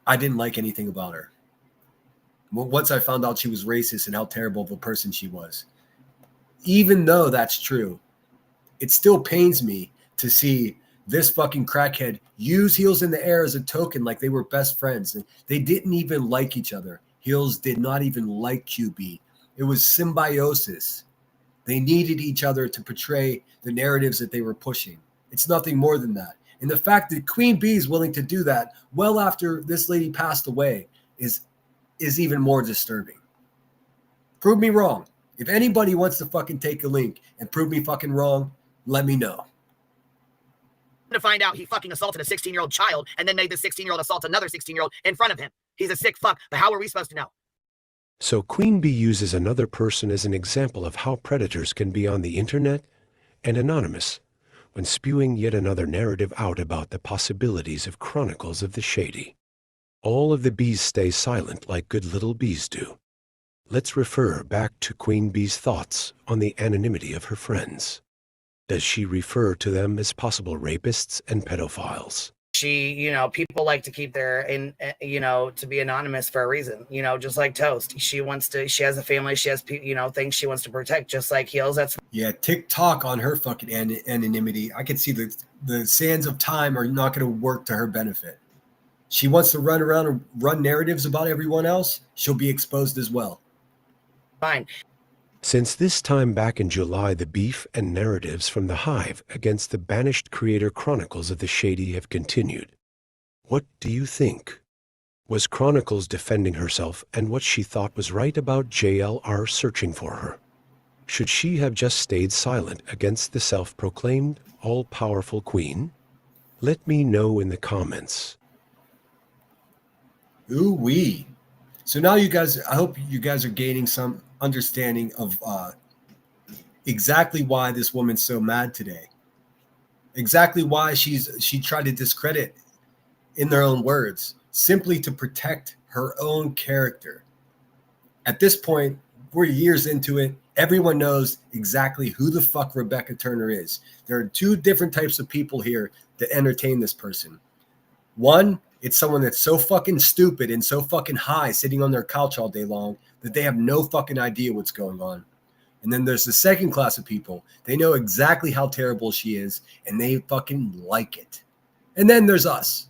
I didn't like anything about her. Once I found out she was racist and how terrible of a person she was. Even though that's true, it still pains me to see this fucking crackhead use Heels in the Air as a token like they were best friends. And they didn't even like each other. Heels did not even like QB. It was symbiosis. They needed each other to portray the narratives that they were pushing. It's nothing more than that. And the fact that Queen Bee is willing to do that well after this lady passed away is even more disturbing. Prove me wrong. If anybody wants to fucking take a link and prove me fucking wrong, let me know. To find out he fucking assaulted a 16-year-old child and then made the 16-year-old assault another 16-year-old in front of him. He's a sick fuck, but how are we supposed to know? So Queen Bee uses another person as an example of how predators can be on the internet and anonymous when spewing yet another narrative out about the possibilities of Chronicles of the Shady. All of the bees stay silent like good little bees do. Let's refer back to Queen Bee's thoughts on the anonymity of her friends. Does she refer to them as possible rapists and pedophiles? She, people like to keep their, to be anonymous for a reason, just like Toast. She has a family, she has, things she wants to protect, just like Heels. Yeah, TikTok on her fucking anonymity. I can see the sands of time are not going to work to her benefit. She wants to run around and run narratives about everyone else. She'll be exposed as well. Fine. Since this time back in July, the beef and narratives from the Hive against the banished creator Chronicles of the Shady have continued. What do you think? Was Chronicles defending herself and what she thought was right about JLR searching for her? Should she have just stayed silent against the self-proclaimed all-powerful queen? Let me know in the comments. Ooh-wee. So now you guys, I hope you guys are gaining some understanding of exactly why this woman's so mad today. Exactly why she tried to discredit, in their own words, simply to protect her own character. At this point, we're years into it. Everyone knows exactly who the fuck Rebecca Turner is. There are two different types of people here that entertain this person. One, it's someone that's so fucking stupid and so fucking high sitting on their couch all day long that they have no fucking idea what's going on. And then there's the second class of people. They know exactly how terrible she is and they fucking like it. And then there's us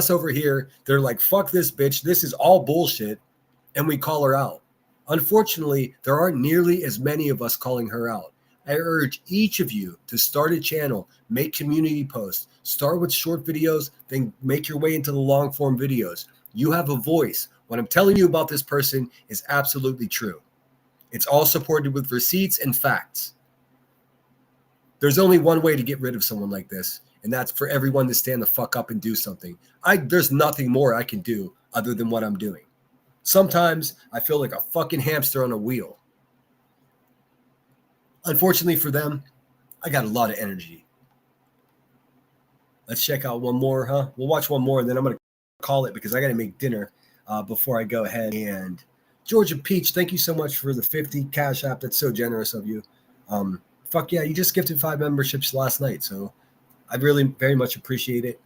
over here. They're like, fuck this bitch. This is all bullshit. and we call her out. Unfortunately, there aren't nearly as many of us calling her out. I urge each of you to start a channel, make community posts, start with short videos, then make your way into the long form videos. You have a voice. What I'm telling you about this person is absolutely true. It's all supported with receipts and facts. There's only one way to get rid of someone like this, and that's for everyone to stand the fuck up and do something. There's nothing more I can do other than what I'm doing. Sometimes I feel like a fucking hamster on a wheel. Unfortunately for them, I got a lot of energy. Let's check out one more, huh? We'll watch one more, and then I'm going to call it because I got to make dinner before I go ahead. And Georgia Peach, thank you so much for the 50 Cash App. That's so generous of you. Fuck yeah, you just gifted 5 memberships last night, so I really very much appreciate it.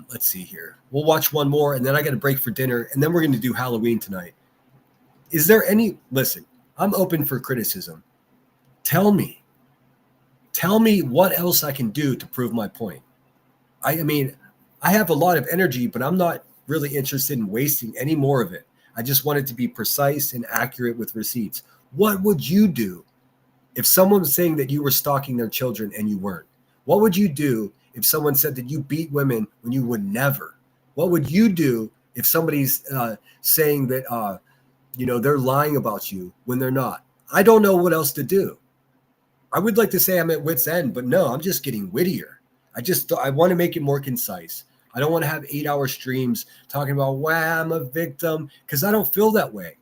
Let's see here. We'll watch one more, and then I got to break for dinner, and then we're going to do Halloween tonight. Is there any... Listen, I'm open for criticism. Tell me what else I can do to prove my point. I mean, I have a lot of energy, but I'm not really interested in wasting any more of it. I just want it to be precise and accurate with receipts. What would you do if someone was saying that you were stalking their children and you weren't? What would you do if someone said that you beat women when you would never? What would you do if somebody's saying that, they're lying about you when they're not? I don't know what else to do. I would like to say I'm at wit's end, but no, I'm just getting wittier. I want to make it more concise. I don't want to have 8-hour streams talking about, wow, I'm a victim, because I don't feel that way.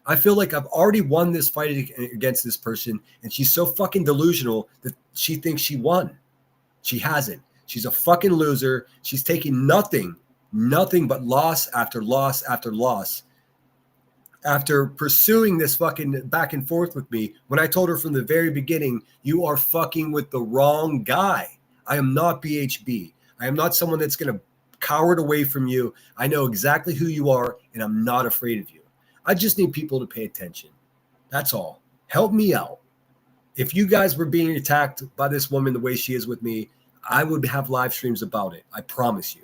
I feel like I've already won this fight against this person, and she's so fucking delusional that she thinks she won. She hasn't. She's a fucking loser. She's taking nothing but loss after loss after loss. After pursuing this fucking back and forth with me, when I told her from the very beginning, you are fucking with the wrong guy. I am not BHB. I am not someone that's going to cower away from you. I know exactly who you are, and I'm not afraid of you. I just need people to pay attention. That's all. Help me out. If you guys were being attacked by this woman the way she is with me, I would have live streams about it. I promise you.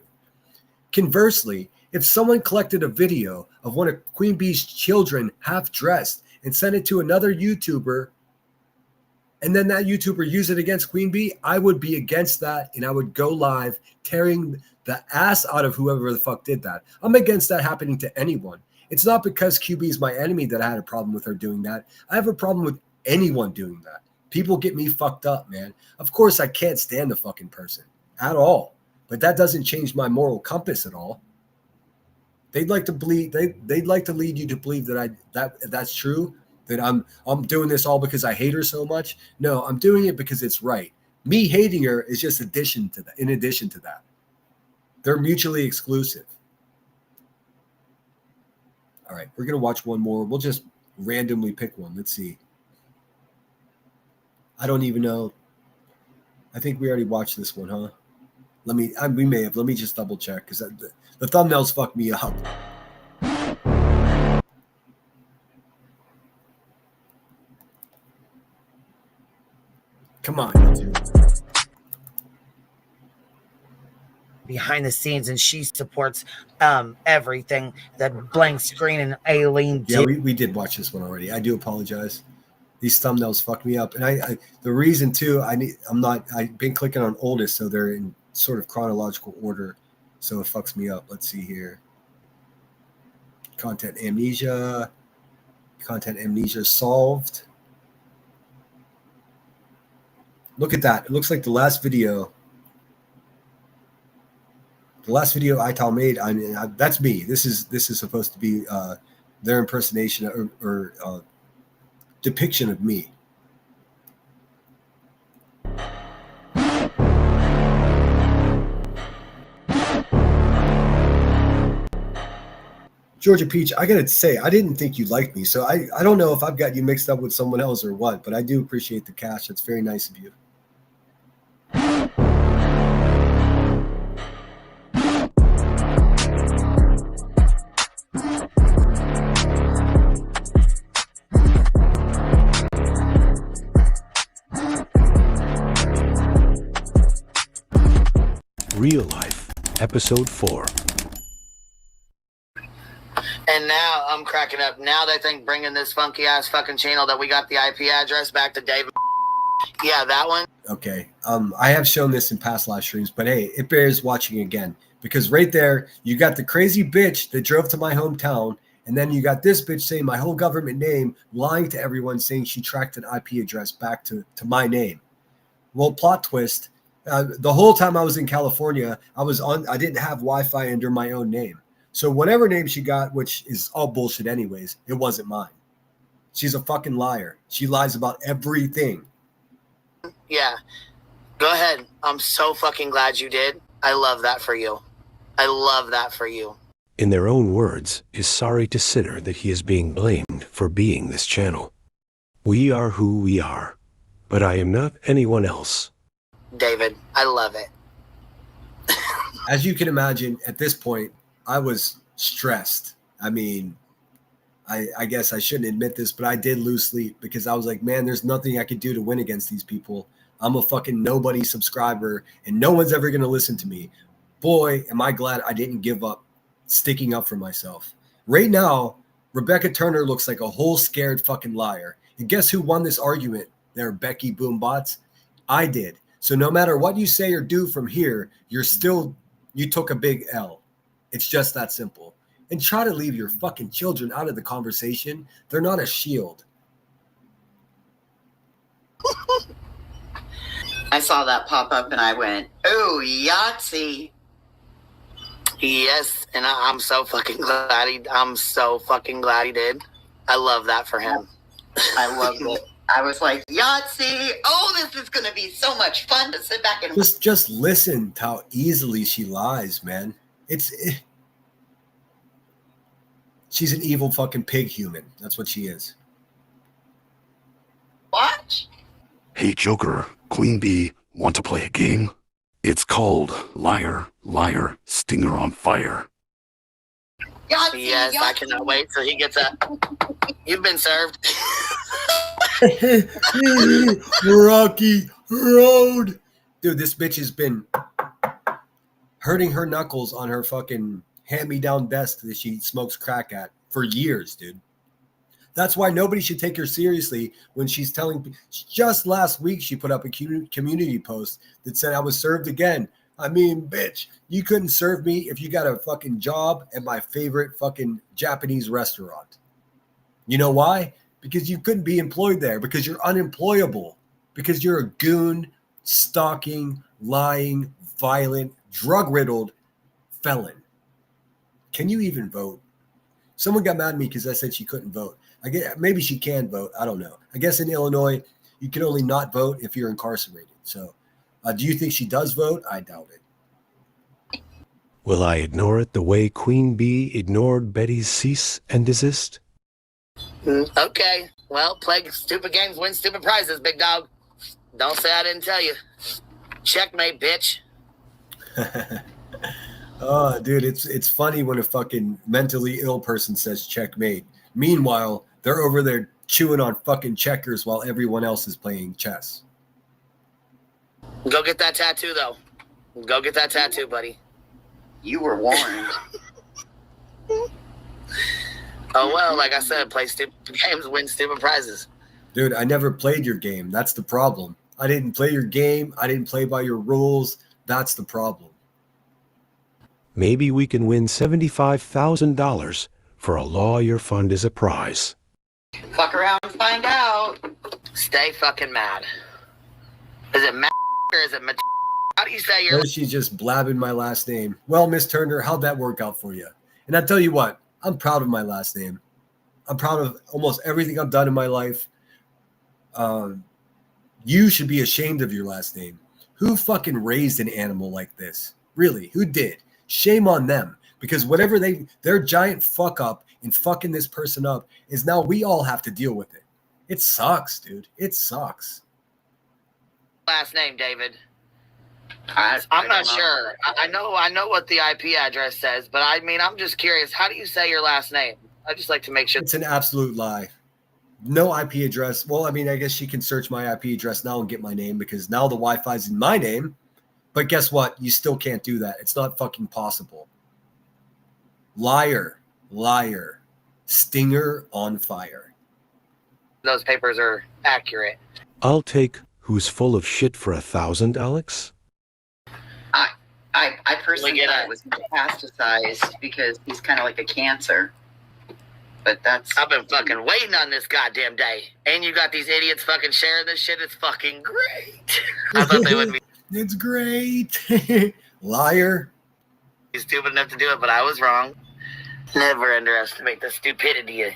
Conversely, if someone collected a video of one of Queen Bee's children half dressed and sent it to another YouTuber, and then that YouTuber used it against Queen Bee, I would be against that, and I would go live tearing the ass out of whoever the fuck did that. I'm against that happening to anyone. It's not because QB is my enemy that I had a problem with her doing that. I have a problem with anyone doing that. People get me fucked up, man. Of course, I can't stand the fucking person at all, but that doesn't change my moral compass at all. They'd like to believe they'd like to lead you to believe that that's true, that I'm doing this all because I hate her so much. No, I'm doing it because it's right. Me hating her is just in addition to that. They're mutually exclusive. All right, we're gonna watch one more. We'll just randomly pick one. Let's see. I don't even know. I think we already watched this one, huh? We may have. Let me just double check because the thumbnails fucked me up. Come on, YouTube. Behind the scenes, and she supports everything that Blank Screen and Aileen did. Yeah, we did watch this one already. I do apologize. These thumbnails fucked me up, and I the reason too. I've been clicking on oldest, so they're in sort of chronological order, so it fucks me up. Let's see here. Content amnesia solved. Look at that. It looks like the last video Ital made. I mean, that's me. This is supposed to be their impersonation or depiction of me. Georgia Peach, I gotta say, I didn't think you liked me, so I don't know if I've got you mixed up with someone else or what, but I do appreciate the cash. That's very nice of you. Real Life, Episode 4. And now I'm cracking up. Now they think bringing this funky ass fucking channel that we got the IP address back to David. Yeah, that one. Okay. I have shown this in past live streams, but hey, it bears watching again because right there, you got the crazy bitch that drove to my hometown, and then you got this bitch saying my whole government name, lying to everyone, saying she tracked an IP address back to my name. Well, plot twist. The whole time I was in California, I didn't have Wi-Fi under my own name. So whatever name she got, which is all bullshit anyways, it wasn't mine. She's a fucking liar. She lies about everything. Yeah. Go ahead. I'm so fucking glad you did. I love that for you. I love that for you. In their own words, is sorry to Sinner that he is being blamed for being this channel. We are who we are, but I am not anyone else. David, I love it. As you can imagine, at this point, I was stressed. I mean, I guess I shouldn't admit this, but I did lose sleep because I was like, man, there's nothing I could do to win against these people. I'm a fucking nobody subscriber and no one's ever going to listen to me. Boy, am I glad I didn't give up sticking up for myself. Right now, Rebecca Turner looks like a whole scared fucking liar. And guess who won this argument there, Becky Boombots? I did. So no matter what you say or do from here, you took a big L. It's just that simple. And try to leave your fucking children out of the conversation. They're not a shield. I saw that pop up and I went, "Oh, Yahtzee!" Yes, and I'm so fucking glad I'm so fucking glad he did. I love that for him. I loved it. I was like, Yahtzee! Oh, this is gonna be so much fun to sit back and just listen to how easily she lies, man. She's an evil fucking pig human. That's what she is. watch. Hey, Joker, Queen Bee, want to play a game? It's called Liar, Liar, Stinger on Fire. Yahtzee, Yes, I Yahtzee. cannot wait till he gets up. You've been served. Rocky Road. Dude, this bitch has been hurting her knuckles on her fucking hand-me-down desk that she smokes crack at for years, dude. That's why nobody should take her seriously when she's telling. Just last week, she put up a community post that said, I was served again. I mean, bitch, you couldn't serve me if you got a fucking job at my favorite fucking Japanese restaurant. You know why? Because you couldn't be employed there, because you're unemployable, because you're a goon, stalking, lying, violent, drug-riddled felon. Can you even vote? Someone got mad at me because I said she couldn't vote. I guess maybe she can vote. I don't know. I guess in Illinois, you can only not vote if you're incarcerated. So do you think she does vote? I doubt it. Will I ignore it the way Queen Bee ignored Betty's cease and desist? Okay. Well, play stupid games, win stupid prizes, big dog. Don't say I didn't tell you. Checkmate, bitch. Oh, dude, it's funny when a fucking mentally ill person says checkmate. Meanwhile, they're over there chewing on fucking checkers while everyone else is playing chess. Go get that tattoo, though. Go get that tattoo, buddy. You were warned. Oh, well, like I said, play stupid games, win stupid prizes. Dude, I never played your game. That's the problem. I didn't play your game. I didn't play by your rules. That's the problem. Maybe we can win $75,000 for a lawyer fund as a prize. Fuck around and find out. Stay fucking mad. Is it mad or is it how do you say your... No, she's just blabbing my last name. Well, Miss Turner, how'd that work out for you? And I tell you what, I'm proud of my last name. I'm proud of almost everything I've done in my life. You should be ashamed of your last name. Who fucking raised an animal like this? Really, who did? Shame on them. Because whatever their giant fuck up in fucking this person up is now we all have to deal with it. It sucks, dude. It sucks. Last name, David? I'm not sure. I know what the IP address says, but I mean, I'm just curious. How do you say your last name? I just like to make sure. It's an absolute lie. No IP address. Well, I mean, I guess she can search my IP address now and get my name because now the Wi-Fi is in my name. But guess what? You still can't do that. It's not fucking possible. Liar, liar, Stinger on fire. Those papers are accurate. I'll take who's full of shit for 1,000, Alex. I personally thought it was metastasized because he's kind of like a cancer. But that's... I've been fucking waiting on this goddamn day. And you got these idiots fucking sharing this shit. It's fucking great. I thought they would be... It's great. Liar. He's stupid enough to do it, but I was wrong. Never underestimate the stupidity.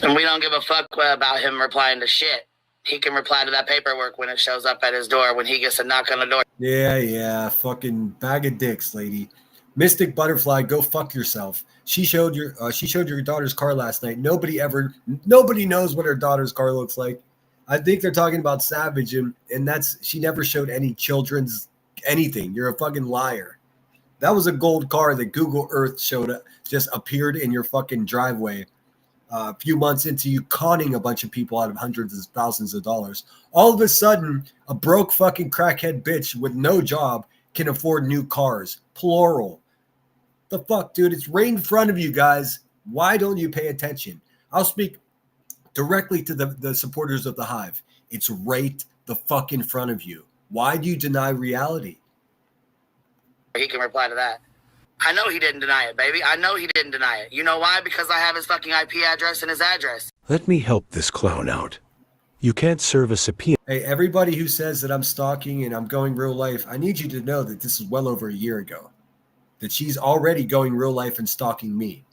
And we don't give a fuck about him replying to shit. He can reply to that paperwork when it shows up at his door, when he gets a knock on the door. Yeah. Fucking bag of dicks, lady. Mystic Butterfly, go fuck yourself. She showed your daughter's car last night. Nobody knows what her daughter's car looks like. I think they're talking about Savage, and she never showed any children's anything. You're a fucking liar. That was a gold car that Google Earth just appeared in your fucking driveway a few months into you conning a bunch of people out of hundreds of thousands of dollars. All of a sudden, a broke fucking crackhead bitch with no job can afford new cars. Plural. The fuck, dude? It's right in front of you guys. Why don't you pay attention? I'll speak directly to the supporters of the Hive. It's right the fuck in front of you. Why do you deny reality? He can reply to that. I know he didn't deny it, baby. I know he didn't deny it. You know why? Because I have his fucking IP address and his address. Let me help this clown out. You can't serve a subpoena. Hey, everybody who says that I'm stalking and I'm going real life, I need you to know that this is well over a year ago. That she's already going real life and stalking me.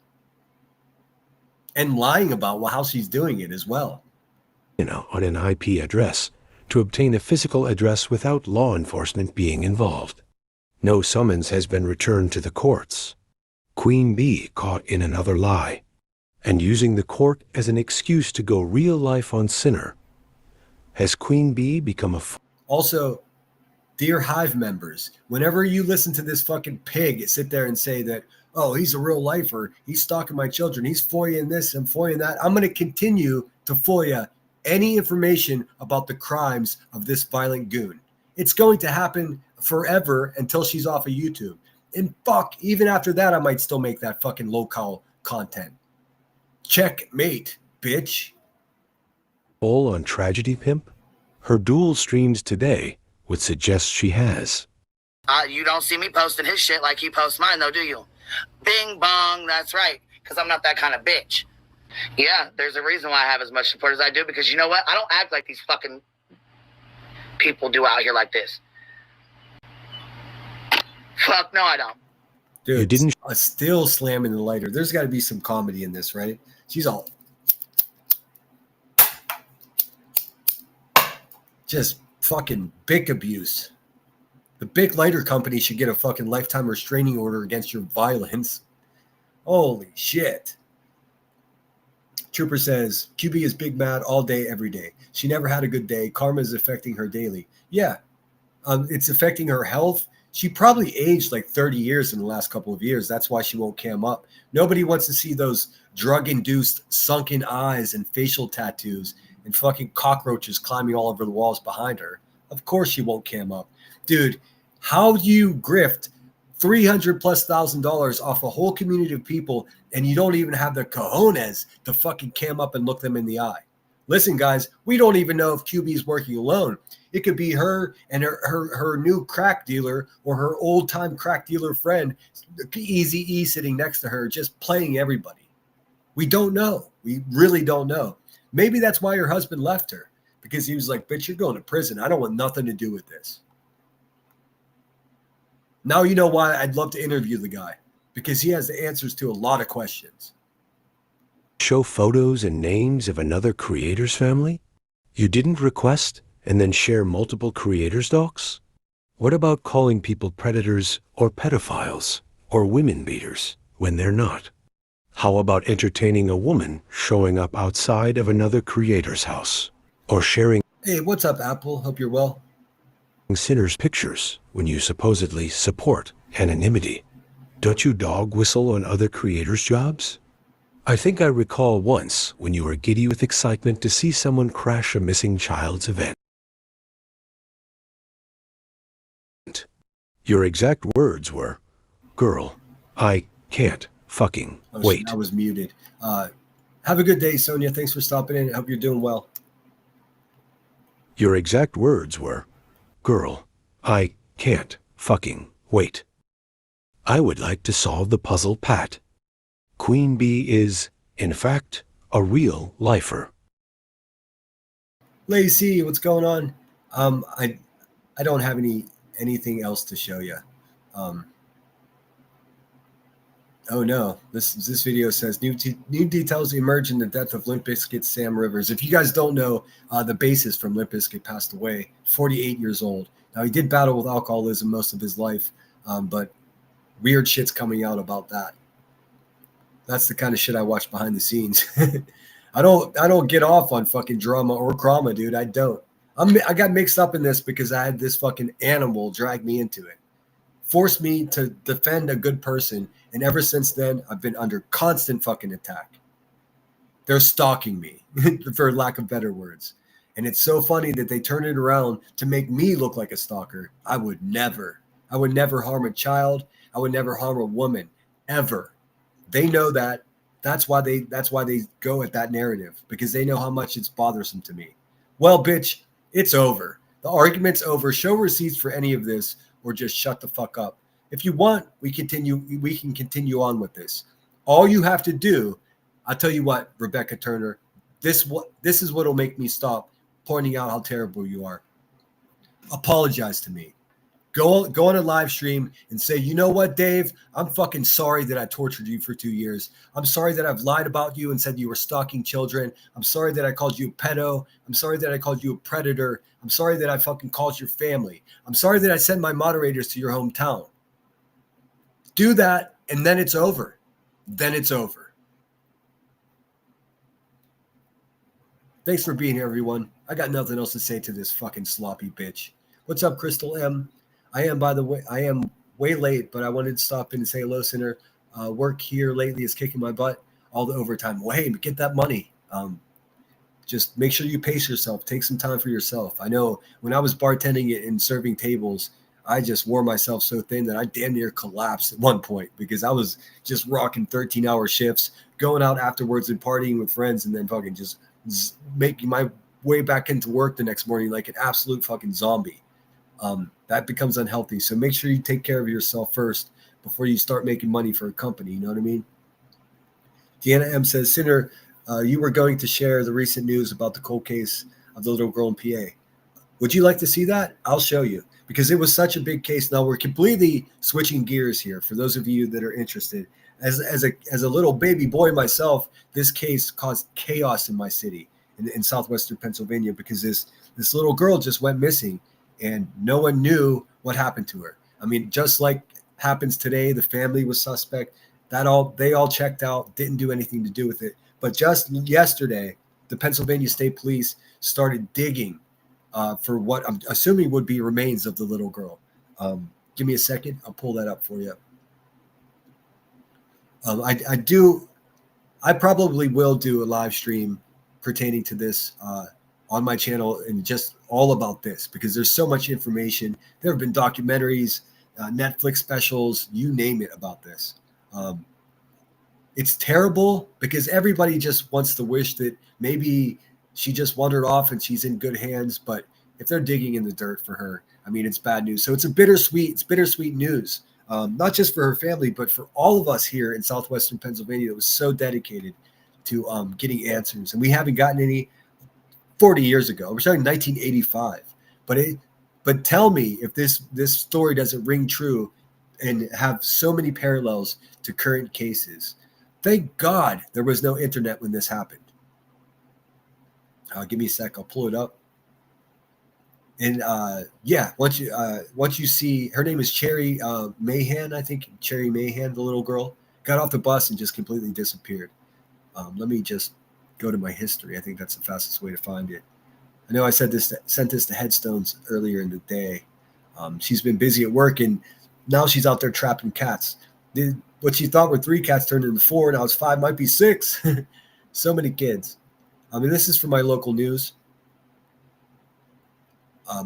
And lying about how she's doing it as well. On an IP address to obtain a physical address without law enforcement being involved. No summons has been returned to the courts. Queen Bee caught in another lie and using the court as an excuse to go real life on Sinner. Has Queen Bee become a... Also, dear Hive members, whenever you listen to this fucking pig sit there and say that, oh, he's a real lifer, he's stalking my children, he's FOIAing this and FOIAing that, I'm going to continue to FOIA any information about the crimes of this violent goon. It's going to happen forever until she's off of YouTube. And fuck, even after that, I might still make that fucking local content. Checkmate, bitch. All on Tragedy Pimp? Her dual streams today would suggest she has. You don't see me posting his shit like he posts mine, though, do you? Bing bong, that's right. Because I'm not that kind of bitch. Yeah, there's a reason why I have as much support as I do. Because you know what? I don't act like these fucking people do out here like this. Fuck, no, I don't. Dude, you didn't. Still slamming the lighter. There's got to be some comedy in this, right? She's all just fucking Bic abuse. The Bic lighter company should get a fucking lifetime restraining order against your violence. Holy shit. Trooper says, QB is big mad all day, every day. She never had a good day. Karma is affecting her daily. Yeah, it's affecting her health. She probably aged like 30 years in the last couple of years. That's why she won't cam up. Nobody wants to see those drug-induced sunken eyes and facial tattoos and fucking cockroaches climbing all over the walls behind her. Of course she won't cam up. Dude, how do you grift $300,000+ off a whole community of people and you don't even have the cojones to fucking cam up and look them in the eye? Listen, guys, we don't even know if QB is working alone. It could be her and her new crack dealer or her old-time crack dealer friend, Easy E, sitting next to her, just playing everybody. We don't know. We really don't know. Maybe that's why her husband left her, because he was like, bitch, you're going to prison. I don't want nothing to do with this. Now you know why I'd love to interview the guy, because he has the answers to a lot of questions. Show photos and names of another creator's family? You didn't request and then share multiple creators' docs? What about calling people predators or pedophiles or women beaters when they're not? How about entertaining a woman showing up outside of another creator's house or sharing... Hey, what's up, Apple? Hope you're well. ...sinners' pictures when you supposedly support anonymity? Don't you dog whistle on other creators' jobs? I think I recall once when you were giddy with excitement to see someone crash a missing child's event. Your exact words were, "Girl, I can't fucking Oh, wait. I was muted. Have a good day, Sonia. Thanks for stopping in. I hope you're doing well. Your exact words were, girl, I can't fucking wait. I would like to solve the puzzle, Pat. Queen Bee is, in fact, a real lifer. Lacey, what's going on? I don't have anything else to show you. Oh no, this video says new details emerge in the death of Limp Bizkit's Sam Rivers. If you guys don't know, the bassist from Limp Bizkit passed away, 48 years old. Now he did battle with alcoholism most of his life, but weird shit's coming out about that. That's the kind of shit I watch behind the scenes. I don't get off on fucking drama or drama, dude. I don't. I got mixed up in this because I had this fucking animal drag me into it, forced me to defend a good person, and ever since then I've been under constant fucking attack. They're stalking me, for lack of better words, and it's so funny that they turn it around to make me look like a stalker. I would never harm a child. I would never harm a woman, ever. They know that. That's why they go at that narrative, because they know how much it's bothersome to me. Well, bitch, it's over. The argument's over. Show receipts for any of this, or just shut the fuck up. If you want, we can continue on with this. All you have to do, I'll tell you what, Rebecca Turner, this is what'll make me stop pointing out how terrible you are. Apologize to me. Go on a live stream and say, you know what, Dave? I'm fucking sorry that I tortured you for 2 years. I'm sorry that I've lied about you and said you were stalking children. I'm sorry that I called you a pedo. I'm sorry that I called you a predator. I'm sorry that I fucking called your family. I'm sorry that I sent my moderators to your hometown. Do that, and then it's over. Then it's over. Thanks for being here, everyone. I got nothing else to say to this fucking sloppy bitch. What's up, Crystal M? I am way late, but I wanted to stop in and say hello, Sinner. Work here lately is kicking my butt. All the overtime. Well, hey, get that money. Just make sure you pace yourself. Take some time for yourself. I know when I was bartending and serving tables, I just wore myself so thin that I damn near collapsed at one point because I was just rocking 13-hour shifts, going out afterwards and partying with friends, and then fucking just making my way back into work the next morning like an absolute fucking zombie. That becomes unhealthy. So make sure you take care of yourself first before you start making money for a company. You know what I mean? Deanna M says, Sinner, you were going to share the recent news about the cold case of the little girl in PA. Would you like to see that? I'll show you, because it was such a big case. Now we're completely switching gears here. For those of you that are interested, as a little baby boy myself, this case caused chaos in my city in southwestern Pennsylvania, because this little girl just went missing. And no one knew what happened to her. I mean, just like happens today, the family was suspect. They all checked out, didn't do anything to do with it. But just yesterday, the Pennsylvania State Police started digging for what I'm assuming would be remains of the little girl. Give me a second. I'll pull that up for you. I probably will do a live stream pertaining to this on my channel and just all about this, because there's so much information. There have been documentaries, Netflix specials, you name it, about this. It's terrible because everybody just wants to wish that maybe she just wandered off and she's in good hands. But if they're digging in the dirt for her, I mean, it's bad news. So it's bittersweet news, not just for her family, but for all of us here in southwestern Pennsylvania that was so dedicated to getting answers. And we haven't gotten any 40 years ago. We're talking 1985. But tell me if this story doesn't ring true and have so many parallels to current cases. Thank God there was no internet when this happened. Give me a sec. I'll pull it up. And once you see, her name is Cherry Mahan, I think. Cherry Mahan, the little girl, got off the bus and just completely disappeared. Let me just go to my history. I think that's the fastest way to find it. I know I sent this to Headstones earlier in the day. She's been busy at work, and now she's out there trapping cats. What she thought were 3 cats turned into 4. Now it's 5, might be 6. So many kids. I mean, this is from my local news.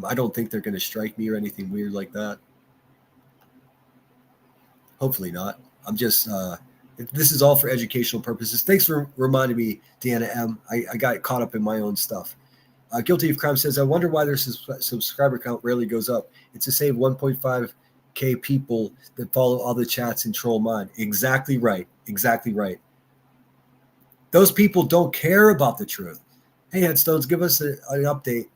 I don't think they're going to strike me or anything weird like that. Hopefully not. I'm just This is all for educational purposes. Thanks for reminding me, Deanna M. I got caught up in my own stuff. Guilty of Crime says, I wonder why their subscriber count rarely goes up. It's to save 1.5K people that follow all the chats and troll mine. Exactly right. Exactly right. Those people don't care about the truth. Hey, Headstones, give us an update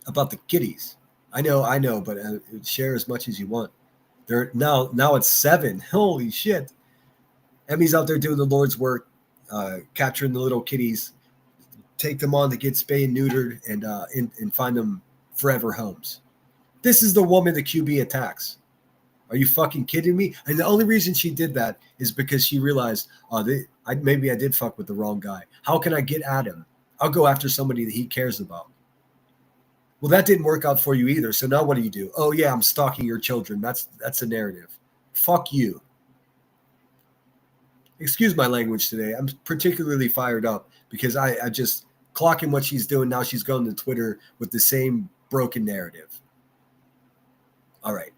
about the kitties. I know, but share as much as you want. They're now it's 7. Holy shit. Emmy's out there doing the Lord's work, capturing the little kitties, take them on to get spayed and neutered, and find them forever homes. This is the woman the QB attacks. Are you fucking kidding me? And the only reason she did that is because she realized, maybe I did fuck with the wrong guy. How can I get at him? I'll go after somebody that he cares about. Well, that didn't work out for you either. So now what do? Oh yeah, I'm stalking your children. That's a narrative. Fuck you. Excuse my language today. I'm particularly fired up because I just clocking what she's doing. Now she's going to Twitter with the same broken narrative. All right.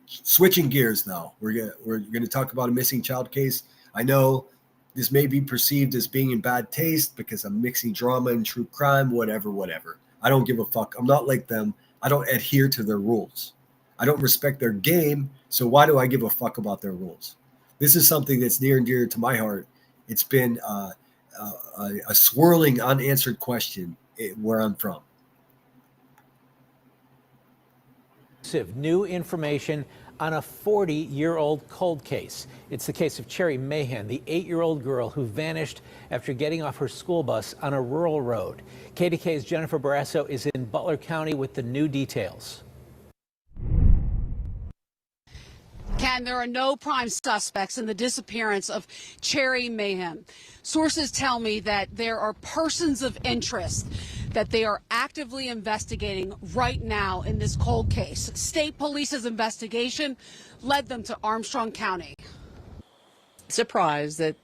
Switching gears now. We're gonna talk about a missing child case. I know this may be perceived as being in bad taste because I'm mixing drama and true crime, whatever. I don't give a fuck. I'm not like them. I don't adhere to their rules. I don't respect their game, so why do I give a fuck about their rules? This is something that's near and dear to my heart. It's been a swirling, unanswered question where I'm from. New information on a 40-year-old cold case. It's the case of Cherry Mahan, the 8-year-old girl who vanished after getting off her school bus on a rural road. KDK's Jennifer Barrasso is in Butler County with the new details. Ken, there are no prime suspects in the disappearance of Cherry Mahan. Sources tell me that there are persons of interest that they are actively investigating right now in this cold case. State Police's investigation led them to Armstrong County. Surprised that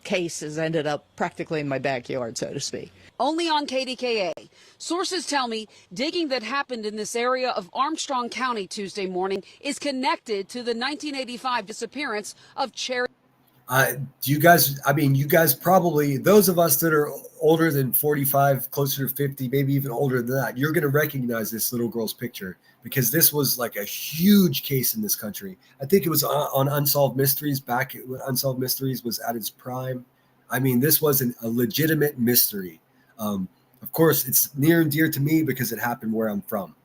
case has ended up practically in my backyard, so to speak. Only on KDKA. Sources tell me digging that happened in this area of Armstrong County Tuesday morning is connected to the 1985 disappearance of Cherry. You guys probably, those of us that are older than 45, closer to 50, maybe even older than that, you're going to recognize this little girl's picture because this was like a huge case in this country. I think it was on Unsolved Mysteries back when Unsolved Mysteries was at its prime. I mean, this was a legitimate mystery. Of course, it's near and dear to me because it happened where I'm from.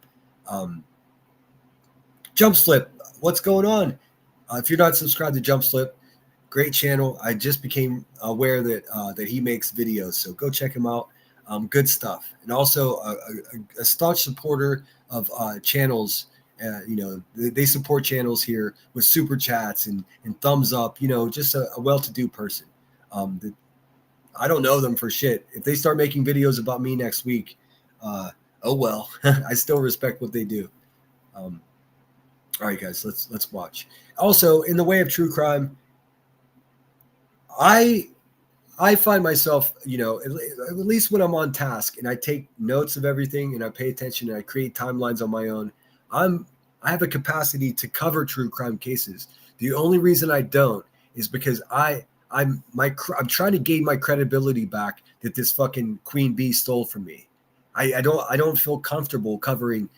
Jump Slip, what's going on? If you're not subscribed to Jump Slip, great channel. I just became aware that he makes videos, so go check him out. Good stuff. And also a staunch supporter of channels. They support channels here with super chats and thumbs up. Just a well-to-do person. I don't know them for shit. If they start making videos about me next week, oh well. I still respect what they do. All right, guys, let's watch. Also, in the way of true crime, I find myself, at least when I'm on task and I take notes of everything and I pay attention and I create timelines on my own, I have a capacity to cover true crime cases. The only reason I don't is because I'm trying to gain my credibility back that this fucking Queen Bee stole from me. I don't feel comfortable covering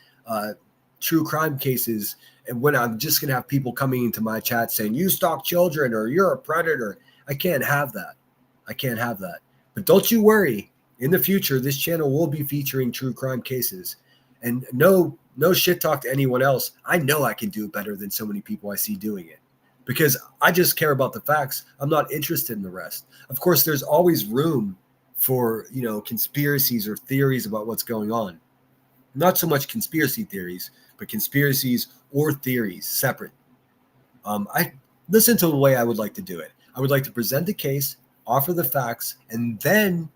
true crime cases, and when I'm just gonna have people coming into my chat saying you stalk children or you're a predator. I can't have that. But don't you worry. In the future, this channel will be featuring true crime cases, and no shit talk to anyone else. I know I can do it better than so many people I see doing it. Because I just care about the facts. I'm not interested in the rest. Of course, there's always room for, conspiracies or theories about what's going on. Not so much conspiracy theories, but conspiracies or theories separate. I listen to the way I would like to do it. I would like to present the case, offer the facts, and then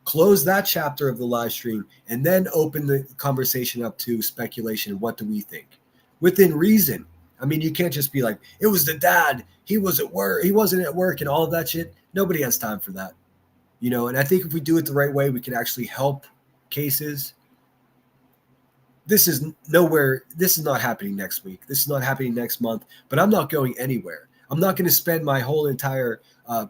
close that chapter of the live stream, and then open the conversation up to speculation and what do we think within reason. I mean, you can't just be like, it was the dad, he was at work, he wasn't at work, and all of that shit. Nobody has time for that. And I think if we do it the right way, we can actually help cases. This is not happening next week. This is not happening next month, but I'm not going anywhere. I'm not going to spend my whole entire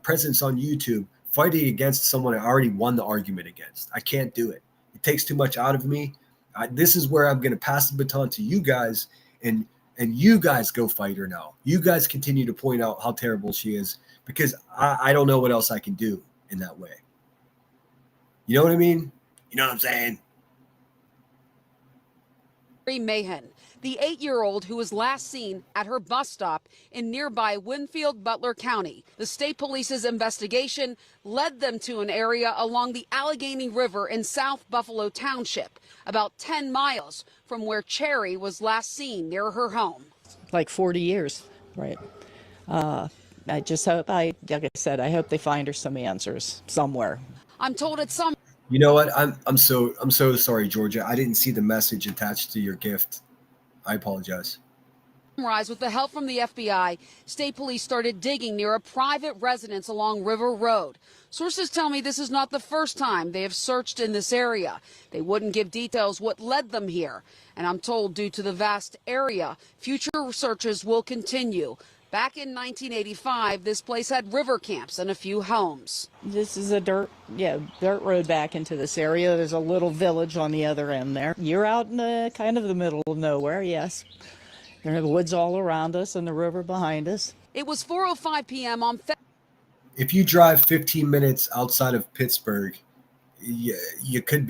presence on YouTube fighting against someone I already won the argument against. I can't do it. It takes too much out of me. This is where I'm going to pass the baton to you guys, and you guys go fight her now. You guys continue to point out how terrible she is, because I don't know what else I can do in that way. You know what I mean? You know what I'm saying? Mahan, the 8-year-old who was last seen at her bus stop in nearby Winfield, Butler County. The state police's investigation led them to an area along the Allegheny River in South Buffalo Township, about 10 miles from where Cherry was last seen near her home. Like 40 years, right? I just hope, like I said, I hope they find her some answers somewhere. I'm told it's some. You know what? I'm so sorry, Georgia. I didn't see the message attached to your gift. I apologize. With the help from the FBI, state police started digging near a private residence along River Road. Sources tell me this is not the first time they have searched in this area. They wouldn't give details what led them here. And I'm told due to the vast area, future searches will continue. Back in 1985, this place had river camps and a few homes. This is a dirt road back into this area. There's a little village on the other end there. You're out in kind of the middle of nowhere, yes. There are the woods all around us and the river behind us. It was 4:05 p.m. on If you drive 15 minutes outside of Pittsburgh, you could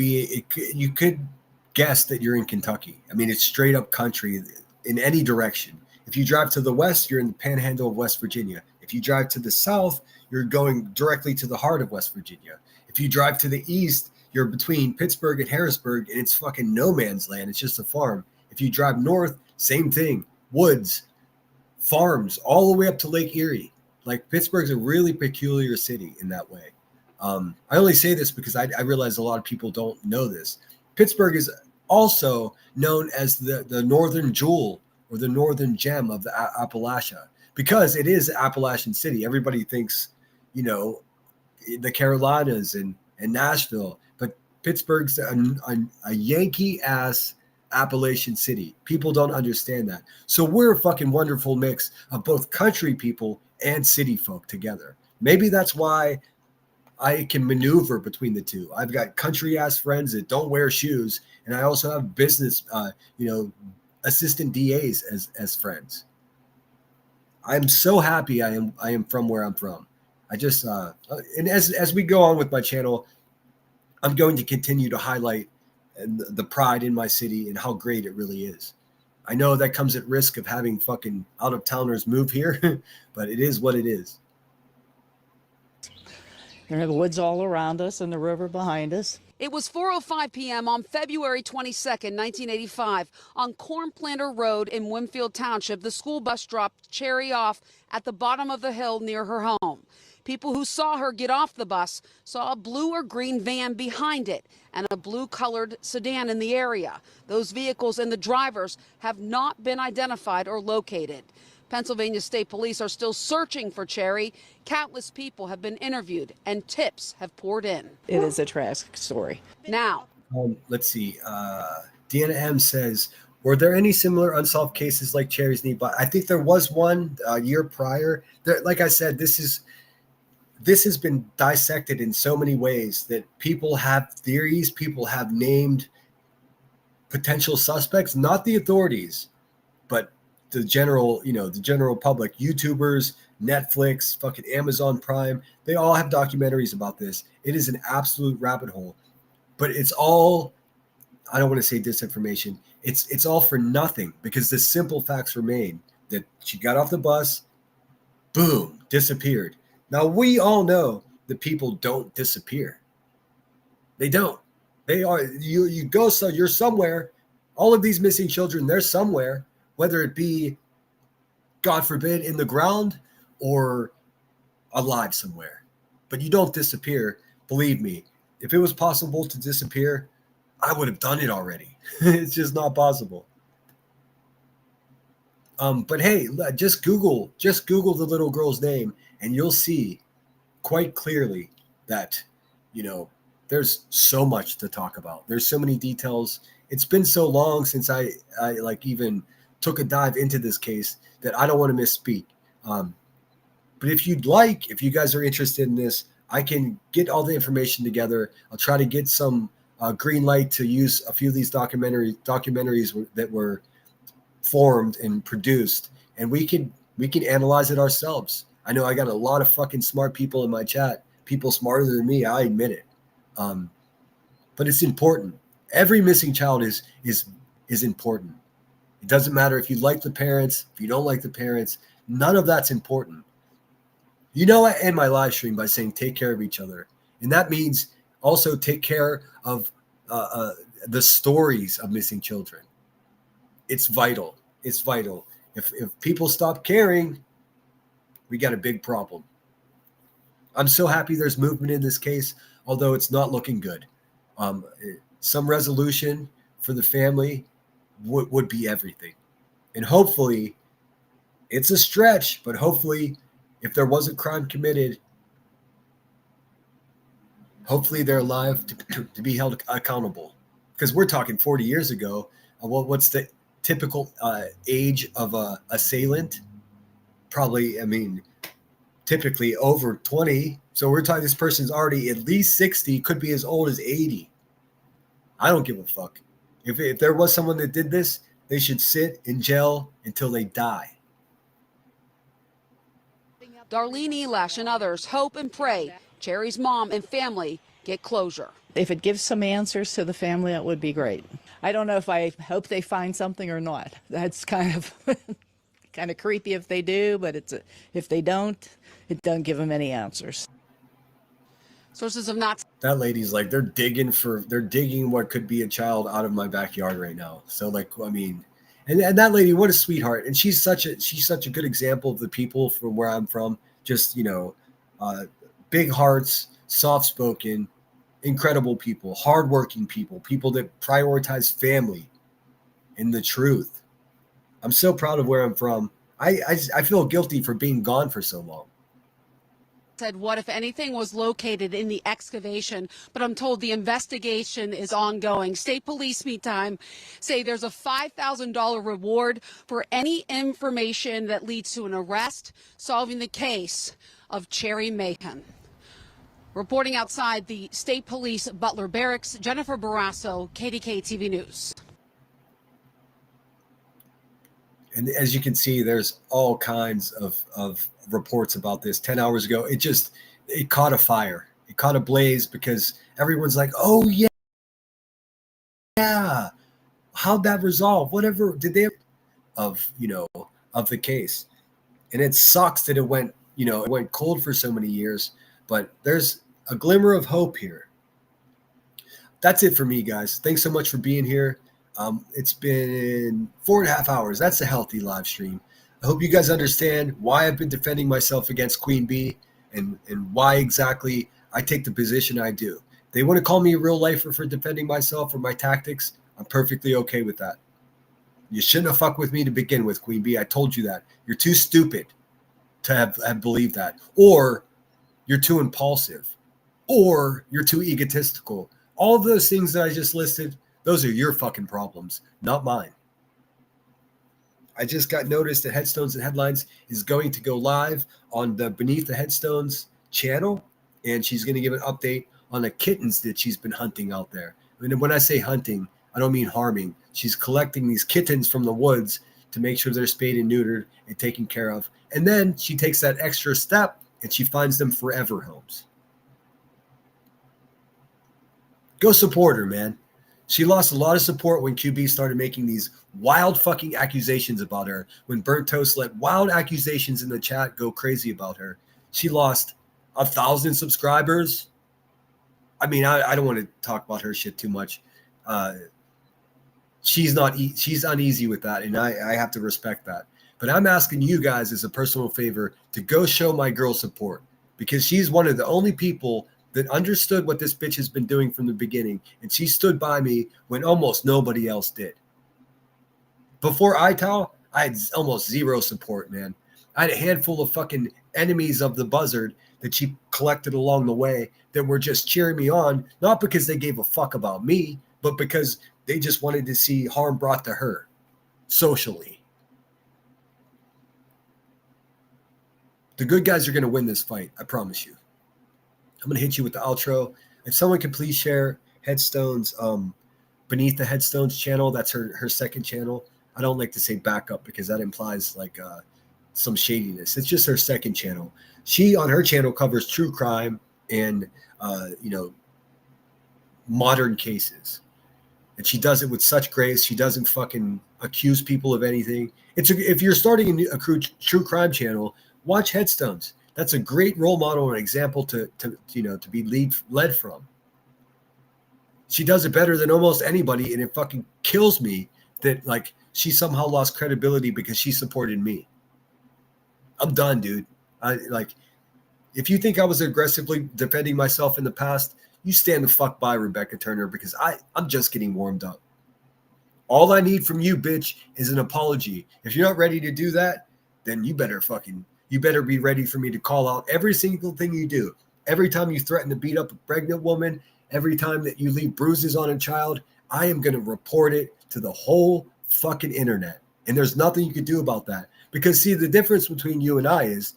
guess that you're in Kentucky. I mean, it's straight up country in any direction. If you drive to the west, you're in the panhandle of West Virginia. If you drive to the south, you're going directly to the heart of West Virginia. If you drive to the east, you're between Pittsburgh and Harrisburg, and it's fucking no man's land. It's just a farm. If you drive north, same thing. Woods, farms, all the way up to Lake Erie. Like, Pittsburgh's a really peculiar city in that way. I only say this because I realize a lot of people don't know this. Pittsburgh is also known as the northern jewel, or the northern gem of the Appalachia, because it is Appalachian city. Everybody thinks, the Carolinas and Nashville, but Pittsburgh's a Yankee ass Appalachian city. People don't understand that. So we're a fucking wonderful mix of both country people and city folk together. Maybe that's why I can maneuver between the two. I've got country ass friends that don't wear shoes, and I also have business, assistant DAs as friends. I'm so happy I am from where I'm from. I just and as we go on with my channel, I'm going to continue to highlight the pride in my city and how great it really is. I know that comes at risk of having fucking out of towners move here, but it is what it is. There are the woods all around us and the river behind us. It was 4:05 p.m. on February 22nd, 1985, on Corn Planter Road in Winfield Township. The school bus dropped Cherry off at the bottom of the hill near her home. People who saw her get off the bus saw a blue or green van behind it and a blue-colored sedan in the area. Those vehicles and the drivers have not been identified or located. Pennsylvania State Police are still searching for Cherry. Countless people have been interviewed and tips have poured in. It is a tragic story. Now, let's see. Deanna M says, were there any similar unsolved cases like Cherry's knee? But I think there was one a year prior. Like I said, this has been dissected in so many ways that people have theories, people have named potential suspects, not the authorities, but the general public, YouTubers, Netflix, fucking Amazon Prime. They all have documentaries about this. It is an absolute rabbit hole, but it's all, I don't want to say disinformation. It's all for nothing, because the simple facts remain that she got off the bus, boom, disappeared. Now, we all know that people don't disappear. They don't. They are, you go, so you're somewhere. All of these missing children, they're somewhere, whether it be, God forbid, in the ground or alive somewhere. But you don't disappear. Believe me, if it was possible to disappear, I would have done it already. It's just not possible. But hey, just Google the little girl's name, and you'll see quite clearly that, there's so much to talk about. There's so many details. It's been so long since I like even took a dive into this case that I don't want to misspeak. But if you guys are interested in this, I can get all the information together. I'll try to get some green light to use a few of these documentaries that were formed and produced, and we can analyze it ourselves. I know I got a lot of fucking smart people in my chat, people smarter than me. I admit it, but it's important. Every missing child is important. It doesn't matter if you like the parents, if you don't like the parents. None of that's important. You know, I end my live stream by saying take care of each other, and that means also take care of the stories of missing children. It's vital. It's vital. If people stop caring, we got a big problem. I'm so happy there's movement in this case, although it's not looking good. Some resolution for the family would be everything. And hopefully, it's a stretch, but hopefully, if there was a crime committed, hopefully they're alive to be held accountable. Because we're talking 40 years ago. What's the typical age of a assailant? Probably, typically over 20. So we're talking this person's already at least 60, could be as old as 80. I don't give a fuck. If there was someone that did this, they should sit in jail until they die. Darlene Elash and others hope and pray Cherry's mom and family get closure. If it gives some answers to the family, it would be great. I don't know if I hope they find something or not. That's kind of kind of creepy if they do, but if they don't, it doesn't give them any answers. Sources have not. That lady's like, they're digging what could be a child out of my backyard right now. So and that lady, what a sweetheart. And she's such a good example of the people from where I'm from. Just, big hearts, soft-spoken, incredible people, hardworking people that prioritize family and the truth. I'm so proud of where I'm from. I feel guilty for being gone for so long. Said what, if anything, was located in the excavation, but I'm told the investigation is ongoing. State police, meantime, say there's a $5,000 reward for any information that leads to an arrest, solving the case of Cherry Mayhem. Reporting outside the State Police Butler Barracks, Jennifer Barrasso, KDK TV News. And as you can see, there's all kinds of reports about this. 10 hours ago, it caught a fire. It caught a blaze because everyone's like, oh, yeah. How'd that resolve? Whatever did they of the case? And it sucks that it went cold for so many years, but there's a glimmer of hope here. That's it for me, guys. Thanks so much for being here. It's been 4.5 hours. That's a healthy live stream. I hope you guys understand why I've been defending myself against Queen Bee and why exactly I take the position I do. They want to call me a real lifer for defending myself or my tactics. I'm perfectly okay with that. You shouldn't have fucked with me to begin with, Queen Bee. I told you that. You're too stupid to have believed that. Or you're too impulsive. Or you're too egotistical. All of those things that I just listed, those are your fucking problems, not mine. I just got noticed that Headstones and Headlines is going to go live on the Beneath the Headstones channel, and she's going to give an update on the kittens that she's been hunting out there. And when I say hunting, I don't mean harming. She's collecting these kittens from the woods to make sure they're spayed and neutered and taken care of. And then she takes that extra step and she finds them forever homes. Go support her, man. She lost a lot of support when QB started making these wild fucking accusations about her. When Burnt Toast let wild accusations in the chat go crazy about her. She lost 1,000 subscribers. I don't want to talk about her shit too much. She's uneasy with that, and I have to respect that. But I'm asking you guys as a personal favor to go show my girl support, because she's one of the only people that understood what this bitch has been doing from the beginning, and she stood by me when almost nobody else did. Before ITAL, I had almost zero support, man. I had a handful of fucking enemies of the buzzard that she collected along the way that were just cheering me on, not because they gave a fuck about me, but because they just wanted to see harm brought to her socially. The good guys are going to win this fight. I promise you. I'm going to hit you with the outro. If someone can please share Headstones, Beneath the Headstones channel, that's her second channel. I don't like to say backup because that implies like some shadiness. It's just her second channel. She on her channel covers true crime and modern cases, and she does it with such grace. She doesn't fucking accuse people of anything. If you're starting a true crime channel, watch Headstones. That's a great role model and example to be led from. She does it better than almost anybody, and it fucking kills me that like she somehow lost credibility because she supported me. I'm done, dude. If you think I was aggressively defending myself in the past, you stand the fuck by, Rebecca Turner, because I'm just getting warmed up. All I need from you, bitch, is an apology. If you're not ready to do that, then you better be ready for me to call out every single thing you do. Every time you threaten to beat up a pregnant woman, every time that you leave bruises on a child, I am going to report it to the whole fucking internet. And there's nothing you can do about that. Because see, the difference between you and I is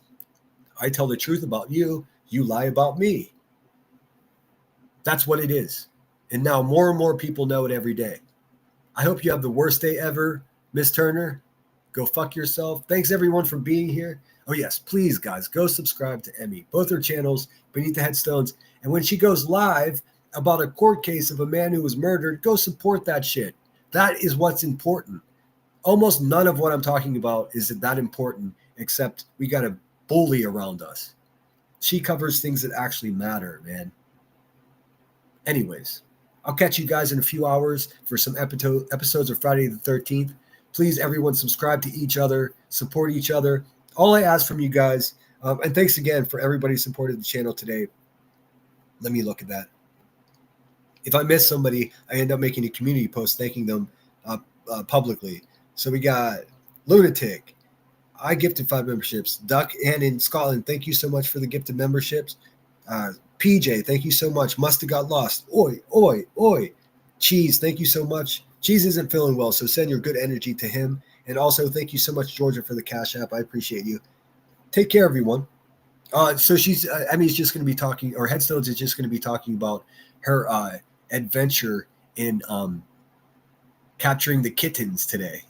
I tell the truth about you, you lie about me. That's what it is. And now more and more people know it every day. I hope you have the worst day ever, Miss Turner. Go fuck yourself. Thanks everyone for being here. Oh yes, please guys, go subscribe to Emmy. Both her channels, Beneath the Headstones. And when she goes live about a court case of a man who was murdered, go support that shit. That is what's important. Almost none of what I'm talking about is that important, except we got a bully around us. She covers things that actually matter, man. Anyways, I'll catch you guys in a few hours for some episodes of Friday the 13th. Please, everyone, subscribe to each other, support each other. All I ask from you guys, and thanks again for everybody who supported the channel today. Let me look at that. If I miss somebody, I end up making a community post thanking them publicly. So we got Lunatic. I gifted 5 memberships. Duck and in Scotland, thank you so much for the gifted memberships. PJ, thank you so much. Must have got lost. Oi, oi, oi. Cheese, thank you so much. Cheese isn't feeling well, so send your good energy to him. And also, thank you so much, Georgia, for the Cash App. I appreciate you. Take care, everyone. So Emmy's just going to be talking, or Headstones is just going to be talking about her adventure in capturing the kittens today.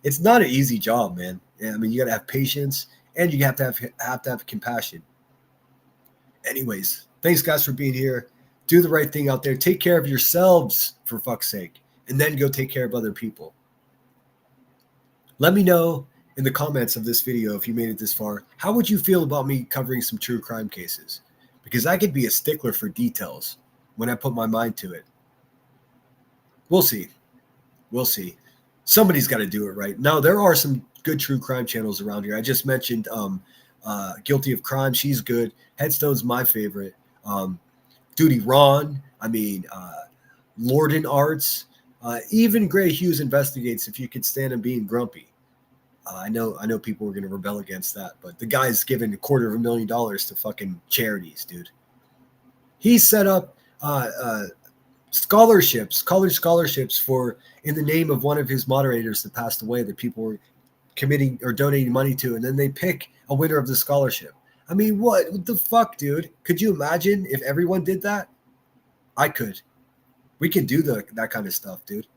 It's not an easy job, man. I mean, you got to have patience, and you have to have compassion. Anyways, thanks guys for being here. Do the right thing out there. Take care of yourselves, for fuck's sake, and then go take care of other people. Let me know in the comments of this video, if you made it this far, how would you feel about me covering some true crime cases? Because I could be a stickler for details when I put my mind to it. We'll see. We'll see. Somebody's got to do it right. Now, there are some good true crime channels around here. I just mentioned Guilty of Crime. She's good. Headstone's my favorite. Duty Ron. I mean, Lorden Arts. Even Gray Hughes Investigates, if you could stand him being grumpy. I know people were going to rebel against that, but the guy's given $250,000 to fucking charities, dude. He set up scholarships, college scholarships for, in the name of one of his moderators that passed away, that people were committing or donating money to, and then they pick a winner of the scholarship. I mean, what the fuck, dude? Could you imagine if everyone did that? I could. We can do that kind of stuff, dude.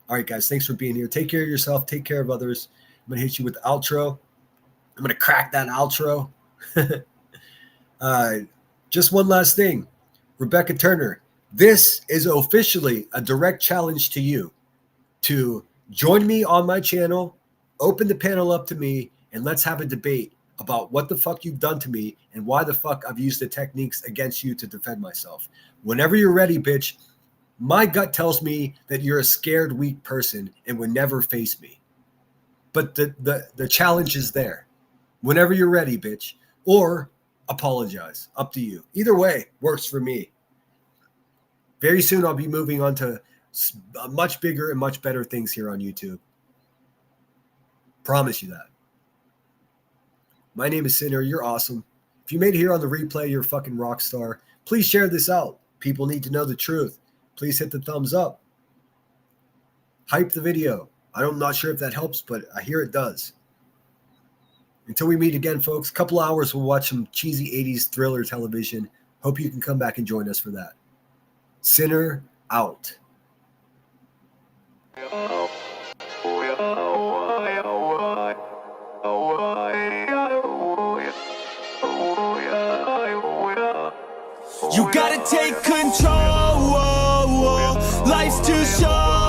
All right, guys, thanks for being here. Take care of yourself. Take care of others. I'm going to hit you with the outro. I'm going to crack that outro. Just one last thing. Rebecca Turner, this is officially a direct challenge to you to join me on my channel, open the panel up to me, and let's have a debate about what the fuck you've done to me and why the fuck I've used the techniques against you to defend myself. Whenever you're ready, bitch. My gut tells me that you're a scared, weak person and would never face me. But the challenge is there. Whenever you're ready, bitch. Or apologize. Up to you. Either way works for me. Very soon I'll be moving on to much bigger and much better things here on YouTube. Promise you that. My name is Sinner. You're awesome. If you made it here on the replay, you're a fucking rock star. Please share this out. People need to know the truth. Please hit the thumbs up. Hype the video. I'm not sure if that helps, but I hear it does. Until we meet again, folks, a couple hours, we'll watch some cheesy 80s thriller television. Hope you can come back and join us for that. Sinner out. You gotta take control, life's too short.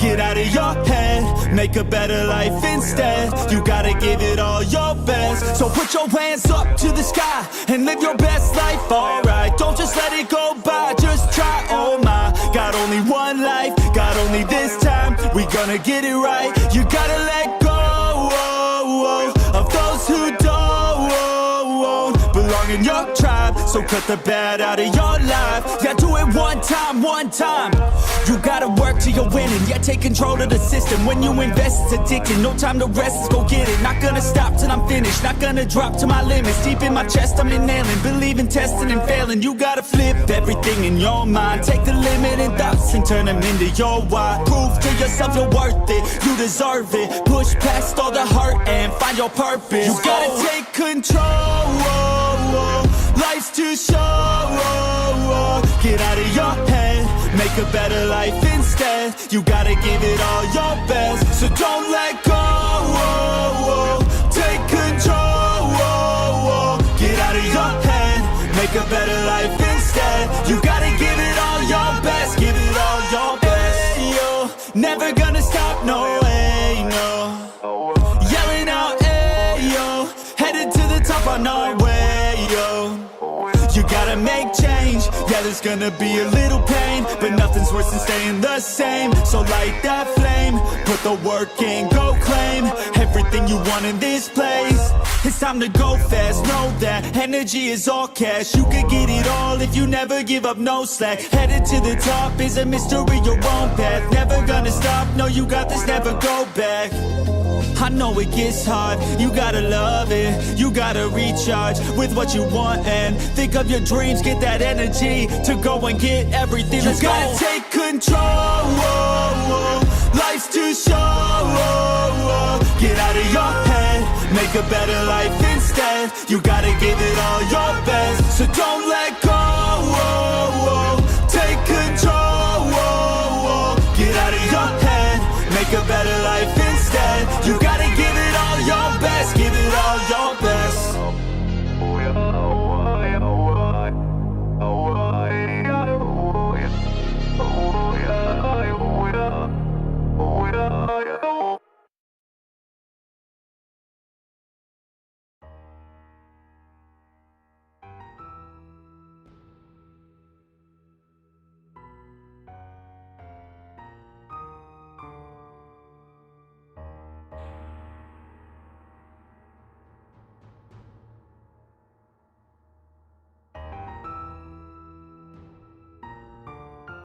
Get out of your head, make a better life instead. You gotta give it all your best. So put your hands up to the sky and live your best life, alright. Don't just let it go by, just try, oh my. Got only one life, got only this time. We gonna get it right. You gotta let go of those who don't belong in your tribe. So cut the bad out of your life. Yeah, do it one time, one time. You gotta work till you're winning. Yeah, take control of the system. When you invest, it's addicting. No time to rest, let's go get it. Not gonna stop till I'm finished. Not gonna drop to my limits. Deep in my chest, I'm inhaling. Believe in testing and failing. You gotta flip everything in your mind. Take the limiting thoughts and turn them into your why. Prove to yourself you're worth it. You deserve it. Push past all the hurt and find your purpose. You gotta take control. Life's too short. Get out of your head, make a better life instead. You gotta give it all your best, so don't let go. Take control. Get out of your head, make a better life instead. You gotta give it all your best, give it all your best. Hey, yo, never gonna stop, no way, no. Yelling out, hey, yo, headed to the top on our way, yo. You gotta make change, yeah, there's gonna be a little pain, but nothing's worse than staying the same. So light that flame, put the work in, go claim everything you want in this place. It's time to go fast, know that energy is all cash. You could get it all if you never give up, no slack. Headed to the top is a mystery, your own path. Never gonna stop, no, you got this, never go back. I know it gets hard, you gotta love it. You gotta recharge with what you want and think of your dreams. Get that energy to go and get everything. You gotta take control. Life's too short. Get out of your head, make a better life instead. You gotta give it all your best, so don't let go.